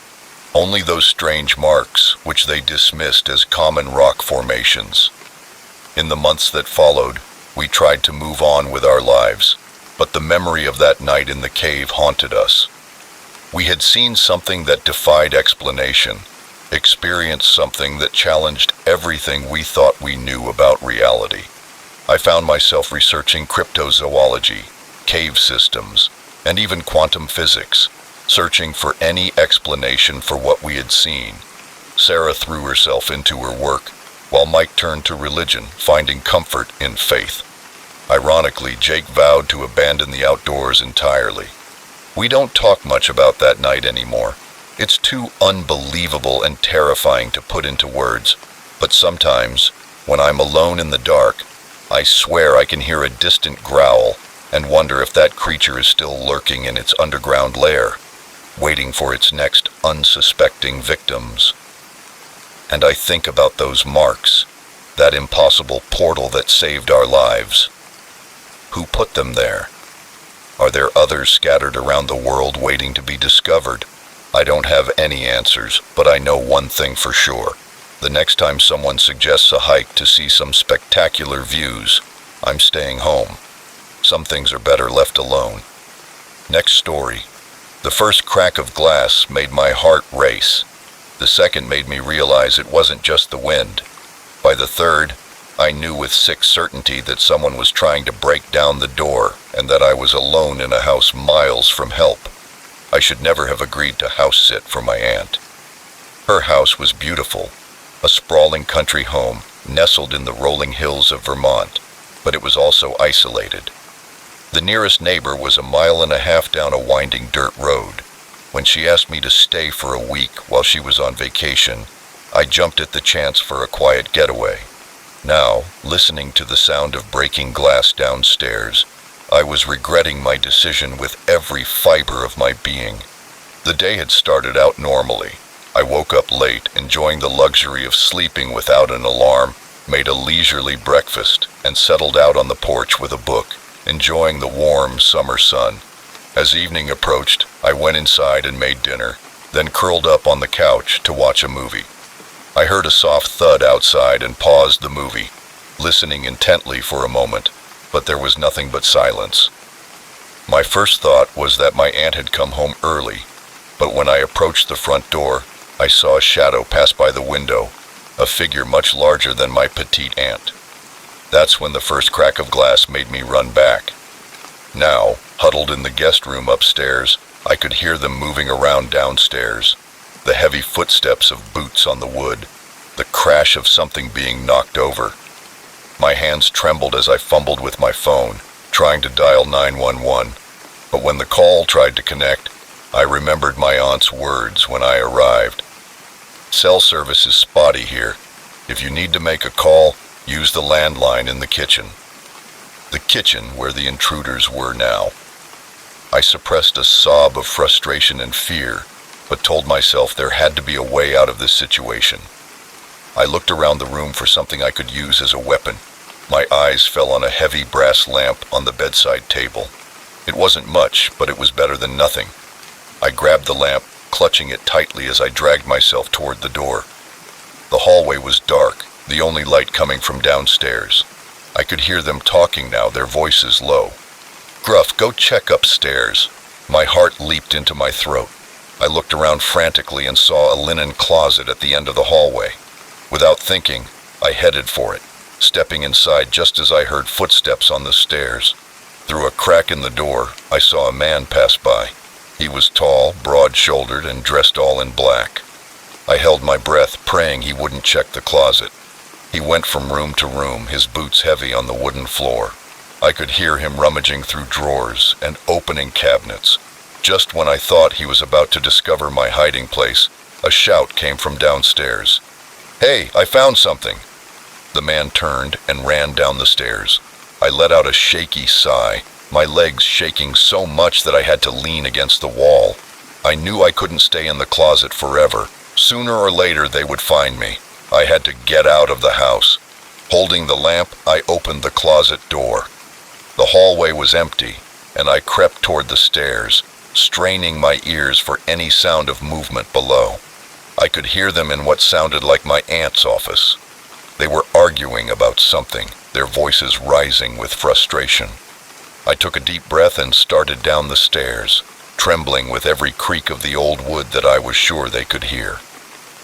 only those strange marks which they dismissed as common rock formations. In the months that followed, we tried to move on with our lives, but the memory of that night in the cave haunted us. We had seen something that defied explanation, experienced something that challenged everything we thought we knew about reality. I found myself researching cryptozoology, cave systems, and even quantum physics, searching for any explanation for what we had seen. Sarah threw herself into her work, while Mike turned to religion, finding comfort in faith. Ironically, Jake vowed to abandon the outdoors entirely. We don't talk much about that night anymore. It's too unbelievable and terrifying to put into words, but sometimes, when I'm alone in the dark, I swear I can hear a distant growl and wonder if that creature is still lurking in its underground lair, waiting for its next unsuspecting victims. And I think about those marks, that impossible portal that saved our lives. Who put them there? Are there others scattered around the world waiting to be discovered? I don't have any answers, but I know one thing for sure. The next time someone suggests a hike to see some spectacular views, I'm staying home. Some things are better left alone. Next story. The first crack of glass made my heart race. The second made me realize it wasn't just the wind. By the third, I knew with sick certainty that someone was trying to break down the door and that I was alone in a house miles from help. I should never have agreed to house sit for my aunt. Her house was beautiful, a sprawling country home nestled in the rolling hills of Vermont, but it was also isolated. The nearest neighbor was a mile and a half down a winding dirt road. When she asked me to stay for a week while she was on vacation, I jumped at the chance for a quiet getaway. Now, listening to the sound of breaking glass downstairs, I was regretting my decision with every fiber of my being. The day had started out normally. I woke up late, enjoying the luxury of sleeping without an alarm, made a leisurely breakfast, and settled out on the porch with a book, enjoying the warm summer sun. As evening approached, I went inside and made dinner, then curled up on the couch to watch a movie. I heard a soft thud outside and paused the movie, listening intently for a moment, but there was nothing but silence. My first thought was that my aunt had come home early, but when I approached the front door, I saw a shadow pass by the window, a figure much larger than my petite aunt. That's when the first crack of glass made me run back. Now, huddled in the guest room upstairs, I could hear them moving around downstairs, the heavy footsteps of boots on the wood, the crash of something being knocked over. My hands trembled as I fumbled with my phone, trying to dial 911, but when the call tried to connect, I remembered my aunt's words when I arrived. Cell service is spotty here. If you need to make a call, use the landline in the kitchen. The kitchen where the intruders were now. I suppressed a sob of frustration and fear, but told myself there had to be a way out of this situation. I looked around the room for something I could use as a weapon. My eyes fell on a heavy brass lamp on the bedside table. It wasn't much, but it was better than nothing. I grabbed the lamp, clutching it tightly as I dragged myself toward the door. The hallway was dark, the only light coming from downstairs. I could hear them talking now, their voices low. "Gruff, go check upstairs." My heart leaped into my throat. I looked around frantically and saw a linen closet at the end of the hallway. Without thinking, I headed for it, stepping inside just as I heard footsteps on the stairs. Through a crack in the door, I saw a man pass by. He was tall, broad-shouldered, and dressed all in black. I held my breath, praying he wouldn't check the closet. He went from room to room, his boots heavy on the wooden floor. I could hear him rummaging through drawers and opening cabinets. Just when I thought he was about to discover my hiding place, a shout came from downstairs. "Hey, I found something!" The man turned and ran down the stairs. I let out a shaky sigh, my legs shaking so much that I had to lean against the wall. I knew I couldn't stay in the closet forever. Sooner or later they would find me. I had to get out of the house. Holding the lamp, I opened the closet door. The hallway was empty, and I crept toward the stairs, straining my ears for any sound of movement below. I could hear them in what sounded like my aunt's office. They were arguing about something, their voices rising with frustration. I took a deep breath and started down the stairs, trembling with every creak of the old wood that I was sure they could hear.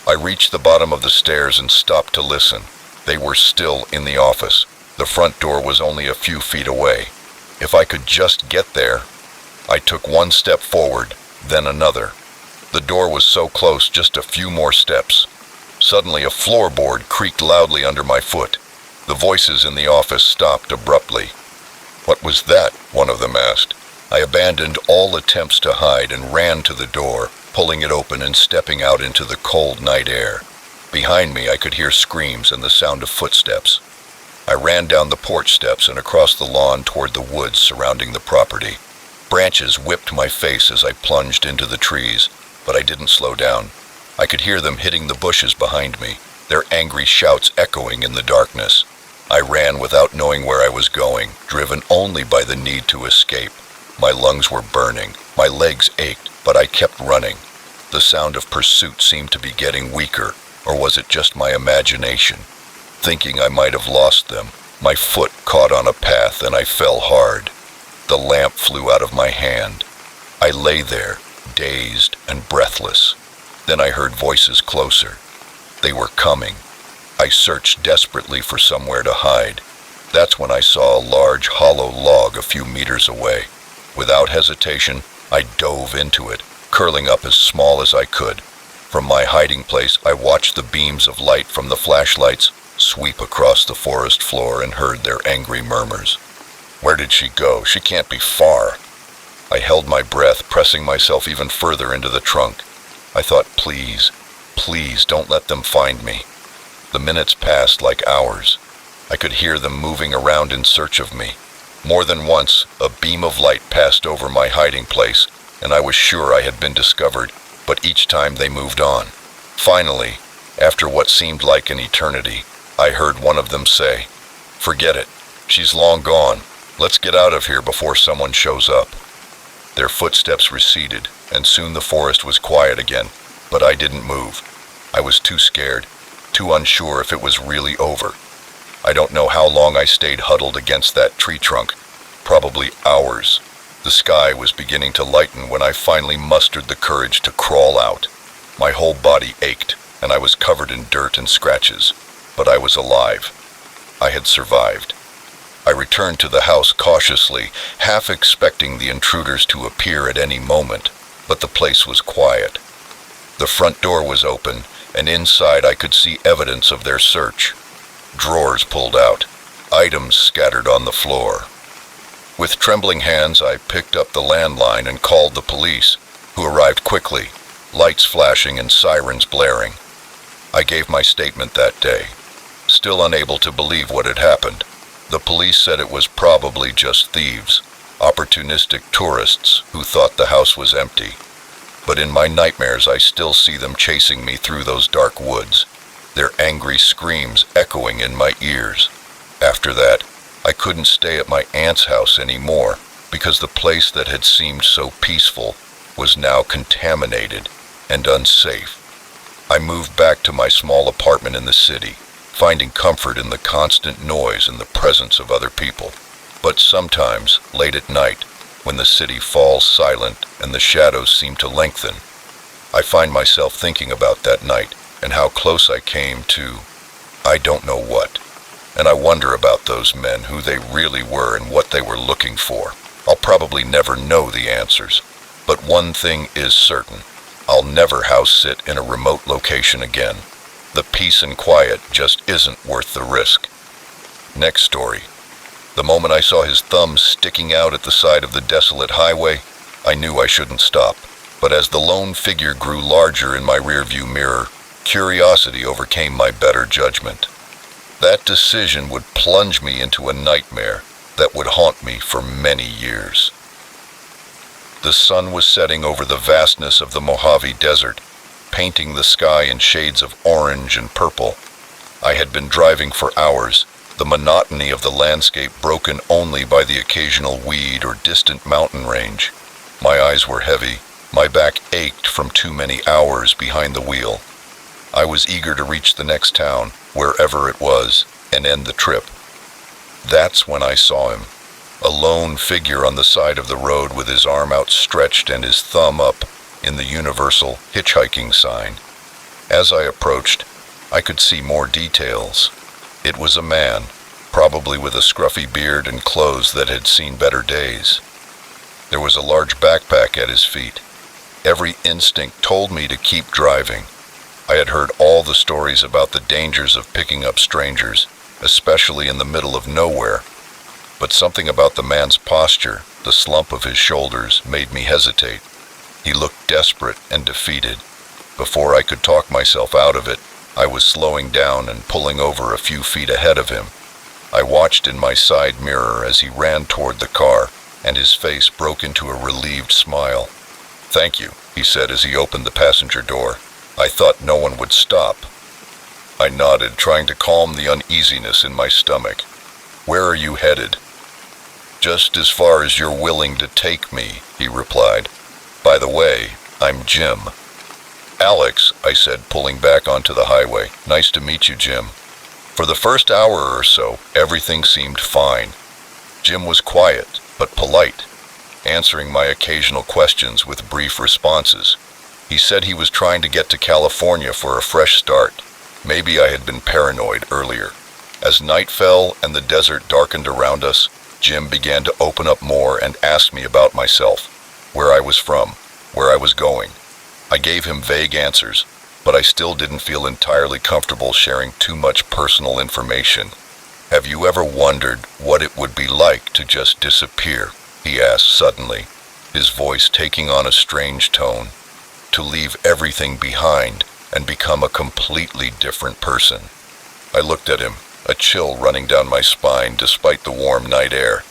I reached the bottom of the stairs and stopped to listen. They were still in the office. The front door was only a few feet away. If I could just get there. I took one step forward, then another. The door was so close, just a few more steps. Suddenly, a floorboard creaked loudly under my foot. The voices in the office stopped abruptly. "What was that?" one of them asked. I abandoned all attempts to hide and ran to the door, pulling it open and stepping out into the cold night air. Behind me, I could hear screams and the sound of footsteps. I ran down the porch steps and across the lawn toward the woods surrounding the property. Branches whipped my face as I plunged into the trees, but I didn't slow down. I could hear them hitting the bushes behind me, their angry shouts echoing in the darkness. I ran without knowing where I was going, driven only by the need to escape. My lungs were burning, my legs ached, but I kept running. The sound of pursuit seemed to be getting weaker, or was it just my imagination? Thinking I might have lost them, my foot caught on a path and I fell hard. The lamp flew out of my hand. I lay there, dazed and breathless. Then I heard voices closer. They were coming. I searched desperately for somewhere to hide. That's when I saw a large hollow log a few meters away. Without hesitation, I dove into it, curling up as small as I could. From my hiding place, I watched the beams of light from the flashlights sweep across the forest floor and heard their angry murmurs. Where did she go? She can't be far. I held my breath, pressing myself even further into the trunk. I thought, please don't let them find me. The minutes passed like hours. I could hear them moving around in search of me. More than once, a beam of light passed over my hiding place, and I was sure I had been discovered, but each time they moved on. Finally, after what seemed like an eternity, I heard one of them say, "Forget it. She's long gone. Let's get out of here before someone shows up." Their footsteps receded, and soon the forest was quiet again, but I didn't move. I was too scared, too unsure if it was really over. I don't know how long I stayed huddled against that tree trunk, probably hours. The sky was beginning to lighten when I finally mustered the courage to crawl out. My whole body ached, and I was covered in dirt and scratches, but I was alive. I had survived. I returned to the house cautiously, half expecting the intruders to appear at any moment, but the place was quiet. The front door was open, and inside I could see evidence of their search. Drawers pulled out, items scattered on the floor. With trembling hands, I picked up the landline and called the police, who arrived quickly, lights flashing and sirens blaring. I gave my statement that day, still unable to believe what had happened. The police said it was probably just thieves, opportunistic tourists who thought the house was empty. But in my nightmares, I still see them chasing me through those dark woods, their angry screams echoing in my ears. After that, I couldn't stay at my aunt's house anymore because the place that had seemed so peaceful was now contaminated and unsafe. I moved back to my small apartment in the city, finding comfort in the constant noise and the presence of other people. But sometimes, late at night, when the city falls silent and the shadows seem to lengthen, I find myself thinking about that night and how close I came to, I don't know what. And I wonder about those men, who they really were and what they were looking for. I'll probably never know the answers, but one thing is certain. I'll never house sit in a remote location again. The peace and quiet just isn't worth the risk. Next story. The moment I saw his thumb sticking out at the side of the desolate highway, I knew I shouldn't stop. But as the lone figure grew larger in my rearview mirror, curiosity overcame my better judgment. That decision would plunge me into a nightmare that would haunt me for many years. The sun was setting over the vastness of the Mojave Desert, painting the sky in shades of orange and purple. I had been driving for hours, the monotony of the landscape broken only by the occasional weed or distant mountain range. My eyes were heavy, my back ached from too many hours behind the wheel. I was eager to reach the next town, wherever it was, and end the trip. That's when I saw him, a lone figure on the side of the road with his arm outstretched and his thumb up in the universal hitchhiking sign. As I approached, I could see more details. It was a man, probably with a scruffy beard and clothes that had seen better days. There was a large backpack at his feet. Every instinct told me to keep driving. I had heard all the stories about the dangers of picking up strangers, especially in the middle of nowhere. But something about the man's posture, the slump of his shoulders, made me hesitate. He looked desperate and defeated. Before I could talk myself out of it, I was slowing down and pulling over a few feet ahead of him. I watched in my side mirror as he ran toward the car, and his face broke into a relieved smile. "Thank you," he said as he opened the passenger door. "I thought no one would stop." I nodded, trying to calm the uneasiness in my stomach. "Where are you headed?" "Just as far as you're willing to take me," he replied. "By the way, I'm Jim." "Alex," I said, pulling back onto the highway. "Nice to meet you, Jim." For the first hour or so, everything seemed fine. Jim was quiet, but polite, answering my occasional questions with brief responses. He said he was trying to get to California for a fresh start. Maybe I had been paranoid earlier. As night fell and the desert darkened around us, Jim began to open up more and ask me about myself, where I was from, where I was going. I gave him vague answers, but I still didn't feel entirely comfortable sharing too much personal information. "Have you ever wondered what it would be like to just disappear?" he asked suddenly, his voice taking on a strange tone. "To leave everything behind and become a completely different person." I looked at him, a chill running down my spine despite the warm night air.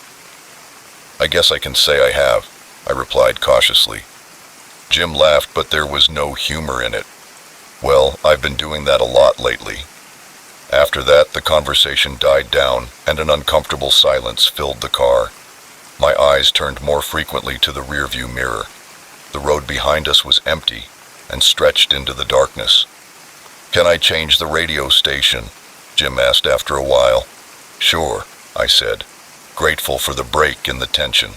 "I guess I can say I have," I replied cautiously. Jim laughed, but there was no humor in it. "Well, I've been doing that a lot lately." After that, the conversation died down and an uncomfortable silence filled the car. My eyes turned more frequently to the rearview mirror. The road behind us was empty and stretched into the darkness. "Can I change the radio station?" Jim asked after a while. "Sure," I said, grateful for the break in the tension.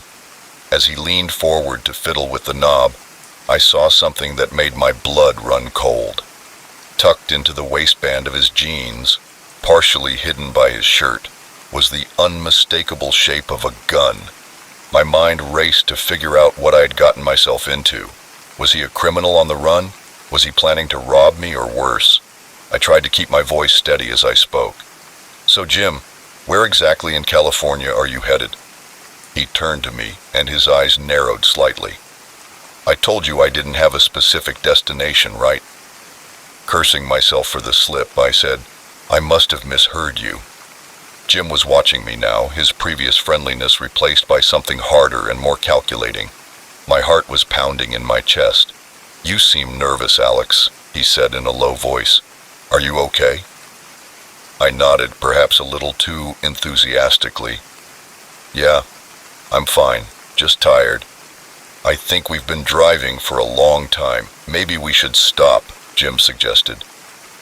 As he leaned forward to fiddle with the knob, I saw something that made my blood run cold. Tucked into the waistband of his jeans, partially hidden by his shirt, was the unmistakable shape of a gun. My mind raced to figure out what I had gotten myself into. Was he a criminal on the run? Was he planning to rob me, or worse? I tried to keep my voice steady as I spoke. "So Jim, where exactly in California are you headed?" He turned to me, and his eyes narrowed slightly. "I told you I didn't have a specific destination, right?" Cursing myself for the slip, I said, "I must have misheard you." Jim was watching me now, his previous friendliness replaced by something harder and more calculating. My heart was pounding in my chest. "You seem nervous, Alex," he said in a low voice. "Are you okay?" I nodded, perhaps a little too enthusiastically. "Yeah, I'm fine, just tired. I think we've been driving for a long time. Maybe we should stop," Jim suggested.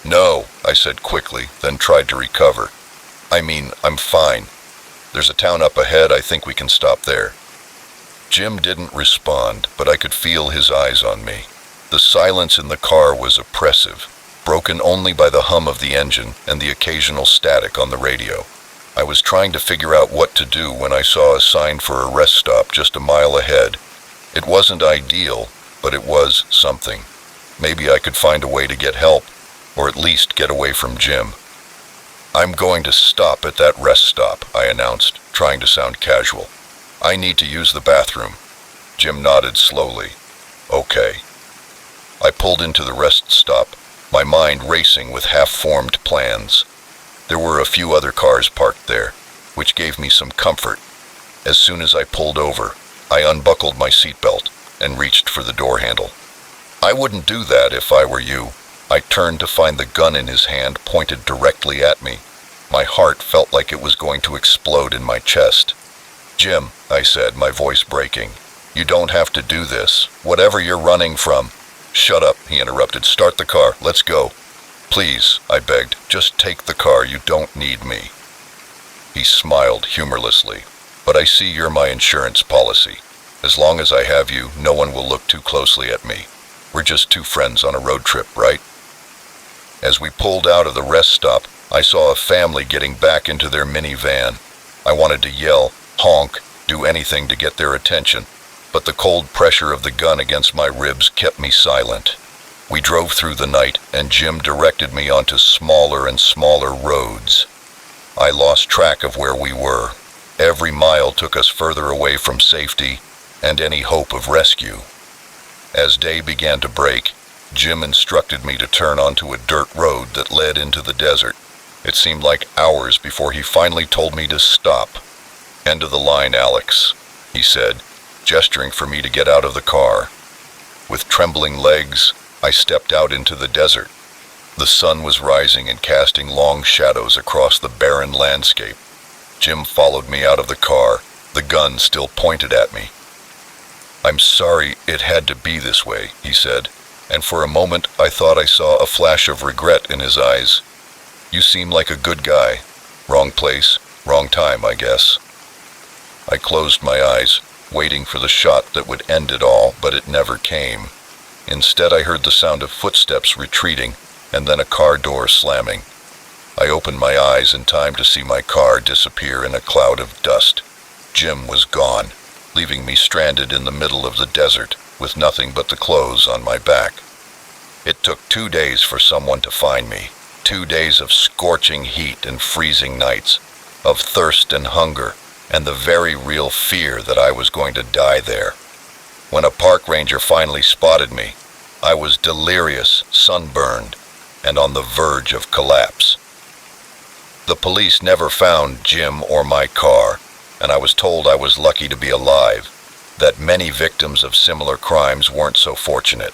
"No," I said quickly, then tried to recover. I'm fine. There's a town up ahead, I think we can stop there." Jim didn't respond, but I could feel his eyes on me. The silence in the car was oppressive, broken only by the hum of the engine and the occasional static on the radio. I was trying to figure out what to do when I saw a sign for a rest stop just a mile ahead. It wasn't ideal, but it was something. Maybe I could find a way to get help, or at least get away from Jim. "I'm going to stop at that rest stop," I announced, trying to sound casual. "I need to use the bathroom." Jim nodded slowly. "Okay." I pulled into the rest stop, my mind racing with half-formed plans. There were a few other cars parked there, which gave me some comfort. As soon as I pulled over, I unbuckled my seatbelt and reached for the door handle. I wouldn't do that if I were you. I turned to find the gun in his hand pointed directly at me. My heart felt like it was going to explode in my chest. "Jim," I said, my voice breaking, "you don't have to do this. Whatever you're running from—" "Shut up," he interrupted. "Start the car. Let's go." "Please," I begged, "just take the car. You don't need me." He smiled humorlessly. "But I see you're my insurance policy. As long as I have you, no one will look too closely at me. We're just two friends on a road trip, right?" As we pulled out of the rest stop, I saw a family getting back into their minivan. I wanted to yell, honk, do anything to get their attention, but the cold pressure of the gun against my ribs kept me silent. We drove through the night, and Jim directed me onto smaller and smaller roads. I lost track of where we were. Every mile took us further away from safety and any hope of rescue. As day began to break, Jim instructed me to turn onto a dirt road that led into the desert. It seemed like hours before he finally told me to stop. "End of the line, Alex," he said, gesturing for me to get out of the car. With trembling legs, I stepped out into the desert. The sun was rising and casting long shadows across the barren landscape. Jim followed me out of the car, the gun still pointed at me. "I'm sorry it had to be this way," he said, and for a moment I thought I saw a flash of regret in his eyes. "You seem like a good guy. Wrong place, wrong time, I guess." I closed my eyes, waiting for the shot that would end it all, but it never came. Instead, I heard the sound of footsteps retreating, and then a car door slamming. I opened my eyes in time to see my car disappear in a cloud of dust. Jim was gone, leaving me stranded in the middle of the desert with nothing but the clothes on my back. It took 2 days for someone to find me. 2 days of scorching heat and freezing nights, of thirst and hunger, and the very real fear that I was going to die there. When a park ranger finally spotted me, I was delirious, sunburned, and on the verge of collapse. The police never found Jim or my car, and I was told I was lucky to be alive, that many victims of similar crimes weren't so fortunate.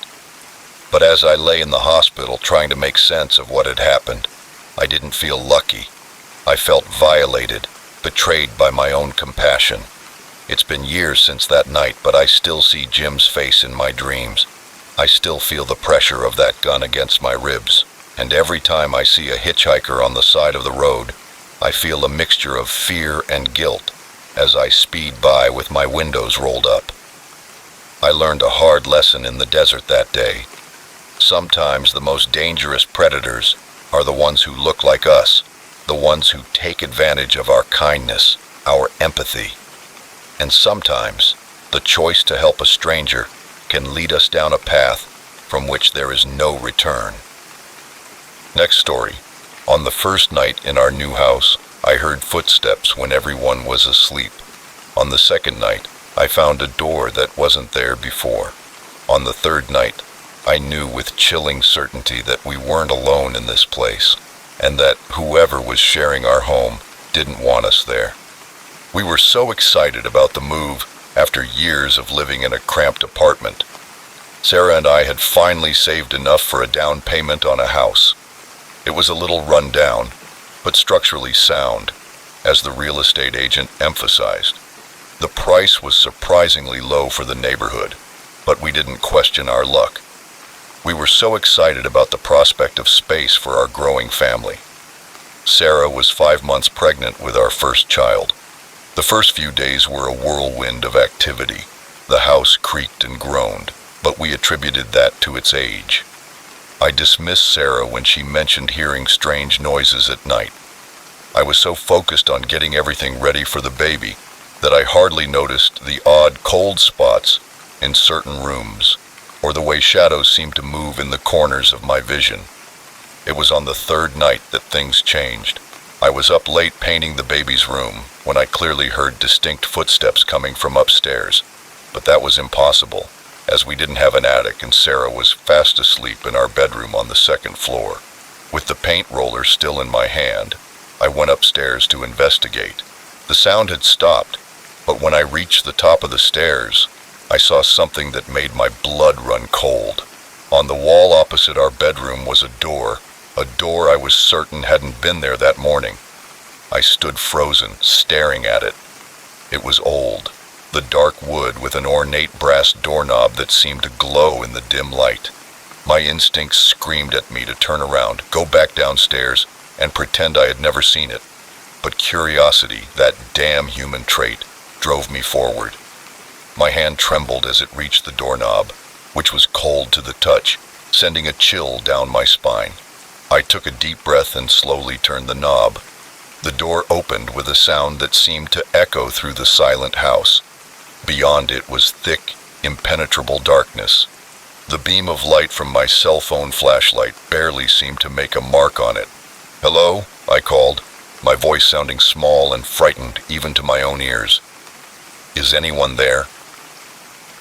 But as I lay in the hospital trying to make sense of what had happened, I didn't feel lucky. I felt violated, betrayed by my own compassion. It's been years since that night, but I still see Jim's face in my dreams. I still feel the pressure of that gun against my ribs, and every time I see a hitchhiker on the side of the road, I feel a mixture of fear and guilt as I speed by with my windows rolled up. I learned a hard lesson in the desert that day. Sometimes the most dangerous predators are the ones who look like us, the ones who take advantage of our kindness, our empathy. And sometimes the choice to help a stranger can lead us down a path from which there is no return. Next story. On the first night in our new house, I heard footsteps when everyone was asleep. On the second night, I found a door that wasn't there before. On the third night, I knew with chilling certainty that we weren't alone in this place, and that whoever was sharing our home didn't want us there. We were so excited about the move after years of living in a cramped apartment. Sarah and I had finally saved enough for a down payment on a house. It was a little run down, but structurally sound, as the real estate agent emphasized. The price was surprisingly low for the neighborhood, but we didn't question our luck. We were so excited about the prospect of space for our growing family. Sarah was 5 months pregnant with our first child. The first few days were a whirlwind of activity. The house creaked and groaned, but we attributed that to its age. I dismissed Sarah when she mentioned hearing strange noises at night. I was so focused on getting everything ready for the baby that I hardly noticed the odd cold spots in certain rooms, or the way shadows seemed to move in the corners of my vision. It was on the third night that things changed. I was up late painting the baby's room when I clearly heard distinct footsteps coming from upstairs, but that was impossible, as we didn't have an attic and Sarah was fast asleep in our bedroom on the second floor. With the paint roller still in my hand, I went upstairs to investigate. The sound had stopped, but when I reached the top of the stairs, I saw something that made my blood run cold. On the wall opposite our bedroom was a door I was certain hadn't been there that morning. I stood frozen, staring at it. It was old, the dark wood with an ornate brass doorknob that seemed to glow in the dim light. My instincts screamed at me to turn around, go back downstairs, and pretend I had never seen it. But curiosity, that damn human trait, drove me forward. My hand trembled as it reached the doorknob, which was cold to the touch, sending a chill down my spine. I took a deep breath and slowly turned the knob. The door opened with a sound that seemed to echo through the silent house. Beyond it was thick, impenetrable darkness. The beam of light from my cell phone flashlight barely seemed to make a mark on it. "Hello?" I called, my voice sounding small and frightened even to my own ears. "Is anyone there?"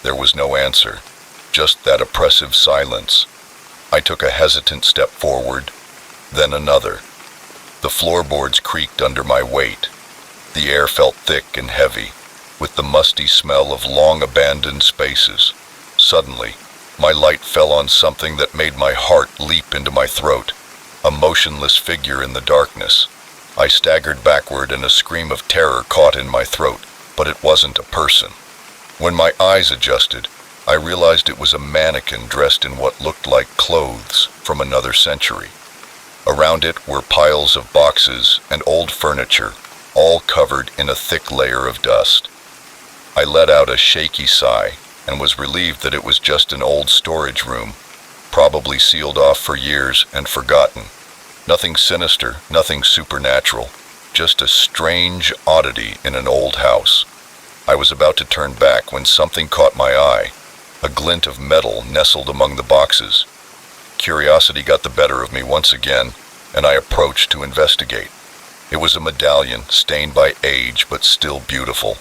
There was no answer, just that oppressive silence. I took a hesitant step forward, then another. The floorboards creaked under my weight. The air felt thick and heavy, with the musty smell of long-abandoned spaces. Suddenly, my light fell on something that made my heart leap into my throat, a motionless figure in the darkness. I staggered backward and a scream of terror caught in my throat, but it wasn't a person. When my eyes adjusted, I realized it was a mannequin dressed in what looked like clothes from another century. Around it were piles of boxes and old furniture, all covered in a thick layer of dust. I let out a shaky sigh and was relieved that it was just an old storage room, probably sealed off for years and forgotten. Nothing sinister, nothing supernatural, just a strange oddity in an old house. I was about to turn back when something caught my eye. A glint of metal nestled among the boxes. Curiosity got the better of me once again, and I approached to investigate. It was a medallion, stained by age but still beautiful.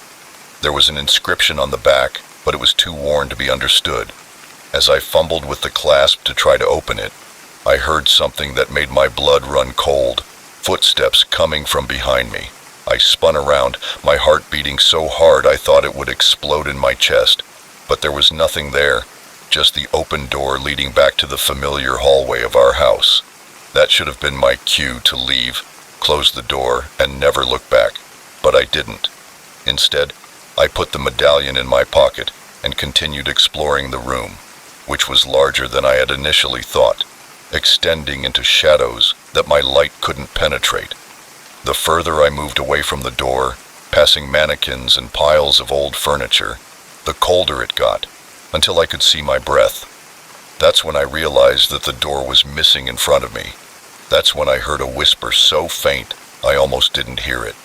There was an inscription on the back, but it was too worn to be understood. As I fumbled with the clasp to try to open it, I heard something that made my blood run cold, footsteps coming from behind me. I spun around, my heart beating so hard I thought it would explode in my chest. But there was nothing there, just the open door leading back to the familiar hallway of our house. That should have been my cue to leave, close the door, and never look back. But I didn't. Instead, I put the medallion in my pocket and continued exploring the room, which was larger than I had initially thought, extending into shadows that my light couldn't penetrate. The further I moved away from the door, passing mannequins and piles of old furniture, the colder it got, until I could see my breath. That's when I realized that the door was missing in front of me. That's when I heard a whisper so faint I almost didn't hear it.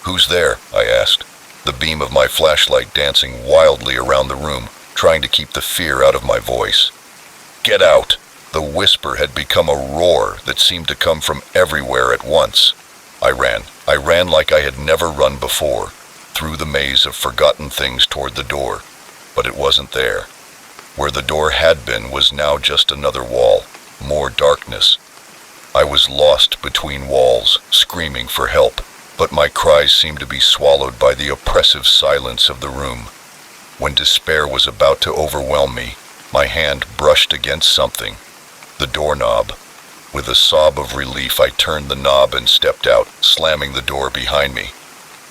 "Who's there?" I asked, the beam of my flashlight dancing wildly around the room, trying to keep the fear out of my voice. "Get out!" The whisper had become a roar that seemed to come from everywhere at once. I ran like I had never run before, through the maze of forgotten things toward the door, but it wasn't there. Where the door had been was now just another wall, more darkness. I was lost between walls, screaming for help, but my cries seemed to be swallowed by the oppressive silence of the room. When despair was about to overwhelm me, my hand brushed against something, the doorknob. With a sob of relief, I turned the knob and stepped out, slamming the door behind me.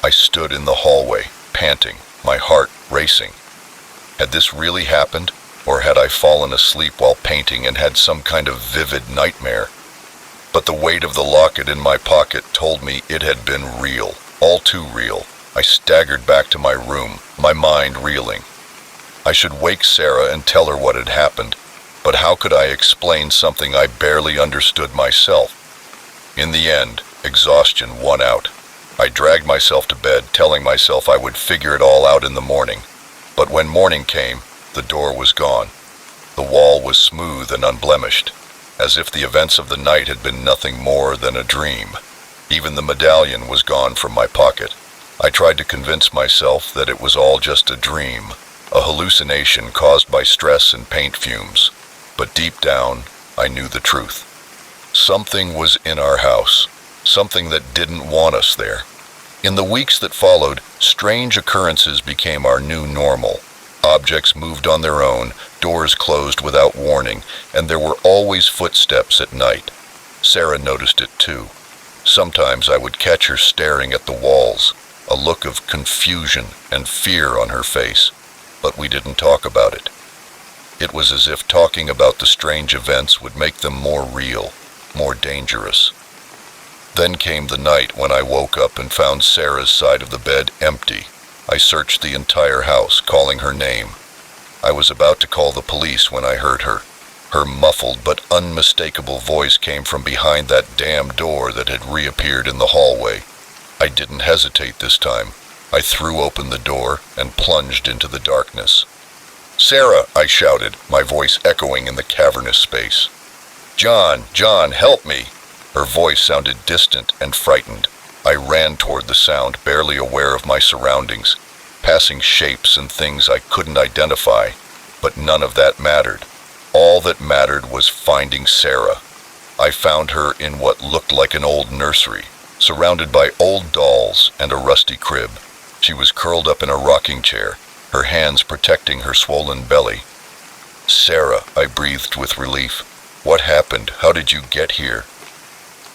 I stood in the hallway, panting, my heart racing. Had this really happened? Or had I fallen asleep while painting and had some kind of vivid nightmare? But the weight of the locket in my pocket told me it had been real, all too real. I staggered back to my room, my mind reeling. I should wake Sarah and tell her what had happened, but how could I explain something I barely understood myself? In the end, exhaustion won out. I dragged myself to bed, telling myself I would figure it all out in the morning. But when morning came, the door was gone. The wall was smooth and unblemished, as if the events of the night had been nothing more than a dream. Even the medallion was gone from my pocket. I tried to convince myself that it was all just a dream, a hallucination caused by stress and paint fumes. But deep down, I knew the truth. Something was in our house, something that didn't want us there. In the weeks that followed, strange occurrences became our new normal. Objects moved on their own, doors closed without warning, and there were always footsteps at night. Sarah noticed it too. Sometimes I would catch her staring at the walls, a look of confusion and fear on her face, but we didn't talk about it. It was as if talking about the strange events would make them more real, more dangerous. Then came the night when I woke up and found Sarah's side of the bed empty. I searched the entire house, calling her name. I was about to call the police when I heard her. Her muffled but unmistakable voice came from behind that damn door that had reappeared in the hallway. I didn't hesitate this time. I threw open the door and plunged into the darkness. "Sarah!" I shouted, my voice echoing in the cavernous space. John, help me!" Her voice sounded distant and frightened. I ran toward the sound, barely aware of my surroundings, passing shapes and things I couldn't identify, but none of that mattered. All that mattered was finding Sarah. I found her in what looked like an old nursery, surrounded by old dolls and a rusty crib. She was curled up in a rocking chair, her hands protecting her swollen belly. "Sarah," I breathed with relief. "What happened? How did you get here?"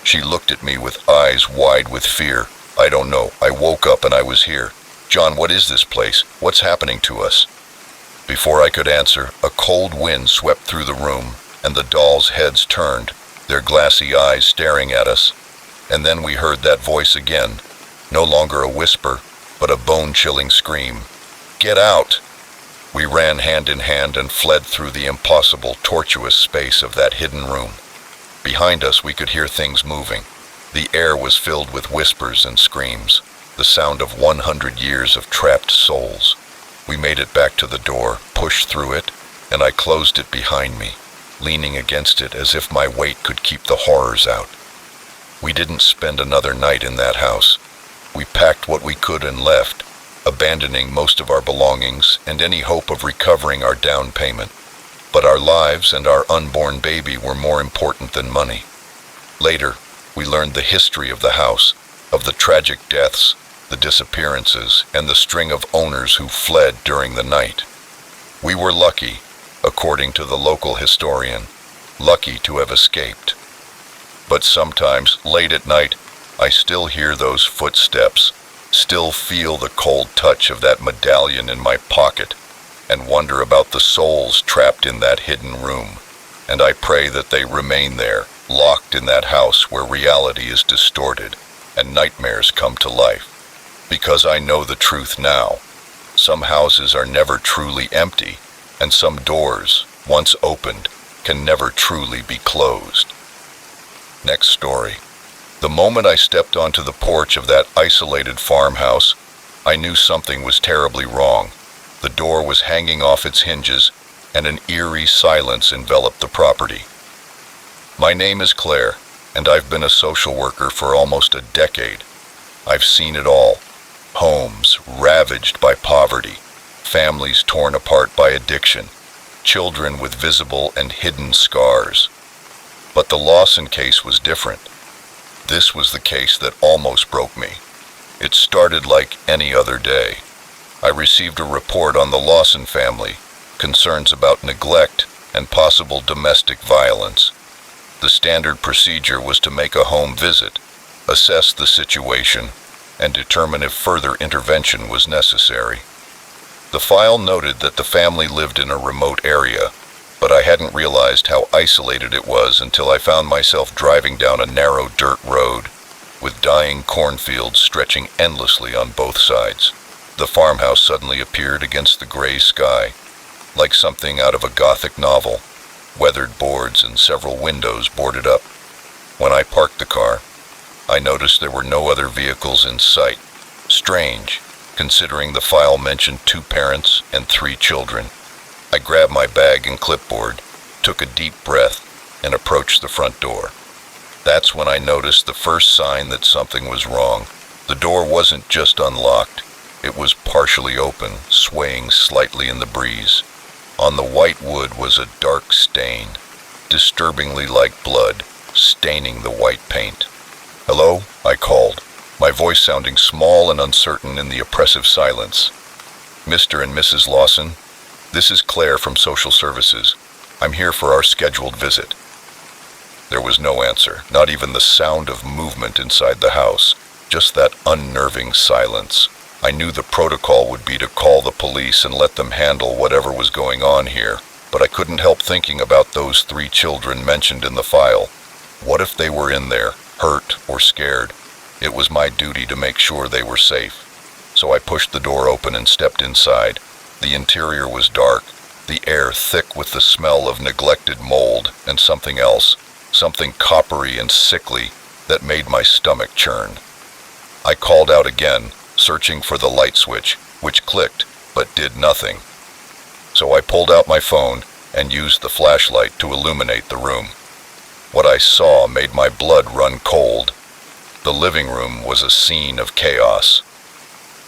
She looked at me with eyes wide with fear. "I don't know. I woke up and I was here. John, what is this place? What's happening to us?" Before I could answer, a cold wind swept through the room, and the dolls' heads turned, their glassy eyes staring at us. And then we heard that voice again, no longer a whisper, but a bone-chilling scream. "Get out!" We ran hand in hand and fled through the impossible, tortuous space of that hidden room. Behind us we could hear things moving. The air was filled with whispers and screams, the sound of 100 years of trapped souls. We made it back to the door, pushed through it, and I closed it behind me, leaning against it as if my weight could keep the horrors out. We didn't spend another night in that house. We packed what we could and left, abandoning most of our belongings and any hope of recovering our down payment. But our lives and our unborn baby were more important than money. Later, we learned the history of the house, of the tragic deaths, the disappearances, and the string of owners who fled during the night. We were lucky, according to the local historian, lucky to have escaped. But sometimes, late at night, I still hear those footsteps, still feel the cold touch of that medallion in my pocket, and wonder about the souls trapped in that hidden room. And I pray that they remain there, locked in that house where reality is distorted and nightmares come to life. Because I know the truth now. Some houses are never truly empty, and some doors, once opened, can never truly be closed. Next story. The moment I stepped onto the porch of that isolated farmhouse, I knew something was terribly wrong. The door was hanging off its hinges, and an eerie silence enveloped the property. My name is Claire, and I've been a social worker for almost a decade. I've seen it all. Homes ravaged by poverty, families torn apart by addiction, children with visible and hidden scars. But the Lawson case was different. This was the case that almost broke me. It started like any other day. I received a report on the Lawson family, concerns about neglect and possible domestic violence. The standard procedure was to make a home visit, assess the situation, and determine if further intervention was necessary. The file noted that the family lived in a remote area, but I hadn't realized how isolated it was until I found myself driving down a narrow dirt road, with dying cornfields stretching endlessly on both sides. The farmhouse suddenly appeared against the gray sky, like something out of a Gothic novel, weathered boards and several windows boarded up. When I parked the car, I noticed there were no other vehicles in sight. Strange, considering the file mentioned 2 parents and 3 children. I grabbed my bag and clipboard, took a deep breath, and approached the front door. That's when I noticed the first sign that something was wrong. The door wasn't just unlocked, it was partially open, swaying slightly in the breeze. On the white wood was a dark stain, disturbingly like blood, staining the white paint. "Hello?" I called, my voice sounding small and uncertain in the oppressive silence. "Mr. and Mrs. Lawson, this is Claire from Social Services. I'm here for our scheduled visit." There was no answer, not even the sound of movement inside the house, just that unnerving silence. I knew the protocol would be to call the police and let them handle whatever was going on here, but I couldn't help thinking about those 3 children mentioned in the file. What if they were in there, hurt or scared? It was my duty to make sure they were safe. So I pushed the door open and stepped inside. The interior was dark, the air thick with the smell of neglected mold and something else, something coppery and sickly that made my stomach churn. I called out again, searching for the light switch, which clicked but did nothing. So I pulled out my phone and used the flashlight to illuminate the room. What I saw made my blood run cold. The living room was a scene of chaos.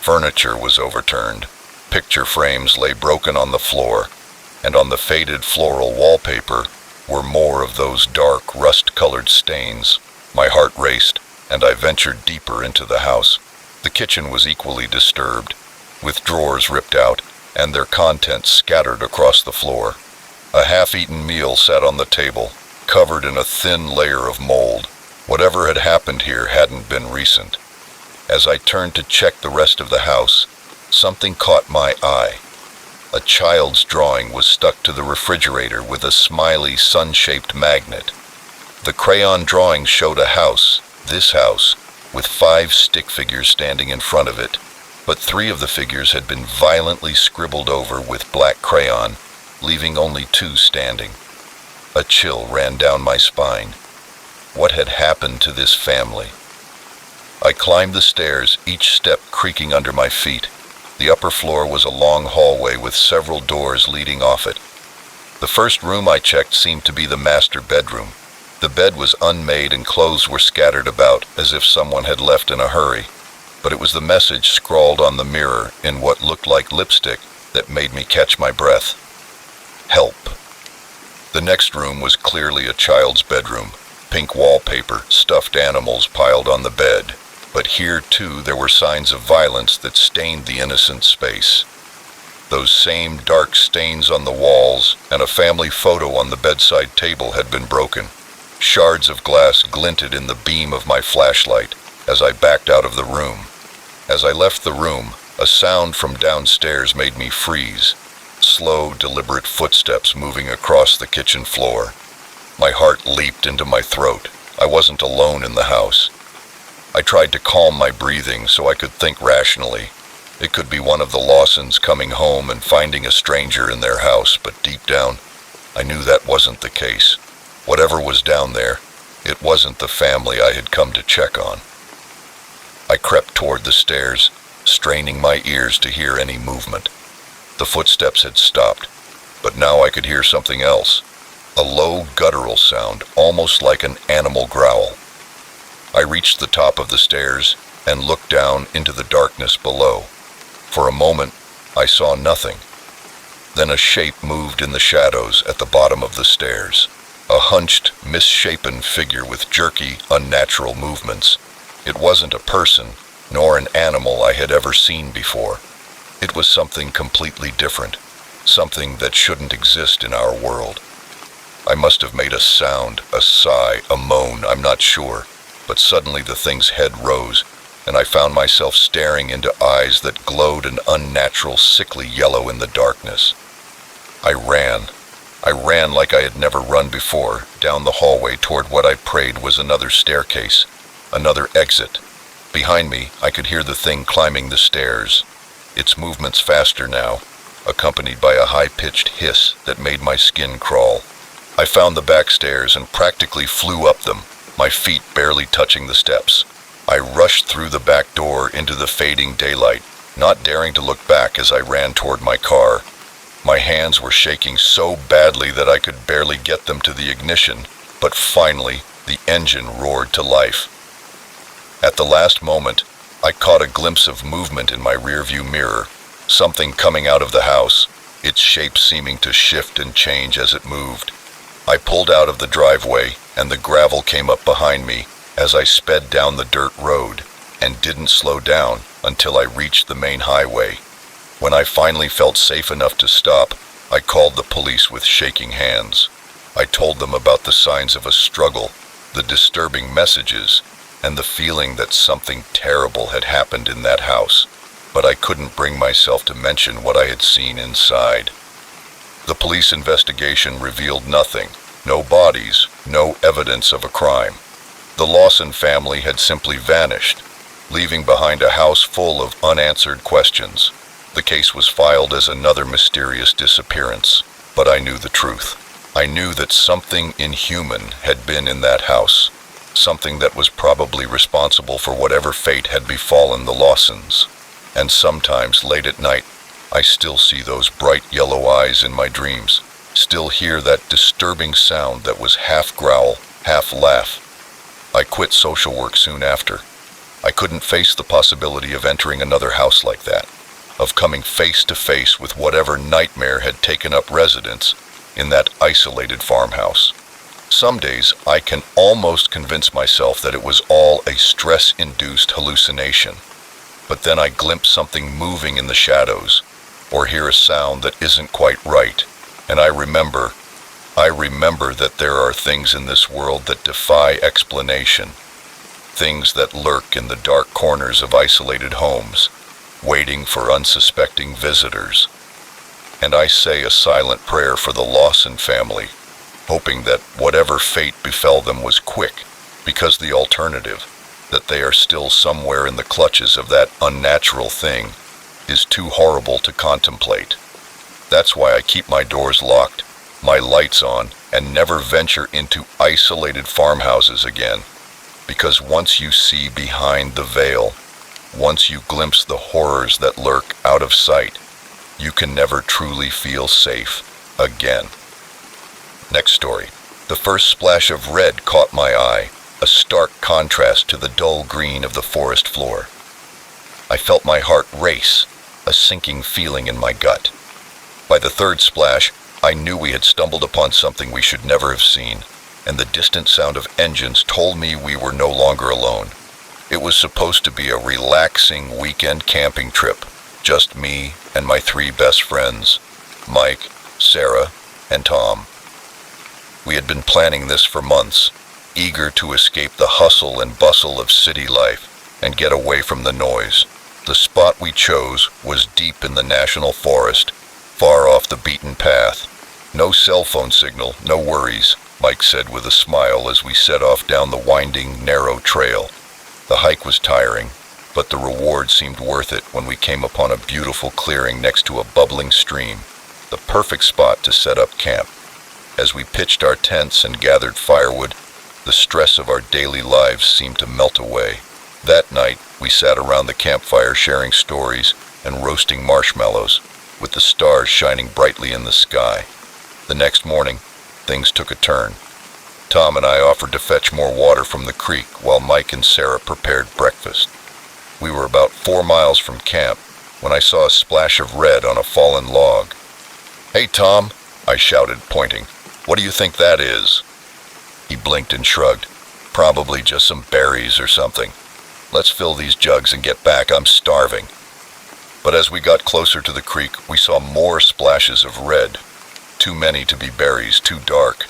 Furniture was overturned, picture frames lay broken on the floor, and on the faded floral wallpaper were more of those dark, rust-colored stains. My heart raced, and I ventured deeper into the house. The kitchen was equally disturbed, with drawers ripped out and their contents scattered across the floor. A half-eaten meal sat on the table, covered in a thin layer of mold. Whatever had happened here hadn't been recent. As I turned to check the rest of the house, something caught my eye. A child's drawing was stuck to the refrigerator with a smiley sun-shaped magnet. The crayon drawing showed a house, this house, with 5 stick figures standing in front of it, but 3 of the figures had been violently scribbled over with black crayon, leaving only 2 standing. A chill ran down my spine. What had happened to this family? I climbed the stairs, each step creaking under my feet. The upper floor was a long hallway with several doors leading off it. The first room I checked seemed to be the master bedroom. The bed was unmade and clothes were scattered about as if someone had left in a hurry. But it was the message scrawled on the mirror in what looked like lipstick that made me catch my breath. Help. The next room was clearly a child's bedroom. Pink wallpaper, stuffed animals piled on the bed. But here, too, there were signs of violence that stained the innocent space. Those same dark stains on the walls and a family photo on the bedside table had been broken. Shards of glass glinted in the beam of my flashlight as I backed out of the room. As I left the room, a sound from downstairs made me freeze. Slow, deliberate footsteps moving across the kitchen floor. My heart leaped into my throat. I wasn't alone in the house. I tried to calm my breathing so I could think rationally. It could be one of the Lawsons coming home and finding a stranger in their house, but deep down, I knew that wasn't the case. Whatever was down there, it wasn't the family I had come to check on. I crept toward the stairs, straining my ears to hear any movement. The footsteps had stopped, but now I could hear something else. A low, guttural sound, almost like an animal growl. I reached the top of the stairs and looked down into the darkness below. For a moment, I saw nothing. Then a shape moved in the shadows at the bottom of the stairs. A hunched, misshapen figure with jerky, unnatural movements. It wasn't a person, nor an animal I had ever seen before. It was something completely different, something that shouldn't exist in our world. I must have made a sound, a sigh, a moan, I'm not sure, but suddenly the thing's head rose, and I found myself staring into eyes that glowed an unnatural, sickly yellow in the darkness. I ran. I ran like I had never run before, down the hallway toward what I prayed was another staircase, another exit. Behind me, I could hear the thing climbing the stairs, its movements faster now, accompanied by a high-pitched hiss that made my skin crawl. I found the back stairs and practically flew up them, my feet barely touching the steps. I rushed through the back door into the fading daylight, not daring to look back as I ran toward my car. My hands were shaking so badly that I could barely get them to the ignition, but finally, the engine roared to life. At the last moment, I caught a glimpse of movement in my rearview mirror, something coming out of the house, its shape seeming to shift and change as it moved. I pulled out of the driveway, and the gravel came up behind me as I sped down the dirt road, and didn't slow down until I reached the main highway. When I finally felt safe enough to stop, I called the police with shaking hands. I told them about the signs of a struggle, the disturbing messages, and the feeling that something terrible had happened in that house, but I couldn't bring myself to mention what I had seen inside. The police investigation revealed nothing, no bodies, no evidence of a crime. The Lawson family had simply vanished, leaving behind a house full of unanswered questions. The case was filed as another mysterious disappearance, but I knew the truth. I knew that something inhuman had been in that house, something that was probably responsible for whatever fate had befallen the Lawsons. And sometimes, late at night, I still see those bright yellow eyes in my dreams, still hear that disturbing sound that was half growl, half laugh. I quit social work soon after. I couldn't face the possibility of entering another house like that, of coming face to face with whatever nightmare had taken up residence in that isolated farmhouse. Some days I can almost convince myself that it was all a stress-induced hallucination, but then I glimpse something moving in the shadows, or hear a sound that isn't quite right, and I remember that there are things in this world that defy explanation, things that lurk in the dark corners of isolated homes, waiting for unsuspecting visitors. And I say a silent prayer for the Lawson family, hoping that whatever fate befell them was quick, because the alternative, that they are still somewhere in the clutches of that unnatural thing, is too horrible to contemplate. That's why I keep my doors locked, my lights on, and never venture into isolated farmhouses again. Because once you see behind the veil, once you glimpse the horrors that lurk out of sight, you can never truly feel safe again. Next story. The first splash of red caught my eye, a stark contrast to the dull green of the forest floor. I felt my heart race, a sinking feeling in my gut. By the third splash, I knew we had stumbled upon something we should never have seen, and the distant sound of engines told me we were no longer alone. It was supposed to be a relaxing weekend camping trip, just me and my 3 best friends, Mike, Sarah, and Tom. We had been planning this for months, eager to escape the hustle and bustle of city life and get away from the noise. The spot we chose was deep in the national forest, far off the beaten path. No cell phone signal, no worries, Mike said with a smile as we set off down the winding, narrow trail. The hike was tiring, but the reward seemed worth it when we came upon a beautiful clearing next to a bubbling stream, the perfect spot to set up camp. As we pitched our tents and gathered firewood, the stress of our daily lives seemed to melt away. That night, we sat around the campfire sharing stories and roasting marshmallows, with the stars shining brightly in the sky. The next morning, things took a turn. Tom and I offered to fetch more water from the creek while Mike and Sarah prepared breakfast. We were about 4 miles from camp when I saw a splash of red on a fallen log. "Hey, Tom," I shouted, pointing. "What do you think that is?" He blinked and shrugged. "Probably just some berries or something. Let's fill these jugs and get back, I'm starving." But as we got closer to the creek, we saw more splashes of red. Too many to be berries, too dark.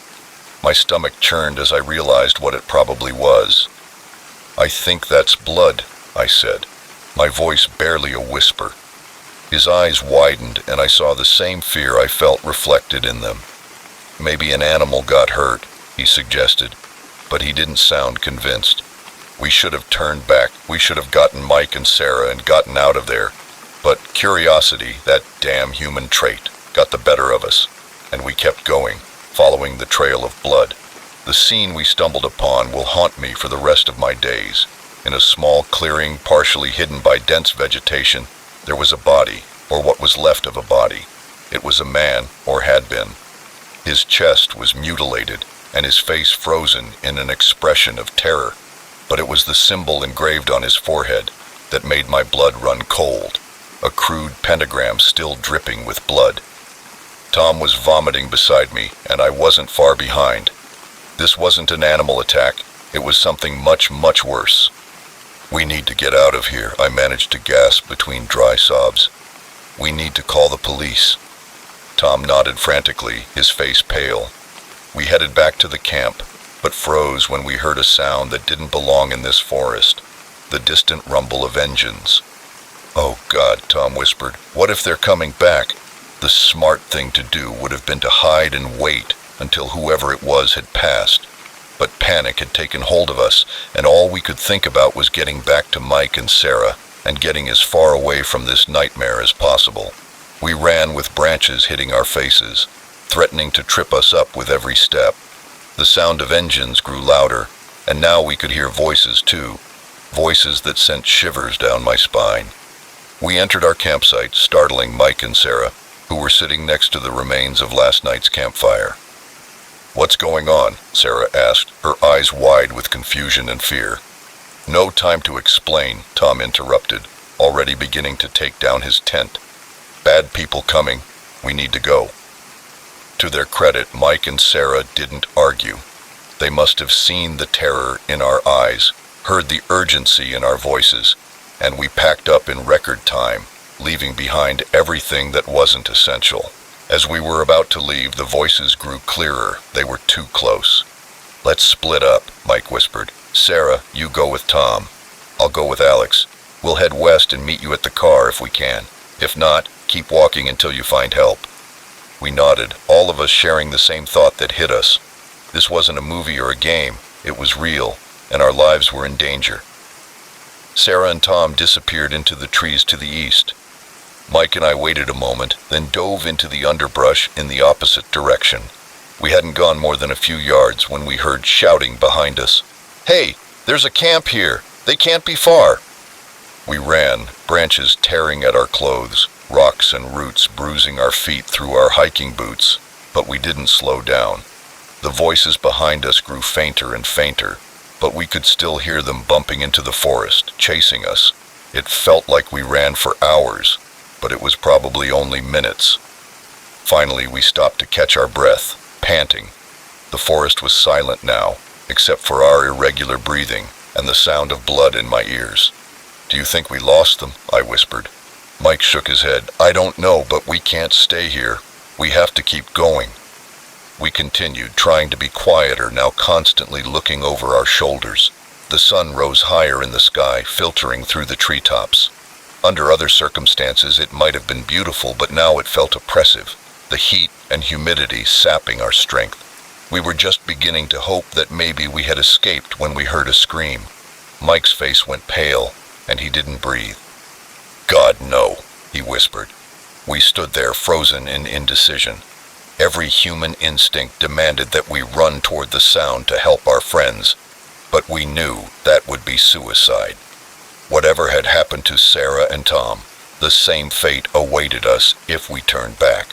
My stomach churned as I realized what it probably was. "I think that's blood," I said, my voice barely a whisper. His eyes widened, and I saw the same fear I felt reflected in them. Maybe an animal got hurt, he suggested, but he didn't sound convinced. We should have turned back. We should have gotten Mike and Sarah and gotten out of there. But curiosity, that damn human trait, got the better of us, and we kept going, following the trail of blood. The scene we stumbled upon will haunt me for the rest of my days. In a small clearing, partially hidden by dense vegetation, there was a body, or what was left of a body. It was a man, or had been. His chest was mutilated, and his face frozen in an expression of terror. But it was the symbol engraved on his forehead that made my blood run cold, a crude pentagram still dripping with blood. Tom was vomiting beside me, and I wasn't far behind. This wasn't an animal attack. It was something much, much worse. We need to get out of here, I managed to gasp between dry sobs. We need to call the police. Tom nodded frantically, his face pale. We headed back to the camp, but froze when we heard a sound that didn't belong in this forest, the distant rumble of engines. Oh God, Tom whispered, what if they're coming back? The smart thing to do would have been to hide and wait until whoever it was had passed. But panic had taken hold of us, and all we could think about was getting back to Mike and Sarah and getting as far away from this nightmare as possible. We ran with branches hitting our faces, threatening to trip us up with every step. The sound of engines grew louder, and now we could hear voices too, voices that sent shivers down my spine. We entered our campsite, startling Mike and Sarah, who were sitting next to the remains of last night's campfire. What's going on? Sarah asked, her eyes wide with confusion and fear. No time to explain, Tom interrupted, already beginning to take down his tent. Bad people coming. We need to go. To their credit, Mike and Sarah didn't argue. They must have seen the terror in our eyes, heard the urgency in our voices, and we packed up in record time, leaving behind everything that wasn't essential. As we were about to leave, the voices grew clearer. They were too close. Let's split up, Mike whispered. Sarah, you go with Tom. I'll go with Alex. We'll head west and meet you at the car if we can. If not, keep walking until you find help. We nodded, all of us sharing the same thought that hit us. This wasn't a movie or a game. It was real, and our lives were in danger. Sarah and Tom disappeared into the trees to the east. Mike and I waited a moment, then dove into the underbrush in the opposite direction. We hadn't gone more than a few yards when we heard shouting behind us. Hey, there's a camp here. They can't be far. We ran, branches tearing at our clothes, rocks and roots bruising our feet through our hiking boots, but we didn't slow down. The voices behind us grew fainter and fainter, but we could still hear them bumping into the forest, chasing us. It felt like we ran for hours, but it was probably only minutes. Finally, we stopped to catch our breath, panting. The forest was silent now, except for our irregular breathing and the sound of blood in my ears. Do you think we lost them? I whispered. Mike shook his head. I don't know, but we can't stay here. We have to keep going. We continued, trying to be quieter, now constantly looking over our shoulders. The sun rose higher in the sky, filtering through the treetops. Under other circumstances, it might have been beautiful, but now it felt oppressive, the heat and humidity sapping our strength. We were just beginning to hope that maybe we had escaped when we heard a scream. Mike's face went pale, and he didn't breathe. God, no, he whispered. We stood there, frozen in indecision. Every human instinct demanded that we run toward the sound to help our friends, but we knew that would be suicide. Whatever had happened to Sarah and Tom, the same fate awaited us if we turned back.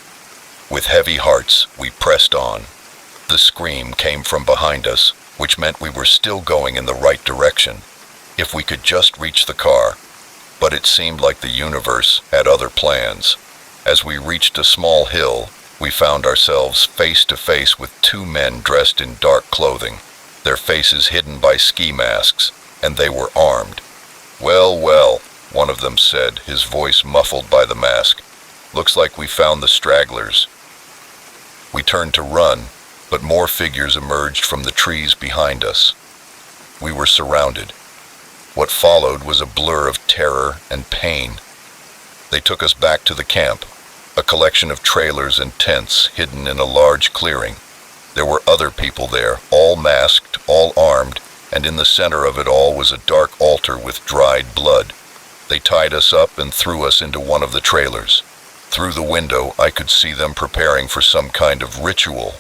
With heavy hearts, we pressed on. The scream came from behind us, which meant we were still going in the right direction. If we could just reach the car. But it seemed like the universe had other plans. As we reached a small hill, we found ourselves face to face with two men dressed in dark clothing, their faces hidden by ski masks, and they were armed. Well, well, one of them said, his voice muffled by the mask. Looks like we found the stragglers. We turned to run, but more figures emerged from the trees behind us. We were surrounded. What followed was a blur of terror and pain. They took us back to the camp, a collection of trailers and tents hidden in a large clearing. There were other people there, all masked, all armed, and in the center of it all was a dark altar with dried blood. They tied us up and threw us into one of the trailers. Through the window, I could see them preparing for some kind of ritual.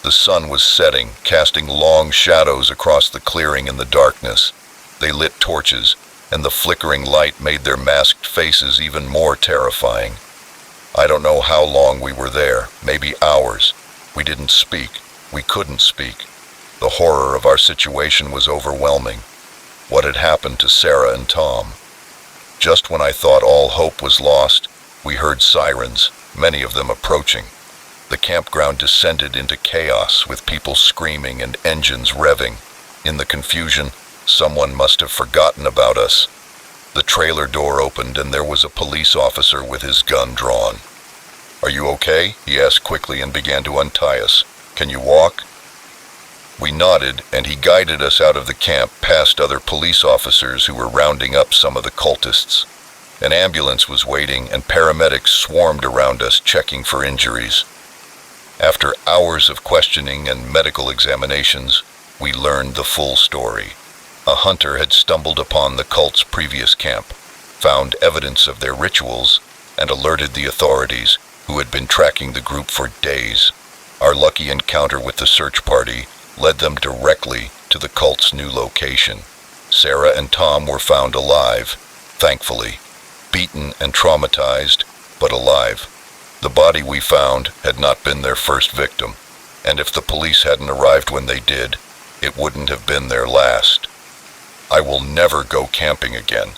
The sun was setting, casting long shadows across the clearing in the darkness. They lit torches, and the flickering light made their masked faces even more terrifying. I don't know how long we were there, maybe hours. We didn't speak. We couldn't speak. The horror of our situation was overwhelming. What had happened to Sarah and Tom? Just when I thought all hope was lost, we heard sirens, many of them approaching. The campground descended into chaos with people screaming and engines revving. In the confusion, someone must have forgotten about us. The trailer door opened and there was a police officer with his gun drawn. "Are you okay?" he asked quickly and began to untie us. "Can you walk?" We nodded, and he guided us out of the camp past other police officers who were rounding up some of the cultists. An ambulance was waiting, and paramedics swarmed around us, checking for injuries. After hours of questioning and medical examinations, we learned the full story. A hunter had stumbled upon the cult's previous camp, found evidence of their rituals, and alerted the authorities, who had been tracking the group for days. Our lucky encounter with the search party led them directly to the cult's new location. Sarah and Tom were found alive, thankfully, beaten and traumatized, but alive. The body we found had not been their first victim, and if the police hadn't arrived when they did, it wouldn't have been their last. I will never go camping again.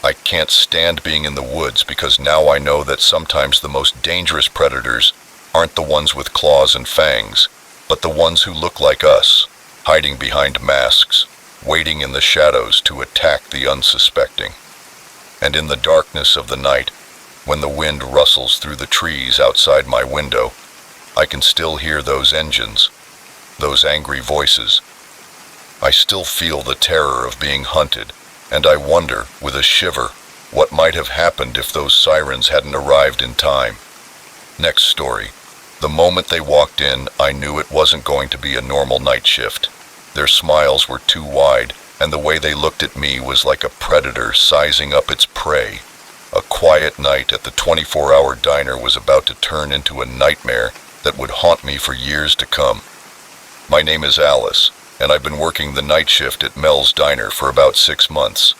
I can't stand being in the woods because now I know that sometimes the most dangerous predators aren't the ones with claws and fangs, but the ones who look like us, hiding behind masks, waiting in the shadows to attack the unsuspecting. And in the darkness of the night, when the wind rustles through the trees outside my window, I can still hear those engines, those angry voices. I still feel the terror of being hunted, and I wonder, with a shiver, what might have happened if those sirens hadn't arrived in time. Next story. The moment they walked in, I knew it wasn't going to be a normal night shift. Their smiles were too wide, and the way they looked at me was like a predator sizing up its prey. A quiet night at the 24-hour diner was about to turn into a nightmare that would haunt me for years to come. My name is Alice, and I've been working the night shift at Mel's Diner for about 6 months.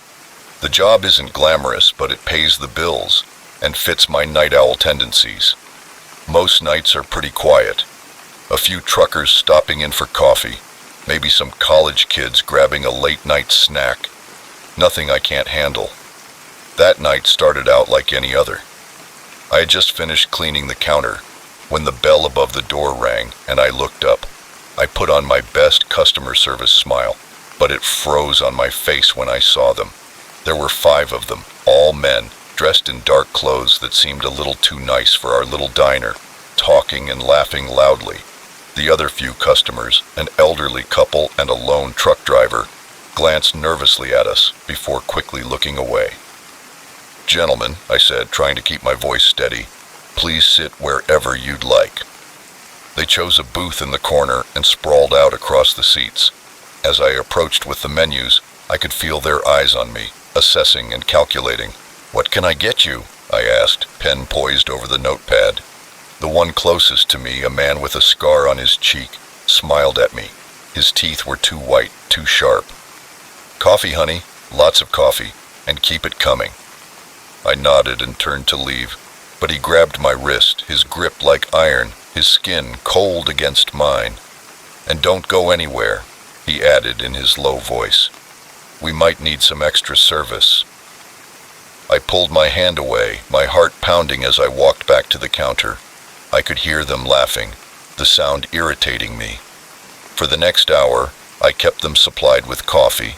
The job isn't glamorous, but it pays the bills and fits my night owl tendencies. Most nights are pretty quiet. A few truckers stopping in for coffee, maybe some college kids grabbing a late-night snack. Nothing I can't handle. That night started out like any other. I had just finished cleaning the counter when the bell above the door rang and I looked up. I put on my best customer service smile, but it froze on my face when I saw them. There were 5 of them, all men, dressed in dark clothes that seemed a little too nice for our little diner, talking and laughing loudly. The other few customers, an elderly couple and a lone truck driver, glanced nervously at us before quickly looking away. "Gentlemen," I said, trying to keep my voice steady, "please sit wherever you'd like." They chose a booth in the corner and sprawled out across the seats. As I approached with the menus, I could feel their eyes on me, assessing and calculating. "What can I get you?" I asked, pen poised over the notepad. The one closest to me, a man with a scar on his cheek, smiled at me. His teeth were too white, too sharp. "Coffee, honey, lots of coffee, and keep it coming." I nodded and turned to leave, but he grabbed my wrist, his grip like iron, his skin cold against mine. "And don't go anywhere," he added in his low voice. "We might need some extra service." I pulled my hand away, my heart pounding as I walked back to the counter. I could hear them laughing, the sound irritating me. For the next hour, I kept them supplied with coffee,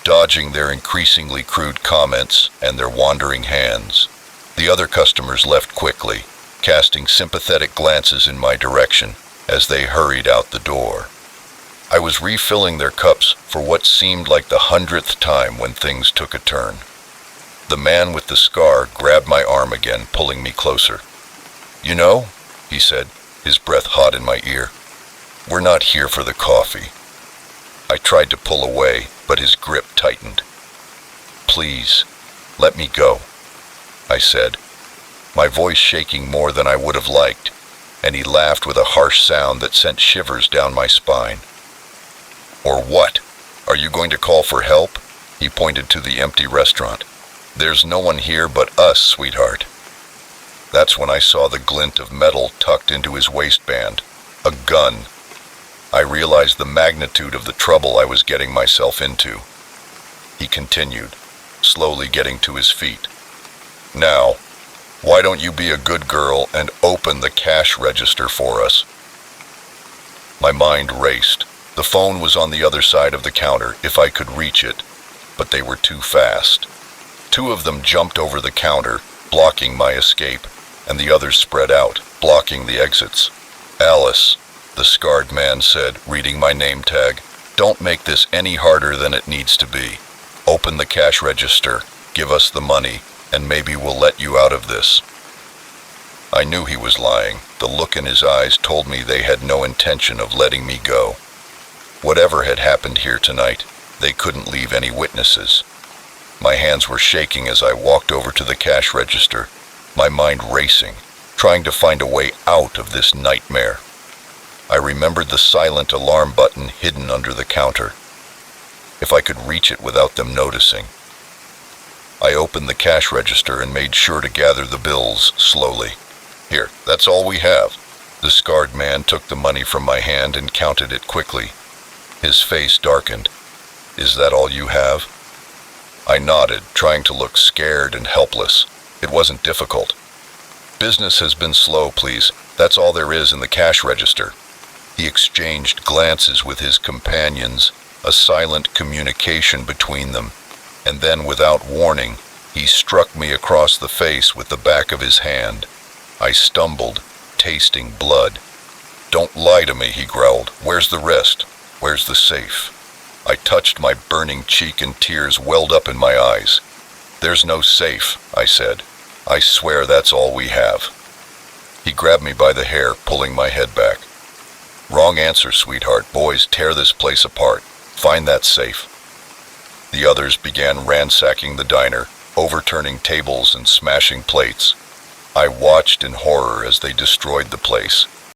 dodging their increasingly crude comments and their wandering hands. The other customers left quickly, casting sympathetic glances in my direction as they hurried out the door. I was refilling their cups for what seemed like the 100th time when things took a turn. The man with the scar grabbed my arm again, pulling me closer. "You know," he said, his breath hot in my ear, "we're not here for the coffee." I tried to pull away, but his grip tightened. "Please, let me go," I said, my voice shaking more than I would have liked, and he laughed with a harsh sound that sent shivers down my spine. "Or what? Are you going to call for help?" He pointed to the empty restaurant. "There's no one here but us, sweetheart." That's when I saw the glint of metal tucked into his waistband. A gun. I realized the magnitude of the trouble I was getting myself into. He continued, slowly getting to his feet. "Now, why don't you be a good girl and open the cash register for us?" My mind raced. The phone was on the other side of the counter if I could reach it, but they were too fast. Two of them jumped over the counter, blocking my escape, and the others spread out, blocking the exits. "Alice," the scarred man said, reading my name tag, "don't make this any harder than it needs to be. Open the cash register, give us the money, and maybe we'll let you out of this." I knew he was lying. The look in his eyes told me they had no intention of letting me go. Whatever had happened here tonight, they couldn't leave any witnesses. My hands were shaking as I walked over to the cash register, my mind racing, trying to find a way out of this nightmare. I remembered the silent alarm button hidden under the counter. If I could reach it without them noticing. I opened the cash register and made sure to gather the bills slowly. "Here, that's all we have." The scarred man took the money from my hand and counted it quickly. His face darkened. "Is that all you have?" I nodded, trying to look scared and helpless. It wasn't difficult. "Business has been slow, please. That's all there is in the cash register." He exchanged glances with his companions, a silent communication between them, and then, without warning, he struck me across the face with the back of his hand. I stumbled, tasting blood. "Don't lie to me," he growled. "Where's the rest? Where's the safe?" I touched my burning cheek and tears welled up in my eyes. "There's no safe," I said. "I swear that's all we have." He grabbed me by the hair, pulling my head back. "Wrong answer, sweetheart. Boys, tear this place apart. Find that safe." The others began ransacking the diner, overturning tables and smashing plates. I watched in horror as they destroyed the place.